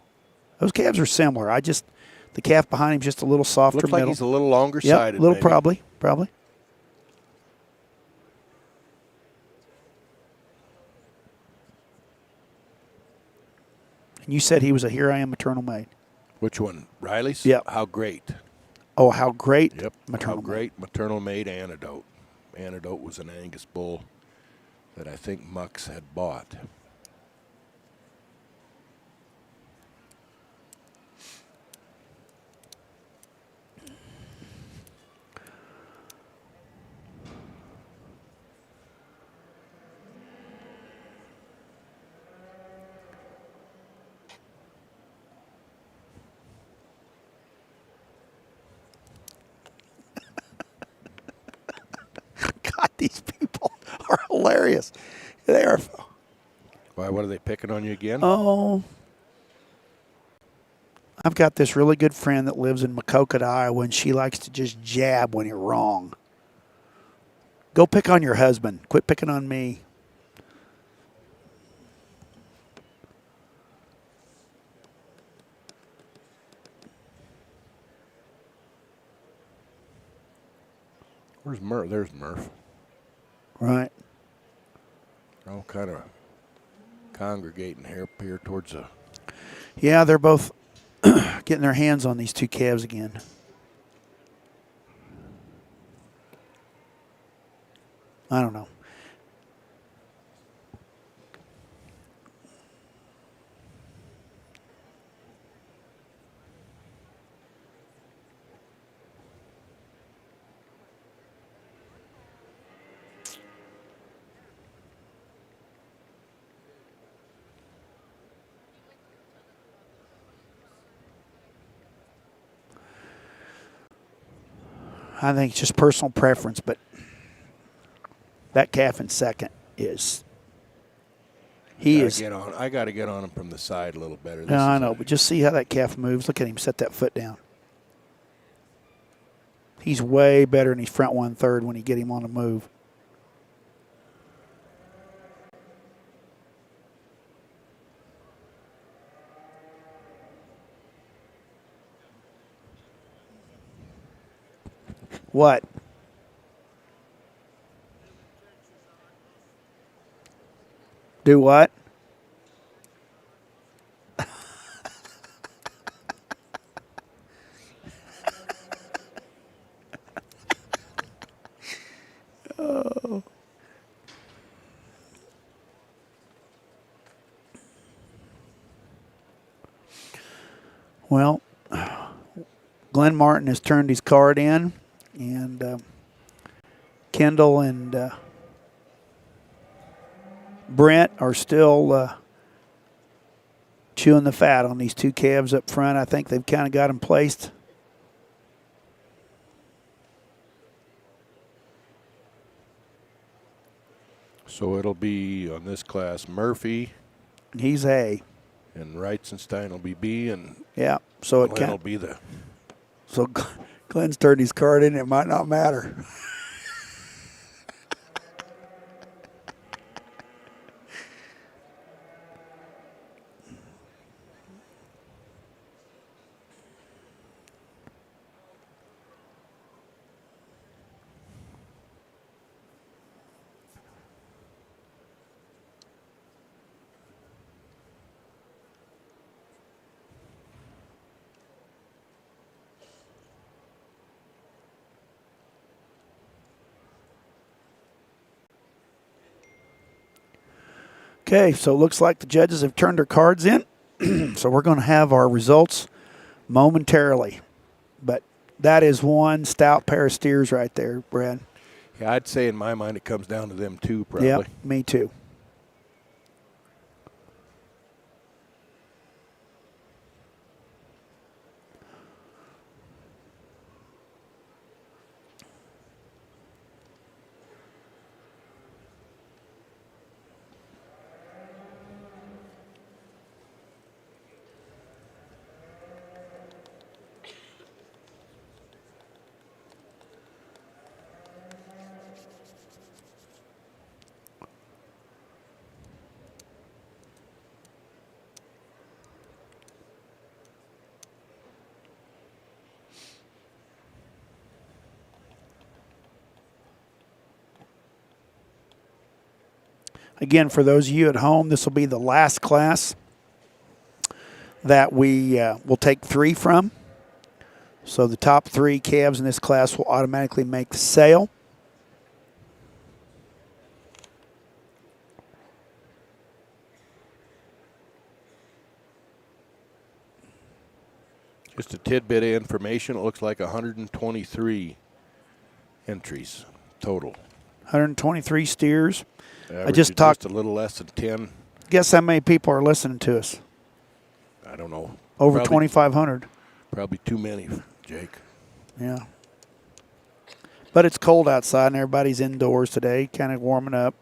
Those calves are similar. The calf behind him's just a little softer Looks like middle. he's a little longer Yep, sided. a little maybe. probably. And you said he was a Here I Am maternal made. Which one? Riley's? Yep. How great. Oh, how great Yep. maternal How made. great maternal made Antidote. Antidote was an Angus bull that I think Mux had bought. God, these people are hilarious. They are. Why, what are they picking on you again? Oh. I've got this really good friend that lives in Maquoketa, Iowa, and she likes to just jab when you're wrong. Go pick on your husband. Quit picking on me. Where's Murph? There's Murph. Right. All kind of congregating here towards the. Yeah, they're both getting their hands on these two calves again. I don't know. I think it's just personal preference, but that calf in second is. I got to get on him from the side a little better. No, I know, but just see how that calf moves. Look at him set that foot down. He's way better in his front 1/3 when you get him on the move. What? Do what? Well, Glenn Martin has turned his card in, and Kendall and Brent are still chewing the fat on these two calves up front. I think they've kind of got them placed. So it'll be on this class Murphy. He's A. And Reitzenstein will be B, and Yeah, so it Glenn will can. be the. So Glenn's turned his card in. It might not matter. Okay, so it looks like the judges have turned their cards in. So we're going to have our results momentarily. But that is one stout pair of steers right there, Brad. Yeah, I'd say in my mind it comes down to them two, probably. Yep, me too. Again, for those of you at home, this will be the last class that we will take 3 from. So the top 3 calves in this class will automatically make the sale. Just a tidbit of information. It looks like 123 entries total. 123 steers. Average just of talked- just a little less than 10. Guess how many people are listening to us? I don't know. Over Probably- 2,500. Probably too many, Jake. Yeah. But it's cold outside and everybody's indoors today, kind of warming up.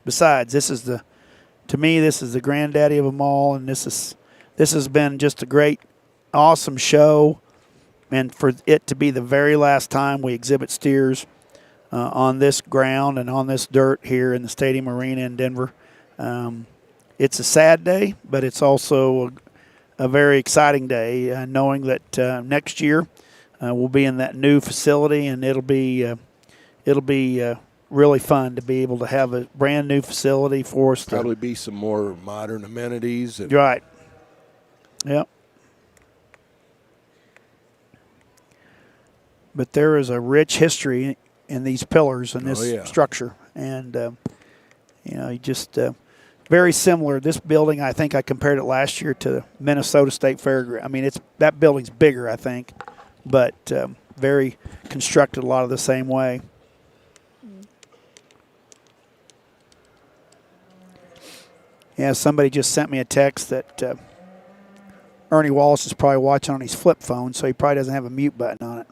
Besides, to me, this is the granddaddy of them all, and this has been just a great, awesome show. And for it to be the very last time we exhibit steers on this ground and on this dirt here in the Stadium Arena in Denver, it's a sad day, but it's also a very exciting day, knowing that next year we'll be in that new facility, and it'll be really fun to be able to have a brand new facility for us. Probably be some more modern amenities. And Right. Yep. But there is a rich history in these pillars and this structure, and you just very similar. This building, I think I compared it last year to Minnesota State Fairground. I mean, that building's bigger, I think, but very constructed a lot of the same way. Yeah, somebody just sent me a text that Ernie Wallace is probably watching on his flip phone, so he probably doesn't have a mute button on it.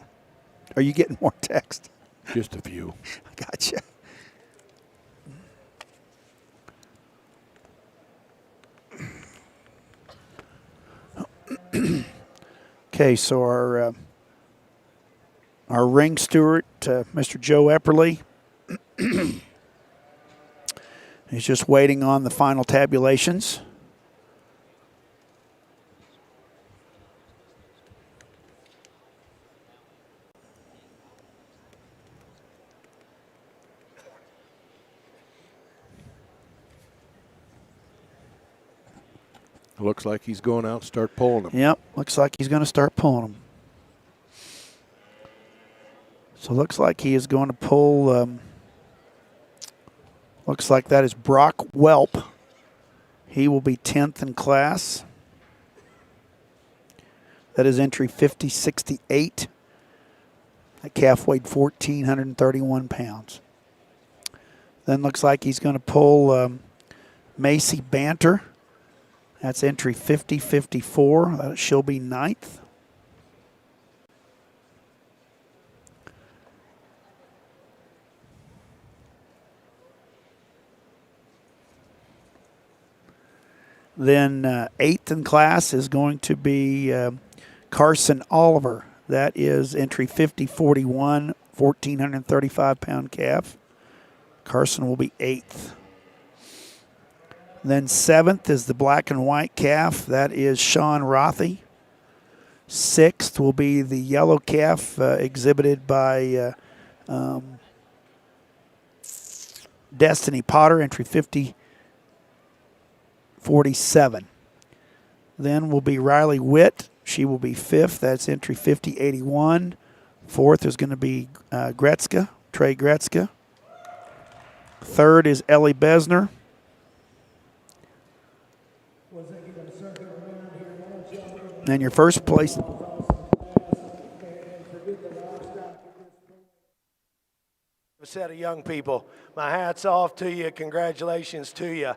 Are you getting more text? Just a few. Gotcha. Okay, so our ring steward, Mr. Joe Epperly, he's just waiting on the final tabulations. Looks like he's going out and start pulling them. Yep, looks like he's going to start pulling them. So looks like he is going to pull, looks like that is Brock Welp. He will be 10th in class. That is entry 5068. That calf weighed 1,431 pounds. Then looks like he's going to pull Macy Banter. That's entry 5054. She'll be ninth. Then eighth in class is going to be Carson Oliver. That is entry 5041, 1,435-pound calf. Carson will be eighth. Then seventh is the black and white calf. That is Sean Rothy. Sixth will be the yellow calf exhibited by Destiny Potter, entry 5047. Then will be Riley Witt. She will be fifth. That's entry 5081. Fourth is going to be Trey Gretzka. Third is Ellie Besner. And your first place. A set of young people. My hat's off to you. Congratulations to you.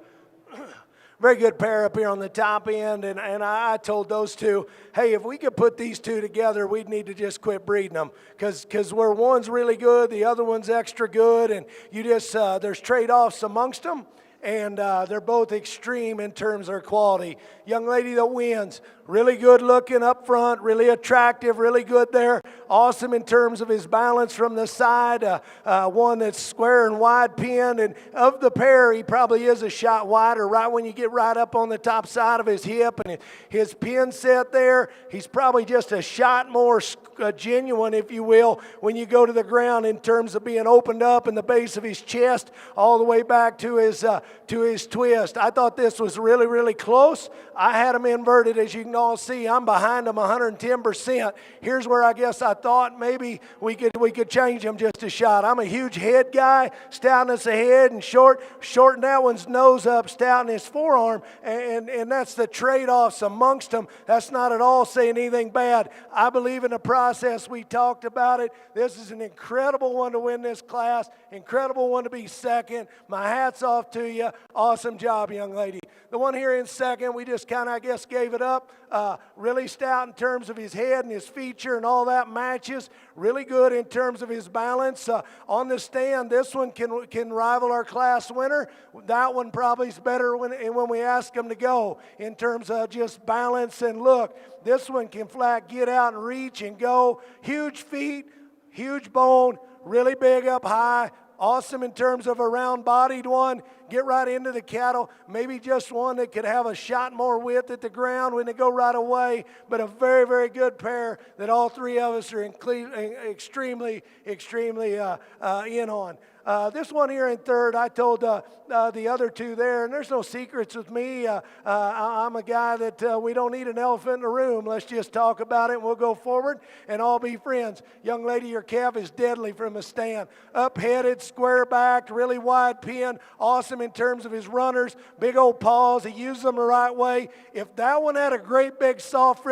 Very good pair up here on the top end, and I told those two, hey, if we could put these two together, we'd need to just quit breeding them because where one's really good, the other one's extra good, and you just there's trade-offs amongst them, and they're both extreme in terms of their quality. Young lady that wins, really good looking up front, really attractive, really good there. Awesome in terms of his balance from the side. One that's square and wide pinned. And of the pair, he probably is a shot wider right when you get right up on the top side of his hip. And his pin set there, he's probably just a shot more genuine, if you will, when you go to the ground in terms of being opened up in the base of his chest all the way back to his twist. I thought this was really, really close. I had him inverted, as you can all see. I'm behind him 110%. Here's where I guess I thought maybe we could change him just a shot. I'm a huge head guy, stoutness of head, and shorten that one's nose up, stouten his forearm, and that's the trade-offs amongst them. That's not at all saying anything bad. I believe in the process. We talked about it. This is an incredible one to win this class, incredible one to be second. My hat's off to you. Awesome job, young lady. The one here in second, we just kind of, I guess, gave it up. Really stout in terms of his head and his feature and all that matches. Really good in terms of his balance. On the stand, this one can rival our class winner. That one probably is better when we ask him to go in terms of just balance and look. This one can flat get out and reach and go. Huge feet, huge bone, really big up high. Awesome in terms of a round-bodied one. Get right into the cattle. Maybe just one that could have a shot more width at the ground when they go right away. But a very, very good pair that all three of us are extremely in on. This one here in third, I told the other two there, and there's no secrets with me. I'm a guy that we don't need an elephant in the room. Let's just talk about it, and we'll go forward and all be friends. Young lady, your calf is deadly from a stand. Up-headed, square-backed, really wide pin. Awesome in terms of his runners. Big old paws. He uses them the right way. If that one had a great big soft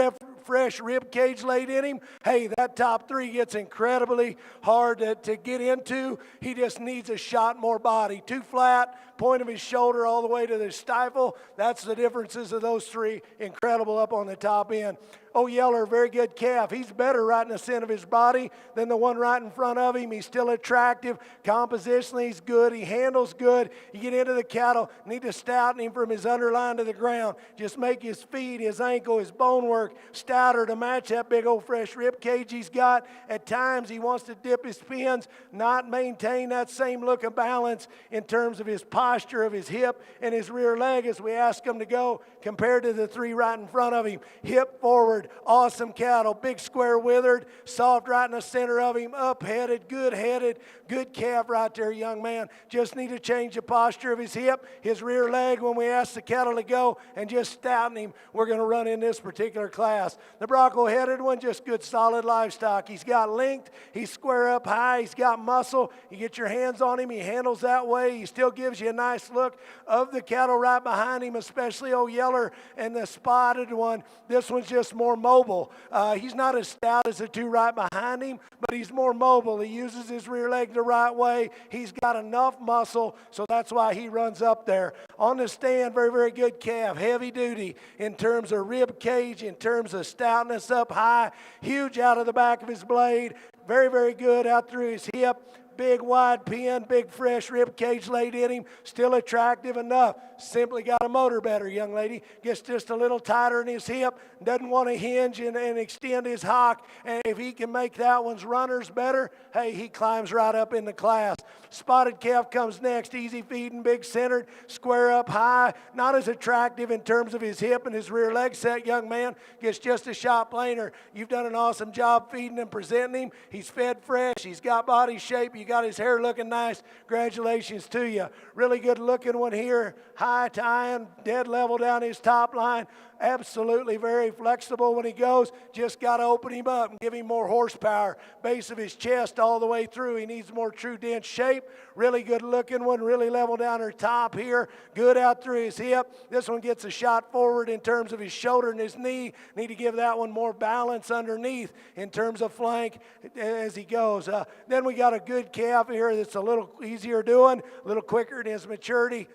fresh rib cage laid in him, hey, that top three gets incredibly hard to get into. He just needs a shot more body. Too flat, point of his shoulder all the way to the stifle. That's the differences of those three. Incredible up on the top end. Oh, Yeller, very good calf. He's better right in the center of his body than the one right in front of him. He's still attractive. Compositionally, he's good. He handles good. You get into the cattle, need to stouten him from his underline to the ground. Just make his feet, his ankle, his bone work stouter to match that big old fresh rib cage he's got. At times, he wants to dip his pins, not maintain that same look of balance in terms of his posture of his hip and his rear leg as we ask him to go compared to the three right in front of him. Hip forward. Awesome cattle, big square withered, soft right in the center of him, up-headed, good calf right there, young man. Just need to change the posture of his hip, his rear leg when we ask the cattle to go, and just stouten him. We're going to run in this particular class. The Bronco-headed one, just good solid livestock. He's got length, he's square up high, he's got muscle. You get your hands on him, he handles that way. He still gives you a nice look of the cattle right behind him, especially old Yeller and the spotted one. This one's just more mobile. He's not as stout as the two right behind him, but he's more mobile. He uses his rear leg the right way. He's got enough muscle, so that's why he runs up there. On the stand, very, very good calf, heavy duty in terms of rib cage, in terms of stoutness up high, huge out of the back of his blade, very, very good out through his hip. Big wide pin, big fresh rib cage laid in him, still attractive enough. Simply got a motor better, young lady. Gets just a little tighter in his hip, doesn't want to hinge and extend his hock. And if he can make that one's runners better, hey, he climbs right up in the class. Spotted calf comes next, easy feeding, big centered, square up high. Not as attractive in terms of his hip and his rear leg set, young man. Gets just a shot plainer. You've done an awesome job feeding and presenting him. He's fed fresh. He's got body shape. You got his hair looking nice. Congratulations to you. Really good looking one here. High tying, dead level down his top line. Absolutely very flexible when he goes. Just got to open him up and give him more horsepower. Base of his chest all the way through. He needs more true dense shape. Really good looking one. Really level down her top here. Good out through his hip. This one gets a shot forward in terms of his shoulder and his knee. Need to give that one more balance underneath in terms of flank as he goes. Then we got a good calf here that's a little easier doing, a little quicker in his maturity.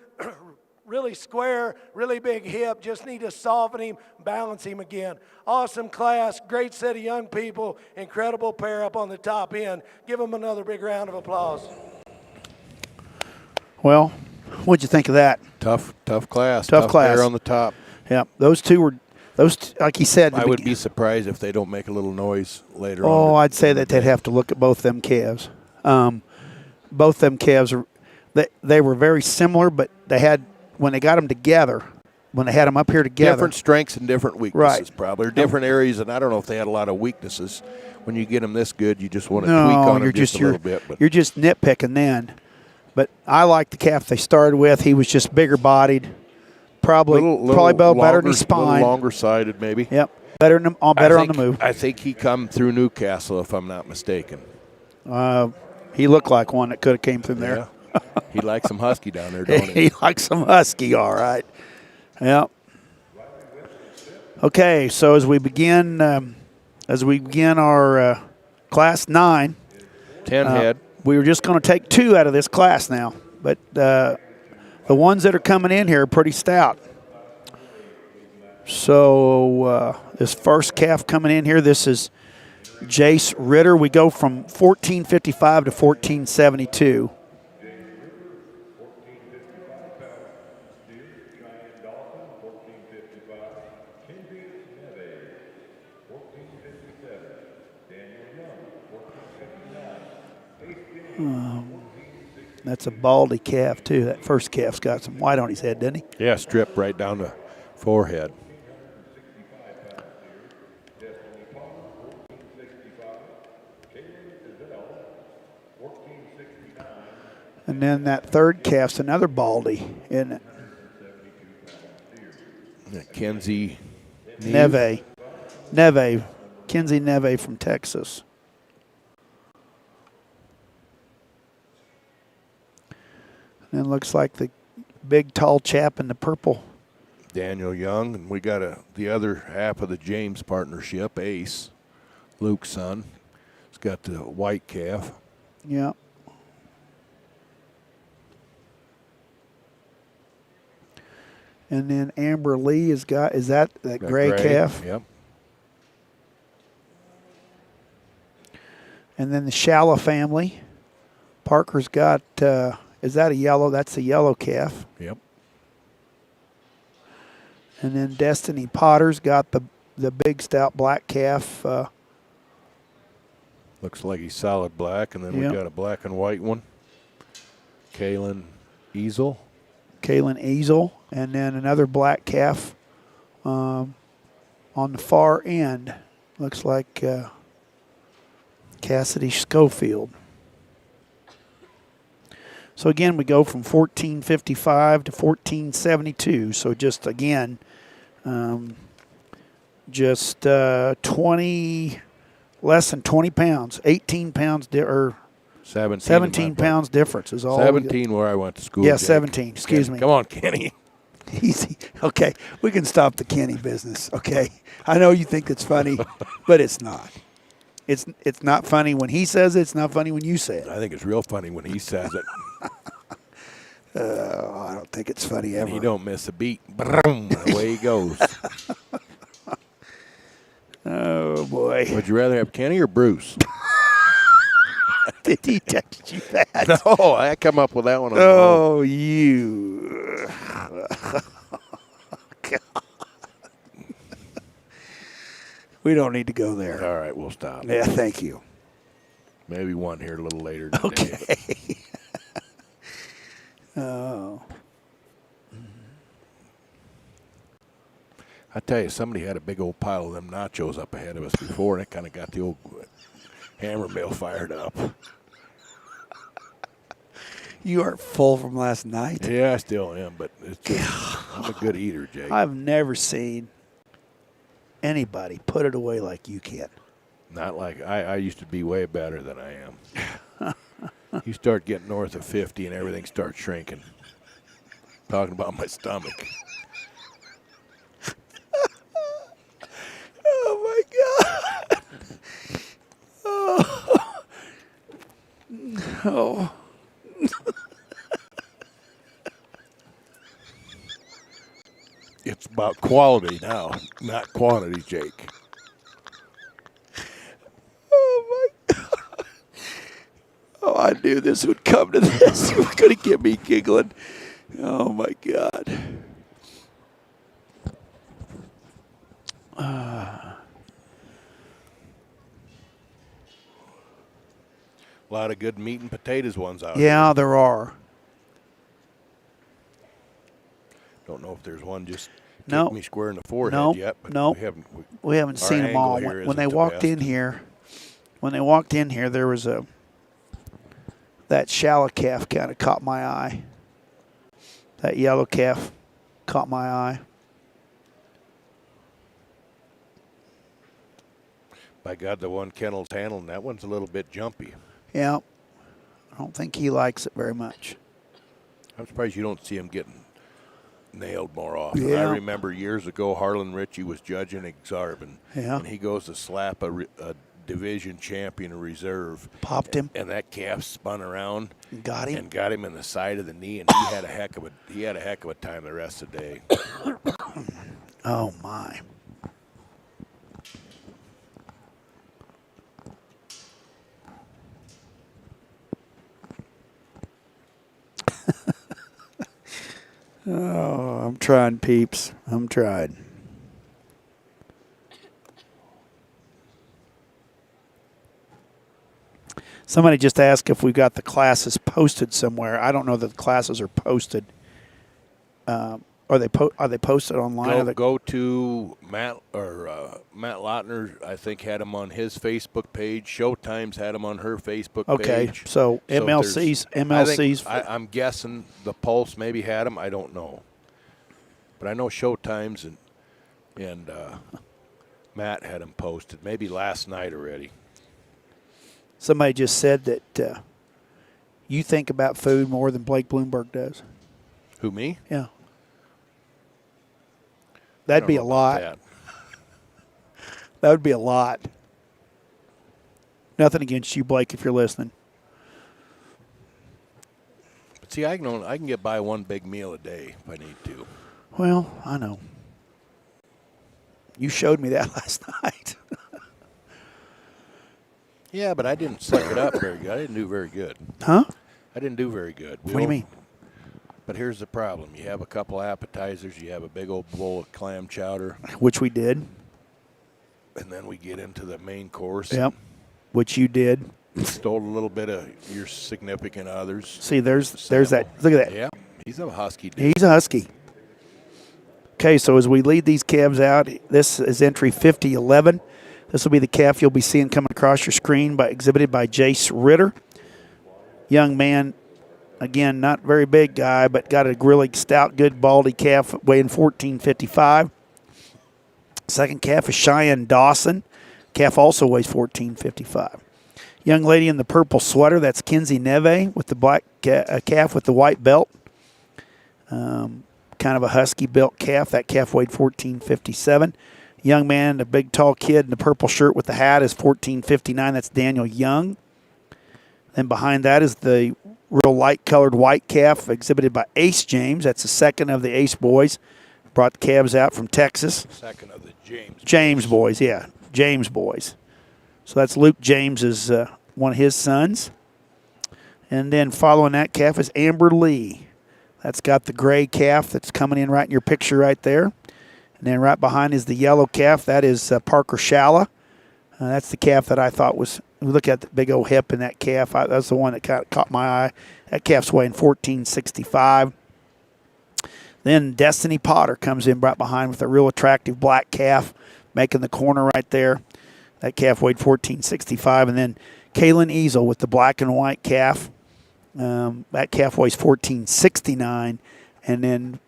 Really square, really big hip. Just need to soften him, balance him again. Awesome class, great set of young people, incredible pair up on the top end. Give them another big round of applause. Well, what'd you think of that? Tough class. Tough class. Pair on the top. Yeah, those two were, like he said. I would be surprised if they don't make a little noise later on. Oh, I'd say that they'd have to look at both them calves. Both them calves, they were very similar, but they had, when they got them together, when they had them up here together. Different strengths and different weaknesses, Right. probably. Or different areas, and I don't know if they had a lot of weaknesses. When you get them this good, you just want to tweak on them just a little bit. But you're just nitpicking then. But I like the calf they started with. He was just bigger bodied, probably better in his spine. A little longer sided, maybe. Yep, better on the move. I think he come through Newcastle, if I'm not mistaken. He looked like one that could have came through there. Yeah. He likes some husky down there, don't he? He likes some husky, all right. Yep. Okay, so as we begin our class 9, 10 head. we were just going to take 2 out of this class now, but the ones that are coming in here are pretty stout. So this first calf coming in here, this is Jace Ritter. We go from 1455 to 1472. That's a baldy calf, too. That first calf's got some white on his head, didn't he? Yeah, strip right down the forehead. And then that third calf's another baldy, isn't it? Kenzie Neve. Kenzie Neve from Texas. And it looks like the big, tall chap in the purple. Daniel Young, and we got the other half of the James partnership, Ace, Luke's son. He's got the white calf. Yeah. And then Amber Lee is that gray calf? Yep. And then the Shala family. Parker's got, is that a yellow? That's a yellow calf. Yep. And then Destiny Potter's got the big stout black calf. Looks like he's solid black, and then we got a black and white one. Kaylin Easel. And then another black calf on the far end. Looks like Cassidy Schofield. So again, we go from 1455 to 1472. So just again, 20, less than 20 pounds, 18 pounds, or 17 pounds difference is all. 17 where I went to school. Yeah, Jake. 17. Excuse me. Come on, Kenny. Easy. Okay, we can stop the Kenny business. Okay, I know you think it's funny, but it's not. It's not funny when he says it. It's not funny when you say it. I think it's real funny when he says it. I don't think it's funny ever. And he don't miss a beat. Boom, away he goes. Oh boy! Would you rather have Kenny or Bruce? Did he text you that? No, I come up with that one. Oh, you. God. We don't need to go there. All right, we'll stop. Yeah, thank you. Maybe one here a little later today. Okay. Oh. I tell you, somebody had a big old pile of them nachos up ahead of us before, and it kind of got the old hammer mill fired up. You are full from last night. Yeah, I still am, but it's just, I'm a good eater, Jake. I've never seen anybody put it away like you can. Not like I used to be way better than I am. You start getting north of 50 and everything starts shrinking. Talking about my stomach. Oh my God. Oh. Oh. It's about quality now, not quantity, Jake. Oh my God. Oh, I knew this would come to this. It was going to get me giggling. Oh my God. A lot of good meat and potatoes ones out Yeah, here. there are. Don't know if there's one just No. kicked me square in the forehead No, yet, but no. we We haven't our seen them angle all. here When isn't they the walked best. in here, there was that shallow calf kind of caught my eye. That yellow calf caught my eye. By God, the one Kennel's handling, that one's a little bit jumpy. Yeah, I don't think he likes it very much. I'm surprised you don't see him getting nailed more often. Yeah. I remember years ago, Harlan Ritchie was judging Exarban, Yeah. and he goes to slap a division champion reserve. Popped him. And that calf spun around Got him. and got him in the side of the knee, and he had a heck of a time the rest of the day. Oh my. Oh, I'm trying, peeps. I'm trying. Somebody just asked if we got the classes posted somewhere. I don't know that the classes are posted. Are they posted online? Go to Matt Lautner. I think had him on his Facebook page. Showtime's had him on her Facebook Okay, page. so if MLC's. I'm guessing the Pulse maybe had him. I don't know, but I know Showtime's and Matt had him posted maybe last night already. Somebody just said that you think about food more than Blake Bloomberg does. Who, me? Yeah. That'd be a lot. That would be a lot. Nothing against you, Blake, if you're listening. But see, I can get by one big meal a day if I need to. Well, I know. You showed me that last night. Yeah, but I didn't suck it up very good. I didn't do very good. Huh? I didn't do very good. What do you mean? But here's the problem. You have a couple appetizers. You have a big old bowl of clam chowder. Which we did. And then we get into the main course. Yep. Which you did. Stole a little bit of your significant others. See, there's that. Look at that. Yeah, he's a husky dude. He's a husky. Okay, so as we lead these calves out, this is entry 5011. This will be the calf you'll be seeing coming across your screen exhibited by Jace Ritter. Young man, again, not very big guy, but got a really stout, good baldy calf weighing 1455. Second calf is Cheyenne Dawson. Calf also weighs 1455. Young lady in the purple sweater, that's Kinsey Neve with the black calf with the white belt. Kind of a husky built calf. That calf weighed 14.57. Young man, the big tall kid in the purple shirt with the hat is 14.59. That's Daniel Young. Then behind that is the real light colored white calf exhibited by Ace James. That's the second of the Ace boys. Brought the calves out from Texas. Second of the James boys, yeah. James boys. So that's Luke James is one of his sons. And then following that calf is Amber Lee. That's got the gray calf that's coming in right in your picture right there. And then right behind is the yellow calf. That is Parker Shalla. That's the calf that I thought was, look at the big old hip in that calf. That's the one that caught my eye. That calf's weighing 14.65. Then Destiny Potter comes in right behind with a real attractive black calf, making the corner right there. That calf weighed 14.65. And then Kaylin Easel with the black and white calf. That calf weighs 14.69. And then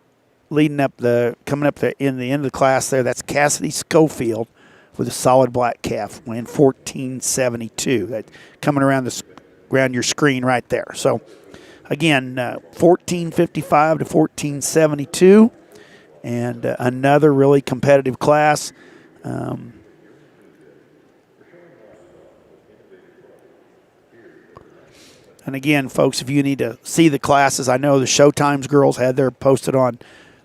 coming up in the end of the class there, that's Cassidy Schofield with a solid black calf weighing 14.72. That coming around your screen right there. So again, 14.55 to 14.72, and another really competitive class. And again, folks, if you need to see the classes, I know the Showtimes girls had their posted on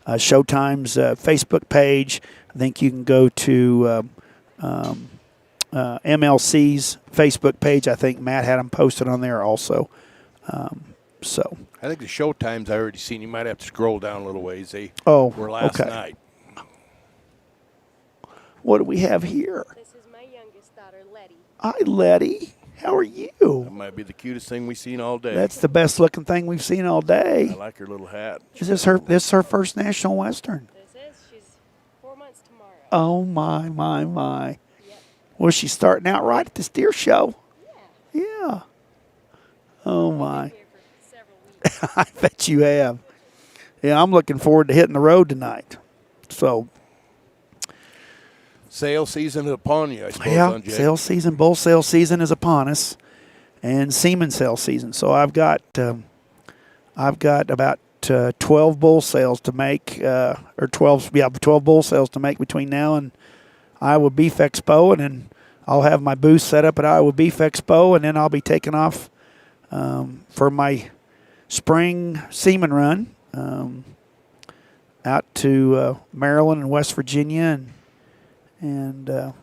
Showtime's Facebook page. I think you can go to MLC's Facebook page. I think Matt had them posted on there also. So I think the Showtimes I already seen. You might have to scroll down a little ways. They were last night. What do we have here? This is my youngest daughter, Letty. Hi, Letty. How are you? That might be the cutest thing we've seen all day. That's the best looking thing we've seen all day. I like her little hat. Is this her? This is her first National Western. This is. She's 4 months tomorrow. Oh my! Yep. Well, she's starting out right at the steer show. Yeah. Oh my! Been here for several weeks. I bet you have. Yeah, I'm looking forward to hitting the road tonight. So. Sale season is upon you, I suppose. Yeah, sale season, bull sale season is upon us, and semen sale season. So I've got about 12 bull sales to make, or 12 bull sales to make between now and Iowa Beef Expo, and then I'll have my booth set up at Iowa Beef Expo, and then I'll be taking off for my spring semen run out to Maryland and West Virginia, and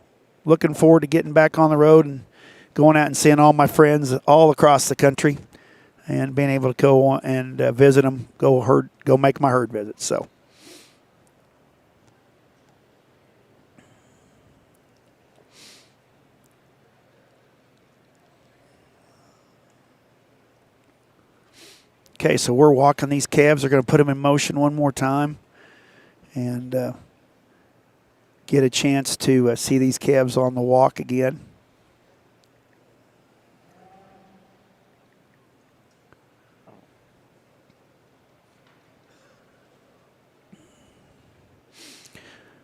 looking forward to getting back on the road and going out and seeing all my friends all across the country and being able to go and visit them, go make my herd visits. So. Okay, so we're walking these calves. They're going to put them in motion one more time and get a chance to see these calves on the walk again.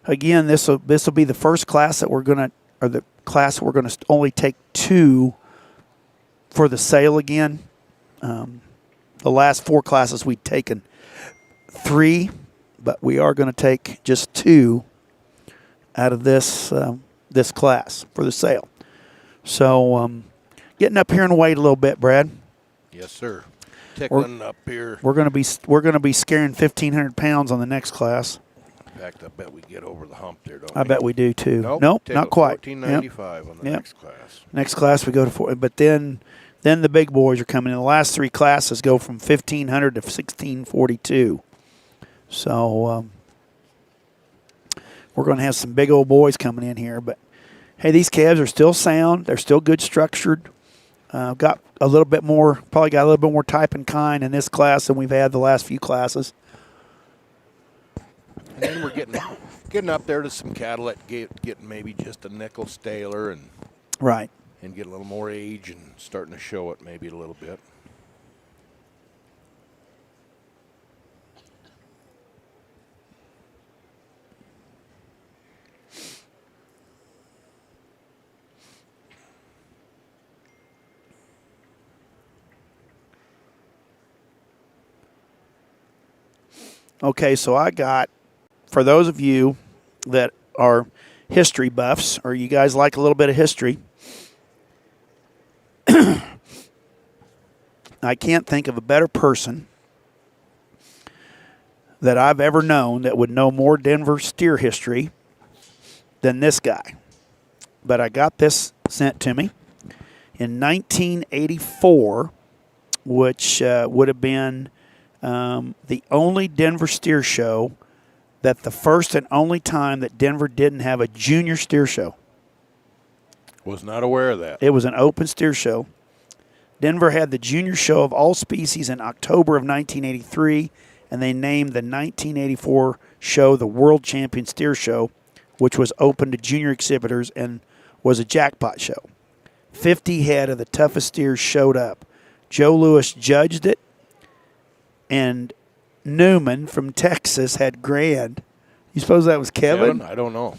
Again, this will be the first class that we're going to, or the class we're going to only take 2 for the sale again. The last 4 classes we've taken 3, but we are going to take just 2 out of this this class for the sale. So getting up here in weight a little bit, Brad. Yes, sir. Tickling up here. We're going to be scaring 1,500 pounds on the next class. In fact, I bet we get over the hump there, don't we? I bet we do too. Nope, not quite. 1495 on the next class. Next class we go to 4, but then the big boys are coming in. The last 3 classes go from 1,500 to 1,642. So we're going to have some big old boys coming in here. But, hey, these calves are still sound. They're still good structured. Got a little bit more, probably got a little bit more type and kind in this class than we've had the last few classes. And then we're getting up there to some cattle that getting maybe just a nickel staler and right. And get a little more age and starting to show it maybe a little bit. Okay, so I got, for those of you that are history buffs or you guys like a little bit of history, I can't think of a better person that I've ever known that would know more Denver steer history than this guy. But I got this sent to me in 1984, which would have been the only Denver steer show, that the first and only time that Denver didn't have a junior steer show. Was not aware of that. It was an open steer show. Denver had the junior show of all species in October of 1983, and they named the 1984 show the World Champion Steer Show, which was open to junior exhibitors and was a jackpot show. 50 head of the toughest steers showed up. Joe Louis judged it, and Newman from Texas had grand. You suppose that was Kevin? I don't know.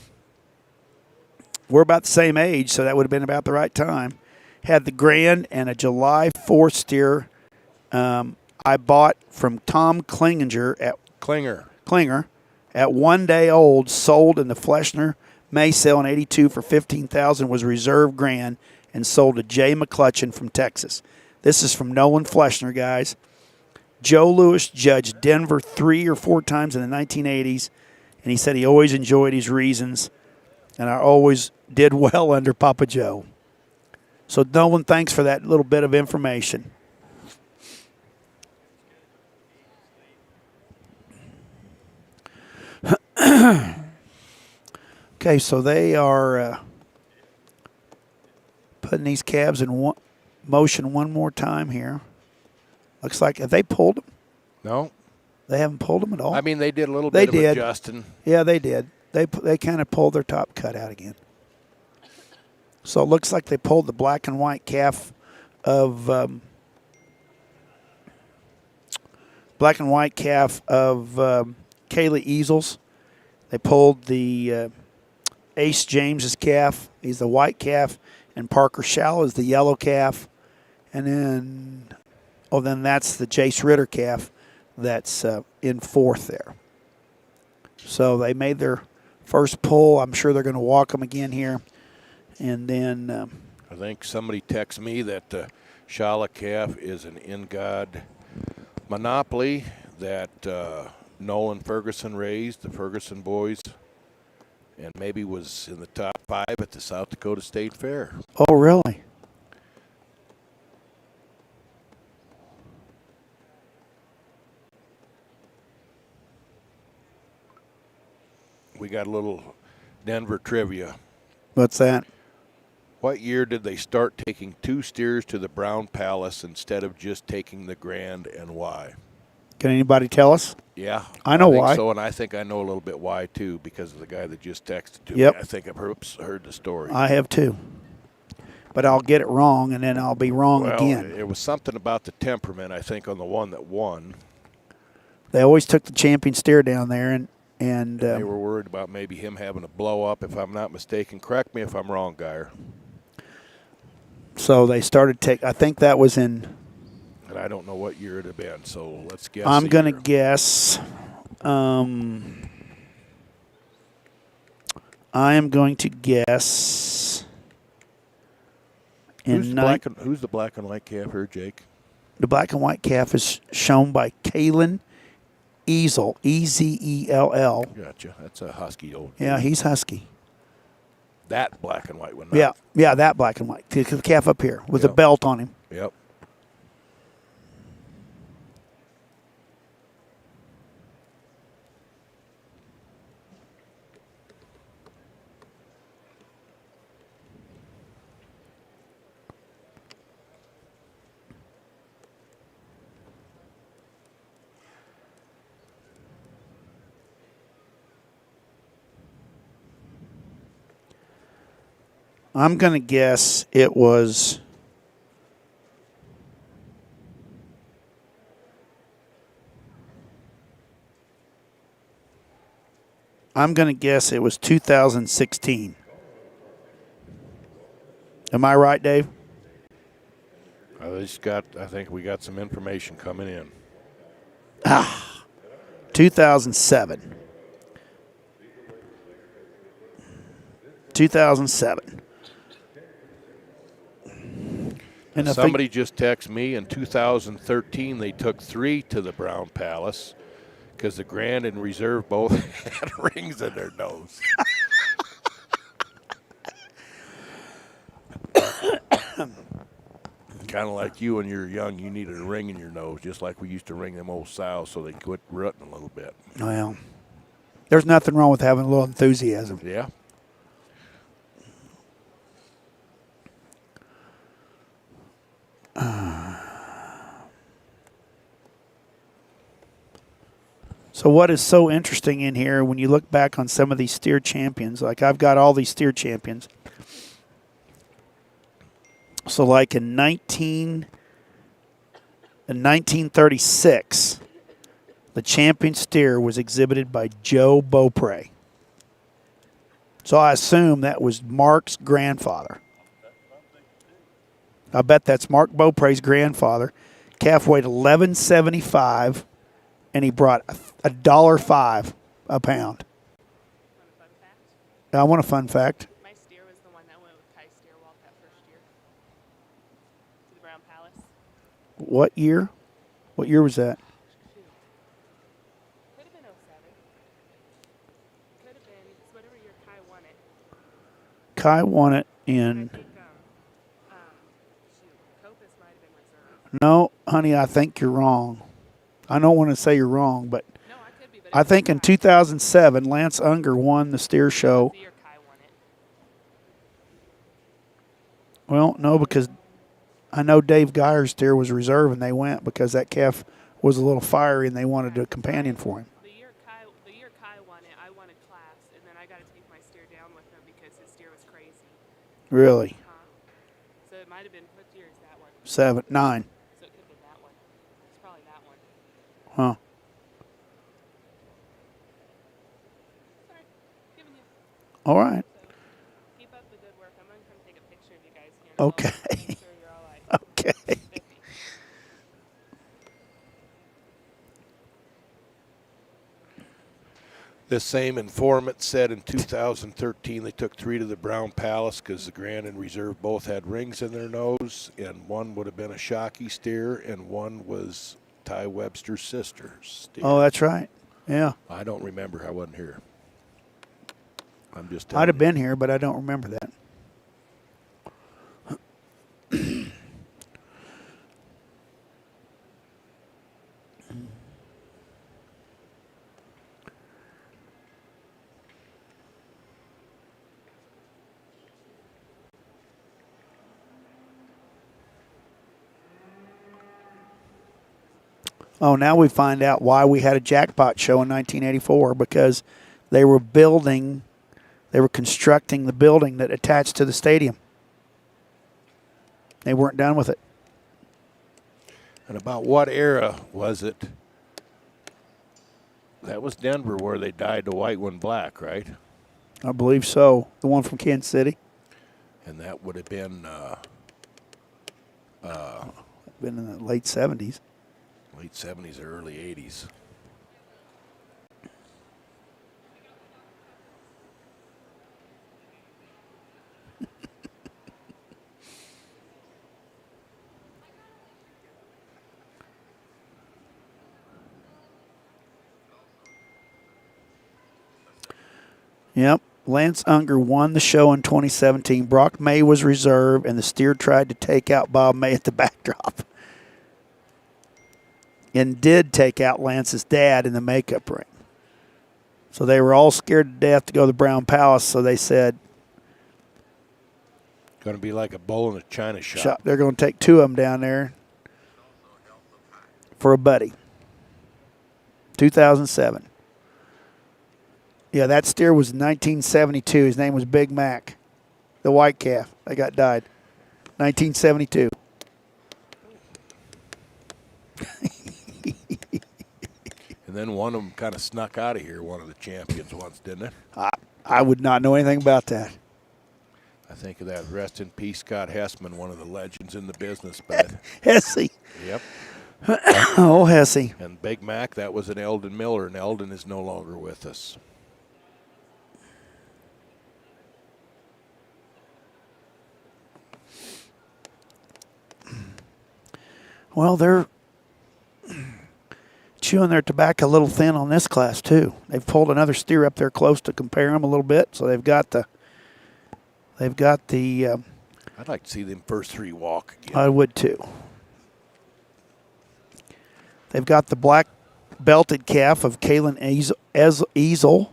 We're about the same age, so that would have been about the right time. Had the grand and a July 4th steer I bought from Tom Klinger at 1 day old, sold in the Fleshner May sale in 82 for $15,000, was reserve grand, and sold to Jay McClutchin from Texas. This is from Nolan Fleshner, guys. Joe Louis judged Denver 3 or 4 times in the 1980s, and he said he always enjoyed his reasons, and I always did well under Papa Joe. So Nolan, thanks for that little bit of information. Okay, so they are putting these calves in motion one more time here. Looks like, have they pulled them? No. They haven't pulled them at all? I mean, they did a little bit of adjusting. Yeah, they did. They kind of pulled their top cut out again. So it looks like they pulled the black and white calf of Kaylee Easels. They pulled the Ace James's calf. He's the white calf, and Parker Schall is the yellow calf. And then that's the Jace Ritter calf that's in 4th there. So they made their first pull. I'm sure they're going to walk them again here. And then I think somebody texted me that the Shala calf is an in-God monopoly that Nolan Ferguson raised, the Ferguson boys, and maybe was in the top 5 at the South Dakota State Fair. Oh, really? We got a little Denver trivia. What's that? What year did they start taking 2 steers to the Brown Palace instead of just taking the Grand, and why? Can anybody tell us? Yeah. I know think why. So, and I think I know a little bit why, too, because of the guy that just texted to Yep. me. I think I've heard the story. I have too. But I'll get it wrong, and then I'll be wrong Well, again. it was something about the temperament, I think, on the one that won. They always took the champion steer down there, and They were worried about maybe him having a blow up, if I'm not mistaken. Correct me if I'm wrong, Geyer. so they started I think that was in. And I don't know what year it had been, so let's guess. I'm a going to year. guess. I am going to guess. Who's the black and white calf here, Jake? The black and white calf is shown by Kalen Easel, Ezell. Gotcha. That's a husky old. Yeah, he's husky. That black and white one. Yeah, that black and white. The calf up here with a belt on him. Yep. I'm going to guess it was. I'm going to guess it was 2016. Am I right, Dave? I think we got some information coming in. 2007. 2007. And I think- Somebody just texted me in 2013 they took 3 to the Brown Palace because the Grand and Reserve both had rings in their nose. Kind of like you when you were young, you needed a ring in your nose, just like we used to ring them old sows so they quit rutting a little bit. Well, there's nothing wrong with having a little enthusiasm. Yeah. So what is so interesting in here when you look back on some of these steer champions, like I've got all these steer champions. So like in 1936, the champion steer was exhibited by Joe Beaupre. So I assume that was Mark's grandfather. I bet that's Mark Beaupre's grandfather. Calf weighed 1175, and he brought $1.05 a pound. I want a fun fact. My steer was the one that went with Kai Steerwalt that first year to the Brown Palace. What year? What year was that? Could have been 07. Could have been, it's whatever year Kai won it. Kai won it I in. think, Copus might have been reserved. No, honey, I think you're wrong. I don't want to say you're wrong, but No, I could be, but I think in 2007, Lance Unger won the steer show. the year Kai won it. Well, no, because I know Dave Geyer's steer was reserve, and they went because that calf was a little fiery, and they wanted a companion for him. The year Kai won it, I won a class, and then I got to take my steer down with him because his steer was crazy. Really? So it might have been, what year is that one? 7, 9. So it could have been that one. It's probably that one. Huh. Sorry, giving you. All right. So keep up the good work. I'm going to come take a picture of you guys here. Okay. Make sure you're all right. Okay. This same informant said in 2013 they took 3 to the Brown Palace because the Grand and Reserve both had rings in their nose, and one would have been a Shockey steer, and one was Ty Webster's sister's steer. Oh, that's right. Yeah. I don't remember. I wasn't here. I'm just I'd telling have you. been here, but I don't remember that. Oh, now we find out why we had a jackpot show in 1984, because they were constructing the building that attached to the stadium. They weren't done with it. And about what era was it? That was Denver where they dyed the white one black, right? I believe so. The one from Kansas City. And that would have been Been in the late 70s. late 70s or early 80s. Yep. Lance Unger won the show in 2017. Brock May was reserve, and the steer tried to take out Bob May at the backdrop. And did take out Lance's dad in the makeup ring. So they were all scared to death to go to the Brown Palace, so they said, Going to be like a bull in a china shop. they're going to take 2 of them down there for a buddy. 2007. Yeah, that steer was 1972. His name was Big Mac, the white calf. They got dyed. 1972. And then one of them kind of snuck out of here, one of the champions once, didn't it? I would not know anything about that. I think of that. Rest in peace, Scott Hessman, one of the legends in the business. But Hesse. yep. Oh, Hesse. And Big Mac, that was an Eldon Miller, and Eldon is no longer with us. Well, they're chewing their tobacco a little thin on this class too. They've pulled another steer up there close to compare them a little bit, so they've got the. I'd like to see them first three walk again. I would too. They've got the black belted calf of Kalen Easel.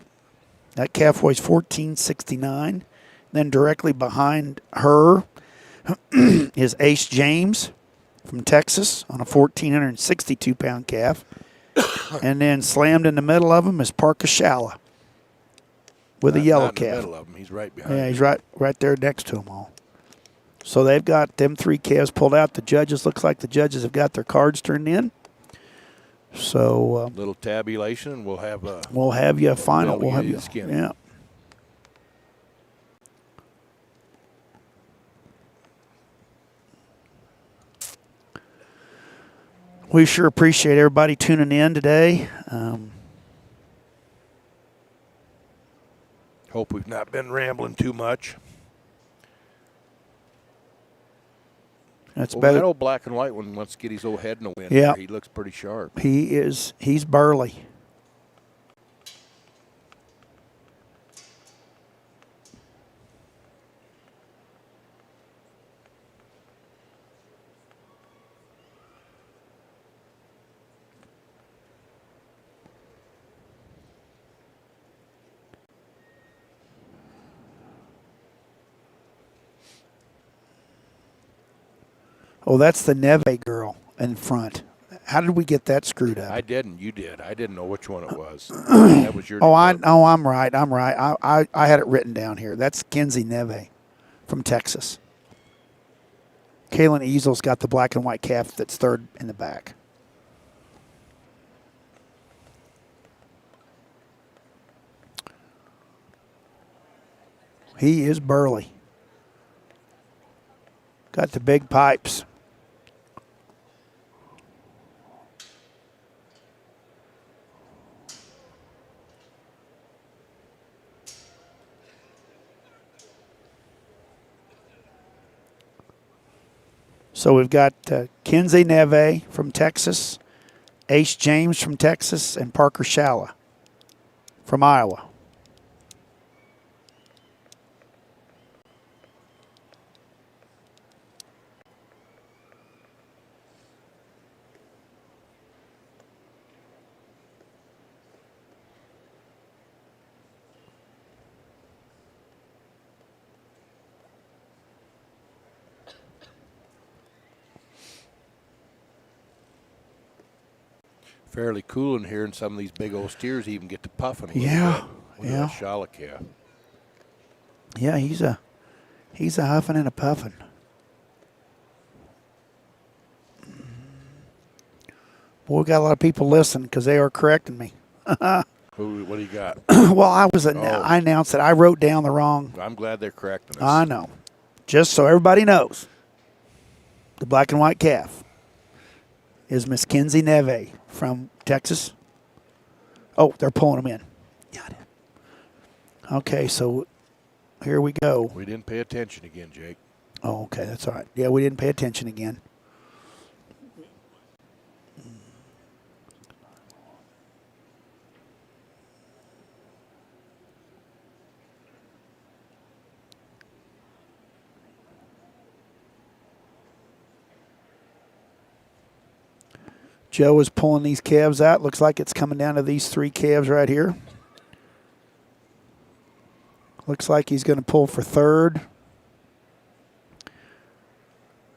That calf weighs 1469. Then directly behind her is Ace James from Texas on a 1,462-pound calf. And then slammed in the middle of them is Parker Shala with a yellow Not in calf. the middle of them. He's right behind. Yeah, he's right there next to them all. So they've got them three calves pulled out. The judges, looks like the judges have got their cards turned in. So little tabulation, and we'll have you a final. We'll We'll have get you, the skin. yeah. We sure appreciate everybody tuning in today. Hope we've not been rambling too much. That's Well, better. that old black and white one wants to get his old head in the wind. Yeah. He looks pretty sharp. He's burly. Oh, that's the Neve girl in front. How did we get that screwed up? I didn't. You did. I didn't know which one it was. That was your. I'm right. I had it written down here. That's Kenzie Neve from Texas. Kalen Easel's got the black and white calf that's third in the back. He is burly. Got the big pipes. So we've got Kenzie Neve from Texas, Ace James from Texas, and Parker Shala from Iowa. Fairly cool in here, and some of these big old steers even get to puffing a little Yeah, bit. Look at that Shala calf. Yeah, he's a huffing and a puffing. Boy, we got a lot of people listening because they are correcting me. What do you got? Well, I announced that I wrote down the wrong. I'm glad they're correcting us. I know. Just so everybody knows, the black and white calf is Miss Kenzie Neve from Texas. Oh, they're pulling them in. Got it. Okay, so here we go. We didn't pay attention again, Jake. Oh, okay, that's all right. Yeah, we didn't pay attention again. Joe is pulling these calves out. Looks like it's coming down to these three calves right here. Looks like he's going to pull for third.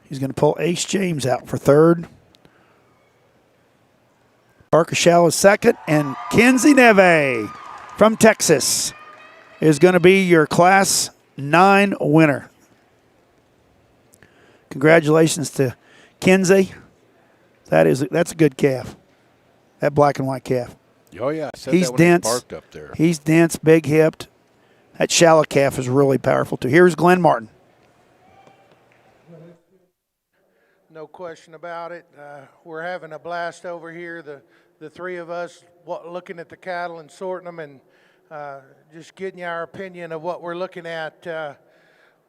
He's going to pull Ace James out for third. Parker Shala is second. And Kenzie Neve from Texas is going to be your Class 9 winner. Congratulations to Kenzie. That's a good calf. That black and white calf. Oh, yeah. I said He's that when he dense. parked up there. He's dense, big hipped. That Shala calf is really powerful too. Here's Glenn Martin. no question about it. We're having a blast over here, the three of us, looking at the cattle and sorting them and just getting you our opinion of what we're looking at.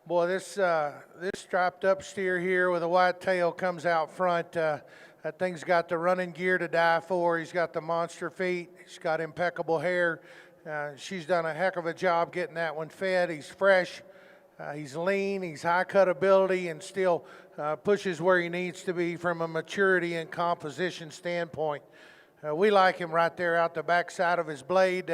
Boy, this striped up steer here with a white tail comes out front. That thing's got the running gear to die for. He's got the monster feet. He's got impeccable hair. She's done a heck of a job getting that one fed. He's fresh. He's lean. He's high cut ability and still pushes where he needs to be from a maturity and composition standpoint. We like him right there out the backside of his blade.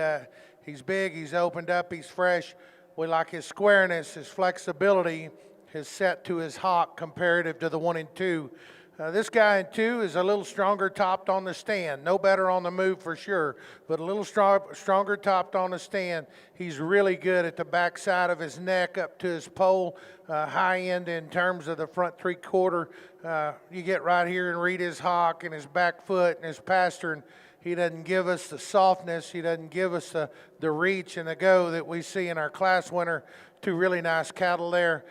He's big. He's opened up. He's fresh. We like his squareness, his flexibility, his set to his hock comparative to the 1 and 2. This guy in 2 is a little stronger topped on the stand. No better on the move for sure, but a little stronger topped on the stand. He's really good at the backside of his neck up to his pole, high end in terms of the front 3/4. You get right here and read his hock and his back foot and his pastern. He doesn't give us the softness. He doesn't give us the reach and the go that we see in our class winner. 2 really nice cattle there.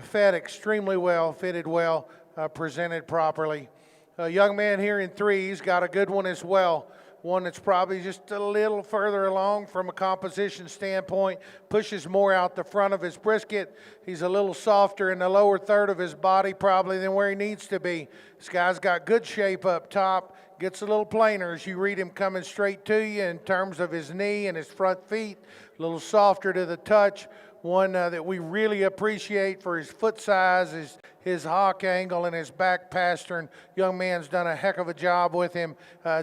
Fed extremely well, fitted well. Presented properly. A young man here in 3, he's got a good one as well. One that's probably just a little further along from a composition standpoint, pushes more out the front of his brisket. He's a little softer in the lower third of his body probably than where he needs to be. This guy's got good shape up top, gets a little plainer as you read him coming straight to you in terms of his knee and his front feet, a little softer to the touch. One that we really appreciate for his foot size, his hock angle, and his back pastern. Young man's done a heck of a job with him.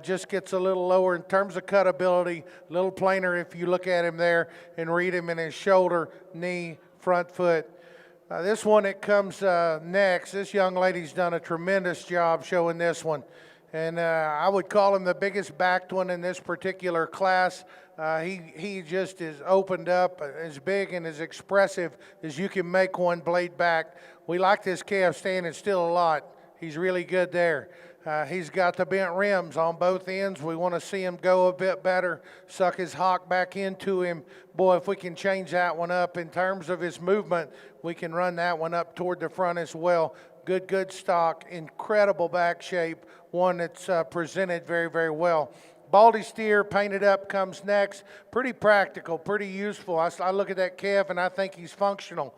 Just gets a little lower in terms of cut ability, a little plainer if you look at him there and read him in his shoulder, knee, front foot. This one that comes next, this young lady's done a tremendous job showing this one. And I would call him the biggest backed one in this particular class. He just is opened up, as big and as expressive as you can make one blade back. We like this calf standing still a lot. He's really good there. He's got the bent rims on both ends. We want to see him go a bit better, suck his hock back into him. Boy, if we can change that one up in terms of his movement, we can run that one up toward the front as well. Good stock, incredible back shape, one that's presented very, very well. Baldy steer, painted up, comes next. Pretty practical, pretty useful. I look at that calf and I think he's functional.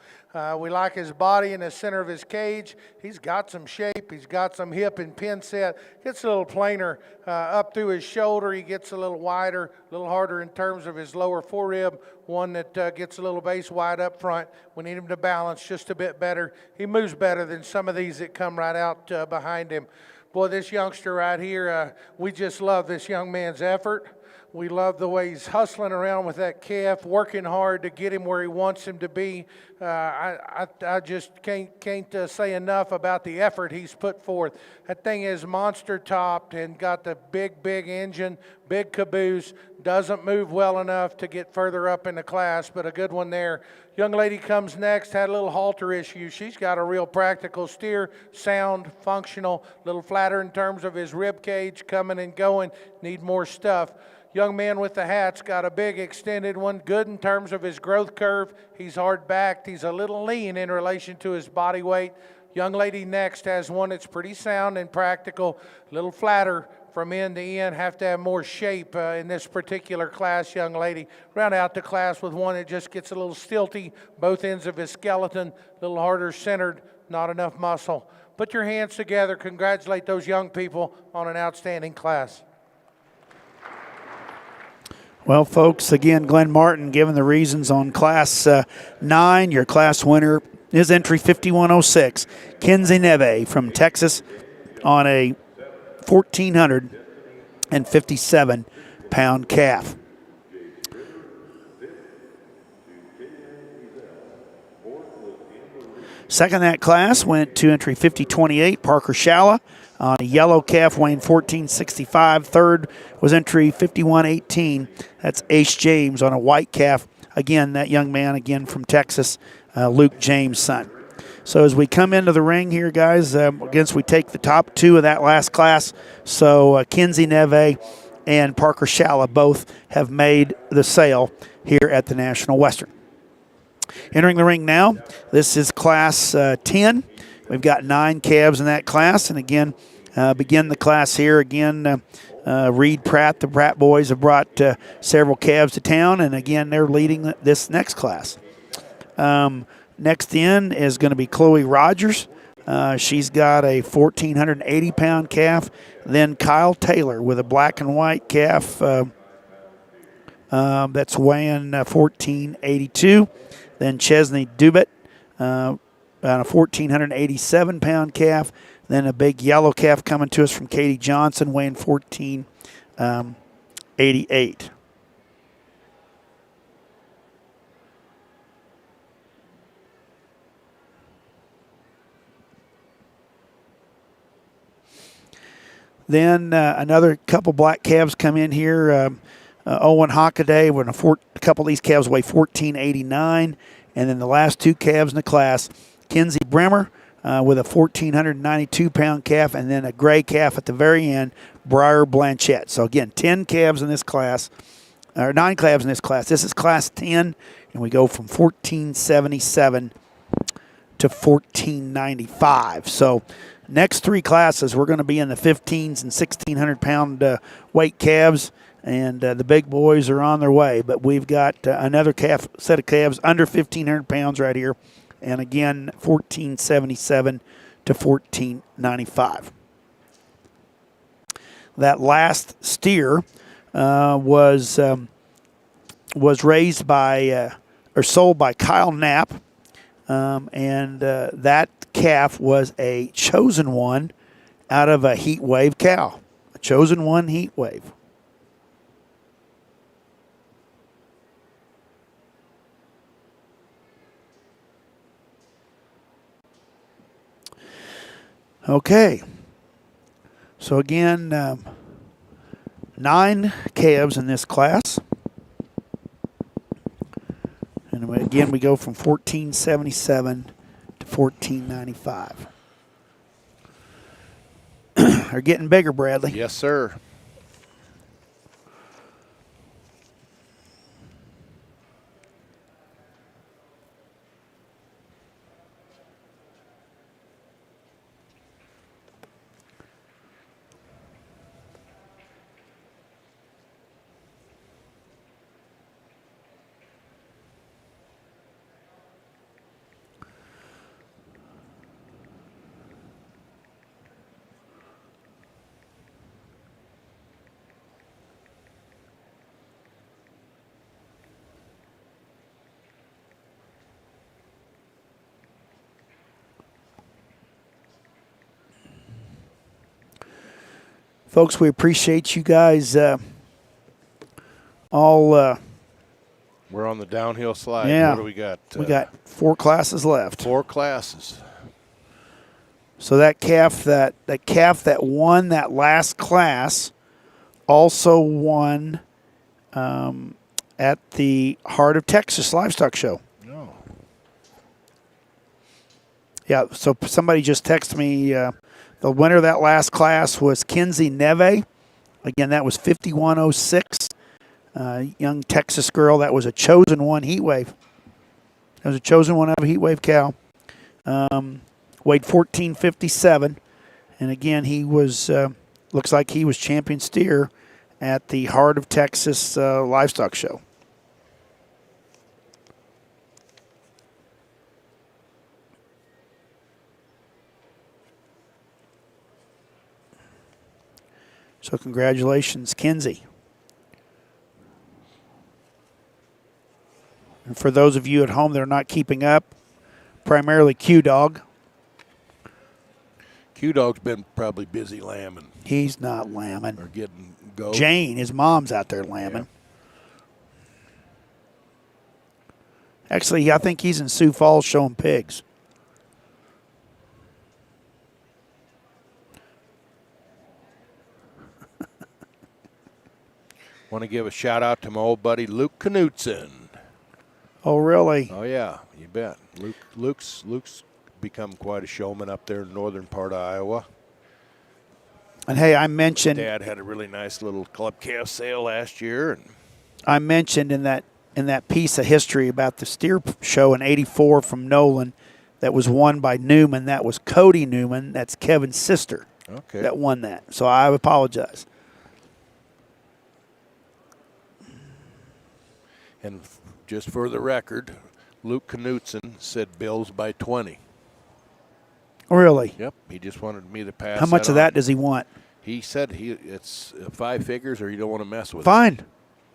We like his body in the center of his cage. He's got some shape. He's got some hip and pin set. Gets a little plainer up through his shoulder. He gets a little wider, a little harder in terms of his lower forerib. One that gets a little base wide up front. We need him to balance just a bit better. He moves better than some of these that come right out behind him. Boy, this youngster right here, we just love this young man's effort. We love the way he's hustling around with that calf, working hard to get him where he wants him to be. I just can't say enough about the effort he's put forth. That thing is monster topped and got the big engine, big caboose. Doesn't move well enough to get further up in the class, but a good one there. Young lady comes next, had a little halter issue. She's got a real practical steer, sound, functional, a little flatter in terms of his rib cage, coming and going, need more stuff. Young man with the hat's got a big extended one, good in terms of his growth curve. He's hard backed. He's a little lean in relation to his body weight. Young lady next has one that's pretty sound and practical, a little flatter from end to end. Have to have more shape in this particular class, young lady. Round out the class with one that just gets a little stilty, both ends of his skeleton, a little harder centered, not enough muscle. Put your hands together. Congratulate those young people on an outstanding class. Well, folks, again, Glenn Martin giving the reasons on Class 9. Your class winner is entry 5106, Kenzie Neve from Texas on a 1,457-pound calf. Second in that class went to entry 5028, Parker Shalla on a yellow calf weighing 1465. Third was entry 5118. That's Ace James on a white calf. Again, that young man, again from Texas, Luke James' son. So as we come into the ring here, guys, we take the top 2 of that last class. So Kenzie Neve and Parker Shalla both have made the sale here at the National Western. Entering the ring now, this is Class 10. We've got 9 calves in that class, and again, begin the class here. Again, Reed Pratt, the Pratt boys have brought several calves to town, and again, they're leading this next class. Next in is going to be Chloe Rogers. She's got a 1,480-pound calf. Then Kyle Taylor with a black and white calf that's weighing 1,482. Then Chesney Dubit on a 1,487-pound calf. Then a big yellow calf coming to us from Katie Johnson weighing 1,488. Then another couple black calves come in here. Owen Hockaday, when a couple of these calves weigh 1,489. And then the last 2 calves in the class, Kinsey Bremer with a 1,492-pound calf, and then a gray calf at the very end, Briar Blanchette. So again, 10 calves in this class, or 9 calves in this class. This is class 10, and we go from 1,477 to 1,495. So next 3 classes, we're going to be in the 15s and 1,600-pound weight calves, and the big boys are on their way. But we've got another set of calves under 1,500 pounds right here, and again, 1,477 to 1,495. That last steer was raised by or sold by Kyle Knapp, and that calf was a chosen one out of a heat wave cow. A chosen one heat wave. Okay. So again, 9 calves in this class. And again, we go from 1,477 to 1,495. They're getting bigger, Bradley. Yes, sir. Folks, we appreciate you guys all. We're on the downhill slide. Yeah. What do we got? We got 4 classes left. 4 classes. So that calf that won that last class also won at the Heart of Texas Livestock Show. Oh. Yeah, so somebody just texted me. The winner of that last class was Kinsey Neve. Again, that was 5106. Young Texas girl. That was a chosen one heat wave. That was a chosen one out of a heat wave cow. Weighed 1,457. And again, he was, looks like he was champion steer at the Heart of Texas Livestock Show. So congratulations, Kinsey. And for those of you at home that are not keeping up, primarily Q-Dog. Q-Dog's been probably busy lambing. He's not lambing. Or getting go. Jane, his mom's out there lambing. Yeah. Actually, I think he's in Sioux Falls showing pigs. Want to give a shout out to my old buddy Luke Knutson. Oh, really? Oh yeah, you bet. Luke's become quite a showman up there in the northern part of Iowa. And hey, I mentioned Dad had a really nice little club calf sale last year, and I mentioned in that piece of history about the steer show in '84 from Nolan that was won by Newman. That was Cody Newman. That's Kevin's sister that won that. So I apologize. And just for the record, Luke Knutson said Bills by 20. Really? Yep, he just wanted me to pass. How much of that does he want? He said it's 5 figures, or you don't want to mess with Fine.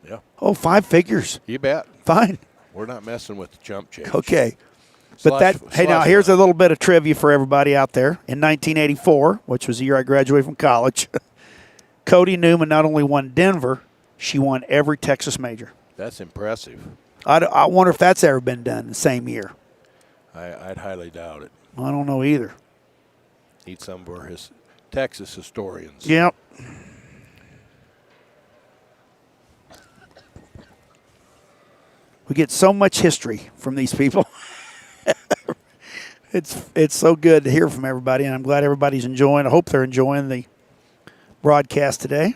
it. Yeah. Oh, 5 figures. You bet. Fine. We're not messing with the chump change. Okay. But hey, now here's a little bit of trivia for everybody out there. In 1984, which was the year I graduated from college, Cody Newman not only won Denver, she won every Texas major. That's impressive. I wonder if that's ever been done the same year. I'd highly doubt it. I don't know either. Need some of our Texas historians. Yep. We get so much history from these people. It's so good to hear from everybody, and I'm glad everybody's enjoying. I hope they're enjoying the broadcast today.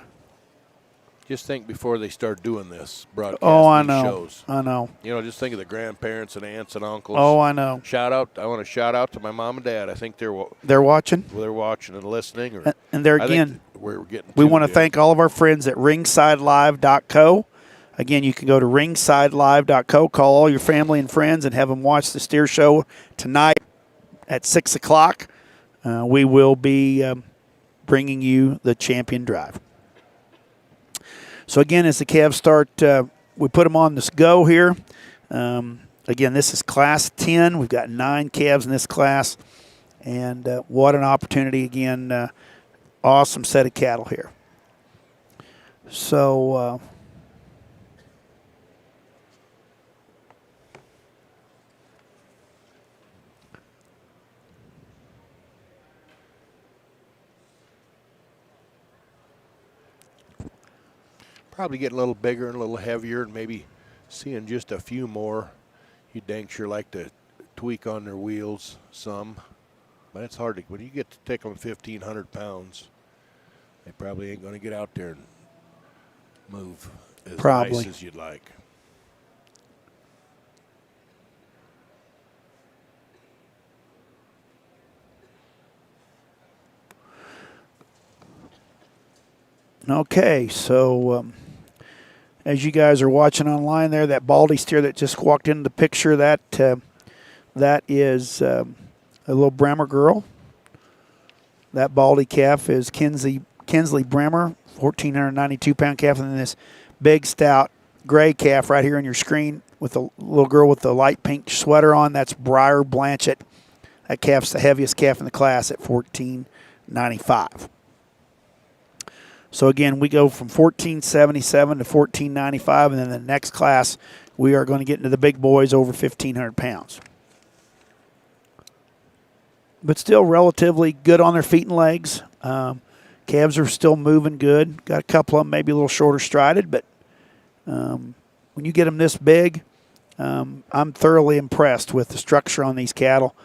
Just think before they start doing this broadcast. I know. Shows. I know. You know, just think of the grandparents and aunts and uncles. Oh, I know. I want to shout out to my mom and dad. I think they're watching. They're watching and listening. And they're again. We want to thank all of our friends at ringsidelive.co. Again, you can go to ringsidelive.co, call all your family and friends, and have them watch the steer show tonight at 6 o'clock. We will be bringing you the champion drive. So, again, as the calves start, we put them on this go here. Again, this is Class 10. We've got 9 calves in this class. And what an opportunity, again. Awesome set of cattle here. So, probably getting a little bigger and a little heavier, and maybe seeing just a few more. You dang sure like to tweak on their wheels some, but it's hard to, when you get to take them 1,500 pounds, they probably ain't going to get out there and move as nice as you'd like. Okay, so as you guys are watching online there, that Baldy steer that just walked into the picture, that is a little Bremer girl. That Baldy calf is Kinsley Bremer, 1,492-pound calf, and then this big, stout gray calf right here on your screen with a little girl with the light pink sweater on. That's Briar Blanchett. That calf's the heaviest calf in the class at 1,495. So, again, we go from 1477 to 1495, and then the next class we are going to get into the big boys over 1,500 pounds. But still relatively good on their feet and legs. Calves are still moving good. Got a couple of them maybe a little shorter strided, but when you get them this big, I'm thoroughly impressed with the structure on these cattle.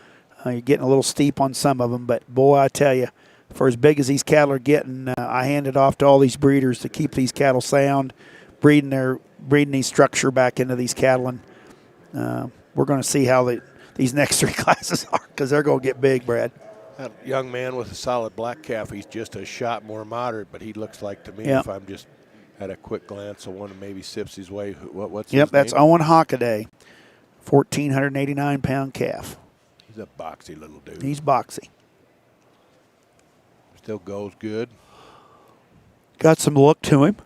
You're getting a little steep on some of them, but boy, I tell you, for as big as these cattle are getting, I hand it off to all these breeders to keep these cattle sound, breeding these structure back into these cattle, and we're going to see how these next 3 classes are, because they're going to get big, Brad. That young man with a solid black calf, he's just a shot more moderate, but he looks like to me, if I'm just at a quick glance, I want to maybe sips his way. What's his name? That's Owen Hockaday, 1,489-pound calf. He's a boxy little dude. He's boxy. Still goes good. Got some look to him.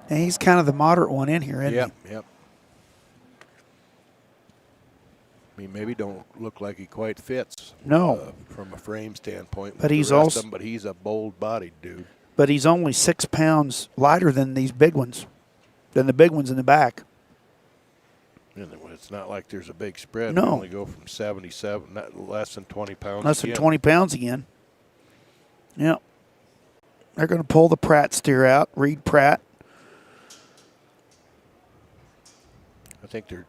And he's kind of the moderate one in here, isn't he? Yep. I mean, maybe don't look like he quite fits. No. From a frame standpoint. But with he's the rest also- of 'em, but he's a bold-bodied dude. But he's only 6 pounds lighter than these big ones, than the big ones in the back. And it's not like there's a big spread. No. We only go from 77, not less than 20 pounds. Less than again. 20 pounds again. Yep. They're going to pull the Pratt steer out, Reed Pratt. I think they're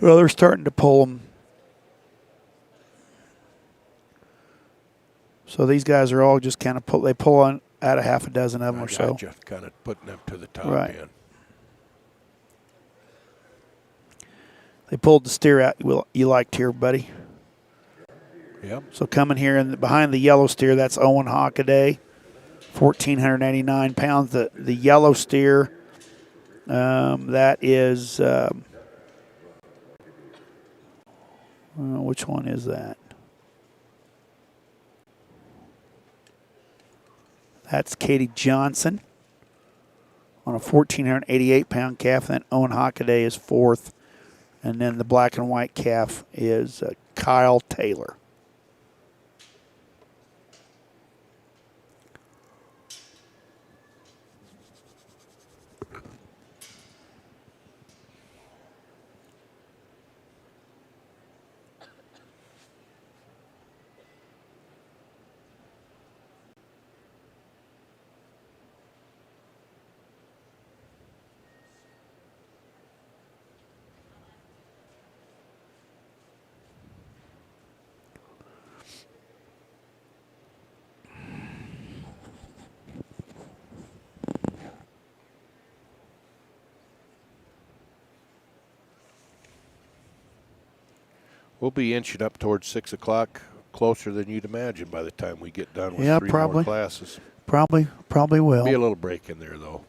Well, they're starting to pull them. So these guys are all just kind of they pull on out a half a dozen of them or so. just kind of putting them to the top Right. end. They pulled the steer out you liked here, buddy. Yep. So coming here and behind the yellow steer, that's Owen Hockaday, 1,489 pounds. The yellow steer, that is, which one is that? That's Katie Johnson on a 1,488-pound calf. And then Owen Hockaday is fourth. And then the black and white calf is Kyle Taylor. We'll be inching up towards 6 o'clock, closer than you'd imagine by the time we get done with Yeah, three probably. more classes. Probably will. Be a little break in there, though.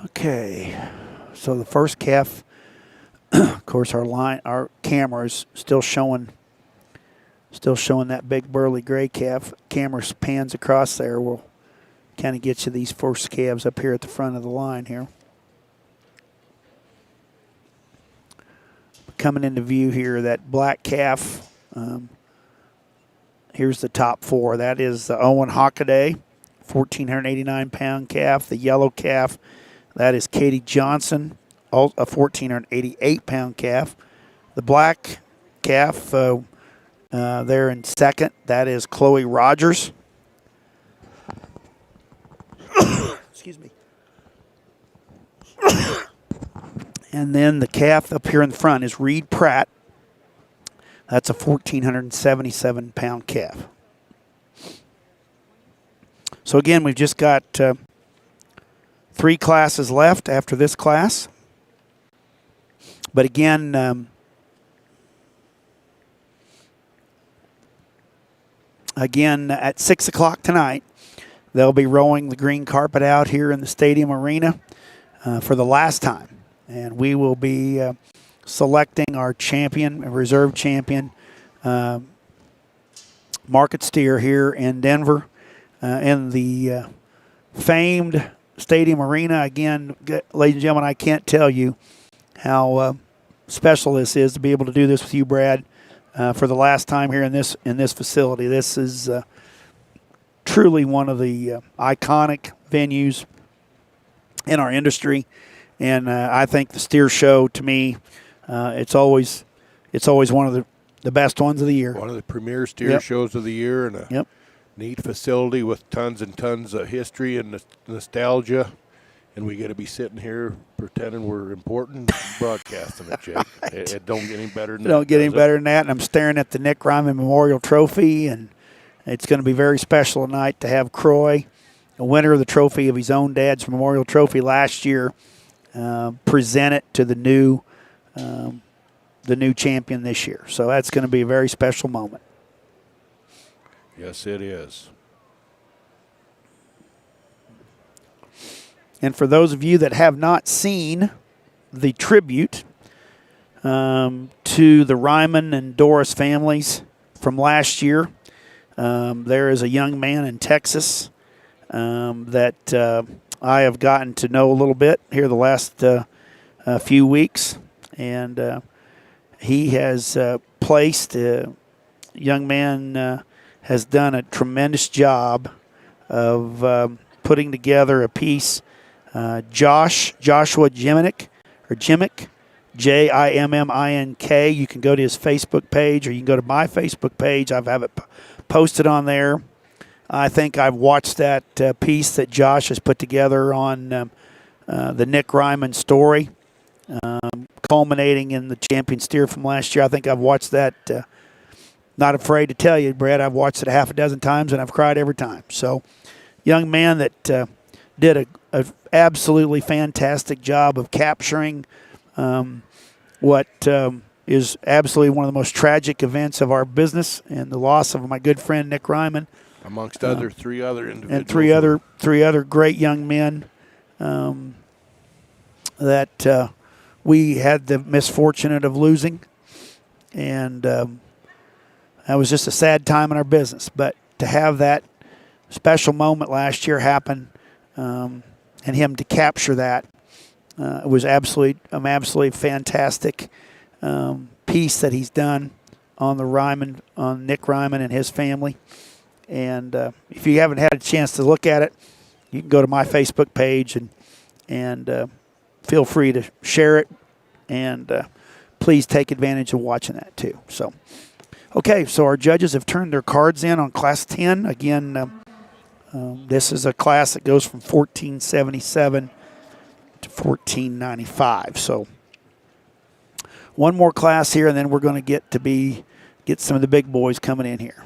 Okay, so the first calf, of course, our camera is still showing that big burly gray calf. Camera pans across there. We'll kind of get you these first calves up here at the front of the line here. Coming into view here, that black calf. Here's the top four. That is the Owen Hockaday, 1,489-pound calf. The yellow calf. That is Katie Johnson, a 1,488-pound calf. The black calf there in second, that is Chloe Rogers. Excuse me. And then the calf up here in the front is Reed Pratt. That's a 1,477-pound calf. So again, we've just got 3 classes left after this class. But again, at 6 o'clock tonight, they'll be rolling the green carpet out here in the stadium arena for the last time. And we will be selecting our champion, reserve champion, market steer here in Denver in the famed stadium arena. Again, ladies and gentlemen, I can't tell you how special this is to be able to do this with you, Brad, for the last time here in this facility. This is truly one of the iconic venues in our industry, and I think the steer show, to me, it's always one of the best ones of the year. One of the premier steer Yep. shows of the year, and a Yep. neat facility with tons and tons of history and nostalgia. And we got to be sitting here pretending we're important, broadcasting it, Jake. It don't get any better than It that. don't get any does it? better than that. And I'm staring at the Nick Ryman Memorial Trophy, and it's going to be very special tonight to have Croy, a winner of the trophy of his own dad's Memorial Trophy last year, present it to the new champion this year. So that's going to be a very special moment. Yes, it is. And for those of you that have not seen the tribute to the Ryman and Doris families from last year, there is a young man in Texas that I have gotten to know a little bit here the last few weeks. And he has placed, young man has done a tremendous job of putting together a piece. Joshua Jiminick, Jimmink. You can go to his Facebook page, or you can go to my Facebook page. I have it posted on there. I think I've watched that piece that Josh has put together on the Nick Ryman story, culminating in the champion steer from last year. I think I've watched that. Not afraid to tell you, Brett, I've watched it a half a dozen times, and I've cried every time. So, young man that did a absolutely fantastic job of capturing what is absolutely one of the most tragic events of our business, and the loss of my good friend Nick Ryman, Amongst other three other individuals. and three other great young men that we had the misfortune of losing, and that was just a sad time in our business. But to have that special moment last year happen, and him to capture that, was absolutely fantastic piece that he's done on Nick Ryman and his family. And if you haven't had a chance to look at it, you can go to my Facebook page and feel free to share it, and please take advantage of watching that too. So, okay, so our judges have turned their cards in on Class 10. Again, this is a class that goes from 1477 to 1495. So one more class here, and then we're going to get some of the big boys coming in here.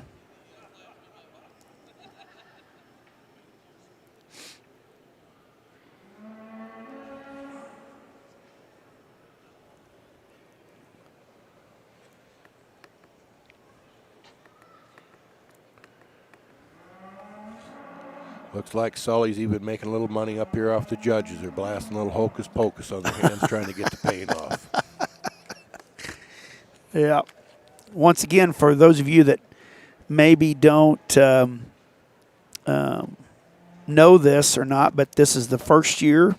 Looks like Sully's even making a little money up here off the judges. They're blasting a little hocus pocus on their hands, trying to get the paint off. Yeah. Once again, for those of you that maybe don't know this or not, but this is the first year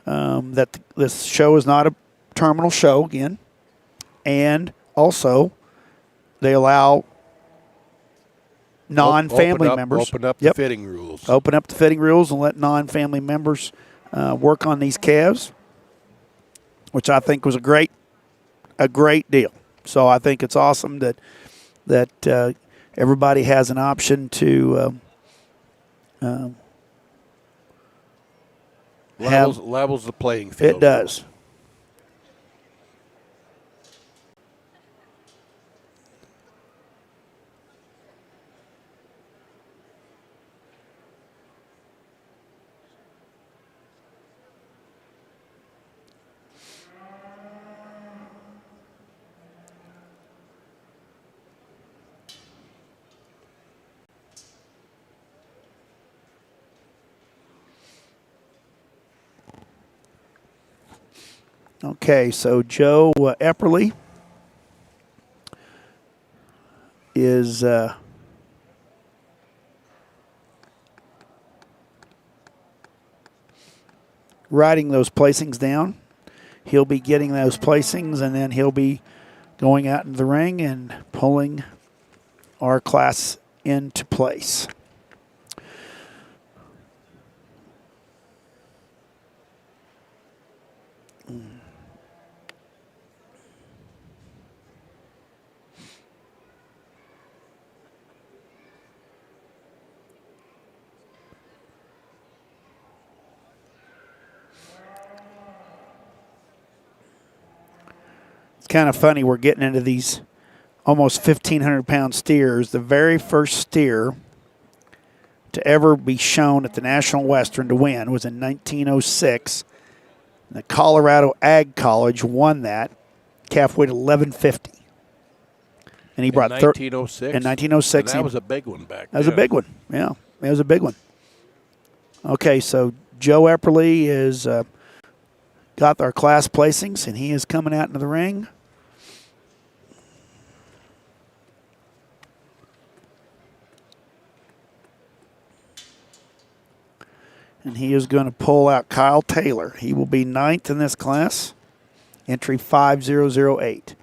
that this show is not a terminal show again. And they allow non-family members. Open up the fitting rules. Open up the fitting rules and let non-family members work on these calves, which I think was a great deal. So I think it's awesome that everybody has an option to levels the playing field. It does. Okay, so Joe Epperly is writing those placings down. He'll be getting those placings, and then he'll be going out into the ring and pulling our class into place. kind of funny. We're getting into these almost 1,500-pound steers. The very first steer to ever be shown at the National Western to win was in 1906. The Colorado Ag College won that. Calf weighed 1150. And he brought 1906. In 1906. And that was a big one back then. That was a big one. Yeah, it was a big one. Okay, so Joe Epperly is got our class placings, and he is coming out into the ring. And he is going to pull out Kyle Taylor. He will be 9th in this class, entry 5008.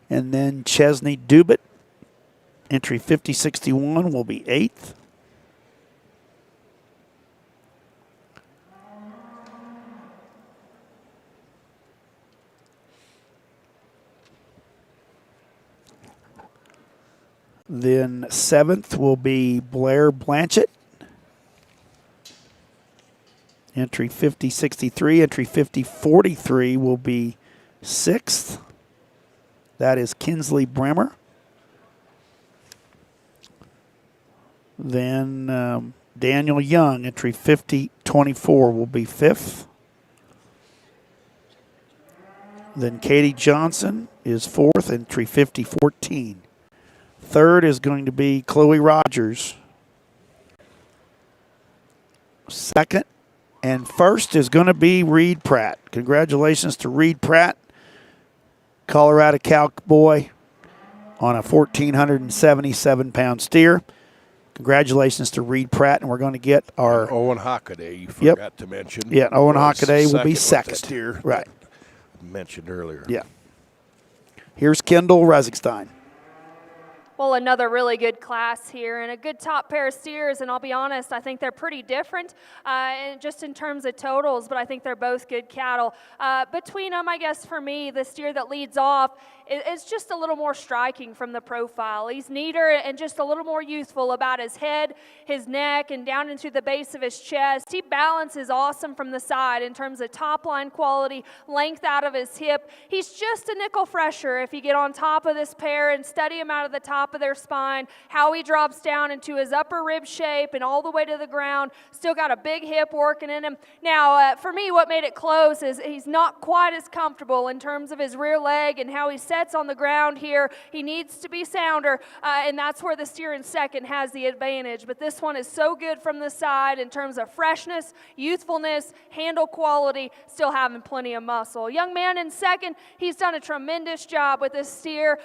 And then Chesney Dubit, entry 5061, will be 8th. Then 7th will be Blair Blanchett, entry 5063. Entry 5043 will be 6th. That is Kinsley Bremer. Then Daniel Young, entry 5024, will be 5th. Then Katie Johnson is 4th, entry 5014. 3rd is going to be Chloe Rogers. 2nd and 1st is going to be Reed Pratt. Congratulations to Reed Pratt, Colorado Cowboy, on a 1,477-pound steer. Congratulations to Reed Pratt, and we're going to get our Owen Hockaday, you forgot to mention. Yeah, Owen Hockaday will be with the 2nd. steer Right. mentioned earlier. Yeah. Here's Kendall Resigstein. Well, another really good class here and a good top pair of steers, and I'll be honest, I think they're pretty different just in terms of totals, but I think they're both good cattle. Between them, I guess for me, the steer that leads off is just a little more striking from the profile. He's neater and just a little more youthful about his head, his neck, and down into the base of his chest. He balances awesome from the side in terms of top line quality, length out of his hip. He's just a nickel fresher if you get on top of this pair and study him out of the top of their spine, how he drops down into his upper rib shape and all the way to the ground. Still got a big hip working in him. Now, for me, what made it close is he's not quite as comfortable in terms of his rear leg and how he sets on the ground here. He needs to be sounder, and that's where the steer in second has the advantage. But this one is so good from the side in terms of freshness, youthfulness, handle quality, still having plenty of muscle. Young man in second, he's done a tremendous job with this steer.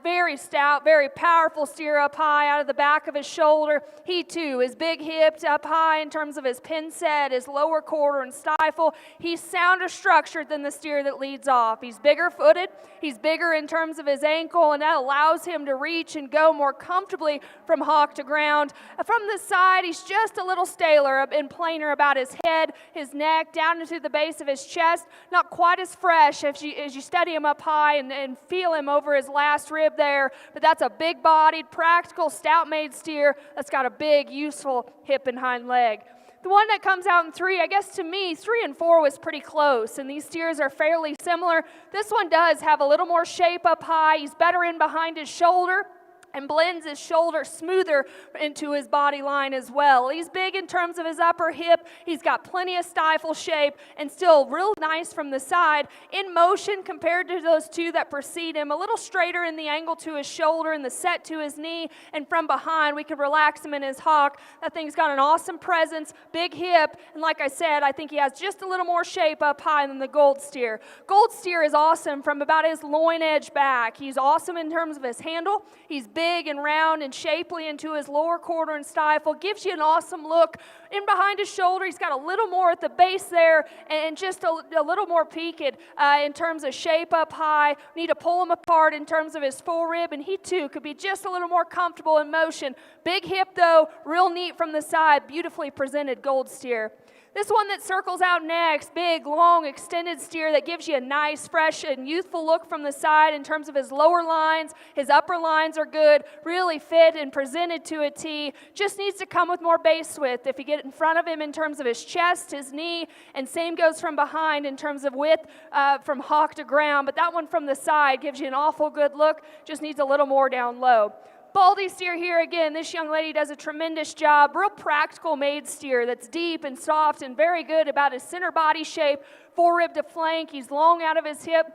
Very stout, very powerful steer up high out of the back of his shoulder. He too is big hipped up high in terms of his pin set, his lower quarter and stifle. He's sounder structured than the steer that leads off. He's bigger footed. He's bigger in terms of his ankle, and that allows him to reach and go more comfortably from hock to ground. From the side, he's just a little staler and plainer about his head, his neck, down into the base of his chest. Not quite as fresh as you study him up high and feel him over his last rib there, but that's a big-bodied, practical, stout-made steer that's got a big, useful hip and hind leg. The one that comes out in 3, I guess to me, 3 and 4 was pretty close, and these steers are fairly similar. This one does have a little more shape up high. He's better in behind his shoulder and blends his shoulder smoother into his body line as well. He's big in terms of his upper hip. He's got plenty of stifle shape and still real nice from the side. In motion compared to those two that precede him, a little straighter in the angle to his shoulder and the set to his knee, and from behind we can relax him in his hock. That thing's got an awesome presence, big hip, and like I said, I think he has just a little more shape up high than the Gold Steer. Gold Steer is awesome from about his loin edge back. He's awesome in terms of his handle. He's big and round and shapely into his lower quarter and stifle. Gives you an awesome look. In behind his shoulder, he's got a little more at the base there and just a little more peaked in terms of shape up high. Need to pull him apart in terms of his full rib, and he too could be just a little more comfortable in motion. Big hip though, real neat from the side, beautifully presented Gold Steer. This one that circles out next, big, long, extended steer that gives you a nice, fresh, and youthful look from the side in terms of his lower lines. His upper lines are good, really fit and presented to a T. Just needs to come with more base width if you bit in front of him in terms of his chest, his knee, and same goes from behind in terms of width from hock to ground. But that one from the side gives you an awful good look, just needs a little more down low. Baldy steer here again, this young lady does a tremendous job. Real practical made steer that's deep and soft and very good about his center body shape, forerib to flank. He's long out of his hip.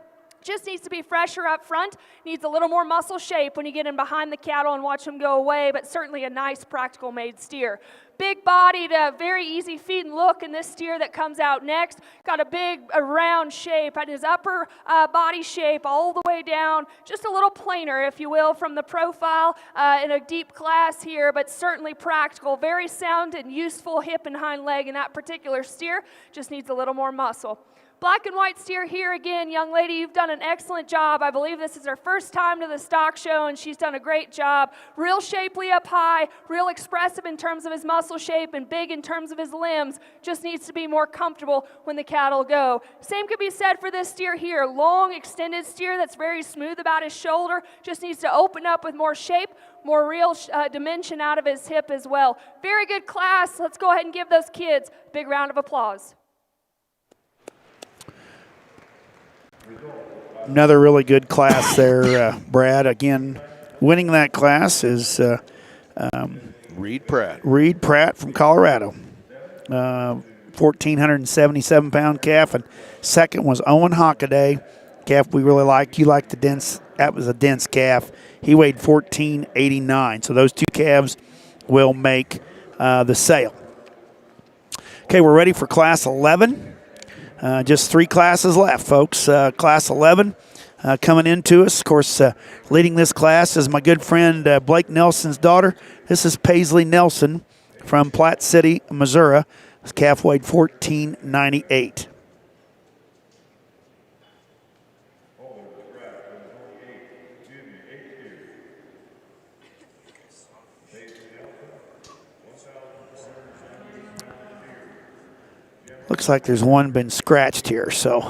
Just needs to be fresher up front, needs a little more muscle shape when you get in behind the cattle and watch him go away, but certainly a nice practical made steer. Big bodied, very easy feed and look in this steer that comes out next. Got a big round shape and his upper body shape all the way down, just a little plainer, if you will, from the profile in a deep class here, but certainly practical. Very sound and useful hip and hind leg in that particular steer, just needs a little more muscle. Black and white steer here again, young lady, you've done an excellent job. I believe this is her first time to the stock show, and she's done a great job. Real shapely up high, real expressive in terms of his muscle shape, and big in terms of his limbs. Just needs to be more comfortable when the cattle go. Same could be said for this steer here. Long, extended steer that's very smooth about his shoulder. Just needs to open up with more shape, more real dimension out of his hip as well. Very good class. Let's go ahead and give those kids a big round of applause. Another really good class there, Brad. Again, winning that class is Reed Pratt. Reed Pratt from Colorado. 1,477-pound calf. And second was Owen Hockaday, calf we really like. You like the dense. That was a dense calf. He weighed 1,489. So those two calves will make the sale. Okay, we're ready for Class 11. Just 3 classes left, folks. Class 11 coming into us. Of course, leading this class is my good friend Blake Nelson's daughter. This is Paisley Nelson from Platte City, Missouri. This calf weighed 1,498. Looks like there's one been scratched here, so.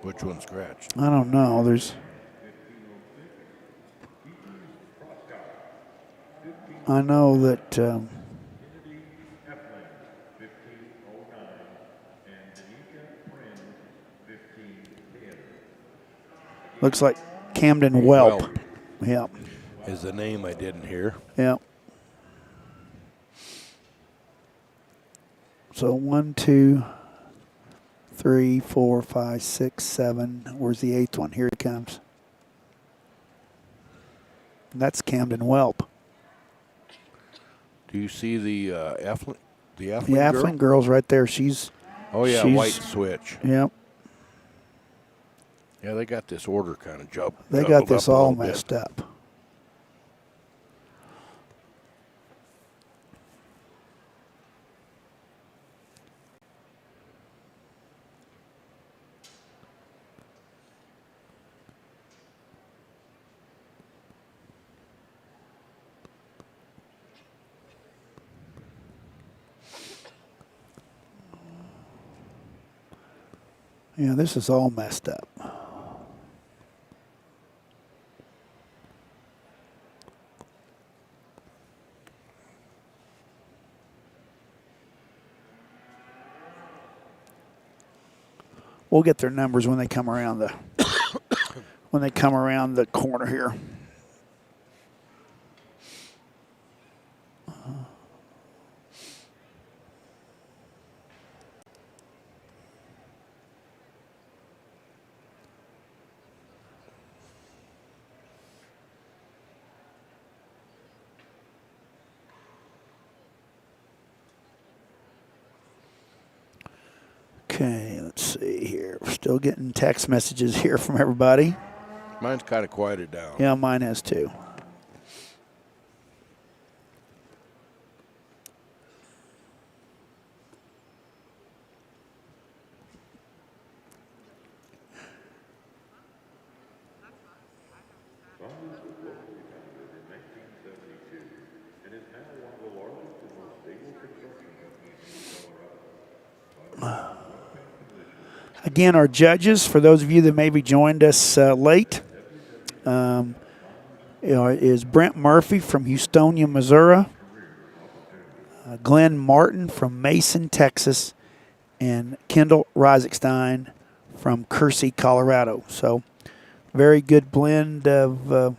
Which one scratched? I don't know. There's. I know that. Looks like Camden Whelp. Yeah. Is the name I didn't hear. Yeah. So 1, 2, 3, 4, 5, 6, 7. Where's the 8th one? Here he comes. That's Camden Whelp. Do you see the Afflin? The Afflin The Afflin girl? girl's right there. She's. Oh yeah, she's, white switch. Yep. Yeah, they got this order kind of jumbled. They got this all messed up. Yeah, this is all messed up. We'll get their numbers when they come around the corner here. Okay, let's see here. We're still getting text messages here from everybody. Mine's kind of quieted down. Yeah, mine has too. Again, our judges, for those of you that maybe joined us late, is Brent Murphy from Houstonia, Missouri, Glenn Martin from Mason, Texas, and Kendall Reisigstein from Kersey, Colorado. So, very good blend of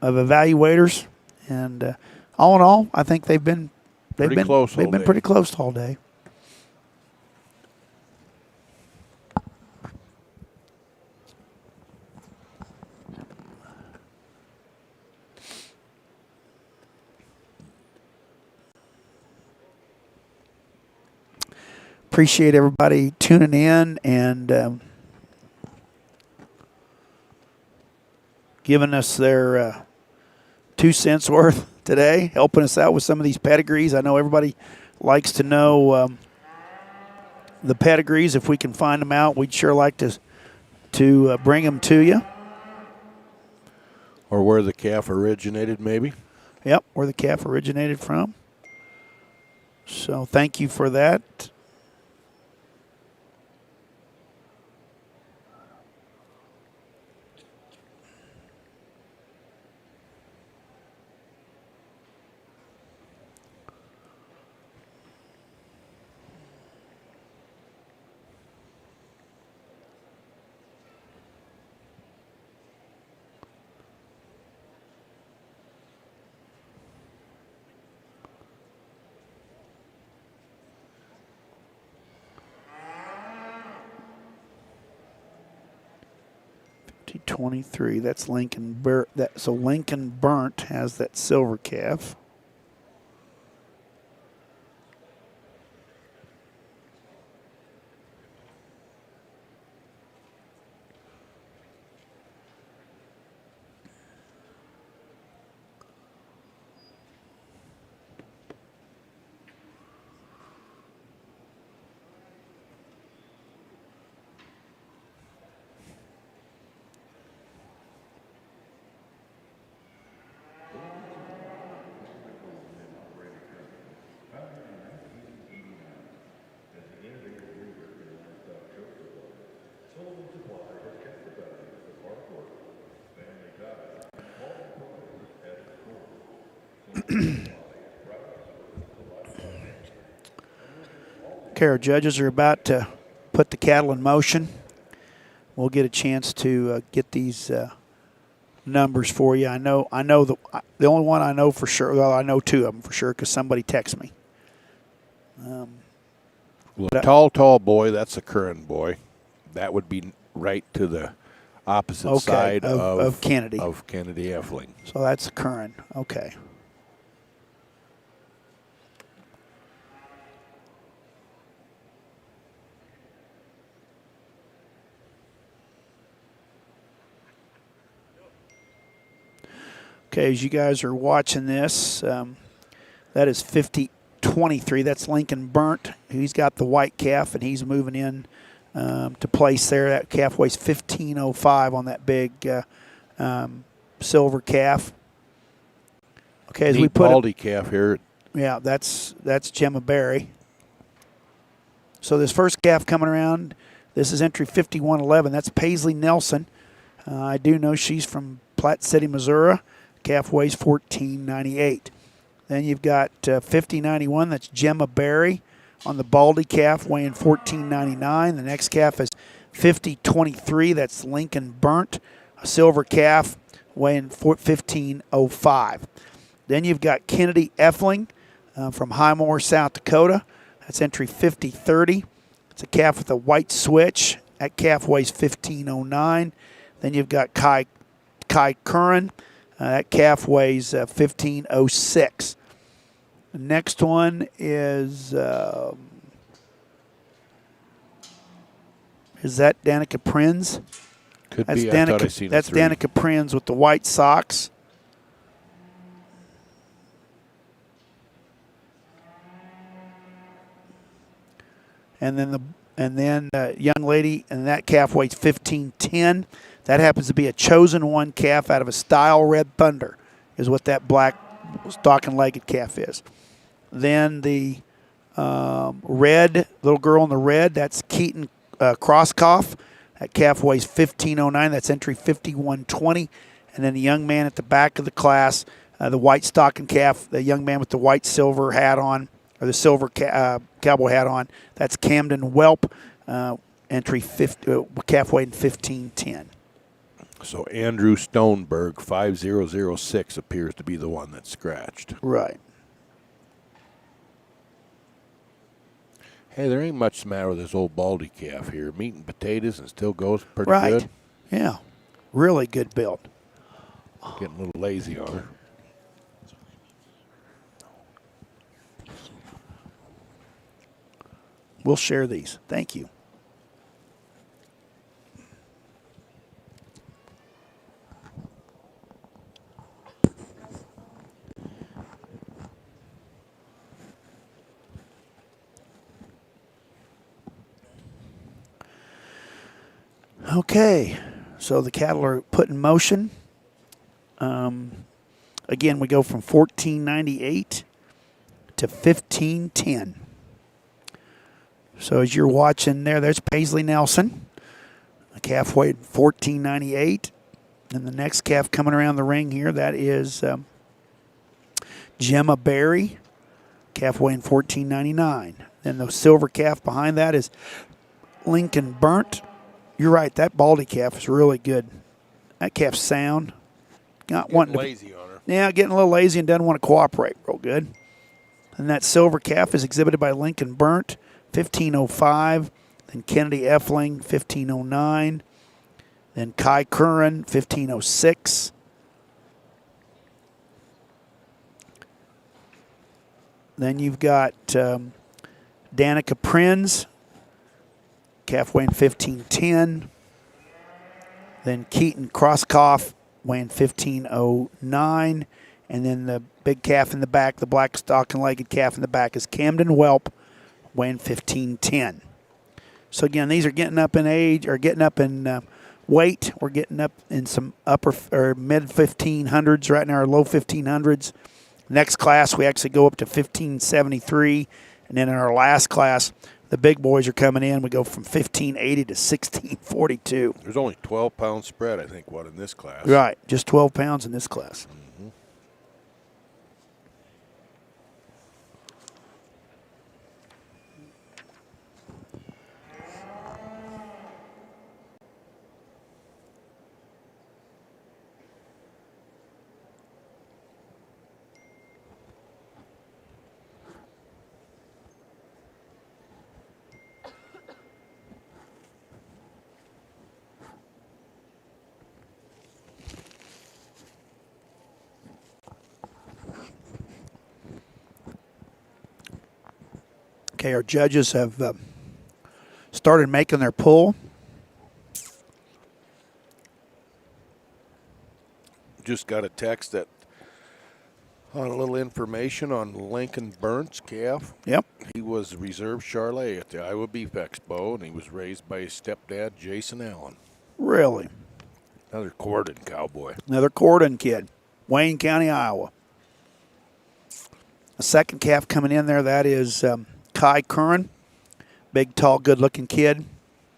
evaluators, and all in all, I think they've been pretty close all day. Appreciate everybody tuning in and giving us their 2 cents worth today, helping us out with some of these pedigrees. I know everybody likes to know the pedigrees. If we can find them out, we'd sure like to bring them to you. Or where the calf originated, maybe. Yep, where the calf originated from. So thank you for that. $23. That's Lincoln Burnt. So Lincoln Burnt has that silver calf. Okay, our judges are about to put the cattle in motion. We'll get a chance to get these numbers for you. I know the only one I know for sure. Well, I know 2 of them for sure because somebody texted me. Well, tall boy, that's a Curran boy. That would be right to the opposite side of Kennedy. Of Kennedy Effling. So that's Curran. Okay. Okay, as you guys are watching this, that is 50-23. That's Lincoln Burnt. He's got the white calf, and he's moving in to place there. That calf weighs 15.05 on that big silver calf. Okay, as we put baldy calf here. Yeah, that's Gemma Berry. So this first calf coming around, this is entry 5111. That's Paisley Nelson. I do know she's from Platte City, Missouri. Calf weighs 14.98. Then you've got 50.91. That's Gemma Berry on the baldy calf weighing 14.99. The next calf is 50.23. That's Lincoln Burnt, a silver calf weighing 15.05. Then you've got Kennedy Effling from Highmore, South Dakota. That's entry 50.30. It's a calf with a white switch. That calf weighs 15.09. Then you've got Kai Curran. That calf weighs 15.06. The next one is that Danica Prinz? Could that's be. Danica, I thought I seen that's 3. Danica Prinz with the white socks. And then young lady, and that calf weighs 15.10. That happens to be a chosen one calf out of a Style Red Thunder, is what that black stock and legged calf is. Then the red, little girl in the red, that's Keaton Crosskoff. That calf weighs 1509. That's entry 5120. And then the young man at the back of the class, the white stocking calf, the young man with the white silver hat on, or the silver cowboy hat on, that's Camden Welp, entry calf weighing 1510. So Andrew Stoneberg, 5006, appears to be the one that's scratched. Right. Hey, there ain't much the matter with this old baldy calf here. Meat and potatoes and still goes pretty Right. good. Yeah. Really good build. Getting a little lazy on her. We'll share these. Thank you. Okay, so the cattle are put in motion. Again, we go from 1498 to 1510. So as you're watching there's Paisley Nelson, a calf weighed 1498. And the next calf coming around the ring here, that is Gemma Berry, calf weighing 1499. Then the silver calf behind that is Lincoln Burnt. You're right, that baldy calf is really good. That calf's sound. Not wanting lazy on her. Yeah, getting a little lazy and doesn't want to cooperate real good. And that silver calf is exhibited by Lincoln Burnt, 1505. Then Kennedy Effling, 1509. Then Kai Curran, 1506. Then you've got Danica Prinz, calf weighing 1510. Then Keaton Crosskoff weighing 1509. And then the big calf in the back, the black stocking-legged calf in the back, is Camden Welp weighing 1510. So again, these are getting up in age or getting up in weight. We're getting up in some upper or mid 1500s right now, or low 1500s. Next class, we actually go up to 1573. And then in our last class, the big boys are coming in. We go from 1580 to 1642. There's only 12-pound spread, I think, in this class. Right, just 12 pounds in this class. Mm-hmm. Okay, our judges have started making their pull. Just got a text that on a little information on Lincoln Burnt's calf. Yep. He was reserve Charlet at the Iowa Beef Expo, and he was raised by his stepdad, Jason Allen. Really? Another Corden cowboy. Another Corden kid, Wayne County, Iowa. A second calf coming in there, that is Kai Curran, big, tall, good-looking kid.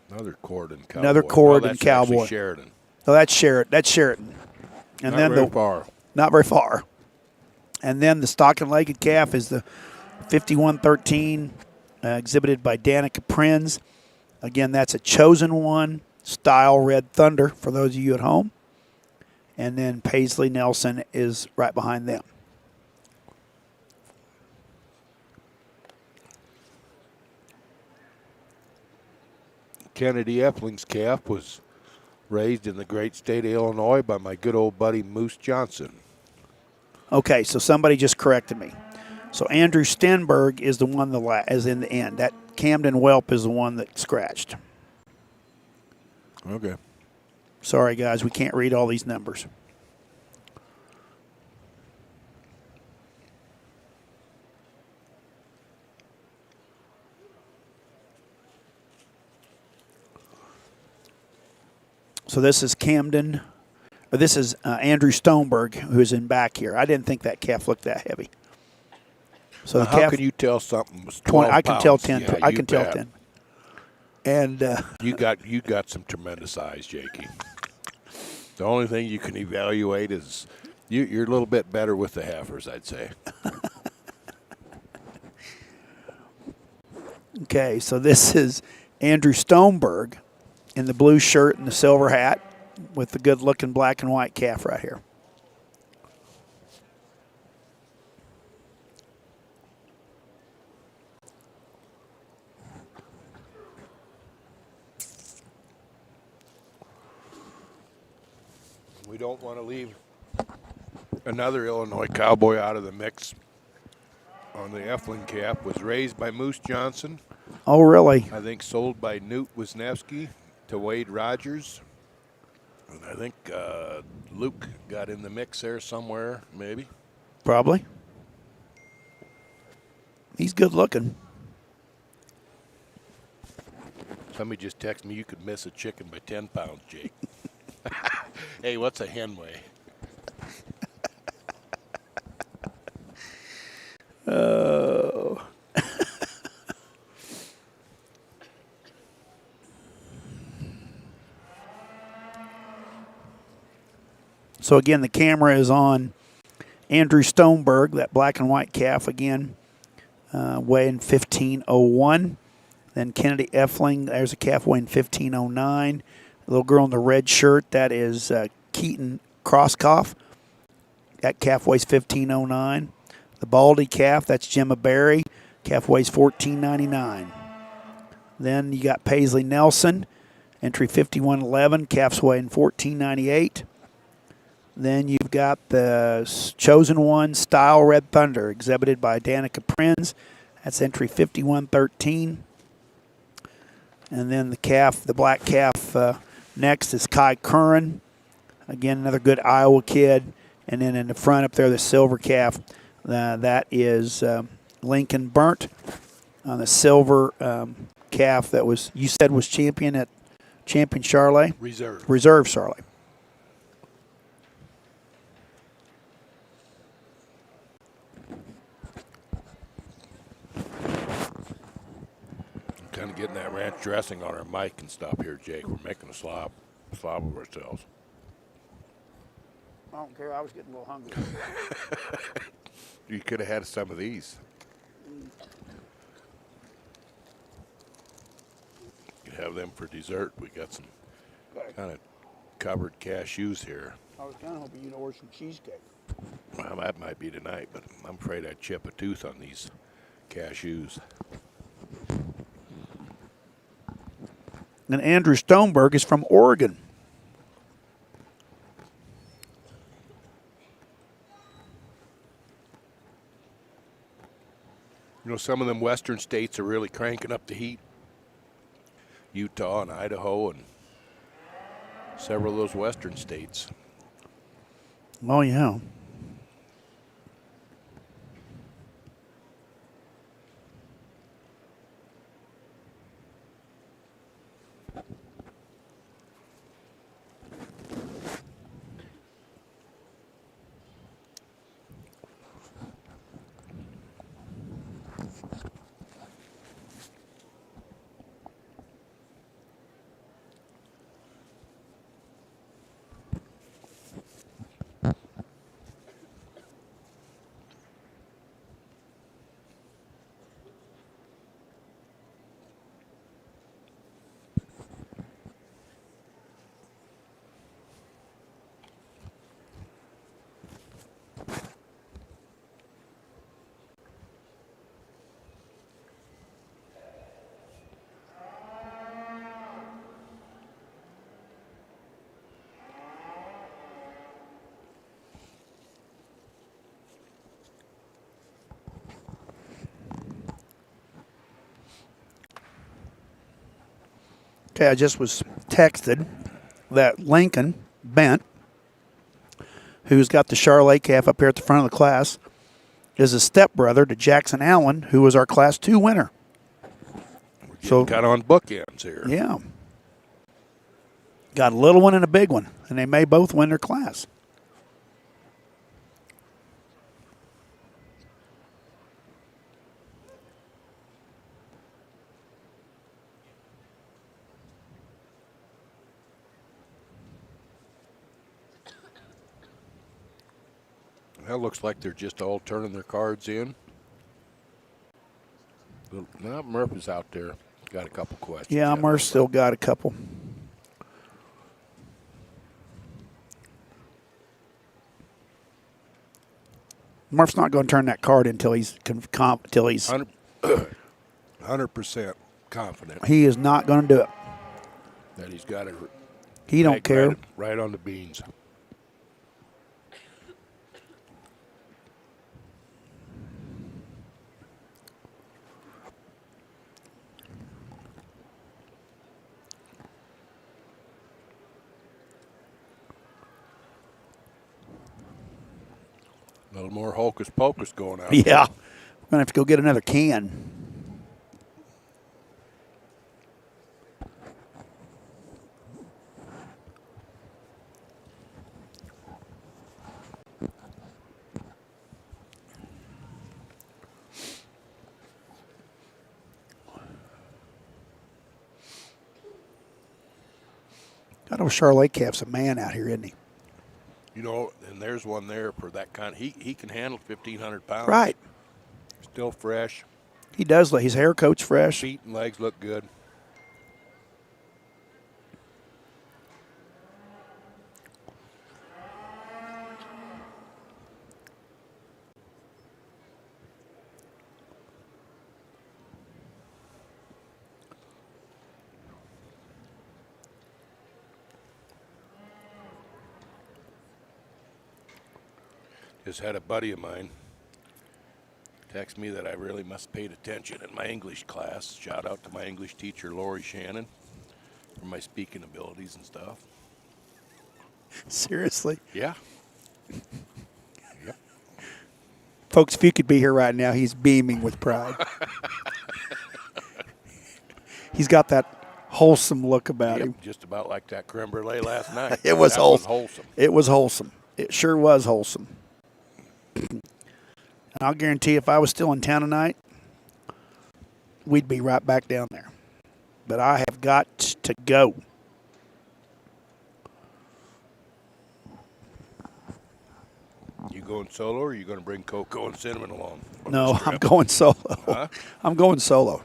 Another Corden cowboy. Another Corden that's cowboy. actually Sheridan. Oh, that's Sheridan. That's Sheridan. And Not then very far. Not very far. And then the stocking-legged calf is the 5113, exhibited by Danica Prinz. Again, that's a chosen one, style Red Thunder for those of you at home. And then Paisley Nelson is right behind them. Kennedy Efling's calf was raised in the great state of Illinois by my good old buddy Moose Johnson. Okay, so somebody just corrected me. So Andrew Stenberg is the one that is in the end. That Camden Welp is the one that scratched. Okay. Sorry, guys, we can't read all these numbers. So this is Camden, or this is Andrew Stoneberg, who's in back here. I didn't think that calf looked that heavy. So the Now, how calf, can you tell something was 20, 12 I can tell pounds? 10. Yeah, I you can tell bet. 10. And You got some tremendous eyes, Jakey. The only thing you can evaluate is you're a little bit better with the heifers, I'd say. okay, so this is Andrew Stoneberg in the blue shirt and the silver hat with the good-looking black and white calf right here. We don't want to leave another Illinois cowboy out of the mix. On the Eflin calf was raised by Moose Johnson. Oh, really? I think sold by Newt Wisniewski to Wade Rogers. And I think Luke got in the mix there somewhere, maybe. Probably. He's good-looking. Somebody just texted me you could miss a chicken by 10 pounds, Jake. Hey, what's a hen weigh? Oh. So again, the camera is on Andrew Stoneberg, that black and white calf again, weighing 1501. Then Kennedy Effling, there's a calf weighing 1509. The little girl in the red shirt, that is Keaton Crosskoff. That calf weighs 1509. The Baldy calf, that's Gemma Berry. Calf weighs 1499. Then you got Paisley Nelson, entry 5111. Calf's weighing 1498. Then you've got the Chosen One Style Red Thunder, exhibited by Danica Prinz. That's entry 5113. And then the calf, the black calf, next is Kai Curran. Again, another good Iowa kid. And then in the front up there, the silver calf, that is Lincoln Burnt on the silver calf that was, you said was champion Charlet? Reserve Charlet. Kind of getting that ranch dressing on our mic and stuff here, Jake. We're making a slob of ourselves. I don't care. I was getting a little hungry. You could have had some of these. You could have them for dessert. We got some kind of covered cashews here. I was kind of hoping you'd order some cheesecake. Well, that might be tonight, but I'm afraid I'd chip a tooth on these cashews. And Andrew Stoneberg is from Oregon. You know, some of them western states are really cranking up the heat. Utah and Idaho and several of those western states. Oh, yeah. Okay, I just was texted that Lincoln Bent, who's got the Charlet calf up here at the front of the class, is a stepbrother to Jackson Allen, who was our Class 2 winner. So kind of on bookends here. Yeah. Got a little one and a big one, and they may both win their class. That looks like they're just all turning their cards in. Now Murphy's out there. Got a couple questions. Yeah, Murph's still got a couple. Murph's not going to turn that card in until he's 100% confident he is not going to do it. that he's got it. He don't care. Right on the beans. A little more hocus pocus going on. Yeah. We're going to have to go get another can. God, old Charlotte Cap's a man out here, isn't he? You know, and there's one there for that kind. He can handle 1,500 pounds. Right. Still fresh. He does. His hair coat's fresh. Feet and legs look good. Just had a buddy of mine text me that I really must have paid attention in my English class. Shout out to my English teacher, Lori Shannon, for my speaking abilities and stuff. Seriously. Yeah. Yep. Folks, if you could be here right now, he's beaming with pride. He's got that wholesome look about him. Just about like that creme brulee last night. It was That wholesome. It was wholesome. It sure was wholesome. And I'll guarantee if I was still in town tonight, we'd be right back down there. But I have got to go. You going solo, or are you going to bring cocoa and cinnamon along? No, I'm going solo. Huh? I'm going solo.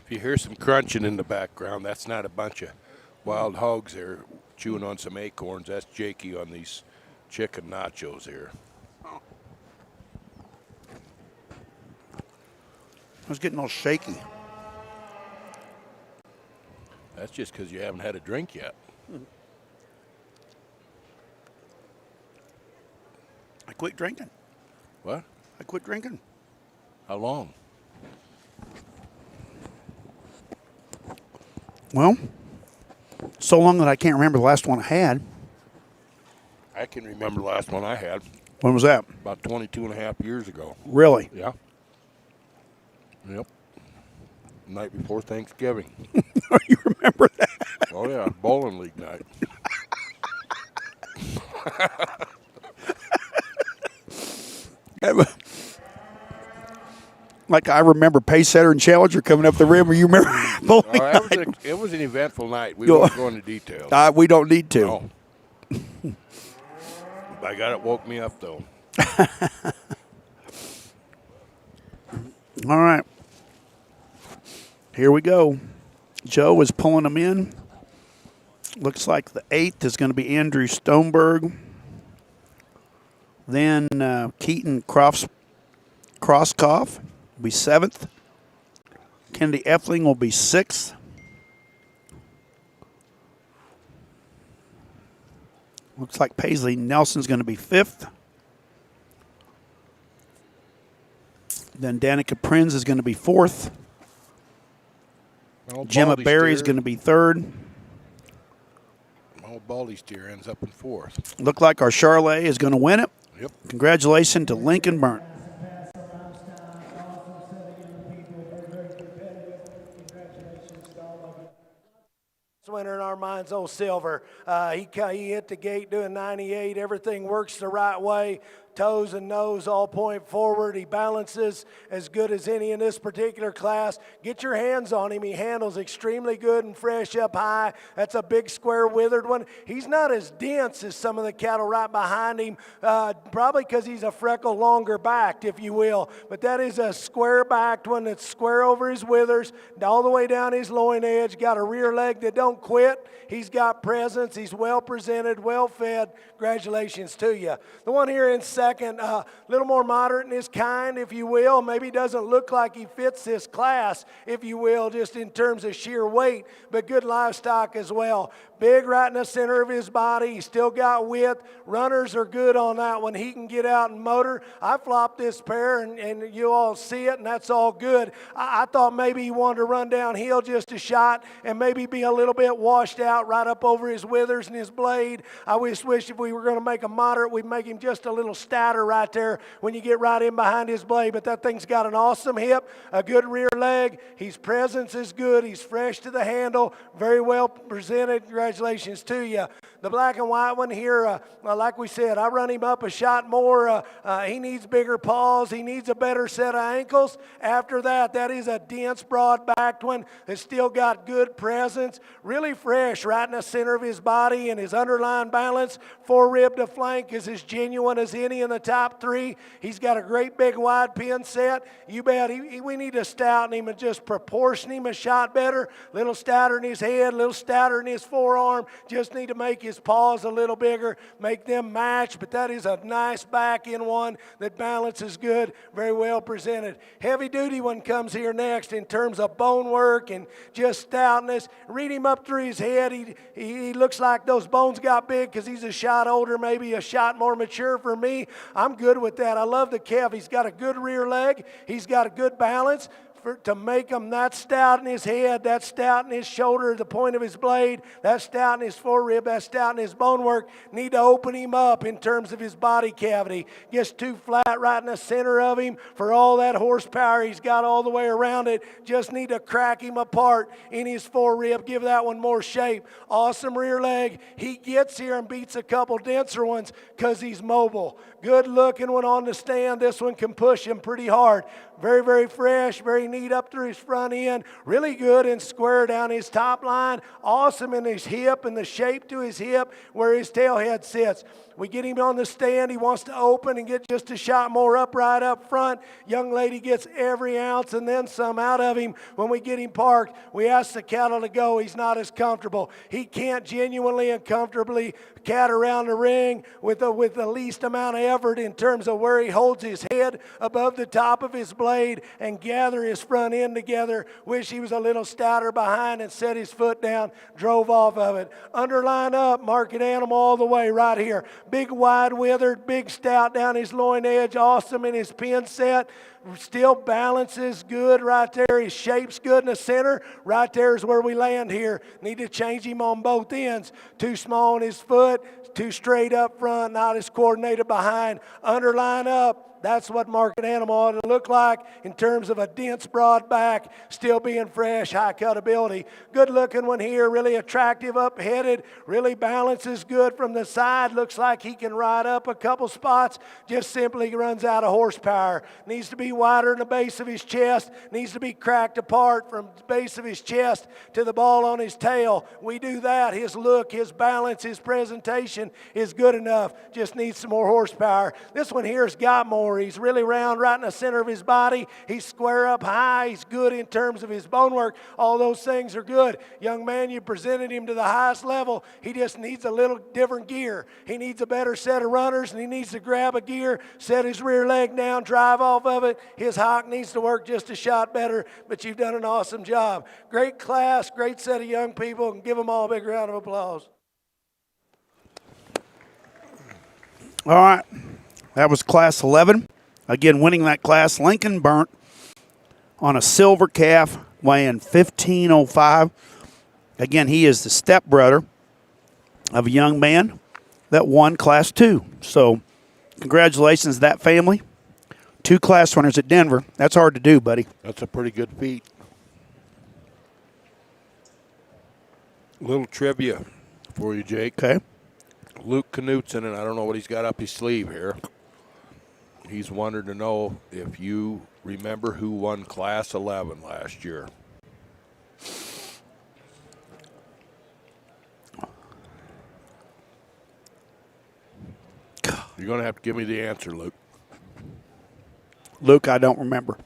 If you hear some crunching in the background, that's not a bunch of wild hogs there chewing on some acorns. That's Jakey on these chicken nachos here. I was getting all shaky. That's just because you haven't had a drink yet. I quit drinking. What? I quit drinking. How long? Well, so long that I can't remember the last one I had. I can remember the last one I had When was that? about 22 and a half years ago. Really? Yeah. Yep. Night before Thanksgiving. You remember that? Oh, yeah. Bowling league night. Like I remember Pacesetter and Challenger coming up the rim. Or you remember bowling night? It was an eventful night. We won't go into details. We don't need to. No. By God, it woke me up, though. All right. Here we go. Joe is pulling them in. Looks like the 8th is going to be Andrew Stoneberg. Then Keaton Crosskoff will be 7th. Kennedy Effling will be 6th. Looks like Paisley Nelson's going to be 5th. Then Danica Prinz is going to be 4th. Gemma Berry is going to be 3rd. Old Baldy Steer ends up in 4th. Look like our Charlet is going to win it. Yep. Congratulations to Lincoln Burnt. Winner in our minds, old Silver. He hit the gate doing 98. Everything works the right way. Toes and nose all point forward. He balances as good as any in this particular class. Get your hands on him. He handles extremely good and fresh up high. That's a big square withered one. He's not as dense as some of the cattle right behind him, probably because he's a freckle longer backed, if you will. But that is a square backed one that's square over his withers, all the way down his loin edge. Got a rear leg that don't quit. He's got presence. He's well presented, well fed. Congratulations to you. The one here in second, a little more moderate in his kind, if you will. Maybe doesn't look like he fits this class, if you will, just in terms of sheer weight, but good livestock as well. Big right in the center of his body. He's still got width. Runners are good on that one. He can get out and motor. I flopped this pair, and you all see it, and that's all good. I thought maybe he wanted to run downhill just a shot and maybe be a little bit washed out right up over his withers and his blade. I wish if we were going to make a moderate, we'd make him just a little statter right there when you get right in behind his blade. But that thing's got an awesome hip, a good rear leg. His presence is good. He's fresh to the handle, very well presented. Congratulations to you. The black and white one here, like we said, I run him up a shot more. He needs bigger paws. He needs a better set of ankles. After that, that is a dense, broad-backed one that's still got good presence, really fresh right in the center of his body, and his underlying balance, forerib to flank, is as genuine as any in the top three. He's got a great big wide pin set. You bet we need to stouten him and just proportion him a shot better. Little stouter in his head, little stouter in his forearm. Just need to make his paws a little bigger, make them match. But that is a nice back end one that balances good, very well presented. Heavy duty one comes here next in terms of bone work and just stoutness. Read him up through his head. He looks like those bones got big because he's a shot older, maybe a shot more mature for me. I'm good with that. I love the calf. He's got a good rear leg. He's got a good balance. To make him that stout in his head, that stout in his shoulder, the point of his blade, that stout in his forerib, that stout in his bone work, need to open him up in terms of his body cavity. Gets too flat right in the center of him for all that horsepower he's got all the way around it. Just need to crack him apart in his forerib, give that one more shape. Awesome rear leg. He gets here and beats a couple denser ones because he's mobile. Good looking one on the stand. This one can push him pretty hard. Very, very fresh, very neat up through his front end. Really good and square down his top line. Awesome in his hip and the shape to his hip where his tail head sits. We get him on the stand. He wants to open and get just a shot more upright up front. Young lady gets every ounce and then some out of him. When we get him parked, we ask the cattle to go. He's not as comfortable. He can't genuinely and comfortably cat around the ring with the least amount of effort in terms of where he holds his head above the top of his blade and gather his front end together. Wish he was a little stouter behind and set his foot down, drove off of it. Underline up, market animal all the way right here. Big wide withered, big stout down his loin edge, awesome in his pin set. Still balances good right there. His shape's good in the center. Right there is where we land here. Need to change him on both ends. Too small on his foot, too straight up front, not as coordinated behind. Underline up. That's what market animal ought to look like in terms of a dense, broad back, still being fresh, high cutability. Good looking one here, really attractive, up-headed, really balances good from the side. Looks like he can ride up a couple spots, just simply runs out of horsepower. Needs to be wider in the base of his chest, needs to be cracked apart from the base of his chest to the ball on his tail. We do that. His look, his balance, his presentation is good enough. Just needs some more horsepower. This one here's got more. He's really round right in the center of his body. He's square up high. He's good in terms of his bone work. All those things are good. Young man, you presented him to the highest level. He just needs a little different gear. He needs a better set of runners, and he needs to grab a gear, set his rear leg down, drive off of it, it. His hock needs to work just a shot better, but you've done an awesome job. Great class, great set of young people, and give them all a big round of applause. All right. That was Class 11. Again, winning that class, Lincoln Burnt on a silver calf weighing 1505. Again, he is the stepbrother of a young man that won Class 2. So congratulations to that family. 2 class winners at Denver. That's hard to do, buddy. That's a pretty good feat. Little trivia for you, Jake. Okay. Luke Knutson, and I don't know what he's got up his sleeve here. He's wanted to know if you remember who won Class 11 last year. You're going to have to give me the answer, Luke. Luke, I don't remember.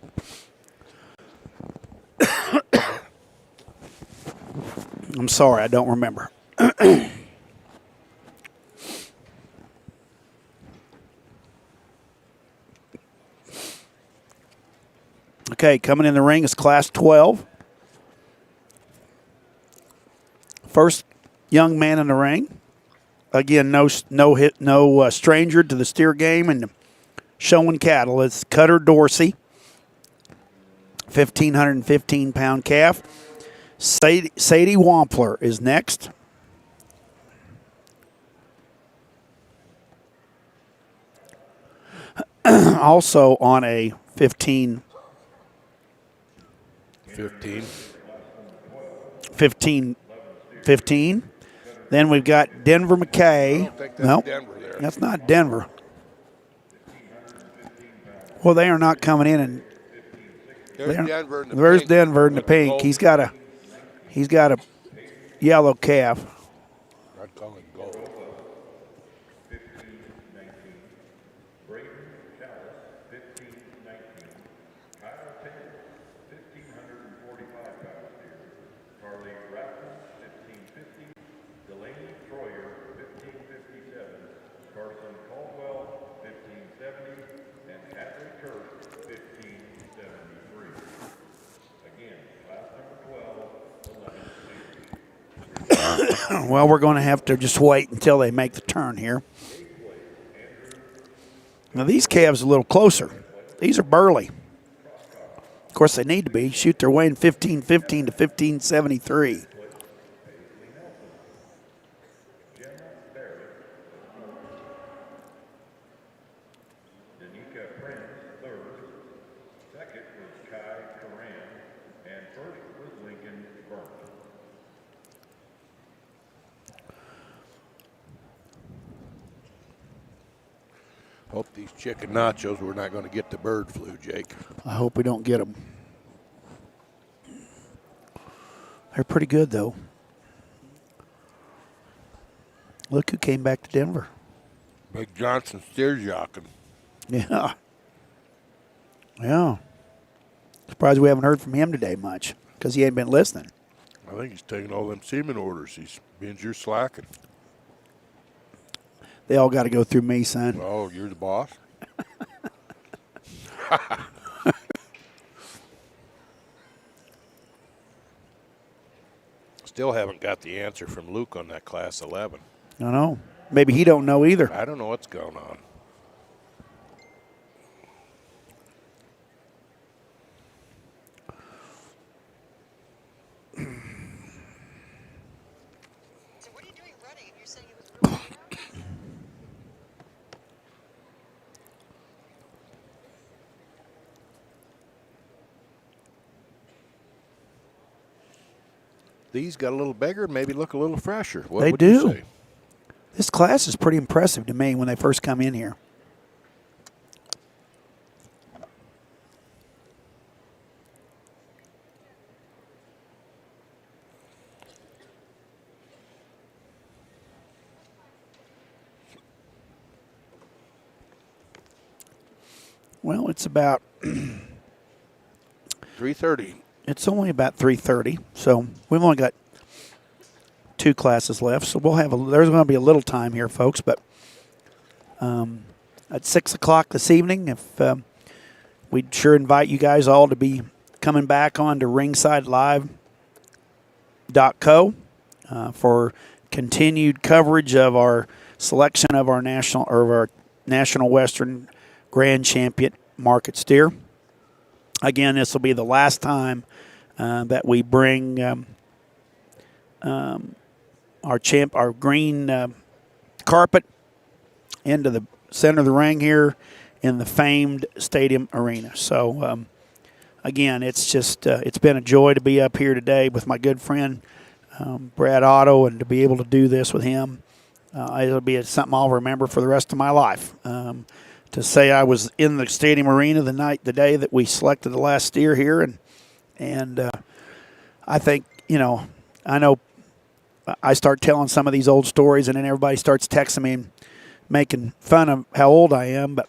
I'm sorry, I don't remember. Okay, coming in the ring is Class 12. First young man in the ring. Again, no stranger to the steer game and showing cattle. It's Cutter Dorsey, 1,515-pound calf. Sadie Wampler is next. Also on a 15. Then we've got Denver McKay. Nope, Denver there. that's not Denver. Well, they are not coming in, and There's Denver in the there's pink. Denver in the With the pink. gold. He's got a yellow calf. I'd call it gold. Well, we're going to have to just wait until they make the turn here. Now, these calves are a little closer. These are burly. Of course, they need to be. Shoot, they're weighing 1515 to 1573. Hope these chicken nachos, we're not going to get the bird flu, Jake. I hope we don't get them. They're pretty good, though. Look who came back to Denver. Big Johnson steer jocking. Yeah. Yeah. Surprised we haven't heard from him today much because he ain't been listening. I think he's taking all them semen orders. He's being you're slacking. They all got to go through me, son. Oh, you're the boss? Still haven't got the answer from Luke on that Class 11. I know. Maybe he don't know either. I don't know what's going on. So what are you doing running? You're saying it was really hard? These got a little bigger, maybe look a little fresher. What They would you do. say? This class is pretty impressive to me when they first come in here. Well, it's about 3:30. it's only about 3:30, so we've only got 2 classes left. So we'll have there's going to be a little time here, folks. But at 6 o'clock this evening, if we'd sure invite you guys all to be coming back on to ringsidelive.co for continued coverage of our selection of our National Western Grand Champion Market Steer. Again, this will be the last time that we bring our green carpet into the center of the ring here in the famed Stadium Arena. So, again, it's been a joy to be up here today with my good friend Brad Otto, and to be able to do this with him. It'll be something I'll remember for the rest of my life. To say I was in the Stadium Arena the day that we selected the last steer here, and I think, I know I start telling some of these old stories, and then everybody starts texting me and making fun of how old I am, but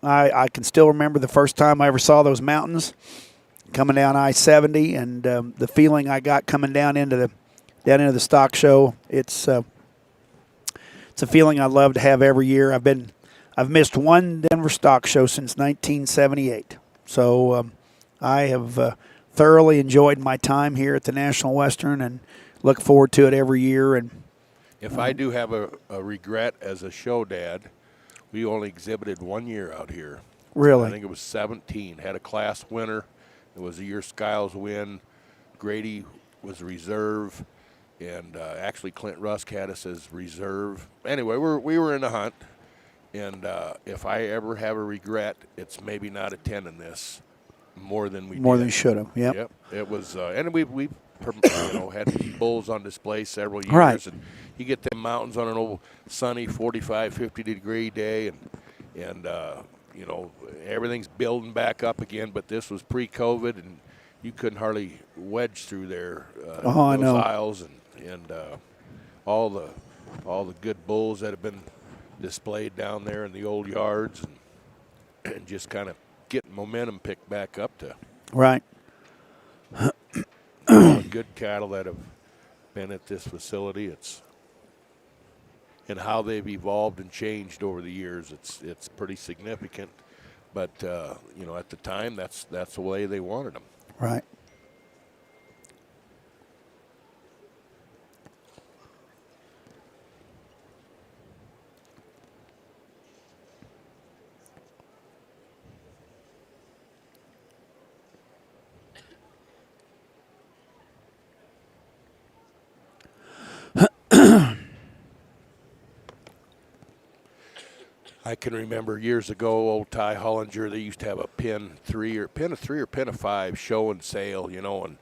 I can still remember the first time I ever saw those mountains coming down I-70, and the feeling I got coming down into the stock show. It's a feeling I love to have every year. I've missed one Denver stock show since 1978, so I have thoroughly enjoyed my time here at the National Western and look forward to it every year. And if I do have a regret as a show dad, we only exhibited 1 year out here. Really? I think it was 17. Had a class winner. It was a year Skiles win. Grady was reserve, and actually Clint Rusk had us as reserve. Anyway, we were in the hunt, and if I ever have a regret, it's maybe not attending this more than we than should have. Yep. It was, and we had bulls on display several years, right. And you get them mountains on an old sunny 45, 50-degree day, and everything's building back up again. But this was pre-COVID, and you couldn't hardly wedge through there. I know. Aisles and all the good bulls that have been displayed down there in the old yards, and just kind of getting momentum picked back up to right. good cattle that have been at this facility. And how they've evolved and changed over the years. It's pretty significant, but at the time that's the way they wanted them. Right. I can remember years ago, old Ty Hollinger, they used to have a pin of 5 show and sale, and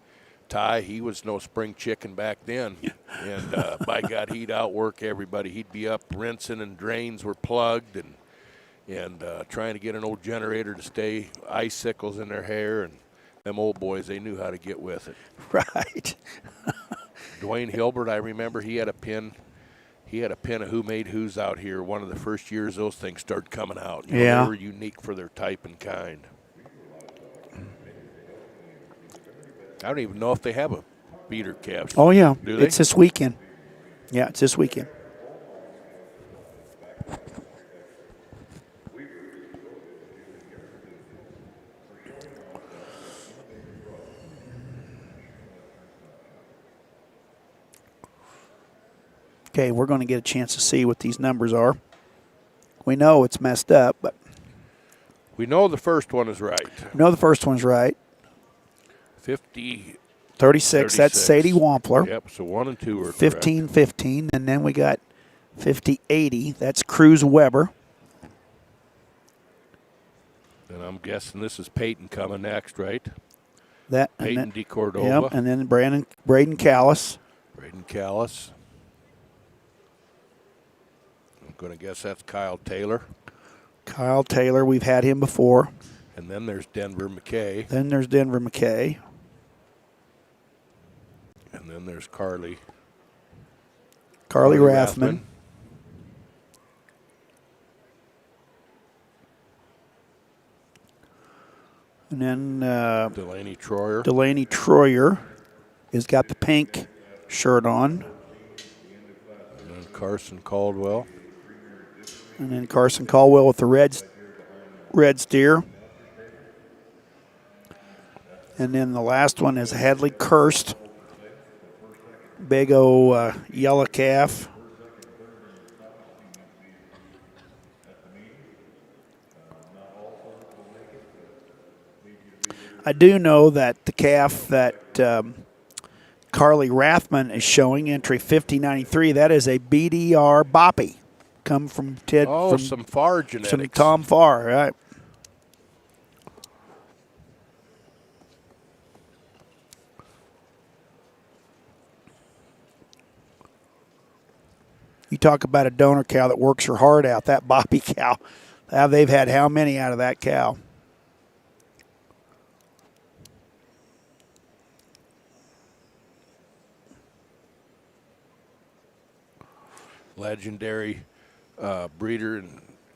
Ty, he was no spring chicken back then. And by God, he'd outwork everybody. He'd be up rinsing, and drains were plugged, and trying to get an old generator to stay, icicles in their hair, and them old boys, they knew how to get with it. Right. Dwayne Hilbert, I remember he had a pin of Who Made Who's out here. One of the first years those things started coming out. Yeah. They were unique for their type and kind. I don't even know if they have a beater calf. Oh, yeah. Do they? It's this weekend. Yeah, it's this weekend. Okay, we're going to get a chance to see what these numbers are. We know it's messed up, but we know the first one is right. We know the first one's right. 36. That's Sadie Wampler. Yep, so 1 and 2 are 15, and then we got 50-80. That's Cruz Weber. And I'm guessing this is Peyton coming next, right? Peyton DeCordova. Yep, and then Braden Callis. Braden Callis. I'm going to guess that's Kyle Taylor. Kyle Taylor, we've had him before. And then there's Denver McKay. And then there's Carly Rathman. And then Delaney Troyer. Delaney Troyer has got the pink shirt on. And then Carson Caldwell. And then Carson Caldwell with the red steer. And then the last one is Hadley Cursed. Big old yellow calf. I do know that the calf that Carly Rathman is showing, entry 5093, that is a BDR Boppy. Come from Ted. Oh, from some Farr genetics. Some Tom Farr, right? You talk about a donor cow that works her heart out, that Boppy cow. They've had how many out of that cow? Legendary breeder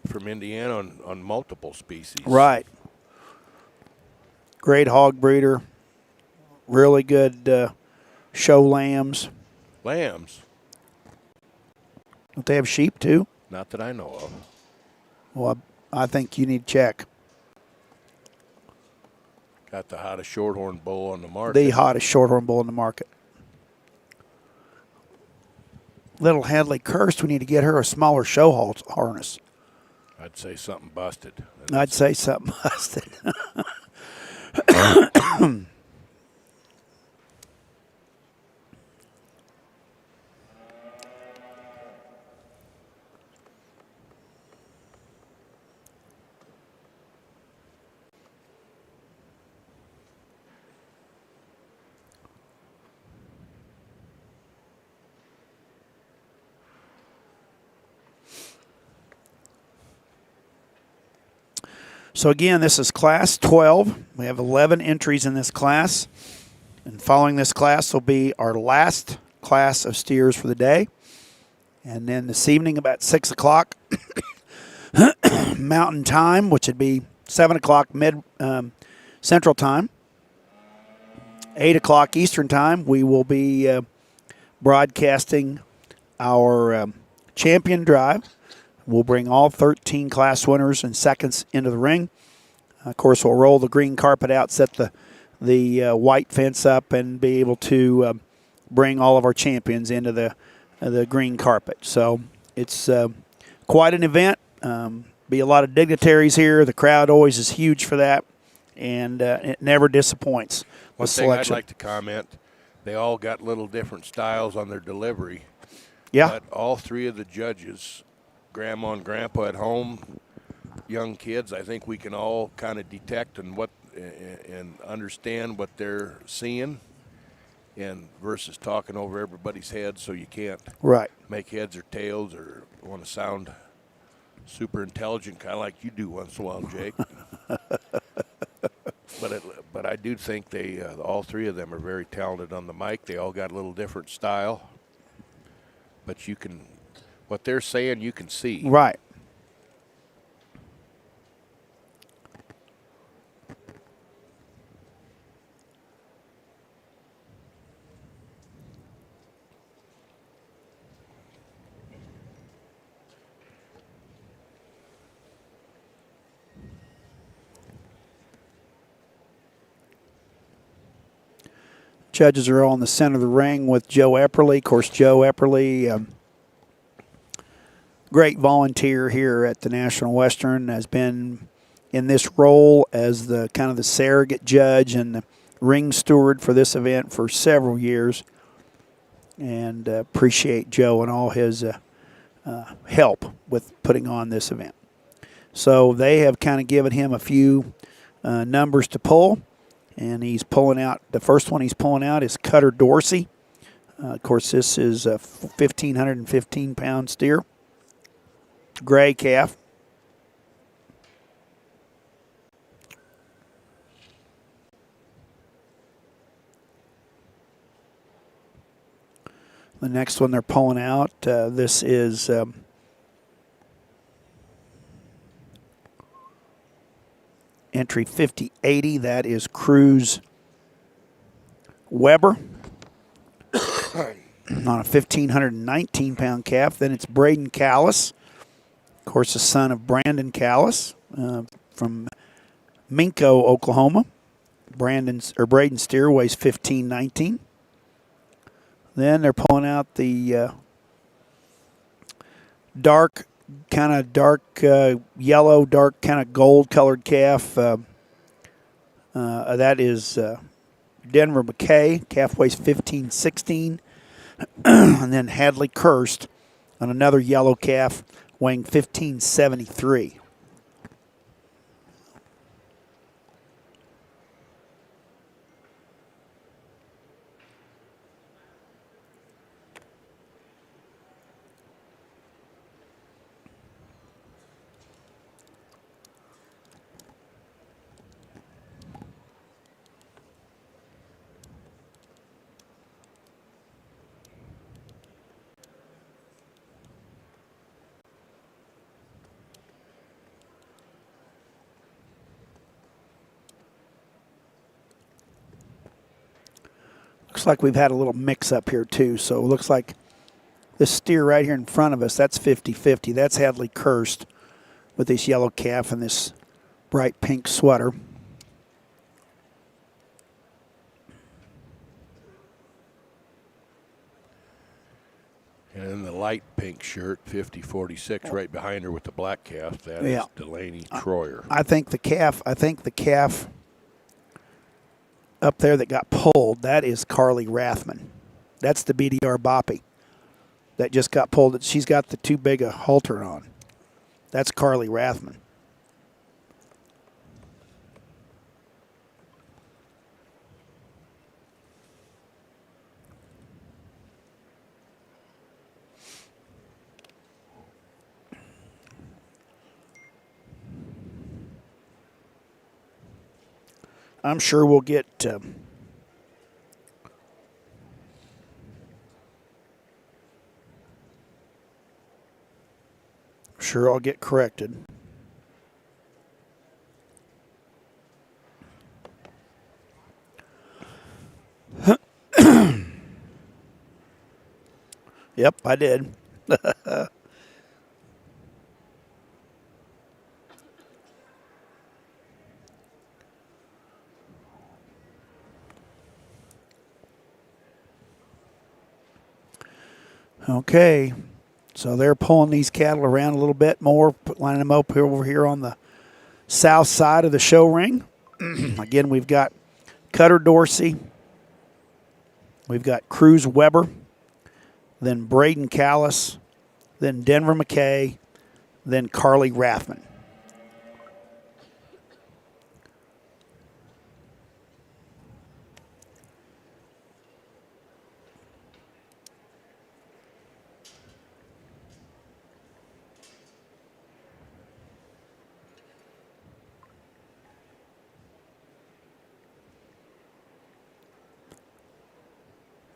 from Indiana on multiple species. Right. Great hog breeder. Really good show lambs. Lambs? Don't they have sheep too? Not that I know of. Well, I think you need to check. Got the hottest shorthorn bull on the market. The hottest shorthorn bull in the market. Little Hadley Cursed, we need to get her a smaller show harness. I'd say something busted. I'd say something busted. So again, this is class 12. We have 11 entries in this class. And following this class will be our last class of steers for the day. And then this evening about 6 o'clock Mountain Time, which would be 7 o'clock Central Time, 8 o'clock Eastern Time, we will be broadcasting our champion drive. We'll bring all 13 class winners and seconds into the ring. Of course, we'll roll the green carpet out, set the white fence up, and be able to bring all of our champions into the green carpet. So it's quite an event. Be a lot of dignitaries here. The crowd always is huge for that, and it never disappoints. One thing I'd like to comment, they all got little different styles on their delivery. Yeah. But all three of the judges, grandma and grandpa at home, young kids, I think we can all kind of detect and understand what they're seeing, and versus talking over everybody's head, so you can't make heads or tails or want to sound super intelligent, kind of like you do once in a while, Jake. But I do think they all three of them are very talented on the mic. They all got a little different style, but what they're saying, you can see. Right. Judges are all in the center of the ring with Joe Epperly. Of course, Joe Epperly, great volunteer here at the National Western, has been in this role as the kind of the surrogate judge and the ring steward for this event for several years, and appreciate Joe and all his help with putting on this event. So they have kind of given him a few numbers to pull, and he's pulling out, the first one he's pulling out is Cutter Dorsey. Of course, this is a 1,515-pound steer. Gray calf. The next one they're pulling out, this is entry 5080. That is Cruz Weber on a 1,519-pound calf. Then it's Braden Callis. Of course, the son of Brandon Callis from Minco, Oklahoma. Braden steer weighs 1519. Then they're pulling out the dark yellow, dark kind of gold colored calf. That is Denver McKay. Calf weighs 1516. And then Hadley Kirst on another yellow calf weighing 1573. Looks like we've had a little mix-up here, too. So it looks like this steer right here in front of us, that's 50-50. That's Hadley Kirst with this yellow calf and this bright pink sweater. And in the light pink shirt, 50-46, right behind her with the black calf, that is Delaney Troyer. I think the calf up there that got pulled, that is Carly Rathman. That's the BDR Boppy that just got pulled. She's got the too big a halter on. That's Carly Rathman. I'm sure we'll get sure I'll get corrected. Yep, I did. Okay, so they're pulling these cattle around a little bit more, lining them up over here on the south side of the show ring. Again, we've got Cutter Dorsey, we've got Cruz Weber, then Braden Callis, then Denver McKay, then Carly Rathman.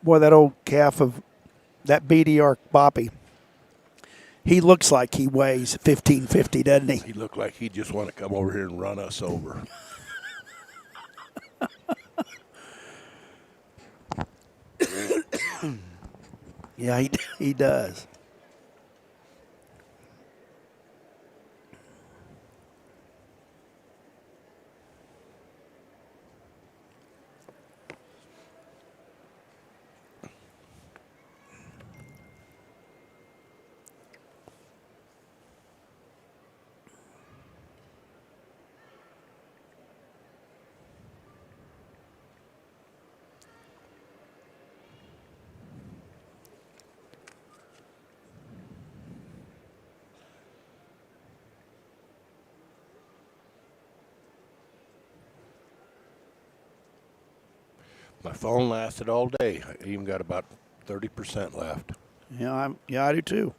Boy, that old calf of that BDR Boppy, he looks like he weighs 1550, doesn't he? He looked like he just want to come over here and run us over. Yeah, he does. My phone lasted all day. I even got about 30% left. Yeah, I do too.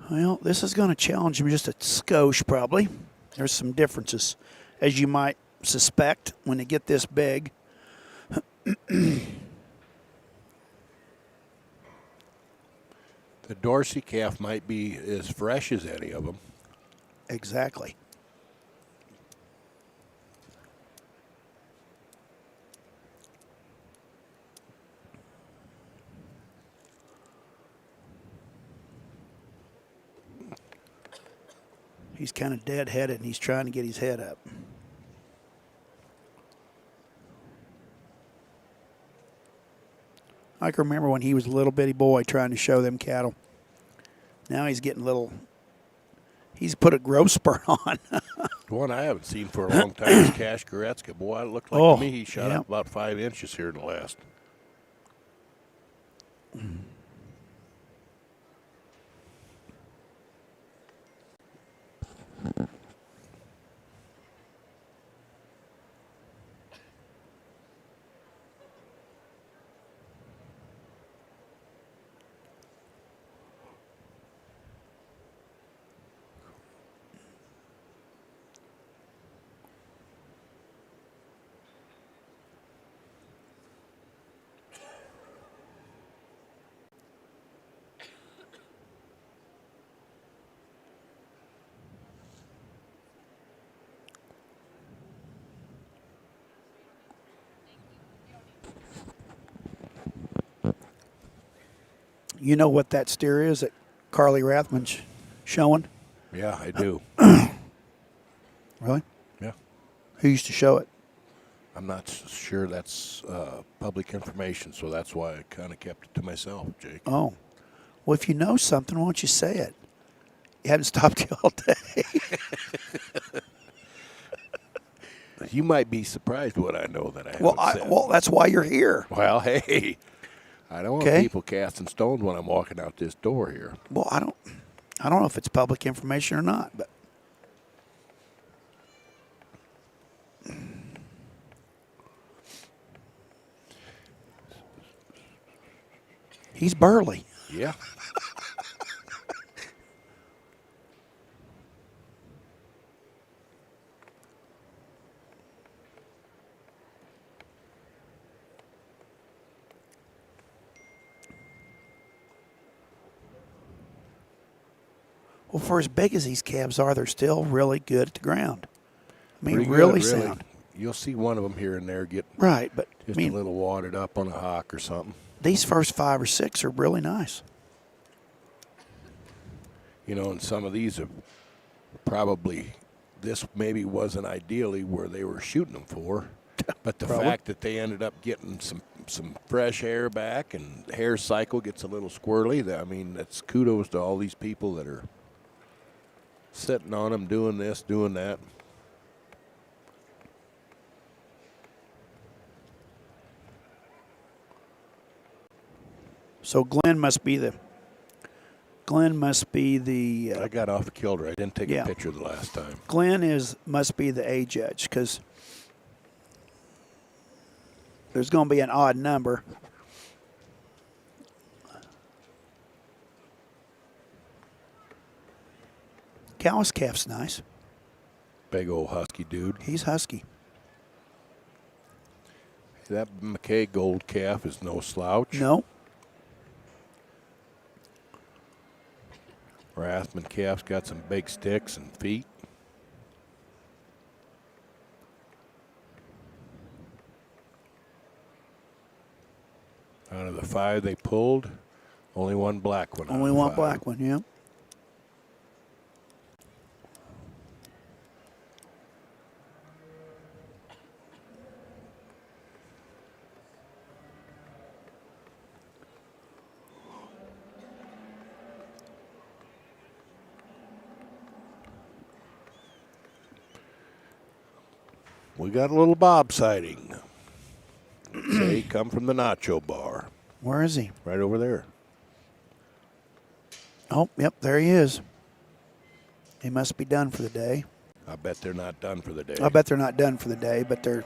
Well, this is going to challenge him just a skosh, probably. There's some differences, as you might suspect, when they get this big. The Dorsey calf might be as fresh as any of them. Exactly. He's kind of dead-headed, and he's trying to get his head up. I can remember when he was a little bitty boy trying to show them cattle. Now he's getting a little. He's put a growth spurt on. One I haven't seen for a long time is Cash Goretzka. Boy, it looked like to me he shot up about 5 inches here in the last. You know what that steer is that Carly Rathman's showing? Yeah, I do. Really? Yeah. Who used to show it? I'm not sure that's public information, so that's why I kind of kept it to myself, Jake. Oh. Well, if you know something, why don't you say it? You haven't stopped you all day. You might be surprised what I know that I haven't Well, said. well, that's why you're here. Well, hey, I don't want people casting stones when I'm walking out this door here. Well, I don't know if it's public information or not, but he's burly. Yeah. Well, for as big as these calves are, they're still really good at the ground. I mean, Pretty good, really sound. You'll see one of them here and there get Right, but just I mean, a little watered up on a hock or something. these first 5 or 6 are really nice. You know, and some of these are probably, this maybe wasn't ideally where they were shooting them for, but the fact that they ended up getting some fresh hair back and the hair cycle gets a little squirrely, I mean, that's kudos to all these people that are sitting on them, doing this, doing that. So Glenn must be the. I got off kilter. I didn't take a picture the last time. Glenn must be the A judge because there's going to be an odd number. Cow's calf's nice. Big old husky dude. He's husky. That McKay gold calf is no slouch. No. Rathman calf's got some big sticks and feet. Out of the 5 they pulled, only one black one. Only one black one, yeah. We got a little Bob sighting. Say, come from the Nacho Bar. Where is he? Right over there. Oh, yep, there he is. He must be done for the day. I bet they're not done for the day. I bet they're not done for the day, but they're.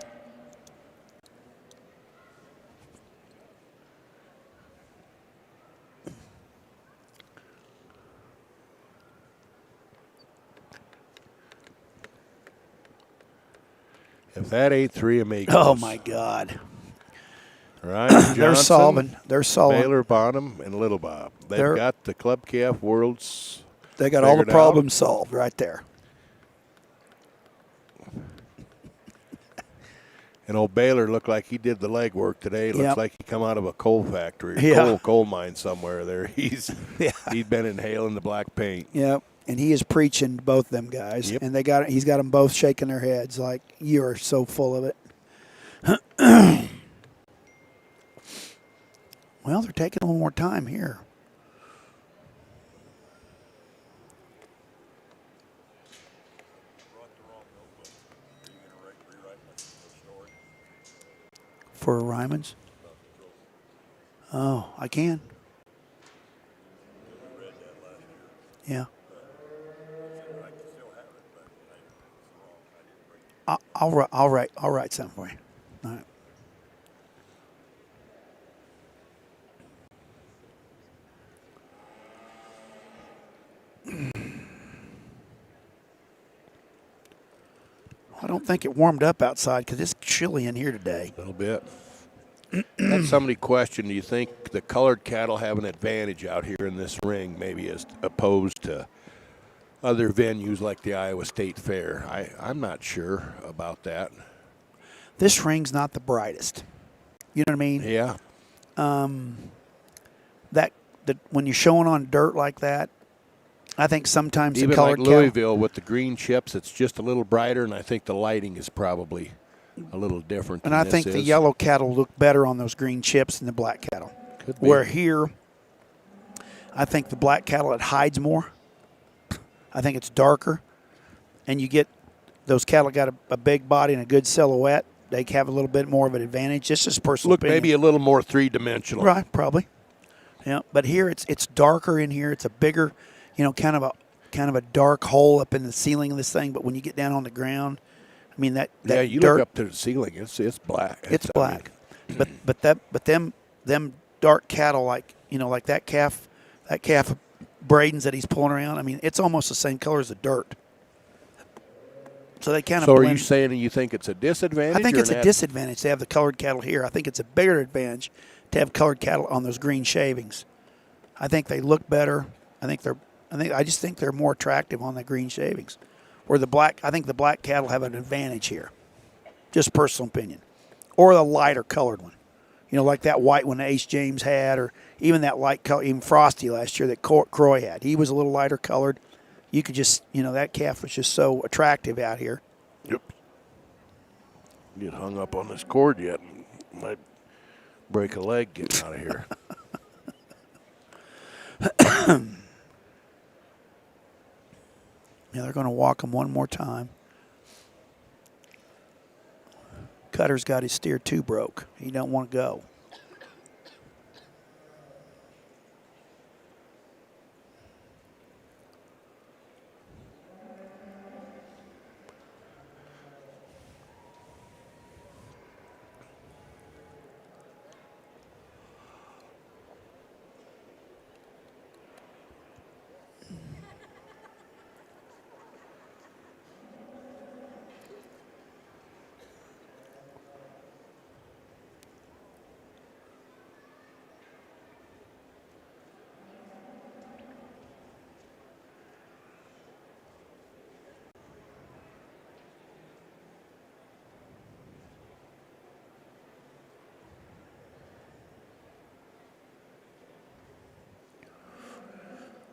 If that ain't 3 amigos. Oh, my God. Ryan Johnson, They're solving. Baylor Bonham, and Little Bob. They've got the Club Calf Worlds. They got all the problems solved right there. And old Baylor looked like he did the legwork today. Looks like he come out of a coal factory, coal mine somewhere there. He's been inhaling the black paint. Yep. and he is preaching to both them guys. Yep. And he's got them both shaking their heads like, you are so full of it. Well, they're taking a little more time here. For Ryman's? Oh, I can. Yeah. I'll write something for you. All right. I don't think it warmed up outside because it's chilly in here today. A little bit. Had somebody question, do you think the colored cattle have an advantage out here in this ring, maybe as opposed to other venues like the Iowa State Fair? I'm not sure about that. This ring's not the brightest. You know what I mean? Yeah. When you're showing on dirt like that, I think sometimes Even the colored like Louisville with the green chips, it's just a little brighter, and I think the lighting is probably a little different. And I think the yellow cattle look better on those green chips than the black cattle. Could be. Where here, I think the black cattle, it hides more. I think it's darker, and you get those cattle got a big body and a good silhouette. They have a little bit more of an advantage. This is personal Look opinion. maybe a little more three-dimensional. Right, probably. Yeah, but here it's darker in here. It's a bigger, kind of a dark hole up in the ceiling of this thing. But when you get down on the ground, I mean that You dirt, look up to the ceiling, it's black. it's black. But them dark cattle like that calf of Braden's that he's pulling around. I mean, it's almost the same color as the dirt. So they kind of. So are blend. you saying you think it's a disadvantage? I think or it's a disadvantage to have the colored cattle here. I think it's a bigger advantage to have colored cattle on those green shavings. I think they look better. I just think they're more attractive on the green shavings. Where I think the black cattle have an advantage here. Just personal opinion. Or the lighter colored one. Like that white one that Ace James had, or even that light color, even Frosty last year that Croy had. He was a little lighter colored. You could just, that calf was just so attractive out here. Yep. Get hung up on this cord yet. Might break a leg getting out of here. Yeah, they're going to walk him one more time. Cutter's got his steer too broke. He don't want to go.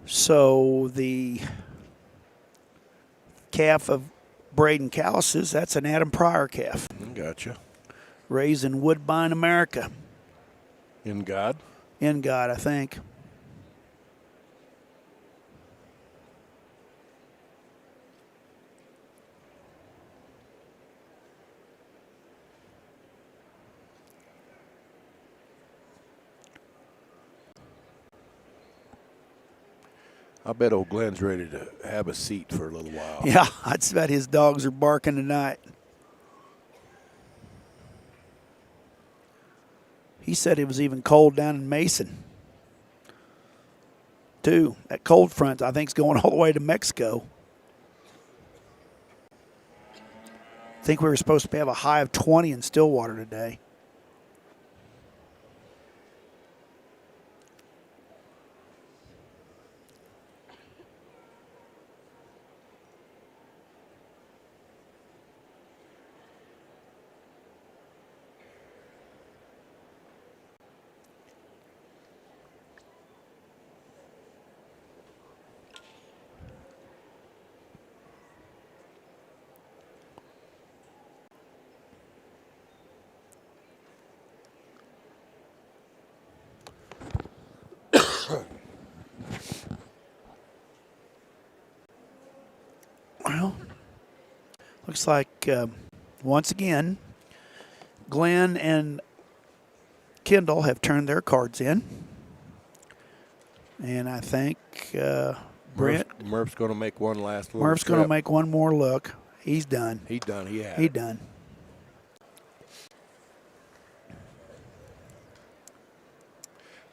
So the calf of Braden Callis's, that's an Adam Pryor calf. Gotcha. Raised in Woodbine, America. In God? In God, I think. I bet old Glenn's ready to have a seat for a little while. Yeah, I'd bet his dogs are barking tonight. He said it was even cold down in Mason, too. That cold front, I think, is going all the way to Mexico. I think we were supposed to have a high of 20 in Stillwater today. Looks like, once again, Glenn and Kendall have turned their cards in. And I think Brent. Murph's going to make one last little Murph's going to trip. make one more look. He's done. He done. He had He it. done.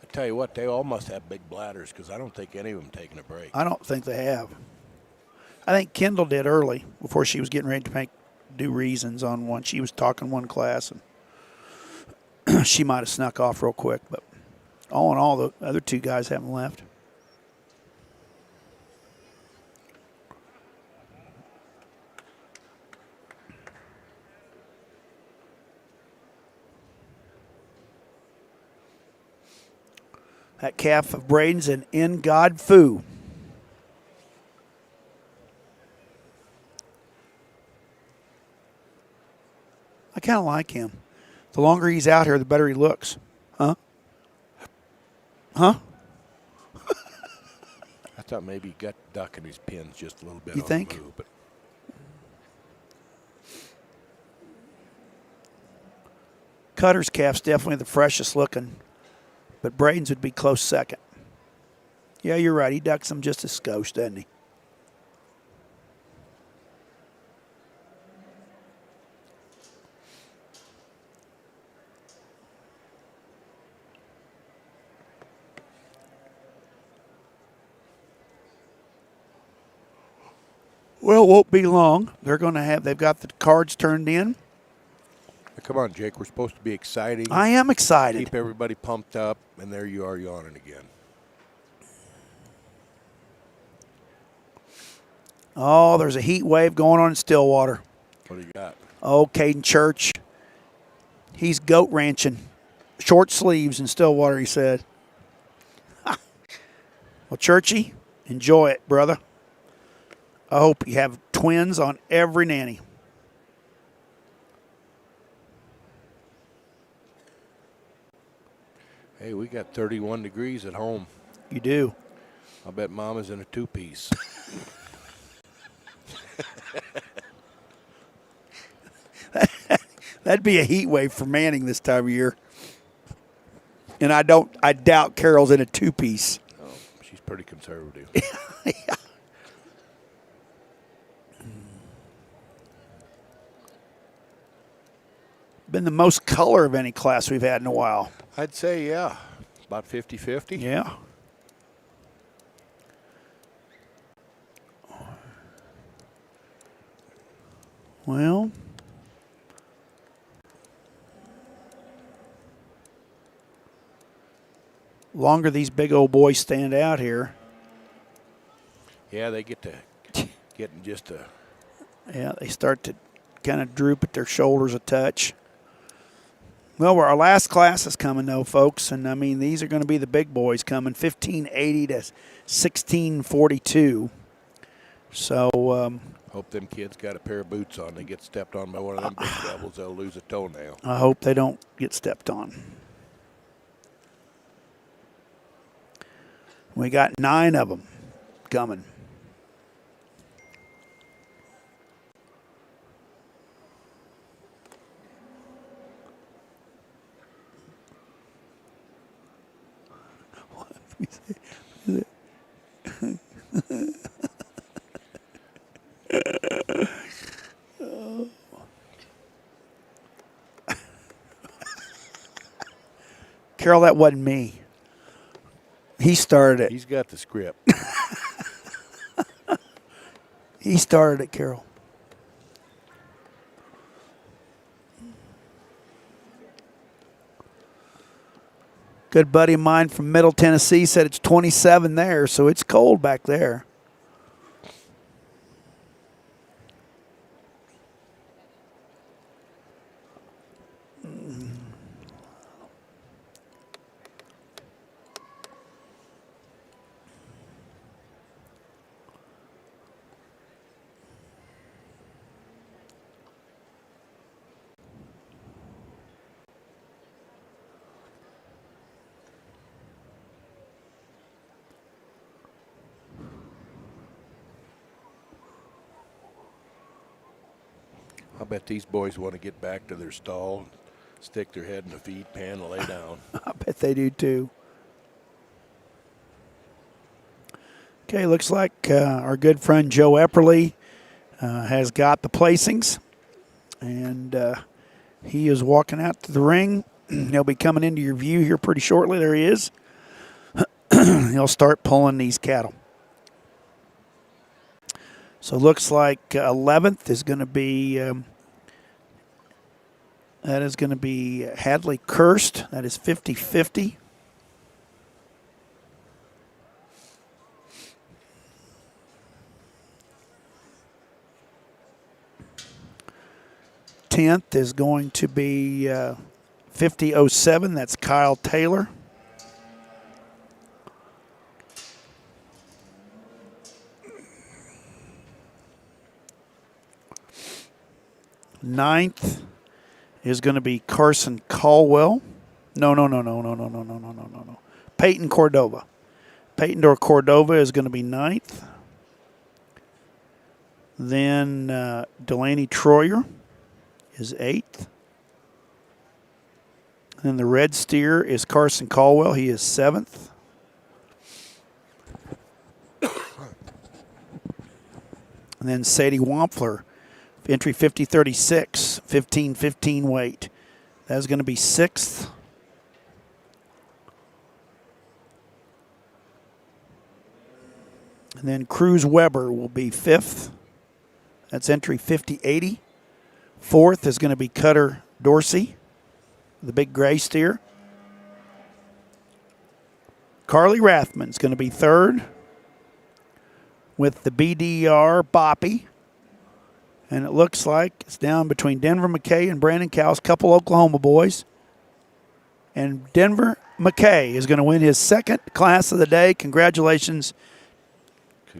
I tell you what, they all must have big bladders because I don't think any of them taking a break. I don't think they have. I think Kendall did early before she was getting ready to do reasons on one. She was talking one class, and she might have snuck off real quick. But all in all, the other two guys haven't left. That calf of Braden's an In God Foo. I kind of like him. The longer he's out here, the better he looks. Huh? Huh? I thought maybe he got ducking his pins just a little bit. You on think? The move, but Cutter's calf's definitely the freshest looking, but Braden's would be close second. Yeah, you're right. He ducks them just a skosh, doesn't he? Well, it won't be long. They've got the cards turned in. come on, Jake. We're supposed to be exciting. I am excited. Keep everybody pumped up, and there you are yawning again. Oh, there's a heat wave going on in Stillwater. What do you got? Oh, Caden Church. He's goat ranching. Short sleeves in Stillwater, he said. Well, Churchy, enjoy it, brother. I hope you have twins on every nanny. Hey, we got 31 degrees at home. You do. I'll bet Mama's in a two-piece. That'd be a heat wave for Manning this time of year. And I doubt Carol's in a two-piece. Oh, she's pretty conservative. Yeah. Been the most color of any class we've had in a while. I'd say, yeah, about 50-50. Yeah. Well, longer these big old boys stand out here. Yeah, they get to getting just a. Yeah, they start to kind of droop at their shoulders a touch. Well, our last class is coming, though, folks. And, I mean, these are going to be the big boys coming, 1580 to 1642. So Hope them kids got a pair of boots on. They get stepped on by one of them big devils, they'll lose a toenail. I hope they don't get stepped on. We got 9 of them coming. Carol, that wasn't me. He started it. He's got the script. He started it, Carol. Good buddy of mine from Middle Tennessee said it's 27 there, so it's cold back there. bet these boys want to get back to their stall, stick their head in the feed pan, and lay down. I bet they do too. Okay, looks like our good friend Joe Epperly has got the placings, and he is walking out to the ring. He'll be coming into your view here pretty shortly. There he is. He'll start pulling these cattle. So looks like 11th is going to be Hadley Kirst. That is 50-50. Tenth is going to be 50-07. That's Kyle Taylor. Ninth is going to be Carson Caldwell. No. Peyton Cordova. Peyton Cordova is going to be ninth. Then Delaney Troyer is eighth. And then the red steer is Carson Caldwell. He is seventh. And then Sadie Wampler, entry 50-36, 15-15 weight. That's going to be sixth. And then Cruz Weber will be fifth. That's entry 50-80. Fourth is going to be Cutter Dorsey, the big gray steer. Carly Rathman's going to be third with the BDR Boppy. And it looks like it's down between Denver McKay and Brandon Cowles, couple Oklahoma boys. And Denver McKay is going to win his second class of the day. Congratulations.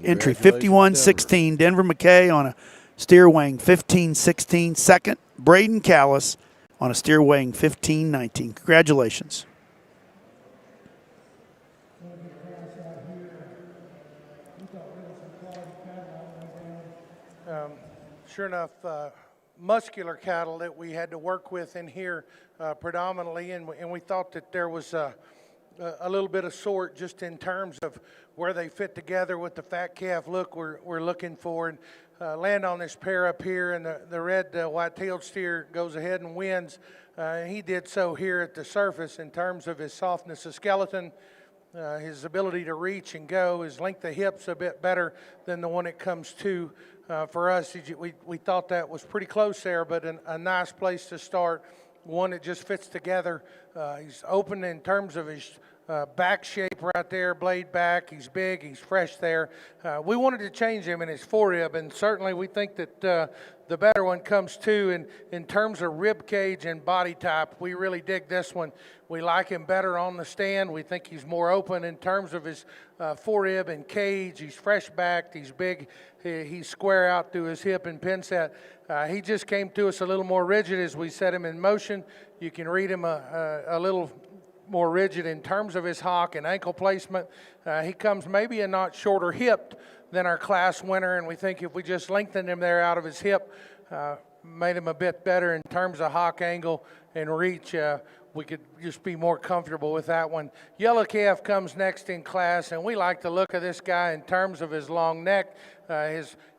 Entry 51-16, Denver McKay on a steer weighing 15-16. Second, Braden Callis on a steer weighing 15-19. Congratulations. Sure enough, muscular cattle that we had to work with in here predominantly, and we thought that there was a little bit of sort just in terms of where they fit together with the fat calf look we're looking for. And land on this pair up here, and the red white-tailed steer goes ahead and wins. He did so here at the surface in terms of his softness of skeleton, his ability to reach and go, his length of hips a bit better than the one it comes to. For us, we thought that was pretty close there, but a nice place to start. One that just fits together. He's open in terms of his back shape right there, blade back. He's big, he's fresh there. We wanted to change him in his forerib, and certainly we think that the better one comes too. In terms of rib cage and body type, we really dig this one. We like him better on the stand. We think he's more open in terms of his forerib and cage. He's fresh backed, he's big, he's square out through his hip and pin set. He just came to us a little more rigid as we set him in motion. You can read him a little more rigid in terms of his hock and ankle placement. He comes maybe a notch shorter hipped than our class winner, and we think if we just lengthened him there out of his hip, made him a bit better in terms of hock angle and reach, we could just be more comfortable with that one. Yellow calf comes next in class, and we like the look of this guy in terms of his long neck,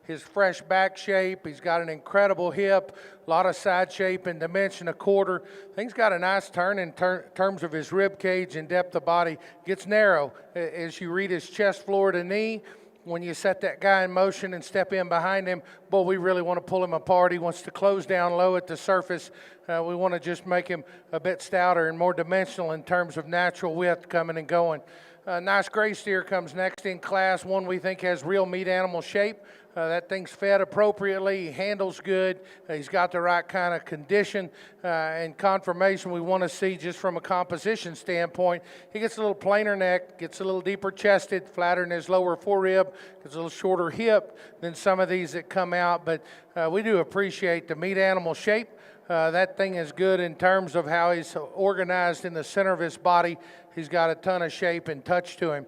his fresh back shape. He's got an incredible hip, a lot of side shape and dimension, a quarter. Thing's got a nice turn in terms of his rib cage and depth of body. Gets narrow as you read his chest floor to knee. When you set that guy in motion and step in behind him, boy, we really want to pull him apart. He wants to close down low at the surface. We want to just make him a bit stouter and more dimensional in terms of natural width coming and going. Nice gray steer comes next in class, one we think has real meat animal shape. That thing's fed appropriately, he handles good, he's got the right kind of condition and conformation we want to see just from a composition standpoint. He gets a little plainer neck, gets a little deeper chested, flatter in his lower forerib, gets a little shorter hip than some of these that come out, but we do appreciate the meat animal shape. That thing is good in terms of how he's organized in the center of his body. He's got a ton of shape and touch to him.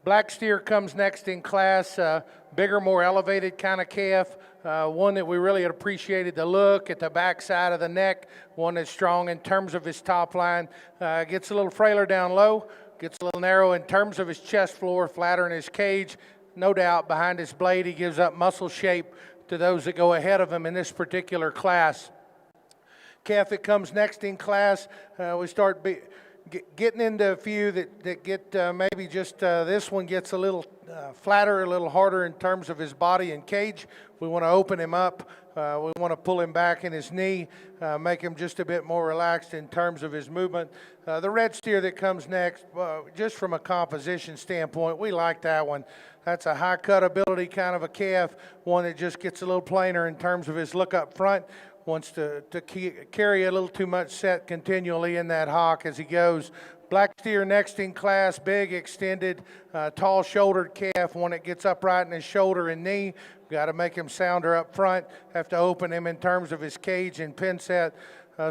Black steer comes next in class, bigger, more elevated kind of calf. One that we really appreciated the look at the back side of the neck, one that's strong in terms of his top line. Gets a little frailer down low, gets a little narrow in terms of his chest floor, flatter in his cage. No doubt behind his blade he gives up muscle shape to those that go ahead of him in this particular class. Calf that comes next in class, we start getting into a few that get maybe just this one gets a little flatter, a little harder in terms of his body and cage. We want to open him up. We want to pull him back in his knee, make him just a bit more relaxed in terms of his movement. The red steer that comes next, just from a composition standpoint, we like that one. That's a high cut ability kind of a calf, one that just gets a little plainer in terms of his look up front. Wants to carry a little too much set continually in that hock as he goes. Black steer next in class, big, extended, tall-shouldered calf, one that gets upright in his shoulder and knee. Got to make him sounder up front, have to open him in terms of his cage and pin set.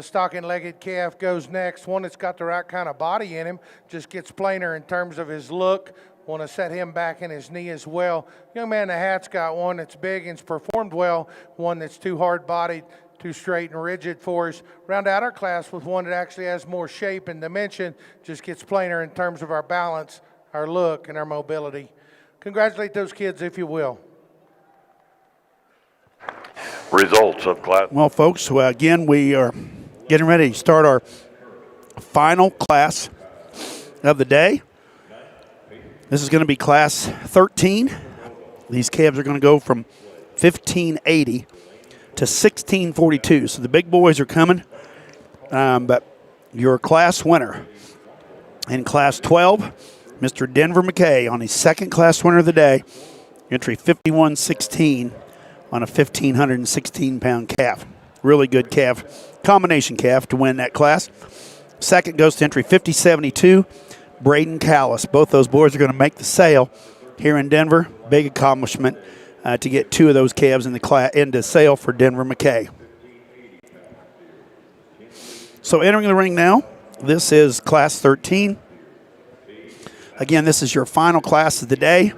Stocking-legged calf goes next, one that's got the right kind of body in him, just gets plainer in terms of his look. Want to set him back in his knee as well. Young man in the hat's got one that's big and's performed well, one that's too hard-bodied, too straight and rigid for us. Round out our class with one that actually has more shape and dimension, just gets plainer in terms of our balance, our look, and our mobility. Congratulate those kids if you will. Results of class. Well, folks, again, we are getting ready to start our final class of the day. This is going to be class 13. These calves are going to go from 1580 to 1642. So the big boys are coming, but your class winner in class 12, Mr. Denver McKay, on his second class winner of the day, entry 5116 on a 1,516-pound calf. Really good calf, combination calf to win that class. Second goes to entry 5072, Braden Callis. Both those boys are going to make the sale here in Denver. Big accomplishment to get two of those calves into sale for Denver McKay. So entering the ring now, this is class 13. Again, this is your final class of the day.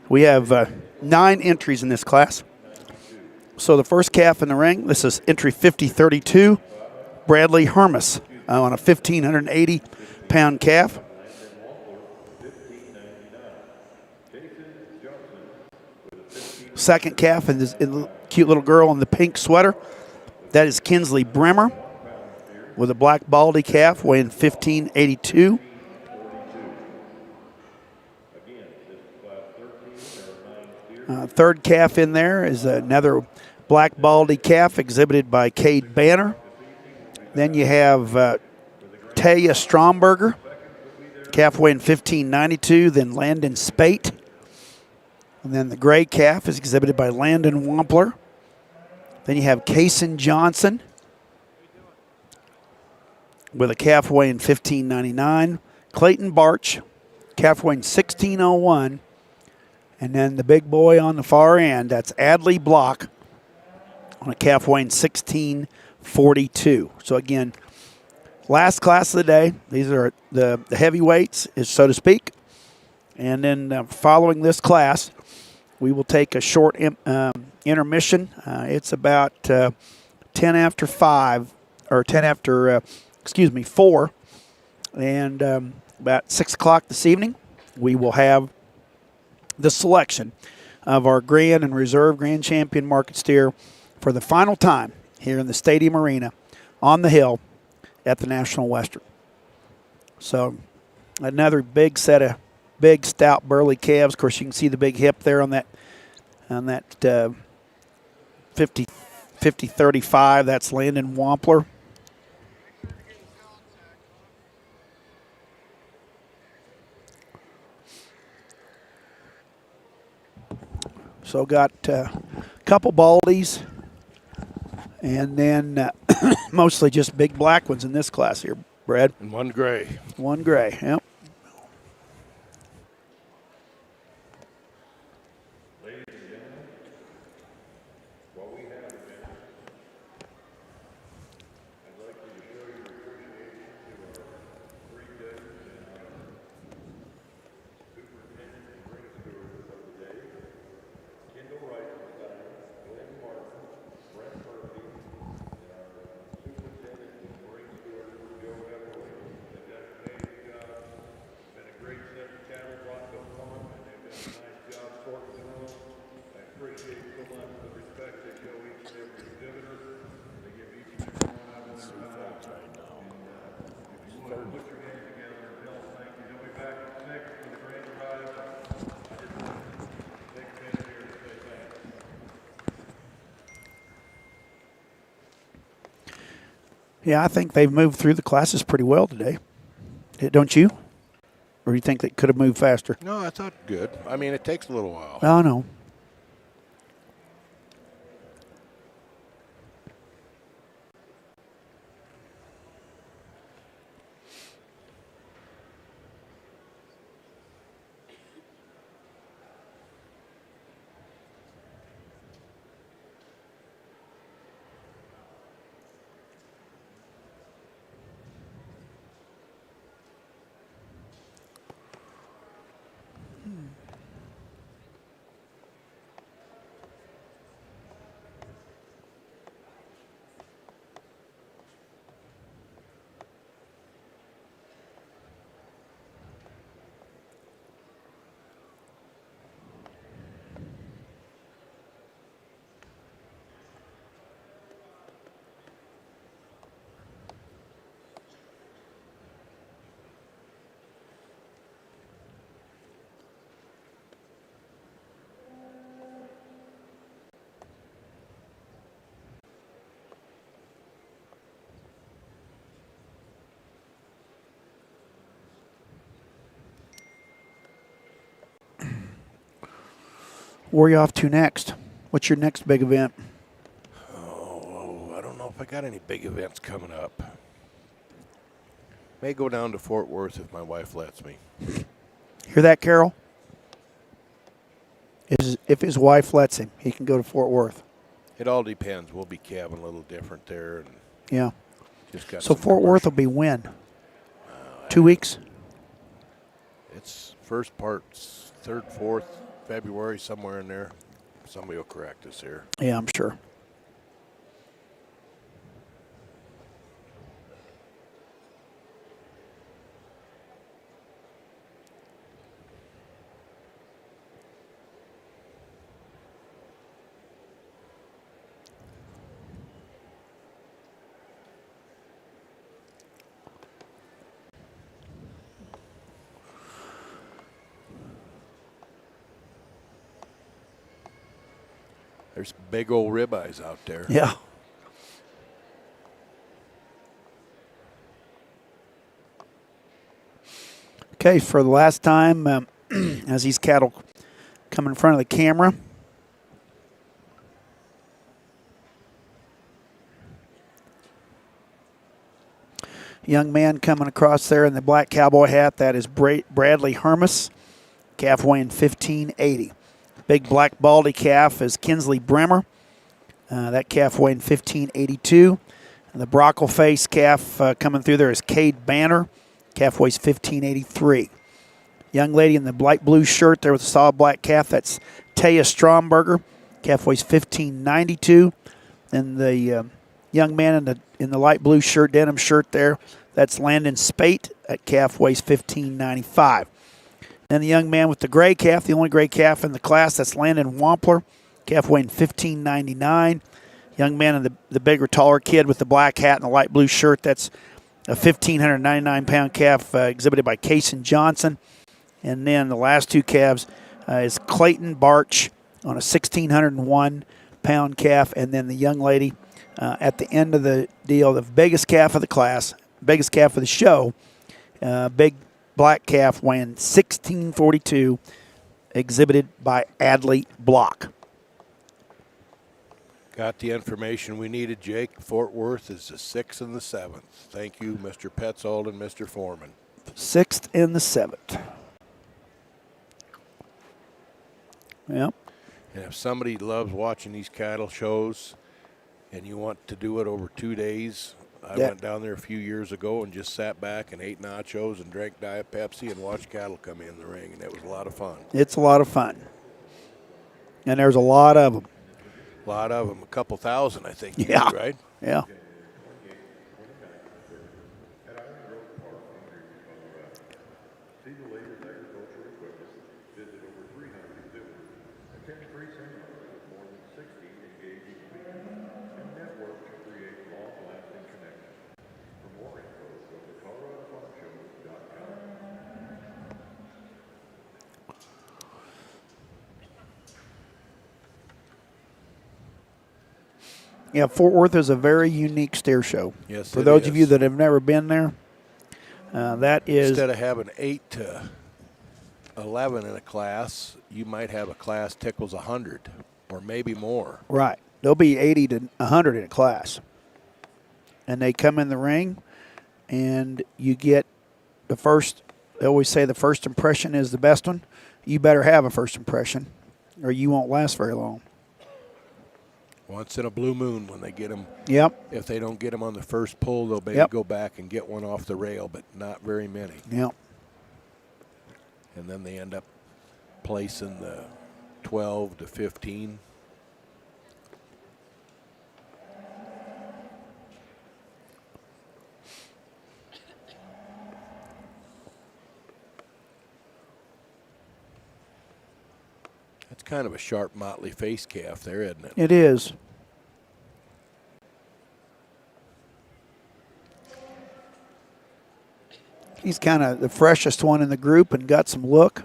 We have 9 entries in this class. So the first calf in the ring, this is entry 5032, Bradley Hermas on a 1,580-pound calf. Second calf is the cute little girl in the pink sweater. That is Kinsley Bremer with a black baldy calf weighing 1,582. Third calf in there is another black baldy calf exhibited by Cade Banner. Then you have Taya Stromberger, calf weighing 1,592. Then Landon Spate. And then the gray calf is exhibited by Landon Wampler. Then you have Kaysen Johnson with a calf weighing 1,599. Clayton Barch, calf weighing 1,601. And then the big boy on the far end, that's Adley Block on a calf weighing 1,642. So again, last class of the day. These are the heavyweights, so to speak. And then following this class, we will take a short intermission. It's about 10 after 5, or 10 after, 4. And about 6 o'clock this evening, we will have the selection of our Grand and Reserve Grand Champion Market Steer for the final time here in the Stadium Arena on the hill at the National Western. So another big set of big, stout, burly calves. Of course, you can see the big hip there on that 50-35. That's Landon Wampler. So got a couple baldies, and then mostly just big black ones in this class here, Brad. And one gray. One gray, yep. Yeah, I think they've moved through the classes pretty well today. Don't you? Or you think they could have moved faster? No, I thought good. I mean, it takes a little while. Oh, no. Where are you off to next? What's your next big event? Oh, I don't know if I got any big events coming up. May go down to Fort Worth if my wife lets me. Hear that, Carol? If his wife lets him, he can go to Fort Worth. It all depends. We'll be cabbing a little different there. And Yeah. just got So some Fort Worth will be when? 2 weeks? It's first part's 3rd, 4th February, somewhere in there. Somebody will correct us here. Yeah, I'm sure. There's big old ribeyes out there. Yeah. Okay, for the last time, as these cattle come in front of the camera. Young man coming across there in the black cowboy hat, that is Bradley Hermas, calf weighing 1580. Big black baldy calf is Kinsley Bremer. That calf weighing 1582. And the Brockle face calf coming through there is Cade Banner. Calf weighs 1583. Young lady in the light blue shirt there with a solid black calf, that's Taya Stromberger. Calf weighs 1592. And the young man in the light blue shirt, denim shirt there, that's Landon Spate. That calf weighs 1595. Then the young man with the gray calf, the only gray calf in the class, that's Landon Wampler. Calf weighing 1599. Young man and the bigger, taller kid with the black hat and the light blue shirt, that's a 1,599-pound calf exhibited by Kaysen Johnson. And then the last two calves is Clayton Barch on a 1,601-pound calf. And then the young lady at the end of the deal, the biggest calf of the class, biggest calf of the show, big black calf weighing 1642, exhibited by Adley Block. Got the information we needed, Jake. Fort Worth is the 6th and the 7th. Thank you, Mr. Petzold and Mr. Foreman. 6th and the 7th. Yep. And if somebody loves watching these cattle shows and you want to do it over 2 days, I went down there a few years ago and just sat back and ate nachos and drank Diet Pepsi and watched cattle come in the ring, and it was a lot of fun. It's a lot of fun. And there's a lot of them. A lot of them, a couple thousand, I think. Yeah. Right? Yeah. Yeah, Fort Worth is a very unique steer show. Yes, For it those of you is. that have never been there, that is Instead of having 8 to 11 in a class, you might have a class tickles 100 or maybe more. right. There'll be 80 to 100 in a class, and they come in the ring, and you get the first. They always say the first impression is the best one. You better have a first impression, or you won't last very long. Once in a blue moon when they get them. Yep. If they don't get them on the first pull, they'll maybe Yep. go back and get one off the rail, but not very many. Yep. And then they end up placing the 12 to 15. That's kind of a sharp, motley face calf there, isn't it? It is. He's kind of the freshest one in the group and got some look.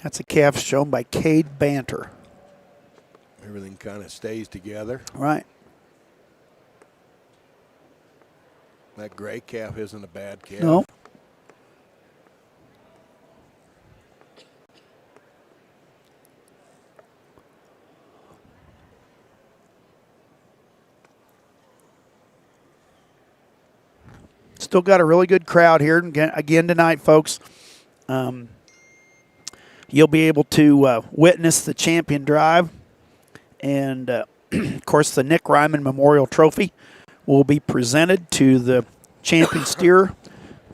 That's a calf shown by Cade Banter. Everything kind of stays together. Right. That gray calf isn't a bad calf. No. Still got a really good crowd here again tonight, folks. You'll be able to witness the champion drive. And, of course, the Nick Ryman Memorial Trophy will be presented to the champion steer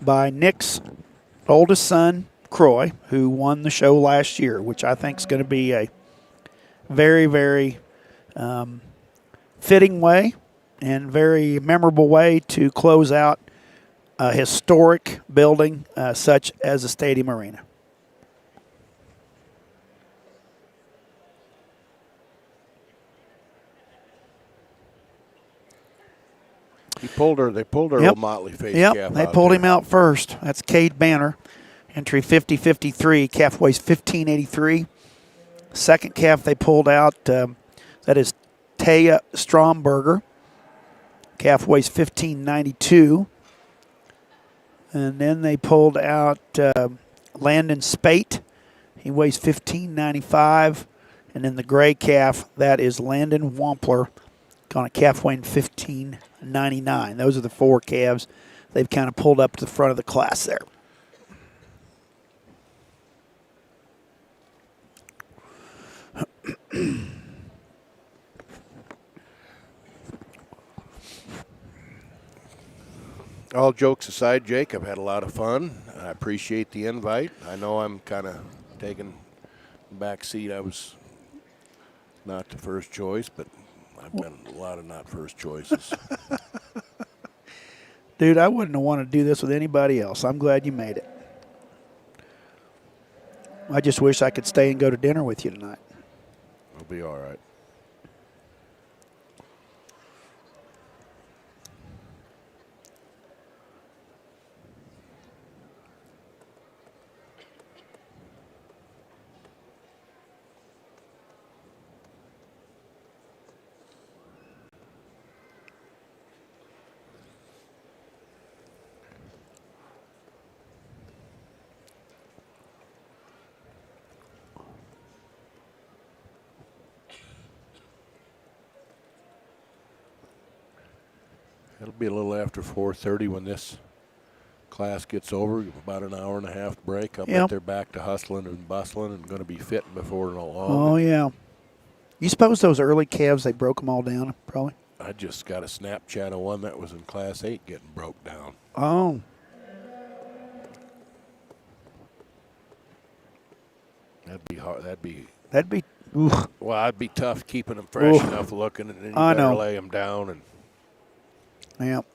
by Nick's oldest son, Croy, who won the show last year, which I think is going to be a very, very fitting way and very memorable way to close out a historic building such as the Stadium Arena. They pulled her old motley face calf Yep, they out pulled there. him out first. That's Cade Banner, entry 5053. Calf weighs 1583. Second calf they pulled out, that is Taya Stromberger. Calf weighs 1592. And then they pulled out Landon Spate. He weighs 1595. And then the gray calf, that is Landon Wampler, on a calf weighing 1599. Those are the four calves they've kind of pulled up to the front of the class there. All jokes aside, Jake, I've had a lot of fun. I appreciate the invite. I know I'm kind of taking the back seat. I was not the first choice, but I've been a lot of not first choices. Dude, I wouldn't have wanted to do this with anybody else. I'm glad you made it. I just wish I could stay and go to dinner with you tonight. It'll be all right. It'll be a little after 4:30 when this class gets over. About an hour and a half break. I'll bet they're back to hustling and bustling and going to be fitting before long. Oh, yeah. You suppose those early calves, they broke them all down, probably? I just got a Snapchat of one that was in Class 8 getting broke down. Oh. That'd be hard. That'd be. Oof. Well, I'd be tough keeping them fresh Oof. enough looking, and then you I better know. lay them down. And Yep.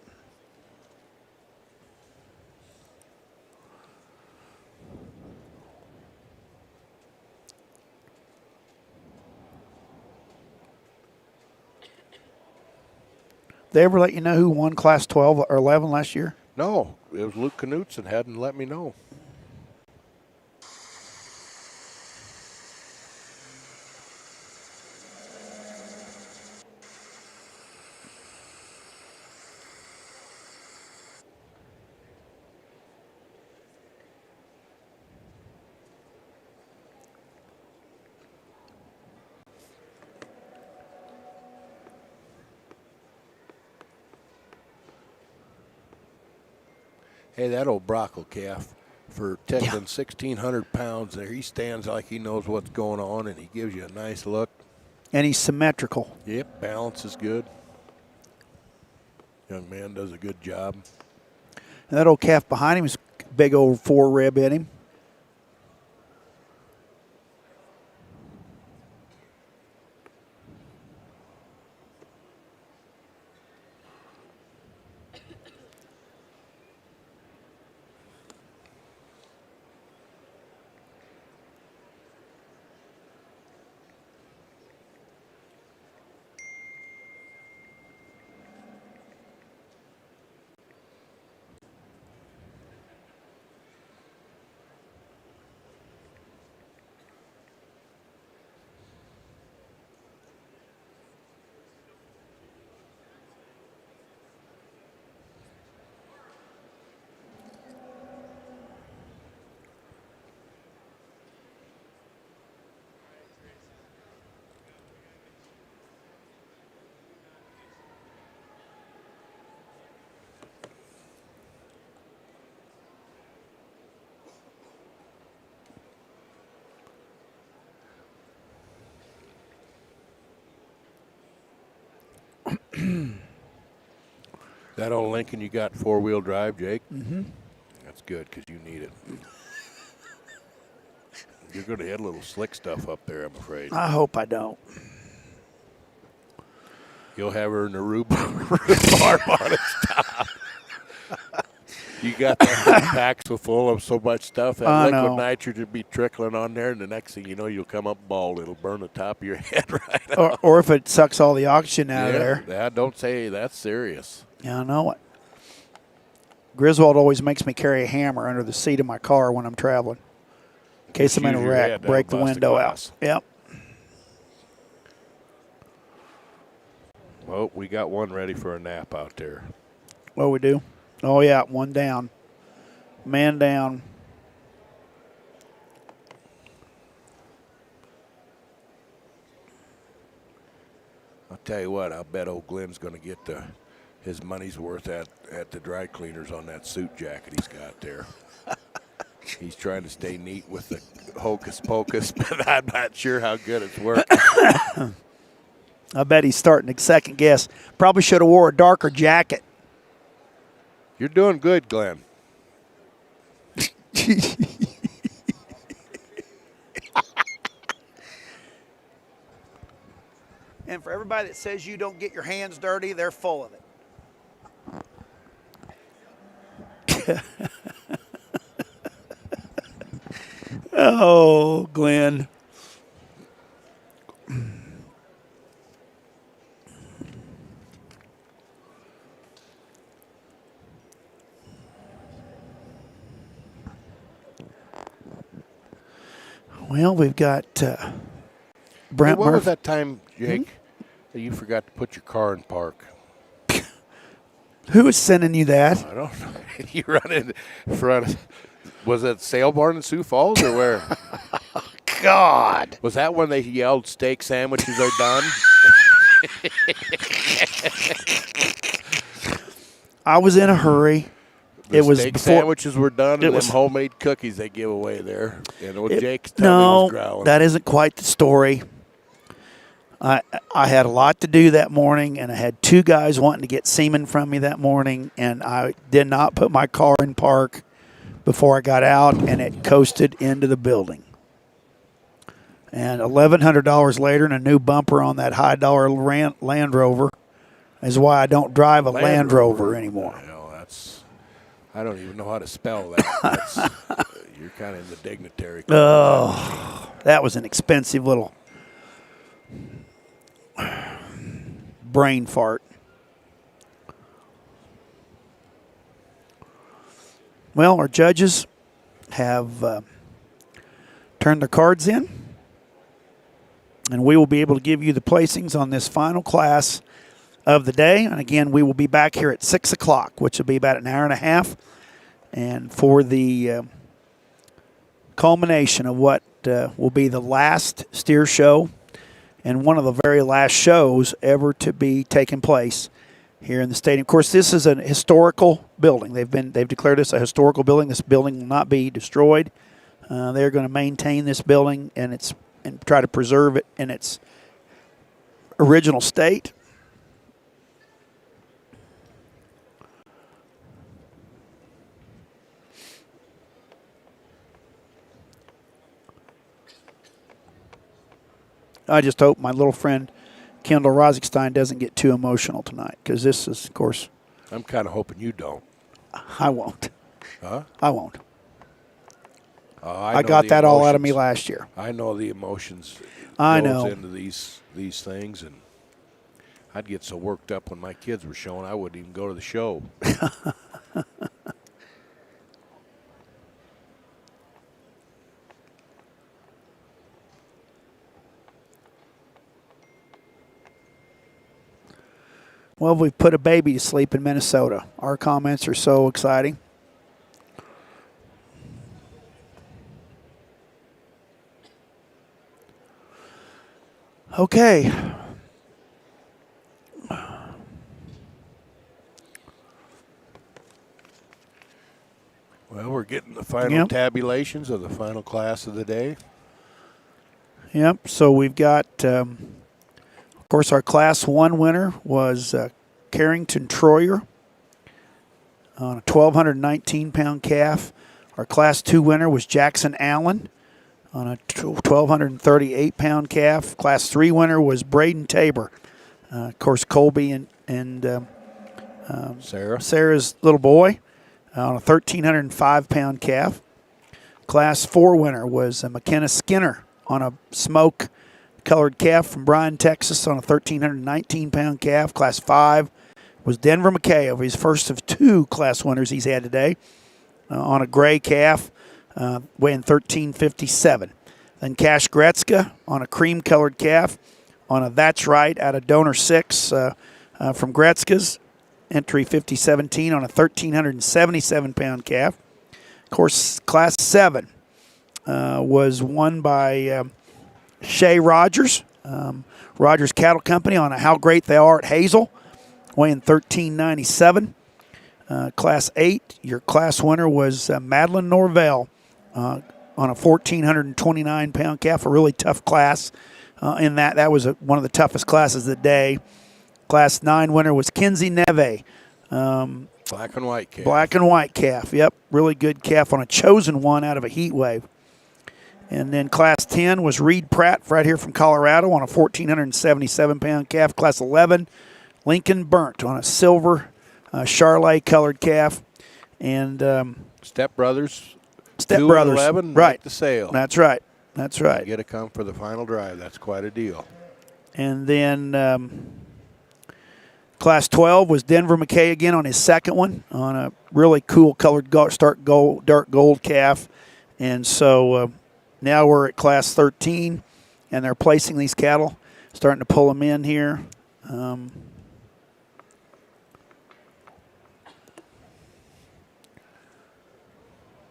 They ever let you know who won Class 12 or 11 last year? no, it was Luke Knutson hadn't let me know. Hey, that old Brockle calf, for tickling 1,600 pounds there, he stands like he knows what's going on, and he gives you a nice look. And he's symmetrical. Yep, balance is good. Young man does a good job. And that old calf behind him is a big old 4 rib in him. That old Lincoln you got 4-wheel drive, Jake? Mm-hmm. That's good because you need it. You're going to hit a little slick stuff up there, I'm afraid. I hope I don't. You'll have her in the rhubarb on its top. You got that whole pack so full of so much stuff, that liquid nitrogen will be trickling on there, and the next thing you know, you'll come up bald. It'll burn the top of your head right out. Or if it sucks all the oxygen out of there. Yeah, don't say that's serious. Yeah, I know it. Griswold always makes me carry a hammer under the seat of my car when I'm traveling. In case I'm in a wreck, break the window out. Yep. Well, we got one ready for a nap out there. What we do? Oh, yeah, one down. Man down. I'll tell you what, I'll bet old Glenn's going to get his money's worth at the dry cleaners on that suit jacket he's got there. He's trying to stay neat with the hocus pocus, but I'm not sure how good it's working. I bet he's starting to second guess. Probably should have wore a darker jacket. You're doing good, Glenn. And for everybody that says you don't get your hands dirty, they're full of it. Oh, Glenn. Well, we've got Brent Hey, what was Murphy. that time, Jake, that you forgot to put your car in park? Who is sending you that? I don't know. You run in front of, was it Sale Barn in Sioux Falls or where? God. Was that when they yelled steak sandwiches are done? I was in a hurry. The it was steak before sandwiches were done, and them homemade cookies they give away there. And old Jake's tummy was growling. No, that isn't quite the story. I had a lot to do that morning, and I had 2 guys wanting to get semen from me that morning, and I did not put my car in park before I got out, and it coasted into the building. And $1,100 later and a new bumper on that high-dollar Land Rover is why I don't drive a Land Rover anymore. Well, I don't even know how to spell that. You're kind of in the dignitary. Oh, that was an expensive little brain fart. Well, our judges have turned their cards in, and we will be able to give you the placings on this final class of the day. And again, we will be back here at 6 o'clock, which will be about an hour and a half, and for the culmination of what will be the last steer show and one of the very last shows ever to be taking place here in the stadium. Of course, this is an historical building. They've declared this a historical building. This building will not be destroyed. They're going to maintain this building and try to preserve it in its original state. I just hope my little friend Kendall Rosenstein doesn't get too emotional tonight, because this is, of course. I'm kind of hoping you don't. I won't. Huh? I won't. I got that all out of me last year. I know the emotions. I goes know. into these things, and I'd get so worked up when my kids were showing, I wouldn't even go to the show. Well, we've put a baby to sleep in Minnesota. Our comments are so exciting. Okay. Well, we're getting the final Yep. tabulations of the final class of the day. Yep. So we've got, of course, our Class 1 winner was Carrington Troyer on a 1,219-pound calf. Our Class 2 winner was Jackson Allen on a 1,238-pound calf. Class 3 winner was Braden Tabor. Of course, Colby and Sarah's little boy on a 1,305-pound calf. Class 4 winner was McKenna Skinner on a smoke-colored calf from Bryan, Texas on a 1,319-pound calf. Class 5 was Denver McKay, his first of 2 class winners he's had today, on a gray calf, weighing 1,357. Then Cash Gretzka on a cream-colored calf on a That's Right out of Donor 6 from Gretzka's, entry 5017 on a 1,377-pound calf. Of course, Class 7 was won by Shay Rogers, Rogers Cattle Company on a How Great They Are at Hazel, weighing 1,397. Class 8, your class winner was Madeline Norvell on a 1,429-pound calf, a really tough class. In that was one of the toughest classes of the day. Class 9 winner was Kinsey Neve. Black and white calf. Black and white calf, yep. Really good calf on a chosen one out of a heat wave. And then Class 10 was Reed Pratt, right here from Colorado, on a 1,477-pound calf. Class 11, Lincoln Burnt on a silver Charlet-colored calf. And Step Brothers. 11, right. The sale. That's right. That's right. You get to come for the final drive. That's quite a deal. And then Class 12 was Denver McKay again on his second one on a really cool colored dark gold calf. And so now we're at Class 13, and they're placing these cattle, starting to pull them in here.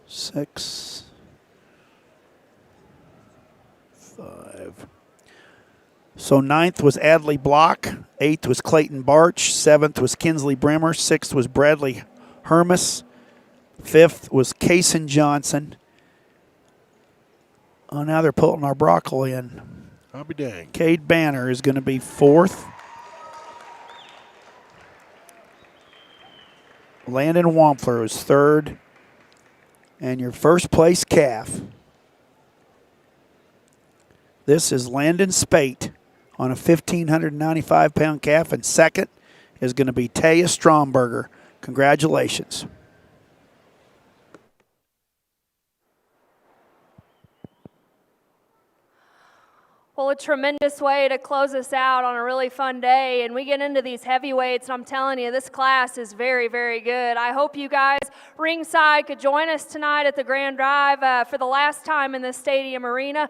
6, 5. So 9th was Adley Block, 8th was Clayton Barch, 7th was Kinsley Bremer, 6th was Bradley Hermes, 5th was Kaysen Johnson. Oh, now they're pulling our broccoli in. I'll be dang. Cade Banner is going to be 4th. Landon Wampler is 3rd. And your first place calf, this is Landon Spate on a 1,595-pound calf. And second is going to be Taya Stromberger. Congratulations. Well, a tremendous way to close us out on a really fun day. And we get into these heavyweights, and I'm telling you, this class is very, very good. I hope you guys ringside could join us tonight at the Grand Drive for the last time in the stadium arena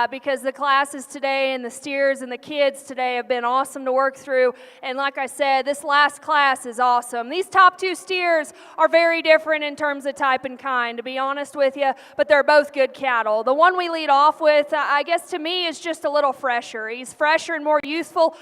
because the classes today and the steers and the kids today have been awesome to work through. And like I said, this last class is awesome. These top two steers are very different in terms of type and kind, to be honest with you, but they're both good cattle. The one we lead off with, I guess to me, is just a little fresher. He's fresher and more youthful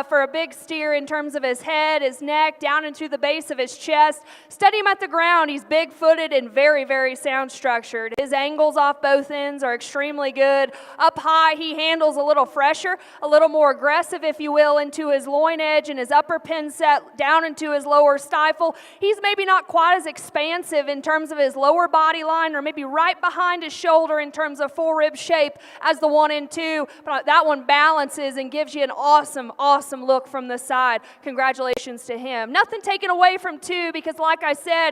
for a big steer in terms of his head, his neck, down into the base of his chest. Study him at the ground. He's big-footed and very, very sound structured. His angles off both ends are extremely good. Up high, he handles a little fresher, a little more aggressive, if you will, into his loin edge and his upper pin set down into his lower stifle. He's maybe not quite as expansive in terms of his lower body line or maybe right behind his shoulder in terms of full rib shape as the 1 and 2, but that one balances and gives you an awesome, awesome look from the side. Congratulations to him. Nothing taken away from 2 because like I said,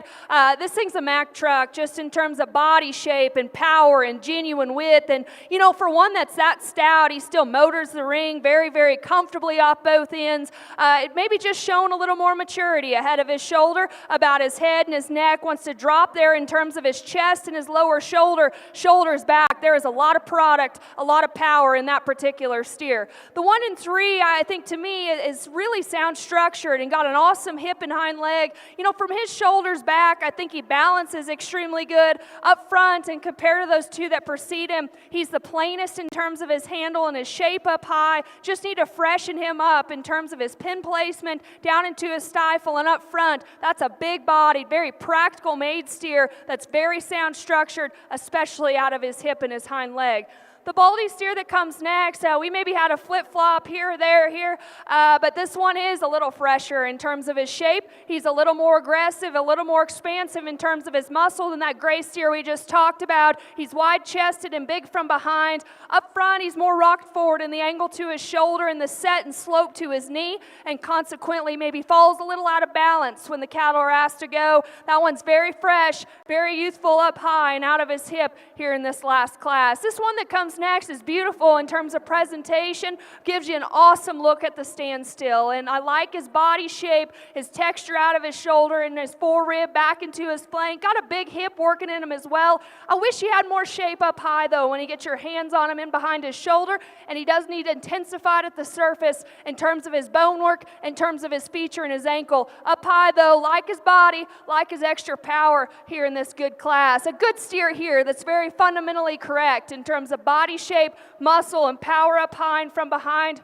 this thing's a Mack truck just in terms of body shape and power and genuine width. And, you know, for one that's that stout, he still motors the ring very, very comfortably off both ends. It maybe just shown a little more maturity ahead of his shoulder, about his head and his neck. Wants to drop there in terms of his chest and his lower shoulders back. There is a lot of product, a lot of power in that particular steer. The 1 and 3, I think to me, is really sound structured and got an awesome hip and hind leg. You know, from his shoulders back, I think he balances extremely good up front, and compared to those 2 that precede him, he's the plainest in terms of his handle and his shape up high. Just need to freshen him up in terms of his pin placement down into his stifle and up front. That's a big-bodied, very practical made steer that's very sound structured, especially out of his hip and his hind leg. The Baldy steer that comes next, we maybe had a flip-flop here or there here, but this one is a little fresher in terms of his shape. He's a little more aggressive, a little more expansive in terms of his muscle than that gray steer we just talked about. He's wide-chested and big from behind. Up front, he's more rocked forward in the angle to his shoulder and the set and slope to his knee, and consequently maybe falls a little out of balance when the cattle are asked to go. That one's very fresh, very youthful up high and out of his hip here in this last class. This one that comes next is beautiful in terms of presentation, gives you an awesome look at the standstill, and I like his body shape, his texture out of his shoulder and his forerib back into his flank. Got a big hip working in him as well. I wish he had more shape up high though when you get your hands on him in behind his shoulder, and he does need intensified at the surface in terms of his bone work, in terms of his feature and his ankle. Up high though, like his body, like his extra power here in this good class. A good steer here that's very fundamentally correct in terms of body shape, muscle, and power up high and from behind.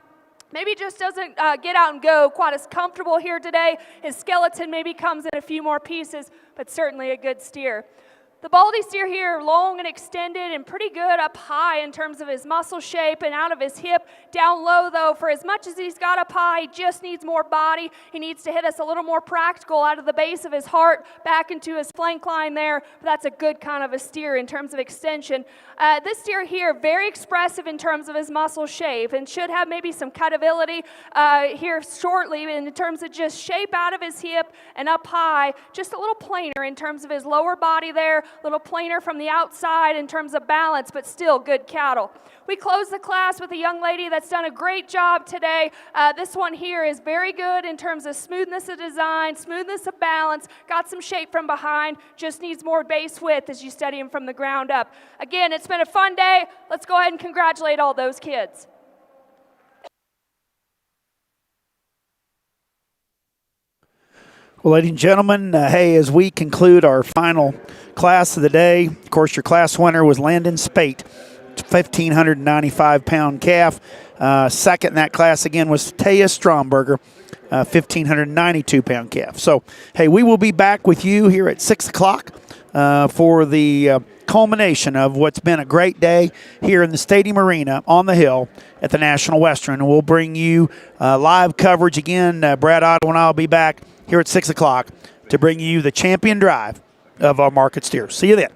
Maybe just doesn't get out and go quite as comfortable here today. His skeleton maybe comes in a few more pieces, but certainly a good steer. The Baldy steer here, long and extended and pretty good up high in terms of his muscle shape and out of his hip. Down low, though, for as much as he's got up high, he just needs more body. He needs to hit us a little more practical out of the base of his heart back into his flank line there. But that's a good kind of a steer in terms of extension. This steer here, very expressive in terms of his muscle shape and should have maybe some cutability here shortly in terms of just shape out of his hip and up high. Just a little plainer in terms of his lower body there. A little plainer from the outside in terms of balance, but still good cattle. We close the class with a young lady that's done a great job today. This one here is very good in terms of smoothness of design, smoothness of balance, got some shape from behind, just needs more base width as you study him from the ground up. Again, it's been a fun day. Let's go ahead and congratulate all those kids. Well, ladies and gentlemen, hey, as we conclude our final class of the day, of course, your class winner was Landon Spate, 1,595-pound calf. Second in that class, again, was Taya Stromberger, 1,592-pound calf. So, hey, we will be back with you here at 6 o'clock for the culmination of what's been a great day here in the Stadium Arena on the hill at the National Western. And we'll bring you live coverage again. Brad Otto and I will be back here at 6 o'clock to bring you the champion drive of our market steers. See you then.